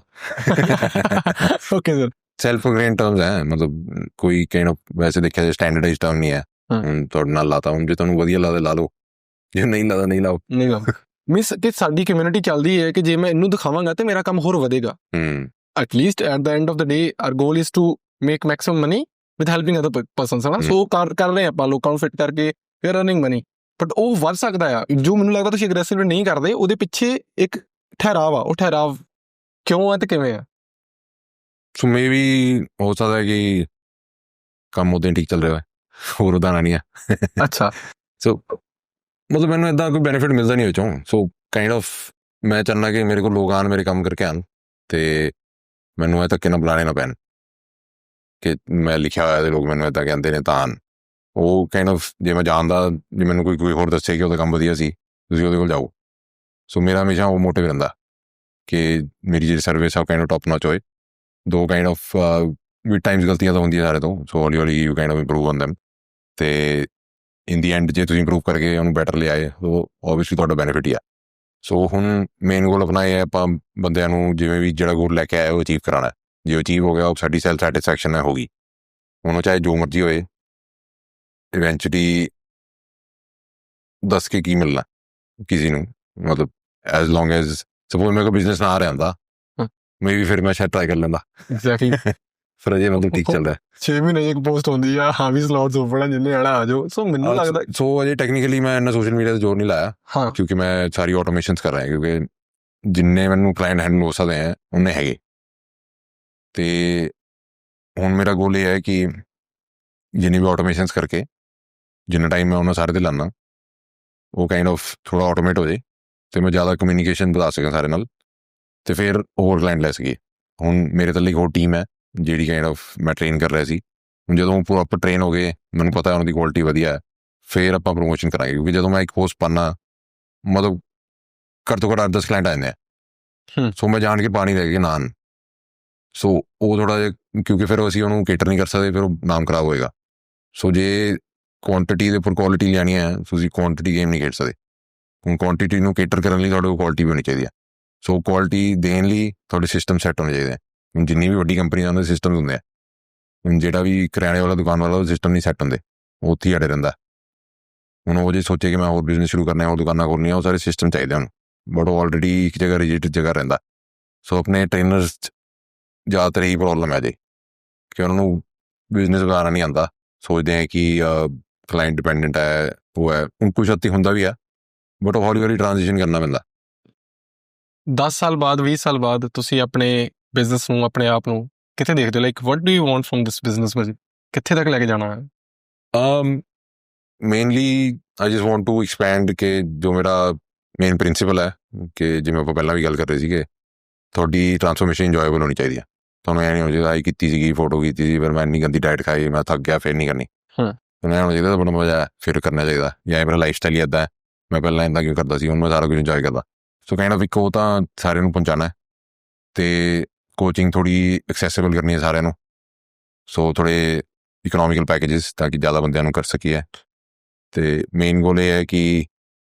ਓਕੇ ਸਰ, ਸੈਲਫ ਪ੍ਰੋਗਰੇਨ ਟਰਮਸ ਹੈ, ਮਤਲਬ ਕੋਈ ਕਾਈਂਡ ਵੈਸੇ ਦੇਖਿਆ ਜਾਏ ਸਟੈਂਡਰਡਾਈਜ਼ ਟਰਮ ਨਹੀਂ ਹੈ। ਤੁਹਾਡੇ ਨਾਲ ਲਾਤਾ, ਹੁਣ ਜੇ ਤੁਹਾਨੂੰ ਵਧੀਆ ਲੱਗਦਾ ਲਾ ਲਓ, ਜੇ ਨਹੀਂ ਲੱਗਦਾ ਨਹੀਂ ਲਾਓ। ਮੀਨਸ ਕਿ ਸਾਡੀ ਕਮਿਊਨਿਟੀ ਚੱਲਦੀ ਹੈ ਕਿ ਜੇ ਮੈਂ ਇਹਨੂੰ ਦਿਖਾਵਾਂਗਾ ਤੇ ਮੇਰਾ ਕੰਮ ਹੋਰ ਵਧੇਗਾ। At least at the end of the day our goal is to make maximum money with helping other persons, ਹੈ ਨਾ। ਸੋ ਕਰ ਰਹੇ ਆਪਾਂ ਲੋਕਾਂ ਨੂੰ ਫਿੱਟ ਕਰਕੇ we are earning money, but ਉਹ ਵੱਧ ਸਕਦਾ ਆ। ਜੋ ਮੈਨੂੰ ਲੱਗਦਾ ਤੁਸੀਂ ਅਗਰੈਸਿਵਲੀ ਨਹੀਂ ਕਰਦੇ, ਉਹਦੇ ਪਿੱਛੇ ਇੱਕ ਠਹਿਰਾਵ ਆ। ਉਹ ਠਹਿਰਾਵ ਕਿਉਂ ਆ ਤੇ ਕਿਵੇਂ ਆ? ਸੋ ਮੇ ਵੀ ਹੋ ਸਕਦਾ ਕਿ ਕੰਮ ਉਦੋਂ ਠੀਕ ਚੱਲ ਰਿਹਾ ਹੈ, ਹੋਰ ਉਦਾਂ ਨਹੀਂ ਹੈ। ਅੱਛਾ। ਸੋ ਮਤਲਬ ਮੈਨੂੰ ਇੱਦਾਂ ਕੋਈ ਬੈਨੀਫਿਟ ਮਿਲਦਾ ਨਹੀਂ ਉਹ 'ਚੋਂ। ਸੋ ਕਾਈਂਡ ਆਫ ਮੈਂ ਚਾਹੁੰਦਾ ਕਿ ਮੇਰੇ ਕੋਲ ਲੋਕ ਆਉਣ, ਮੇਰੇ ਕੰਮ ਕਰਕੇ ਆਉਣ, ਅਤੇ ਮੈਨੂੰ ਇਹ ਧੱਕੇ ਨਾਲ ਬੁਲਾਣੇ ਨਾ ਪੈਣ ਕਿ ਮੈਂ ਲਿਖਿਆ ਹੋਇਆ ਅਤੇ ਲੋਕ ਮੈਨੂੰ ਇੱਦਾਂ ਕਹਿੰਦੇ ਨੇ ਤਾਂ ਆਉਣ। ਉਹ ਕਾਈਂਡ ਆਫ ਜੇ ਮੈਂ ਜਾਣਦਾ, ਜੇ ਮੈਨੂੰ ਕੋਈ ਹੋਰ ਦੱਸੇ ਕਿ ਉਹਦਾ ਕੰਮ ਵਧੀਆ ਸੀ, ਤੁਸੀਂ ਉਹਦੇ ਕੋਲ ਜਾਓ। ਸੋ ਮੇਰਾ ਹਮੇਸ਼ਾ ਉਹ ਮੋਟਿਵ ਰਹਿੰਦਾ ਕਿ ਮੇਰੀ ਜਿਹੜੀ ਸਰਵਿਸ ਆ ਉਹ ਕਾਈਂਡ ਆਫ ਟੌਪ ਨਾਚ ਹੋਏ। ਦੋ ਕਾਈਂਡ ਆਫ ਵਿਦ ਟਾਈਮਸ ਗਲਤੀਆਂ ਤਾਂ ਹੁੰਦੀਆਂ ਸਾਰੇ ਤੋਂ, ਸੋ ਹੌਲੀ ਹੌਲੀ you kind of improve on them, ਅਤੇ ਇਨ ਦੀ ਐਂਡ ਜੇ ਤੁਸੀਂ ਇੰਪਰੂਵ ਕਰਕੇ ਉਹਨੂੰ ਬੈਟਰ ਲਿਆਏ ਉਹ ਓਬਵੀਅਸਲੀ ਤੁਹਾਡਾ ਬੈਨੀਫਿਟ ਹੀ ਆ। ਸੋ ਹੁਣ ਮੇਨ ਗੋਲ ਆਪਣਾ ਇਹ ਹੈ, ਆਪਾਂ ਬੰਦਿਆਂ ਨੂੰ ਜਿਵੇਂ ਵੀ ਜਿਹੜਾ ਗੋਲ ਲੈ ਕੇ ਆਇਆ ਉਹ ਅਚੀਵ ਕਰਾਉਣਾ। ਜੇ ਅਚੀਵ ਹੋ ਗਿਆ ਉਹ ਸਾਡੀ ਸੈਲਫ ਸੈਟਿਸਫੈਕਸ਼ਨ ਹੈ ਹੋ ਗਈ। ਉਹਨੂੰ ਚਾਹੇ ਜੋ ਮਰਜ਼ੀ ਹੋਏ, ਇਵੈਂਚੁਅਲੀ ਦੱਸ ਕੇ ਕੀ ਮਿਲਣਾ ਕਿਸੇ ਨੂੰ, ਮਤਲਬ ਐਜ਼ ਲੌਂਗ ਐਜ਼ ਸਪੋਜ਼ ਮੇਰੇ ਕੋਲ ਬਿਜ਼ਨਸ ਨਾ ਆ ਰਿਹਾ ਹੁੰਦਾ ਮੇ ਵੀ ਫਿਰ ਮੈਂ ਸ਼ਾਇਦ ਟਰਾਈ ਕਰ ਲੈਂਦਾ। ਐਗਜ਼ੈਕਟਲੀ। ਫਿਰ ਅਜੇ ਮਤਲਬ ਠੀਕ ਚੱਲ ਰਿਹਾ। 6 ਮਹੀਨੇ ਇੱਕ ਪੋਸਟ ਹੁੰਦੀ ਆ, ਹਾਂ ਵੀ ਸਲੋਟਸ ਓਪਨ ਆ, ਜਿੰਨੇ ਆਣਾ ਆ ਜਾਓ। ਸੋ ਮੈਨੂੰ ਲੱਗਦਾ ਸੋ ਅਜੇ ਟੈਕਨੀਕਲੀ ਮੈਂ ਇੰਨਾ ਸੋਸ਼ਲ ਮੀਡੀਆ 'ਤੇ ਜ਼ੋਰ ਨਹੀਂ ਲਾਇਆ, ਹਾਂ, ਕਿਉਂਕਿ ਮੈਂ ਸਾਰੀ ਆਟੋਮੇਸ਼ਨਸ ਕਰ ਰਿਹਾ, ਕਿਉਂਕਿ ਜਿੰਨੇ ਮੈਨੂੰ ਕਲਾਇੰਟ ਹੈਂਡਲ ਹੋ ਸਕਦੇ ਹੈ ਉਨੇ ਹੈਗੇ। ਅਤੇ ਹੁਣ ਮੇਰਾ ਗੋਲ ਇਹ ਹੈ ਕਿ ਜਿੰਨੀ ਵੀ ਆਟੋਮੇਸ਼ਨਸ ਕਰਕੇ ਜਿੰਨਾ ਟਾਈਮ ਮੈਂ ਉਹਨਾਂ ਸਾਰੇ 'ਤੇ ਲਾਉਂਦਾ ਉਹ ਕਾਈਂਡ ਆਫ ਥੋੜ੍ਹਾ ਆਟੋਮੇਟ ਹੋ ਜਾਏ ਅਤੇ ਮੈਂ ਜ਼ਿਆਦਾ ਕਮਿਊਨੀਕੇਸ਼ਨ ਵਧਾ ਸਕਾਂ ਸਾਰੇ ਨਾਲ, ਅਤੇ ਫਿਰ ਹੋਰ ਕਲਾਇੰਟ ਲੈ ਸਕੀਏ। ਹੁਣ ਮੇਰੇ ਥੱਲੇ ਇੱਕ ਹੋਰ ਟੀਮ ਹੈ ਜਿਹੜੀ ਕਾਈਂਡ ਆਫ ਮੈਂ ਟ੍ਰੇਨ ਕਰ ਰਿਹਾ ਸੀ। ਹੁਣ ਜਦੋਂ ਪ੍ਰੋਪਰ ਟ੍ਰੇਨ ਹੋ ਗਏ, ਮੈਨੂੰ ਪਤਾ ਉਹਨਾਂ ਦੀ ਕੁਆਲਿਟੀ ਵਧੀਆ ਹੈ, ਫਿਰ ਆਪਾਂ ਪ੍ਰਮੋਸ਼ਨ ਕਰਾਂਗੇ। ਕਿਉਂਕਿ ਜਦੋਂ ਮੈਂ ਇੱਕ ਪੋਸਟ ਪਾਉਂਦਾ ਮਤਲਬ ਘੱਟ ਤੋਂ ਘੱਟ 8-10 ਕਲਾਇੰਟ ਆ ਜਾਂਦੇ ਆ। ਸੋ ਮੈਂ ਜਾਣ ਕੇ ਪਾਣੀ ਲੈ ਕੇ ਨਾ ਆਉਣ। ਸੋ ਉਹ ਥੋੜ੍ਹਾ ਜਿਹਾ, ਕਿਉਂਕਿ ਫਿਰ ਅਸੀਂ ਉਹਨੂੰ ਕੇਟਰ ਨਹੀਂ ਕਰ ਸਕਦੇ, ਫਿਰ ਉਹ ਨਾਮ ਖਰਾਬ ਹੋਏਗਾ। ਸੋ ਜੇ ਕੁਆਂਟਿਟੀ ਦੇ ਉੱਪਰ ਕੁਆਲਿਟੀ ਲੈਣੀ ਹੈ, ਤੁਸੀਂ ਕੁਆਂਟਿਟੀ ਗੇਮ ਨਹੀਂ ਖੇਡ ਸਕਦੇ। ਹੁਣ ਕੁਆਂਟਿਟੀ ਨੂੰ ਕੇਟਰ ਕਰਨ ਲਈ ਤੁਹਾਡੇ ਕੋਲ ਕੁਆਲਿਟੀ ਵੀ ਹੋਣੀ ਚਾਹੀਦੀ ਹੈ। ਸੋ ਕੁਆਲਿਟੀ ਦੇਣ ਲਈ ਤੁਹਾਡੇ ਸਿਸਟਮ ਸੈੱਟ ਹੋਣੇ ਚਾਹੀਦੇ। ਹੁਣ ਜਿੰਨੀ ਵੀ ਵੱਡੀ ਕੰਪਨੀਆਂ ਉਹਨਾਂ ਦੇ ਸਿਸਟਮ ਹੁੰਦੇ ਆ, ਹੁਣ ਜਿਹੜਾ ਵੀ ਕਰਿਆਨੇ ਵਾਲਾ ਦੁਕਾਨ ਵਾਲਾ ਉਹ ਸਿਸਟਮ ਨਹੀਂ ਸੈੱਟ ਹੁੰਦੇ, ਉਹ ਉੱਥੇ ਹੀ ਅੜੇ ਰਹਿੰਦਾ। ਹੁਣ ਉਹ ਜੇ ਸੋਚੇ ਕਿ ਮੈਂ ਹੋਰ ਬਿਜ਼ਨਸ ਸ਼ੁਰੂ ਕਰਨਾ, ਹੋਰ ਦੁਕਾਨਾਂ ਖੋਲ੍ਹਣੀਆਂ, ਉਹ ਸਾਰੇ ਸਿਸਟਮ ਚਾਹੀਦੇ ਉਹਨੂੰ, ਬਟ ਉਹ ਆਲਰੇਡੀ ਇੱਕ ਜਗ੍ਹਾ ਰਿਜਿਟ ਜਗ੍ਹਾ ਰਹਿੰਦਾ। ਸੋ ਆਪਣੇ ਟ੍ਰੇਨਰਸ 'ਚ ਜ਼ਿਆਦਾਤਰ ਇਹੀ ਪ੍ਰੋਬਲਮ ਹੈ ਜੀ ਕਿ ਉਹਨਾਂ ਨੂੰ ਬਿਜ਼ਨਸ ਵਗੈਰਾ ਨਹੀਂ ਆਉਂਦਾ। ਸੋਚਦੇ ਹੈ ਕਿ ਕਲਾਇੰਟ ਡਿਪੈਂਡੈਂਟ ਹੈ, ਉਹ ਹੈ। ਹੁਣ ਕੁਛ ਹੱਦ ਤੱਕ ਹੁੰਦਾ ਵੀ ਆ, ਬਟ ਉਹ ਹੌਲੀ ਹੌਲੀ ਟ੍ਰਾਂਜੀਸ਼ਨ ਕਰਨਾ ਪੈਂਦਾ। 10 ਸਾਲ ਬਾਅਦ 20 ਸਾਲ ਬਾਅਦ ਤੁਸੀਂ ਆਪਣੇ ਬਿਜ਼ਨਸ ਨੂੰ ਆਪਣੇ ਆਪ ਨੂੰ ਕਿੱਥੇ ਦੇਖਦੇ ਹੋ? Like what do you want from this business? ਭਾਜੀ ਕਿੱਥੇ ਤੱਕ ਲੈ ਕੇ ਜਾਣਾ ਹੈ? Mainly I just want to expand ਕਿ ਜੋ ਮੇਰਾ ਮੇਨ ਪ੍ਰਿੰਸੀਪਲ ਹੈ ਕਿ ਜਿਵੇਂ ਆਪਾਂ ਪਹਿਲਾਂ ਵੀ ਗੱਲ ਕਰ ਰਹੇ ਸੀਗੇ, ਤੁਹਾਡੀ ਟ੍ਰਾਂਸਫੋਰਮੇਸ਼ਨ ਇੰਜੋਏਬਲ ਹੋਣੀ ਚਾਹੀਦੀ ਹੈ। ਤੁਹਾਨੂੰ ਐਂ ਨਹੀਂ ਹੋਣਾ ਚਾਹੀਦਾ ਆਈ ਕੀਤੀ ਸੀਗੀ, ਫੋਟੋ ਕੀਤੀ ਸੀ, ਪਰ ਮੈਂ ਇੰਨੀ ਗੰਦੀ ਡਾਇਟ ਖਾਈ, ਮੈਂ ਥੱਕ ਗਿਆ, ਫਿਰ ਨਹੀਂ ਕਰਨੀ। ਤੁਹਾਨੂੰ ਐਂ ਹੋਣਾ ਚਾਹੀਦਾ ਬੜਾ ਮਜ਼ਾ ਫਿਰ ਕਰਨਾ ਚਾਹੀਦਾ, ਜਾਂ ਮੇਰਾ ਲਾਈਫ ਸਟਾਈਲ ਹੀ ਇੱਦਾਂ ਹੈ, ਮੈਂ ਪਹਿਲਾਂ ਇੱਦਾਂ ਕਿਉਂ ਕਰਦਾ ਸੀ, ਹੁਣ ਮੈਂ ਸਾਰਾ ਕੁਝ ਇੰਜੋਏ ਕਰਦਾ। ਸੋ ਕਾਈਂਡ ਆਫ ਇੱਕ ਉਹ ਤਾਂ ਸਾਰਿਆਂ ਨੂੰ ਪਹੁੰਚਾਉਣਾ ਹੈ, ਅਤੇ ਕੋਚਿੰਗ ਥੋੜ੍ਹੀ ਐਕਸੈਸਿਬਲ ਕਰਨੀ ਹੈ ਸਾਰਿਆਂ ਨੂੰ। ਸੋ ਥੋੜ੍ਹੇ ਇਕਨੋਮਿਕਲ ਪੈਕੇਜਸ ਤਾਂ ਕਿ ਜ਼ਿਆਦਾ ਬੰਦਿਆਂ ਨੂੰ ਕਰ ਸਕੀਏ। ਅਤੇ ਮੇਨ ਗੋਲ ਇਹ ਹੈ ਕਿ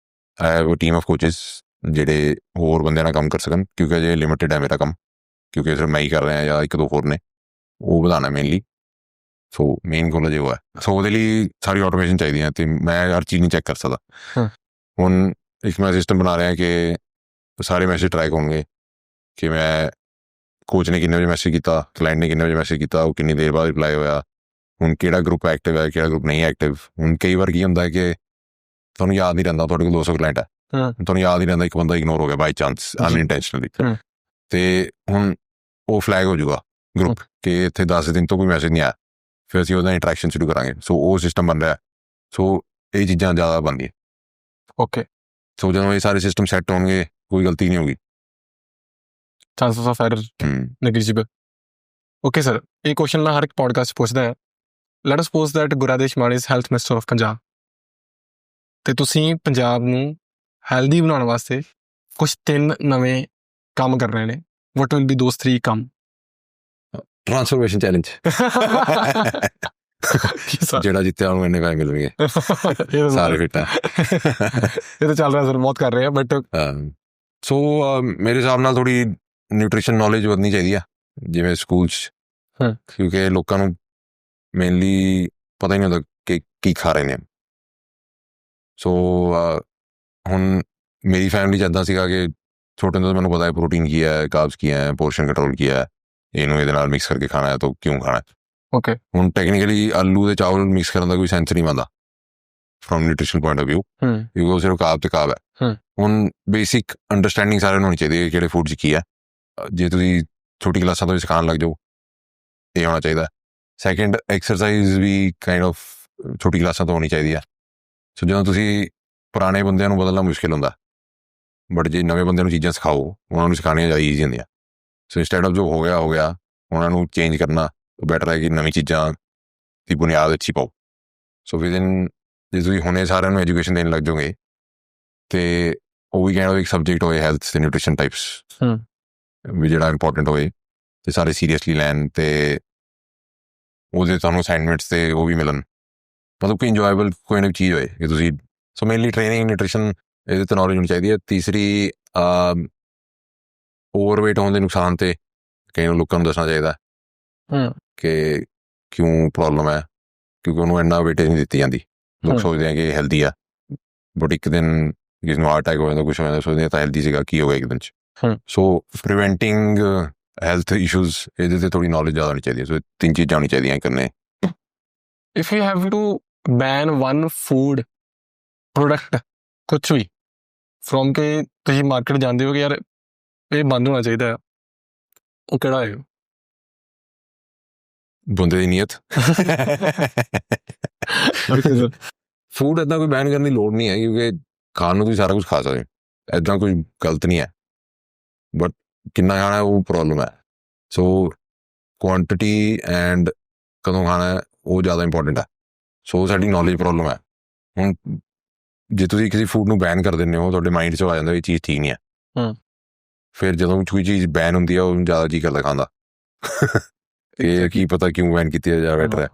I have a team of coaches ਜਿਹੜੇ ਹੋਰ ਬੰਦਿਆਂ ਨਾਲ ਕੰਮ ਕਰ ਸਕਣ, ਕਿਉਂਕਿ ਅਜੇ ਲਿਮਿਟਿਡ ਹੈ ਮੇਰਾ ਕੰਮ, ਕਿਉਂਕਿ ਸਿਰਫ ਮੈਂ ਹੀ ਕਰ ਰਿਹਾ ਜਾਂ ਇੱਕ ਦੋ ਹੋਰ ਨੇ, ਉਹ ਵਧਾਉਣਾ ਮੇਨਲੀ। ਸੋ ਮੇਨ ਗੋਲ ਅਜੇ ਉਹ ਹੈ। ਸੋ ਉਹਦੇ ਲਈ ਸਾਰੀ ਆਟੋਮੇਸ਼ਨ ਚਾਹੀਦੀ ਹੈ, ਅਤੇ ਮੈਂ ਹਰ ਚੀਜ਼ ਨਹੀਂ ਚੈੱਕ ਕਰ ਸਕਦਾ। ਹੁਣ ਇੱਕ ਮੈਂ ਸਿਸਟਮ ਬਣਾ ਰਿਹਾ ਕਿ ਸਾਰੇ ਮੈਸੇਜ ਟਰੈਕ ਹੋਣਗੇ ਕਿ ਮੈਂ ਕੋਚ ਨੇ ਕਿੰਨੇ ਵਜੇ ਮੈਸੇਜ ਕੀਤਾ, ਕਲਾਇੰਟ ਨੇ ਕਿੰਨੇ ਵਜੇ ਮੈਸੇਜ ਕੀਤਾ, ਉਹ ਕਿੰਨੀ ਦੇਰ ਬਾਅਦ ਰਿਪਲਾਈ ਹੋਇਆ, ਹੁਣ ਕਿਹੜਾ ਗਰੁੱਪ ਐਕਟਿਵ ਹੈ, ਕਿਹੜਾ ਗਰੁੱਪ ਨਹੀਂ ਐਕਟਿਵ। ਹੁਣ ਕਈ ਵਾਰ ਕੀ ਹੁੰਦਾ ਹੈ ਕਿ ਤੁਹਾਨੂੰ ਯਾਦ ਨਹੀਂ ਰਹਿੰਦਾ ਤੁਹਾਡੇ ਕੋਲ 200 ਕਲਾਇੰਟ ਹੈ, ਤੁਹਾਨੂੰ ਯਾਦ ਨਹੀਂ ਰਹਿੰਦਾ ਇੱਕ ਬੰਦਾ ਇਗਨੋਰ ਹੋ ਗਿਆ ਬਾਈ ਚਾਂਸ ਅਨਇੰਟੈਂਸ਼ਨਲੀ, ਅਤੇ ਹੁਣ ਉਹ ਫਲੈਗ ਹੋ ਜਾਊਗਾ ਗਰੁੱਪ ਕਿ ਇੱਥੇ 10 ਦਿਨ ਤੋਂ ਕੋਈ ਮੈਸੇਜ ਨਹੀਂ ਆਇਆ, ਫਿਰ ਅਸੀਂ ਉਹਦਾ ਇੰਟਰੈਕਸ਼ਨ ਸ਼ੁਰੂ ਕਰਾਂਗੇ। ਸੋ ਉਹ ਸਿਸਟਮ ਬਣ ਰਿਹਾ। ਸੋ ਇਹ ਚੀਜ਼ਾਂ ਜ਼ਿਆਦਾ ਬਣਦੀਆਂ। ਓਕੇ। ਸੋ ਜਦੋਂ ਇਹ ਸਾਰੇ ਸਿਸਟਮ ਸੈੱਟ ਹੋਣਗੇ ਕੋਈ ਗਲਤੀ ਨਹੀਂ ਹੋਊਗੀ। Chances of error negligible. Okay sir, ਇਹ ਕੁਐਸਚਨ ਮੈਂ ਹਰ ਇੱਕ ਪੋਡਕਾਸਟ 'ਚ ਪੁੱਛਦਾ ਹਾਂ। Let us suppose that Gurdesh Maan is health minister of Punjab, ਅਤੇ ਤੁਸੀਂ ਪੰਜਾਬ ਨੂੰ ਹੈਲਦੀ ਬਣਾਉਣ ਵਾਸਤੇ ਕੁਛ 3 ਨਵੇਂ ਕੰਮ ਕਰ ਰਹੇ ਨੇ। ਵਟ ਵਿਲ ਬੀ ਦੋਜ਼ 3 ਕੰਮ? ਟ੍ਰਾਂਸਫੋਰਮੇਸ਼ਨ ਚੈਲੰਜ ਜਿਹੜਾ ਜਿੱਤਿਆ ਉਹਨੂੰ ਇੰਨੇ ਪੈਸੇ ਮਿਲਣਗੇ, ਸਾਰੇ ਫਿੱਟ ਹੈ। ਇਹ ਤਾਂ ਚੱਲ ਰਿਹਾ ਸਰ, ਬਹੁਤ ਕਰ ਰਹੇ ਆ ਬਟ ਸੋ ਮੇਰੇ ਹਿਸਾਬ ਨਾਲ ਥੋੜ੍ਹੀ ਨਿਊਟ੍ਰੀਸ਼ਨ ਨੌਲੇਜ ਵਧਣੀ ਚਾਹੀਦੀ ਆ ਜਿਵੇਂ ਸਕੂਲ 'ਚ, ਕਿਉਂਕਿ ਲੋਕਾਂ ਨੂੰ ਮੇਨਲੀ ਪਤਾ ਹੀ ਨਹੀਂ ਹੁੰਦਾ ਕਿ ਕੀ ਖਾ ਰਹੇ ਨੇ। ਸੋ ਹੁਣ ਮੇਰੀ ਫੈਮਿਲੀ 'ਚ ਇੱਦਾਂ ਸੀਗਾ ਕਿ ਛੋਟੇ ਹੁੰਦੇ ਤੋਂ ਮੈਨੂੰ ਪਤਾ ਹੈ ਪ੍ਰੋਟੀਨ ਕੀ ਹੈ, ਕਾਰਬਸ ਕੀ ਹੈ, ਪੋਰਸ਼ਨ ਕੰਟਰੋਲ ਕੀ ਹੈ, ਇਹਨੂੰ ਇਹਦੇ ਨਾਲ ਮਿਕਸ ਕਰਕੇ ਖਾਣਾ ਹੈ ਤਾਂ ਕਿਉਂ ਖਾਣਾ। ਓਕੇ। ਹੁਣ ਟੈਕਨੀਕਲੀ ਆਲੂ ਦੇ ਚਾਵਲ ਮਿਕਸ ਕਰਨ ਦਾ ਕੋਈ ਸੈਂਸ ਨਹੀਂ ਬਣਦਾ from nutrition point of view, ਕਿਉਂਕਿ ਉਹ ਸਿਰਫ ਕਾਰਬ ਤੇ ਕਾਰਬ ਹੈ। ਹੁਣ ਬੇਸਿਕ ਅੰਡਰਸਟੈਂਡਿੰਗ ਸਾਰਿਆਂ ਨੂੰ ਹੋਣੀ ਚਾਹੀਦੀ ਹੈ ਕਿਹੜੇ ਫੂਡ 'ਚ ਕੀ ਹੈ। ਜੇ ਤੁਸੀਂ ਛੋਟੀ ਕਲਾਸਾਂ ਤੋਂ ਵੀ ਸਿਖਾਉਣ ਲੱਗ ਜਾਓ, ਇਹ ਹੋਣਾ ਚਾਹੀਦਾ। ਸੈਕਿੰਡ, ਐਕਸਰਸਾਈਜ਼ ਵੀ ਕਾਈਂਡ ਆਫ ਛੋਟੀ ਕਲਾਸਾਂ ਤੋਂ ਹੋਣੀ ਚਾਹੀਦੀ ਹੈ। ਸੋ ਜਦੋਂ ਤੁਸੀਂ ਪੁਰਾਣੇ ਬੰਦਿਆਂ ਨੂੰ ਬਦਲਣਾ ਮੁਸ਼ਕਿਲ ਹੁੰਦਾ, ਬਟ ਜੇ ਨਵੇਂ ਬੰਦਿਆਂ ਨੂੰ ਚੀਜ਼ਾਂ ਸਿਖਾਓ, ਉਹਨਾਂ ਨੂੰ ਸਿਖਾਉਣੀਆਂ ਜ਼ਿਆਦਾ ਈਜ਼ੀ ਹੁੰਦੀਆਂ। ਸੋ ਇੰਸਟੈਡ ਆਫ ਜੋ ਹੋ ਗਿਆ, ਉਹਨਾਂ ਨੂੰ ਚੇਂਜ ਕਰਨਾ ਬੈਟਰ ਹੈ ਕਿ ਨਵੀਂ ਚੀਜ਼ਾਂ ਦੀ ਬੁਨਿਆਦ ਅੱਛੀ ਪਾਓ। ਸੋ ਵਿਦਿਨ ਜੇ ਤੁਸੀਂ ਹੁਣੇ ਸਾਰਿਆਂ ਨੂੰ ਐਜੂਕੇਸ਼ਨ ਦੇਣ ਲੱਗ ਜਾਓਗੇ, ਅਤੇ ਉਹ ਵੀ ਕਹਿਣਾ ਇੱਕ ਸਬਜੈਕਟ ਹੋਏ ਹੈਲਥ ਅਤੇ ਨਿਊਟ੍ਰੀਸ਼ਨ ਟਾਈਪਸ ਵੀ ਜਿਹੜਾ ਇੰਪੋਰਟੈਂਟ ਹੋਏ, ਅਤੇ ਸਾਰੇ ਸੀਰੀਅਸਲੀ ਲੈਣ, ਅਤੇ ਉਹਦੇ ਤੁਹਾਨੂੰ ਅਸਾਈਨਮੈਂਟਸ 'ਤੇ ਉਹ ਵੀ ਮਿਲਣ, ਮਤਲਬ ਕਿ ਇੰਜੋਏਬਲ ਕੋਈ ਨਾ ਕੋਈ ਚੀਜ਼ ਹੋਏ ਕਿ ਤੁਸੀਂ। ਸੋ ਮੇਨਲੀ ਟ੍ਰੇਨਿੰਗ, ਨਿਊਟ੍ਰੀਸ਼ਨ, ਇਹਦੇ 'ਤੇ ਨੌਲੇਜ ਹੋਣੀ ਚਾਹੀਦੀ ਹੈ। ਤੀਸਰੀ, ਓਵਰਵੇਟ ਹੋਣ ਦੇ ਨੁਕਸਾਨ 'ਤੇ ਕਈ ਲੋਕਾਂ ਨੂੰ ਦੱਸਣਾ ਚਾਹੀਦਾ ਕਿ ਕਿਉਂ ਪ੍ਰੋਬਲਮ ਹੈ, ਕਿਉਂਕਿ ਉਹਨੂੰ ਇੰਨਾ ਵੇਟੇਜ ਨਹੀਂ ਦਿੱਤੀ ਜਾਂਦੀ। ਲੋਕ ਸੋਚਦੇ ਆ ਕਿ ਹੈਲਦੀ ਆ, ਬਟ ਇੱਕ ਦਿਨ ਕਿਸ ਨੂੰ ਹਾਰਟ ਅਟੈਕ ਹੋ ਜਾਂਦਾ, ਕੁਛ ਹੋ ਜਾਂਦਾ, ਸੋਚਦੇ ਤਾਂ ਹੈਲਦੀ ਸੀਗਾ, ਕੀ ਹੋ ਗਿਆ ਇੱਕ ਦਿਨ 'ਚ। ਸੋ ਪ੍ਰੀਵੈਂਟਿੰਗ ਹੈਲਥ ਇਸ਼ੂਜ਼, ਇਹਦੇ 'ਤੇ ਥੋੜ੍ਹੀ ਨੌਲੇਜ ਜ਼ਿਆਦਾ ਹੋਣੀ ਚਾਹੀਦੀ ਹੈ। ਸੋ 3 ਚੀਜ਼ਾਂ ਹੋਣੀ ਚਾਹੀਦੀਆਂ ਕਰਨੇ। If you have to ban one food product, ਕੁਛ ਵੀ ਫਰੋਮ ਕੇ ਤੁਸੀਂ ਮਾਰਕੀਟ ਜਾਂਦੇ ਹੋ ਕਿ ਯਾਰ ਇਹ ਬੰਦ ਹੋਣਾ ਚਾਹੀਦਾ, ਉਹ ਕਿਹੜਾ ਹੈ? ਬੰਦੇ ਦੀ ਨੀਅਤ। ਫੂਡ ਇੱਦਾਂ ਕੋਈ ਬੈਨ ਕਰਨ ਦੀ ਲੋੜ ਨਹੀਂ ਹੈ, ਕਿਉਂਕਿ ਖਾਣ ਨੂੰ ਤੁਸੀਂ ਸਾਰਾ ਕੁਝ ਖਾ ਸਕਦੇ, ਇੱਦਾਂ ਕੋਈ ਗਲਤ ਨਹੀਂ ਹੈ, ਬਟ ਕਿੰਨਾ ਖਾਣਾ ਉਹ ਪ੍ਰੋਬਲਮ ਹੈ। ਸੋ ਕੁਆਂਟਿਟੀ ਐਂਡ ਕਦੋਂ ਖਾਣਾ ਉਹ ਜ਼ਿਆਦਾ ਇੰਪੋਰਟੈਂਟ ਹੈ। ਸੋ ਸਾਡੀ ਨੌਲੇਜ ਪ੍ਰੋਬਲਮ ਹੈ। ਹੁਣ ਜੇ ਤੁਸੀਂ ਕਿਸੇ ਫੂਡ ਨੂੰ ਬੈਨ ਕਰ ਦਿੰਦੇ ਹੋ, ਤੁਹਾਡੇ ਮਾਈਂਡ 'ਚ ਆ ਜਾਂਦਾ ਇਹ ਚੀਜ਼ ਠੀਕ ਨਹੀਂ ਹੈ। ਫਿਰ ਜਦੋਂ ਕੋਈ ਚੀਜ਼ ਬੈਨ ਹੁੰਦੀ ਆ, ਉਹ ਜ਼ਿਆਦਾ ਜੀ ਕਰਦਾ ਖਾਂਦਾ। ਇਹ ਕੀ ਪਤਾ ਕਿਉਂ ਬੈਨ ਕੀਤੀ ਹੈ ਜਾਂ ਬੈਟਰ ਹੈ।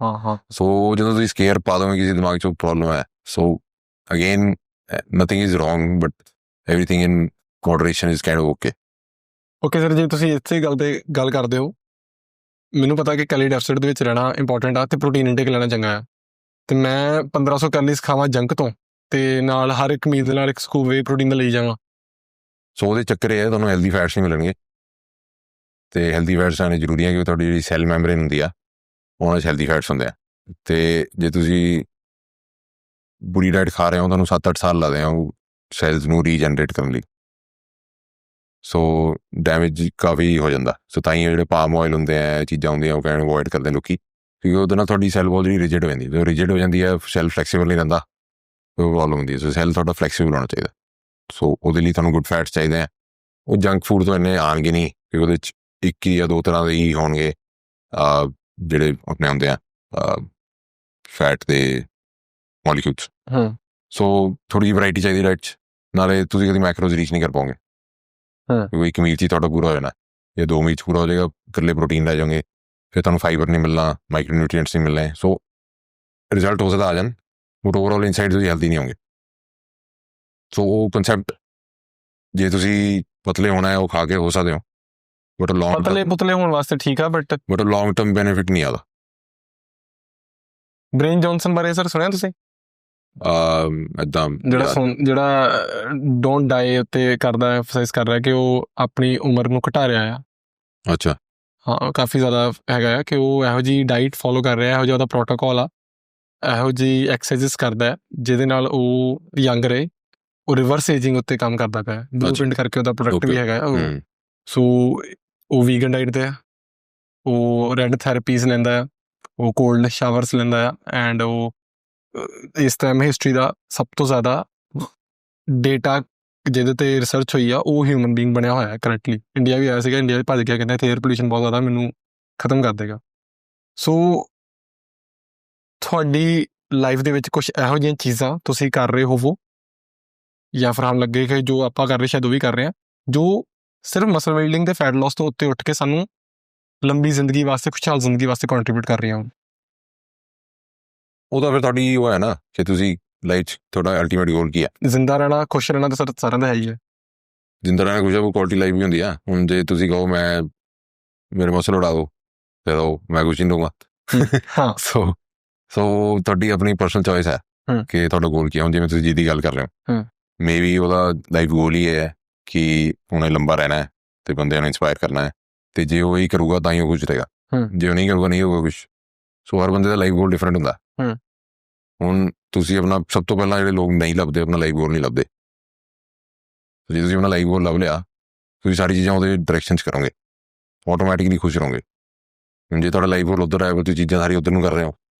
ਸੋ ਜਦੋਂ ਤੁਸੀਂ ਸਕੇਅਰ ਪਾ ਦੋਗੇ ਕਿਸੇ ਦਿਮਾਗ 'ਚ, ਪ੍ਰੋਬਲਮ ਹੈ। So again nothing is wrong, but everything in moderation is kind of okay. Okay sir, ਜੇ ਤੁਸੀਂ ਇਸੇ ਗੱਲ 'ਤੇ ਗੱਲ ਕਰਦੇ ਹੋ, ਮੈਨੂੰ ਪਤਾ ਕਿ ਕੈਲੋਰੀ ਡੈਫਿਸਿਟ ਦੇ ਵਿੱਚ ਰਹਿਣਾ ਇੰਪੋਰਟੈਂਟ ਆ ਅਤੇ ਪ੍ਰੋਟੀਨ ਇਨਟੇਕ ਲੈਣਾ ਚੰਗਾ ਆ, ਅਤੇ ਮੈਂ 1500 ਕੈਲੋਰੀਜ਼ ਖਾਵਾਂ ਜੰਕ ਤੋਂ, ਅਤੇ ਨਾਲ ਹਰ ਇੱਕ ਮੀਲ ਦੇ ਨਾਲ ਇੱਕ ਸਕੂਪ ਵੇ ਪ੍ਰੋਟੀਨ ਦਾ ਲਈ ਜਾਵਾਂ। ਸੋ ਉਹਦੇ ਚੱਕਰ ਇਹ ਹੈ, ਤੁਹਾਨੂੰ ਹੈਲਦੀ ਫੈਟਸ ਨਹੀਂ ਮਿਲਣਗੇ, ਅਤੇ ਹੈਲਦੀ ਫੈਟਸ ਆਉਣੇ ਜ਼ਰੂਰੀ ਹੈ, ਕਿਉਂਕਿ ਤੁਹਾਡੀ ਜਿਹੜੀ ਸੈੱਲ ਮੈਂਬਰੇਨ ਹੁੰਦੀ ਆ, ਉਹਨਾਂ 'ਚ ਹੈਲਦੀ ਫੈਟਸ ਹੁੰਦੇ ਆ। ਅਤੇ ਜੇ ਤੁਸੀਂ ਬੁਰੀ ਡਾਇਟ ਖਾ ਰਹੇ ਹੋ, ਤੁਹਾਨੂੰ 7-8 ਸਾਲ ਲੱਗਦੇ ਆ ਉਹ ਸੈਲਸ ਨੂੰ ਰੀਜਨਰੇਟ ਕਰਨ ਲਈ। ਸੋ ਡੈਮੇਜ ਕਾਫੀ ਹੋ ਜਾਂਦਾ। ਸੋ ਤਾਂ ਹੀ ਜਿਹੜੇ ਪਾਮ ਆਇਲ ਹੁੰਦੇ ਆ, ਚੀਜ਼ਾਂ ਹੁੰਦੀਆਂ, ਉਹ ਕਹਿਣ ਅਵੋਇਡ ਕਰਦੇ ਲੋਕੀ, ਕਿਉਂਕਿ ਉਹਦੇ ਨਾਲ ਤੁਹਾਡੀ ਸੈੱਲ ਬਹੁਤ ਜਿਹੜੀ ਰਿਜਿਡ ਹੋ ਜਾਂਦੀ। ਜਦੋਂ ਰਿਜਿਡ ਹੋ ਜਾਂਦੀ ਹੈ, ਸੈੱਲ ਫਲੈਕਸੀਬਲ ਨਹੀਂ ਰਹਿੰਦਾ, ਉਹ ਪ੍ਰੋਬਲਮ ਹੁੰਦੀ ਹੈ। ਸੋ ਸੈੱਲ ਤੁਹਾਡਾ ਫਲੈਕਸੀਬਲ ਹੋਣਾ ਚਾਹੀਦਾ। ਸੋ ਉਹਦੇ ਲਈ ਤੁਹਾਨੂੰ ਗੁੱਡ ਫੈਟਸ ਚਾਹੀਦੇ ਆ। ਉਹ ਜੰਕ ਫੂਡ ਤੋਂ ਇੰਨੇ ਆਉਣਗੇ ਨਹੀਂ, ਕਿਉਂਕਿ ਉਹਦੇ 'ਚ ਇੱਕ ਜਾਂ ਦੋ ਤਰ੍ਹਾਂ ਦੇ ਹੀ ਹੋਣਗੇ ਜਿਹੜੇ ਆਪਣੇ ਹੁੰਦੇ ਆ ਫੈਟ ਦੇ ਮੋਲੀਕਿਊਲਸ। ਸੋ ਥੋੜ੍ਹੀ ਜਿਹੀ ਵਰਾਇਟੀ ਚਾਹੀਦੀ ਡਾਈਟ 'ਚ, ਨਾਲੇ ਤੁਸੀਂ ਕਦੀ ਮੈਕਰੋਜ਼ ਰੀਚ ਨਹੀਂ ਕਰ ਪਾਓਗੇ, ਕਿਉਂਕਿ ਇੱਕ ਮੀਲ 'ਚ ਹੀ ਤੁਹਾਡਾ ਪੂਰਾ ਹੋ ਜਾਣਾ, ਜਾਂ 2 ਮੀਲ 'ਚ ਪੂਰਾ ਹੋ ਜਾਏਗਾ, ਇਕੱਲੇ ਪ੍ਰੋਟੀਨ ਲੈ ਜਾਓਗੇ, ਫਿਰ ਤੁਹਾਨੂੰ ਫਾਈਬਰ ਨਹੀਂ ਮਿਲਣਾ, ਮਾਈਕਰੋ ਨਿਊਟਰੀਐਂਟਸ ਨਹੀਂ ਮਿਲਣੇ। ਸੋ ਰਿਜ਼ਲਟ ਹੋ ਸਕਦਾ ਆ ਜਾਣ, ਬਟ ਓਵਰਆਲ ਇਨਸਾਈਡ ਤੁਸੀਂ ਹੈਲਦੀ ਨਹੀਂ ਹੋਗੇ। ਸੋ ਉਹ ਕੰਸੈਪਟ, ਜੇ ਤੁਸੀਂ ਪਤਲੇ ਹੋਣਾ ਹੈ ਉਹ ਖਾ ਕੇ ਹੋ ਸਕਦੇ ਹੋ, ਬਟ ਪਤਲੇ ਹੋਣ ਵਾਸਤੇ ਠੀਕ ਆ, ਬਟ ਲੌਂਗ ਟਰਮ ਬੈਨੀਫਿਟ ਨਹੀਂ ਆਦਾ। ਬ੍ਰੇਨ ਜੌਨਸਨ ਬਾਰੇ ਸਰ ਸੁਣਿਆ ਤੁਸੀਂ? ਏਦਾਂ ਜਿਹੜਾ ਡੋਂਟ ਡਾਈ ਉੱਤੇ ਕਰਦਾ, ਐਮਫਸਾਈਜ਼ ਕਰ ਰਿਹਾ ਕਿ ਉਹ ਆਪਣੀ ਉਮਰ ਨੂੰ ਘਟਾ ਰਿਹਾ ਆ। ਅੱਛਾ। ਹਾਂ, ਕਾਫੀ ਜ਼ਿਆਦਾ ਹੈਗਾ ਆ ਕਿ ਉਹ ਇਹੋ ਜਿਹੀ ਡਾਈਟ ਫੋਲੋ ਕਰ ਰਿਹਾ, ਇਹੋ ਜਿਹਾ ਉਹਦਾ ਪ੍ਰੋਟੋਕੋਲ ਆ, ਇਹੋ ਜਿਹੀ ਐਕਸਰਸਾਈਜ਼ ਕਰਦਾ ਹੈ ਜਿਹਦੇ ਨਾਲ ਉਹ ਯੰਗ ਰਹੇ। ਉਹ ਰਿਵਰਸ ਏਜਿੰਗ ਉੱਤੇ ਕੰਮ ਕਰਦਾ ਪਿਆ, ਬਲੂਪ੍ਰਿੰਟ ਕਰਕੇ ਉਹਦਾ ਪ੍ਰੋਡਕਟ ਵੀ ਹੈਗਾ ਉਹ। ਸੋ ਉਹ ਵੀਗਨ ਡਾਈਟ 'ਤੇ ਆ, ਉਹ ਰੈਡ ਥੈਰੇਪੀਜ਼ ਲੈਂਦਾ ਆ, ਉਹ ਕੋਲਡ ਸ਼ਾਵਰਸ ਲੈਂਦਾ ਆ, ਐਂਡ ਉਹ ਇਸ ਟਾਈਮ ਹਿਸਟਰੀ ਦਾ ਸਭ ਤੋਂ ਜ਼ਿਆਦਾ ਡੇਟਾ ਜਿਹਦੇ 'ਤੇ ਰਿਸਰਚ ਹੋਈ ਆ, ਉਹ ਹਿਊਮਨ ਬੀਂਗ ਬਣਿਆ ਹੋਇਆ ਕਰੰਟਲੀ। ਇੰਡੀਆ ਵੀ ਆਇਆ ਸੀਗਾ, ਇੰਡੀਆ 'ਚ ਭੱਜ ਗਿਆ, ਕਹਿੰਦਾ ਇੱਥੇ ਏਅਰ ਪੋਲਿਊਸ਼ਨ ਬਹੁਤ ਜ਼ਿਆਦਾ, ਮੈਨੂੰ ਖਤਮ ਕਰ ਦੇਗਾ। ਸੋ ਤੁਹਾਡੀ ਲਾਈਫ ਦੇ ਵਿੱਚ ਕੁਛ ਇਹੋ ਜਿਹੀਆਂ ਚੀਜ਼ਾਂ ਤੁਸੀਂ ਕਰ ਰਹੇ ਹੋਵੋ, ਜਾਂ ਫਿਰ ਸਾਨੂੰ ਲੱਗੇ ਕਿ ਜੋ ਆਪਾਂ ਕਰ ਰਹੇ ਸ਼ਾਇਦ ਉਹ ਵੀ ਕਰ ਰਹੇ ਹਾਂ, ਜੋ ਸਿਰਫ ਮਸਲ ਬਿਲਡਿੰਗ ਤੇ ਫੈਟ ਲਾਸ ਤੋਂ ਉੱਤੇ ਉੱਠ ਕੇ ਸਾਨੂੰ ਲੰਬੀ ਜ਼ਿੰਦਗੀ ਵਾਸਤੇ, ਖੁਸ਼ਹਾਲ ਜ਼ਿੰਦਗੀ ਵਾਸਤੇ ਕੰਟਰੀਬਿਊਟ ਕਰ ਰਹੀਆਂ। ਉਹ ਤਾਂ ਫਿਰ ਤੁਹਾਡੀ ਉਹ ਹੈ ਨਾ ਕਿ ਤੁਸੀਂ ਲਾਈਫ 'ਚ ਤੁਹਾਡਾ ਅਲਟੀਮੇਟ ਗੋਲ ਕੀ ਹੈ? ਜ਼ਿੰਦਾ ਰਹਿਣਾ, ਖੁਸ਼ ਰਹਿਣਾ ਤਾਂ ਸਰ ਸਾਰਿਆਂ ਦਾ ਹੈ ਹੀ ਹੈ। ਜ਼ਿੰਦਾ ਰਹਿਣਾ ਖੁਸ਼ ਹੈ, ਉਹ ਕੁਆਲਿਟੀ ਲਾਈਫ ਵੀ ਹੁੰਦੀ ਆ। ਹੁਣ ਜੇ ਤੁਸੀਂ ਕਹੋ ਮੈਂ ਮੇਰੇ ਮਸਲ ਉਡਾ ਦਿਓ, ਤੇ ਮੈਂ ਕੁਛ ਨਹੀਂ ਦਊਂਗਾ। ਹਾਂ। ਸੋ ਤੁਹਾਡੀ ਆਪਣੀ ਪਰਸਨਲ ਚੋਇਸ ਹੈ ਕਿ ਤੁਹਾਡਾ ਗੋਲ ਕੀ ਹੈ। ਹੁਣ ਜਿਵੇਂ ਤੁਸੀਂ ਜਿਹਦੀ ਗੱਲ ਕਰ ਰਹੇ ਹੋ, ਮੇ ਵੀ ਉਹਦਾ ਲਾਈਫ ਗੋਲ ਹੀ ਇਹ ਹੈ ਕਿ ਉਹਨੇ ਲੰਬਾ ਰਹਿਣਾ ਹੈ ਤੇ ਬੰਦਿਆਂ ਨੂੰ ਇੰਸਪਾਇਰ ਕਰਨਾ ਹੈ, ਤੇ ਜੇ ਉਹ ਇਹੀ ਕਰੂਗਾ ਤਾਂ ਹੀ ਉਹ ਕੁਝ ਰਹੇਗਾ, ਜੇ ਉਹ ਨਹੀਂ ਕਰੂਗਾ ਨਹੀਂ ਹੋਊਗਾ ਕੁਛ। ਸੋ ਹਰ ਬੰਦੇ ਦਾ ਲਾਈਫ ਗੋਲ ਡਿਫਰੈਂਟ ਹੁੰਦਾ। ਹੁਣ ਤੁਸੀਂ ਆਪਣਾ, ਸਭ ਤੋਂ ਪਹਿਲਾਂ ਜਿਹੜੇ ਲੋਕ ਨਹੀਂ ਲੱਭਦੇ, ਆਪਣਾ ਲਾਈਫ ਗੋਲ ਨਹੀਂ ਲੱਭਦੇ। ਜੇ ਤੁਸੀਂ ਆਪਣਾ ਲਾਈਫ ਗੋਲ ਲੱਭ ਲਿਆ, ਤੁਸੀਂ ਸਾਰੀ ਚੀਜ਼ਾਂ ਉਹਦੇ ਡਾਇਰੈਕਸ਼ਨ 'ਚ ਕਰੋਗੇ, ਆਟੋਮੈਟਿਕਲੀ ਖੁਸ਼ ਰਹੋਗੇ। ਜੇ ਤੁਹਾਡਾ ਲਾਈਫ ਗੋਲ ਉੱਧਰ ਹੈ, ਤੁਸੀਂ ਚੀਜ਼ਾਂ ਸਾਰੀ ਉੱਧਰ ਨੂੰ ਕਰ ਰਹੇ ਹੋ,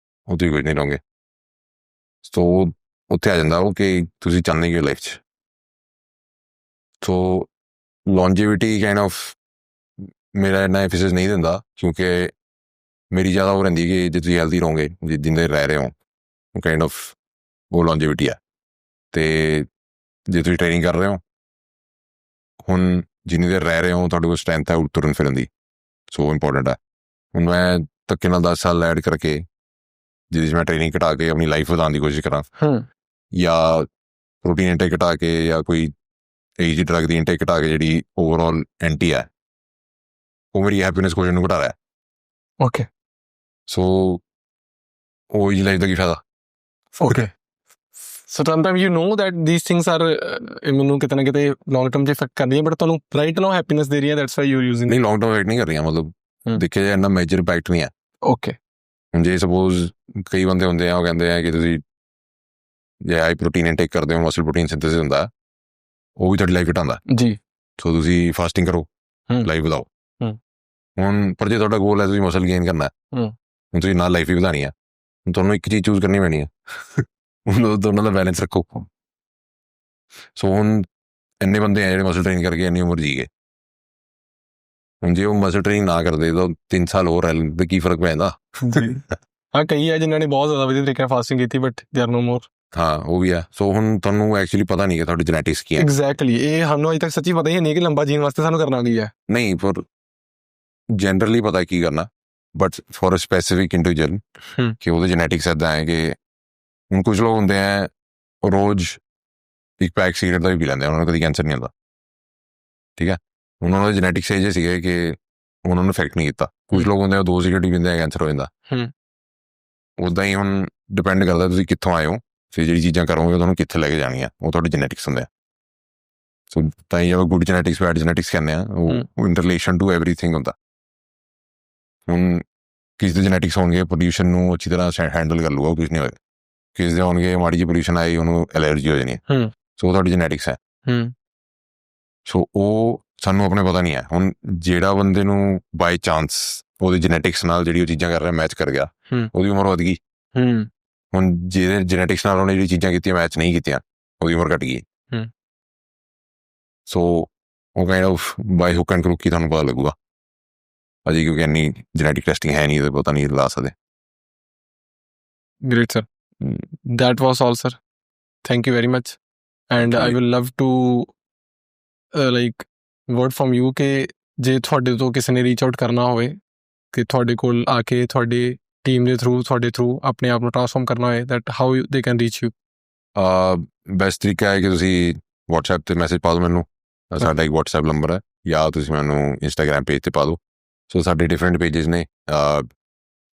ਉਹ ਤੁਸੀਂ ਕੁਝ ਨਹੀਂ ਰਹੋਗੇ। ਸੋ ਉੱਥੇ ਆ ਜਾਂਦਾ ਉਹ ਕਿ ਤੁਸੀਂ ਚਾਹੁੰਦੇ ਕਿ ਲਾਈਫ 'ਚ। ਸੋ ਲੌਂਜੀਵਿਟੀ ਕਾਈਂਡ ਆਫ ਮੇਰਾ ਇੰਨਾ ਐਫੀਸੈਸ ਨਹੀਂ ਦਿੰਦਾ, ਕਿਉਂਕਿ ਮੇਰੀ ਜ਼ਿਆਦਾ ਉਹ ਰਹਿੰਦੀ ਕਿ ਜੇ ਤੁਸੀਂ ਹੈਲਦੀ ਰਹੋਗੇ, ਜਿੰਦੇ ਰਹਿ ਰਹੇ ਹੋ, ਕਾਈਂਡ ਆਫ ਉਹ ਲੌਂਜੀਵਿਟੀ ਹੈ। ਅਤੇ ਜੇ ਤੁਸੀਂ ਟ੍ਰੇਨਿੰਗ ਕਰ ਰਹੇ ਹੋ, ਹੁਣ ਜਿੰਨੀ ਦੇਰ ਰਹਿ ਰਹੇ ਹੋ, ਤੁਹਾਡੇ ਕੋਲ ਸਟਰੈਂਥ ਹੈ ਤੁਰਨ ਫਿਰਨ ਦੀ, ਸੋ ਇੰਪੋਰਟੈਂਟ ਹੈ। ਹੁਣ ਮੈਂ ਧੱਕੇ ਨਾਲ 10 ਸਾਲ ਐਡ ਕਰਕੇ, ਜਿਹਦੇ 'ਚ ਮੈਂ ਟ੍ਰੇਨਿੰਗ ਘਟਾ ਕੇ ਆਪਣੀ ਲਾਈਫ ਵਧਾਉਣ ਦੀ ਕੋਸ਼ਿਸ਼ ਕਰਾਂ, ਜਾਂ ਪ੍ਰੋਟੀਨ ਇਨਟੇਕ ਘਟਾ ਕੇ, ਜਾਂ ਕੋਈ ਇਹੋ ਜਿਹੀ ਡਰੱਗ ਦੀ ਇਨਟੇਕ ਘਟਾ ਕੇ ਜਿਹੜੀ ਓਵਰਆਲ ਐਂਟੀ ਹੈ, ਉਹ ਮੇਰੀ ਹੈਪੀਨੈਸ ਕੁਝ ਨੂੰ ਘਟਾ ਰਿਹਾ। ਓਕੇ। ਸੋ ਉਹ ਜੀ ਲਾਈਫ ਦਾ ਕੀ ਫਾਇਦਾ? Okay. So sometime you know that these things are, ਮੈਨੂੰ ਕਿਤੇ ਨਾ ਕਿਤੇ ਲੌਂਗ ਟਰਮ 'ਚ ਇਫੈਕਟ ਕਰਦੀਆਂ, ਬਟ ਤੁਹਾਨੂੰ ਰਾਈਟ ਨਾਓ ਹੈਪੀਨੈਸ ਦੇ ਰਹੀ ਹੈ, ਦੈਟਸ ਵਾਈ ਯੂ ਯੂਜ਼ਿੰਗ। ਨਹੀਂ, ਲੌਂਗ ਟਰਮ ਇਫੈਕਟ ਨਹੀਂ ਕਰ ਰਹੀਆਂ, ਮਤਲਬ ਦੇਖਿਆ ਜਾਏ ਇੰਨਾ ਮੇਜਰ ਇੰਪੈਕਟ ਨਹੀਂ ਹੈ। ਓਕੇ। ਹੁਣ ਜੇ ਸਪੋਜ਼ ਕਈ ਬੰਦੇ ਹੁੰਦੇ ਆ, ਉਹ ਕਹਿੰਦੇ ਆ ਕਿ ਤੁਸੀਂ ਜੇ ਹਾਈ ਪ੍ਰੋਟੀਨ ਇਨਟੇਕ ਕਰਦੇ ਹੋ, ਮਸਲ ਪ੍ਰੋਟੀਨ ਸਿੰਥੇਸਿਸ ਹੁੰਦਾ, ਉਹ ਵੀ ਤੁਹਾਡੀ ਲਾਈਫ ਘਟਾਉਂਦਾ ਜੀ। ਸੋ ਤੁਸੀਂ ਫਾਸਟਿੰਗ ਕਰੋ, ਲਾਈਫ ਵਧਾਓ। ਹੁਣ ਪਰ ਜੇ ਤੁਹਾਡਾ ਗੋਲ ਹੈ ਤੁਸੀਂ ਮਸਲ ਗੇਨ ਕਰਨਾ, ਹੁਣ ਤੁਸੀਂ ਨਾਲ ਲਾਈਫ ਵੀ ਵਧਾਉਣੀ ਹੈ, ਹੁਣ ਤੁਹਾਨੂੰ ਇੱਕ ਚੀਜ਼ ਚੂਜ਼ ਕਰਨੀ ਪੈਣੀ ਹੈ। ਹੁਣ ਦੋਨਾਂ ਦਾ ਬੈਲੈਂਸ ਰੱਖੋ। ਸੋ ਹੁਣ ਇੰਨੇ ਬੰਦੇ ਆ ਜਿਹੜੇ ਮਸਲ ਟ੍ਰੇਨਿੰਗ ਕਰਕੇ ਇੰਨੀ ਉਮਰ ਜੀ ਗਏ। ਹੁਣ ਜੇ ਉਹ ਮਸਲ ਟ੍ਰੇਨਿੰਗ ਨਾ ਕਰਦੇ ਤਾਂ 3 ਸਾਲ ਹੋਰ ਰਹਿ ਲੈਂਦੇ, ਕੀ ਫਰਕ ਪੈ ਜਾਂਦਾ? ਹਾਂ, ਕਈ ਹੈ ਜਿਨ੍ਹਾਂ ਨੇ ਬਹੁਤ ਜ਼ਿਆਦਾ ਵਧੀਆ ਤਰੀਕੇ ਨਾਲ ਫਾਸਟਿੰਗ ਕੀਤੀ, ਬਟ ਦੇ ਆਰ ਨੋ ਮੋਰ। ਹਾਂ, ਉਹ ਵੀ ਆ। ਸੋ ਹੁਣ ਤੁਹਾਨੂੰ ਐਕਚੁਅਲੀ ਪਤਾ ਨਹੀਂ ਕਿ ਤੁਹਾਡੀ ਜੈਨੇਟਿਕਸ ਕੀ ਹੈ। ਐਗਜ਼ੈਕਟਲੀ, ਇਹ ਸਾਨੂੰ ਅਜੇ ਤੱਕ ਸੱਚੀ ਪਤਾ ਹੀ ਨਹੀਂ ਕਿ ਲੰਬਾ ਜੀਣ ਵਾਸਤੇ ਸਾਨੂੰ ਕਰਨਾ ਕੀ ਹੈ। ਨਹੀਂ, ਪਰ ਜਨਰਲੀ ਪਤਾ ਕੀ ਕਰਨਾ, but for a specific individual ਕਿ ਉਹਦੇ ਜੈਨੇਟਿਕਸ ਇੱਦਾਂ ਹੈ ਕਿ ਹੁਣ ਕੁਝ ਲੋਕ ਹੁੰਦੇ ਆ, ਉਹ ਰੋਜ਼ ਇੱਕ ਪੈਕ ਸਿਗਰਟ ਦਾ ਵੀ ਪੀ ਲੈਂਦੇ ਆ, ਉਹਨਾਂ ਨੂੰ ਕਦੀ ਕੈਂਸਰ ਨਹੀਂ ਹੁੰਦਾ। ਠੀਕ ਹੈ, ਉਹਨਾਂ ਦੇ ਜੈਨੇਟਿਕਸ ਇਹ ਜਿਹੇ ਸੀਗੇ ਕਿ ਉਹਨਾਂ ਨੂੰ ਇਫੈਕਟ ਨਹੀਂ ਕੀਤਾ। ਕੁਝ ਲੋਕ ਹੁੰਦੇ ਆ 2 ਸਿਗਰਟ ਹੀ ਪੀਂਦੇ ਆ, ਕੈਂਸਰ ਹੋ ਜਾਂਦਾ। ਉੱਦਾਂ ਹੀ ਹੁਣ ਡਿਪੈਂਡ ਕਰਦਾ ਤੁਸੀਂ ਕਿੱਥੋਂ ਆਏ ਹੋ, ਫਿਰ ਜਿਹੜੀ ਚੀਜ਼ਾਂ ਕਰੋਗੇ ਤੁਹਾਨੂੰ ਕਿੱਥੇ ਲੈ ਕੇ ਜਾਣੀਆਂ, ਉਹ ਤੁਹਾਡੇ ਜੈਨੇਟਿਕਸ ਹੁੰਦੇ ਆ। ਸੋ ਤਾਂ ਹੀ ਗੁੱਡ ਜੈਨੇਟਿਕਸ, ਬੈਡ ਜੈਨੇਟਿਕਸ ਕਹਿੰਦੇ ਆ, ਉਹ ਇਨ ਰਿਲੇਸ਼ਨ ਟੂ ਐਵਰੀਥਿੰਗ ਹੁੰਦਾ। ਹੁਣ ਕਿਸੇ ਦੇ ਜੈਨੇਟਿਕਸ ਹੋਣਗੇ ਪੋਲਿਊਸ਼ਨ ਨੂੰ ਅੱਛੀ ਤਰ੍ਹਾਂ ਹੈਂਡਲ ਕਰ ਲੂਗਾ, ਉਹ ਕੁਛ ਨਹੀਂ ਹੋਏਗਾ। ਕਿਸੇ ਦੇ ਹੋਣਗੇ ਮਾੜੀ ਜਿਹੀ ਪੋਲਿਊਸ਼ਨ ਆਈ, ਉਹਨੂੰ ਐਲਰਜੀ ਹੋ ਜਾਣੀ ਹੈ। ਸੋ ਉਹ ਤੁਹਾਡੀ ਜੈਨੇਟਿਕਸ ਹੈ। ਹੂੰ ਸੋ ਉਹ ਸਾਨੂੰ ਆਪਣੇ ਪਤਾ ਨਹੀਂ ਹੈ। ਹੁਣ ਜਿਹੜਾ ਬੰਦੇ ਨੂੰ ਬਾਈ ਚਾਂਸ ਉਹਦੀ ਜੈਨੇਟਿਕਸ ਨਾਲ ਜਿਹੜੀ ਉਹ ਚੀਜ਼ਾਂ ਕਰ ਰਿਹਾ ਮੈਚ ਕਰ ਗਿਆ, ਉਹਦੀ ਉਮਰ ਵਧ ਗਈ। ਹੁਣ ਜਿਹਦੇ ਜੈਨੇਟਿਕਸ ਨਾਲ ਉਹਨੇ ਜਿਹੜੀ ਚੀਜ਼ਾਂ ਕੀਤੀਆਂ ਮੈਚ ਨਹੀਂ ਕੀਤੀਆਂ, ਉਹਦੀ ਉਮਰ ਘਟ ਗਈ। ਸੋ ਉਹ ਕਹਿੰਦਾ ਬਾਈ ਹੁੱਕ ਐਂਡ ਕਰੂਕ ਕੀ ਤੁਹਾਨੂੰ ਪਤਾ ਲੱਗੂਗਾ ਅਜੇ, ਕਿਉਂਕਿ ਇੰਨੀ ਜੈਨੇਟਿਕ ਟੈਸਟਿੰਗ ਹੈ ਨਹੀਂ, ਪਤਾ ਨਹੀਂ ਲਾ ਸਕਦੇ। Great, sir. That was all, sir. Thank you very much. And I will love to word from you ਕਿ ਜੇ ਤੁਹਾਡੇ ਤੋਂ ਕਿਸੇ ਨੇ ਰੀਚ ਆਊਟ ਕਰਨਾ ਹੋਵੇ ਕਿ ਤੁਹਾਡੇ ਕੋਲ ਆ ਕੇ ਤੁਹਾਡੀ ਟੀਮ ਦੇ ਥਰੂ, ਤੁਹਾਡੇ ਥਰੂ ਆਪਣੇ ਆਪ ਨੂੰ ਟ੍ਰਾਂਸਫਾਰਮ ਕਰਨਾ ਹੋਏ, that how they can reach you? Best ਤਰੀਕਾ ਹੈ ਕਿ ਤੁਸੀਂ WhatsApp 'ਤੇ ਮੈਸੇਜ ਪਾ ਦਿਓ ਮੈਨੂੰ। ਸਾਡਾ ਇੱਕ WhatsApp ਨੰਬਰ ਹੈ, ਜਾਂ ਤੁਸੀਂ ਮੈਨੂੰ Instagram ਪੇਜ 'ਤੇ ਪਾ ਦਿਓ। ਸੋ ਸਾਡੇ ਡਿਫਰੈਂਟ ਪੇਜਿਸ ਨੇ।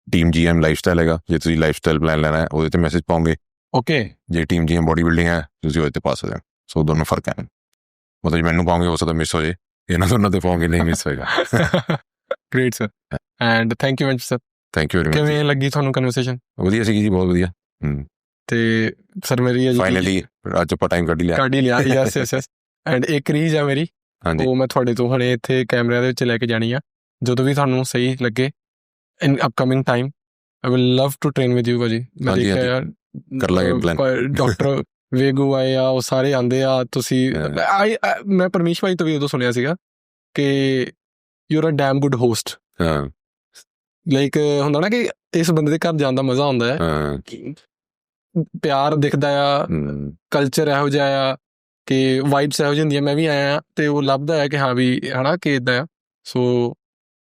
ਟੀਮ GM ਲਾਈਫਸਟਾਈਲ ਹੈਗਾ, ਜੇ ਤੁਸੀਂ ਲਾਈਫਸਟਾਈਲ ਪਲਾਨ ਲੈਣਾ ਹੈ ਉਹਦੇ 'ਤੇ ਮੈਸੇਜ ਪਾਓਗੇ। ਓਕੇ। ਜੇ ਟੀਮ GM ਬੋਡੀ ਬਿਲਡਿੰਗ ਹੈ ਤੁਸੀਂ ਉਹਦੇ 'ਤੇ ਪਾ ਸਕਦੇ ਹੋ। ਸੋ ਦੋਨੋਂ ਫਰਕ ਹੈ। ਮਤਲਬ ਜੇ ਮੈਨੂੰ ਪਾਓਗੇ ਹੋ ਸਕਦਾ ਮਿਸ ਹੋ ਜੇ, ਇਹਨਾਂ ਦੋਨਾਂ 'ਤੇ ਪਾਓਗੇ ਨਹੀਂ ਮਿਸ ਹੋਏਗਾ। Great sir, and thank you very much sir. Thank you very much. ਕਿਵੇਂ ਲੱਗੀ ਤੁਹਾਨੂੰ ਕਨਵਰਸੇਸ਼ਨ? ਵਧੀਆ ਸੀਗੀ ਜੀ, ਬਹੁਤ ਵਧੀਆ। ਤੇ ਸਰ ਮੇਰੀ ਫਾਈਨਲੀ ਅੱਜ ਆਪਾਂ ਟਾਈਮ ਕੱਢ ਹੀ ਲਿਆ। ਯੈਸ। ਐਂਡ ਇੱਕ ਰੀਜ ਆ ਮੇਰੀ, ਉਹ ਮੈਂ ਤੁਹਾਡੇ ਤੋਂ ਹੁਣੇ ਇੱਥੇ ਕੈਮਰਿਆਂ ਦੇ ਵਿੱਚ ਲੈ ਕੇ ਜਾਣੀ ਆ। ਜਦੋਂ ਵੀ ਤੁਹਾਨੂੰ ਸਹੀ ਲੱਗੇ in upcoming time I will love to train with you ਭਾਜੀ। ਮੈਂ ਦੇਖਿਆ ਯਾਰ ਕਰ ਲਾਂਗੇ ਪਲਾਨ। ਡਾਕਟਰ ਵੇਗੂ ਆਏ ਆ, ਉਹ ਸਾਰੇ ਆਉਂਦੇ ਆ। ਤੁਸੀਂ ਮੈਂ ਪਰਮੇਸ਼ ਭਾਈ ਤੋਂ ਵੀ ਉਦੋਂ ਸੁਣਿਆ ਸੀਗਾ ਕਿ you are a damn good host. Like ਹੁੰਦਾ ਨਾ ਕਿ ਇਸ ਬੰਦੇ ਦੇ ਘਰ ਜਾਣ ਦਾ ਮਜ਼ਾ ਆਉਂਦਾ ਹੈ, ਪਿਆਰ ਦਿਖਦਾ ਆ, ਕਲਚਰ ਇਹੋ ਜਿਹਾ ਆ ਕਿ ਵਾਈਬਸ ਇਹੋ ਜਿਹੀ ਹੁੰਦੀਆਂ। ਮੈਂ ਵੀ ਆਇਆ ਅਤੇ ਉਹ ਲੱਭਦਾ ਹੈ ਕਿ ਹਾਂ ਵੀ ਹੈ ਨਾ ਕਿ ਇੱਦਾਂ ਆ। ਸੋ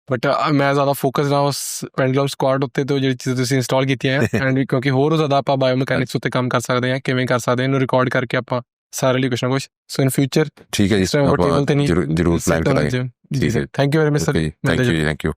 ਬਟ ਮੈਂ ਜ਼ਿਆਦਾ ਫੋਕਸ ਉਸ ਪੈਂਡੂਲਮ ਸਕੁਆਡ ਉੱਤੇ ਤੋਂ ਜਿਹੜੀ ਚੀਜ਼ਾਂ ਤੁਸੀਂ ਇੰਸਟਾਲ ਕੀਤੀਆਂ ਹੈ ਐਂਡ ਕਿਉਂਕਿ ਹੋਰ ਜ਼ਿਆਦਾ ਆਪਾਂ ਬਾਇਓਮੈਕੈਨਿਕਸ ਉੱਤੇ ਕੰਮ ਕਰ ਸਕਦੇ ਹਾਂ, ਕਿਵੇਂ ਕਰ ਸਕਦੇ ਹਾਂ ਇਹਨੂੰ ਰਿਕਾਰਡ ਕਰਕੇ ਆਪਾਂ ਸਾਰੇ ਲਈ ਕੁਛ ਨਾ ਕੁਛ। ਸੋ ਇਨ ਫਿਊਚਰ ਠੀਕ ਹੈ ਜੀ, ਜ਼ਰੂਰ ਪਲਾਨ ਕਰਾਂਗੇ। ਜੀ sir, thank you very much sir. Thank you.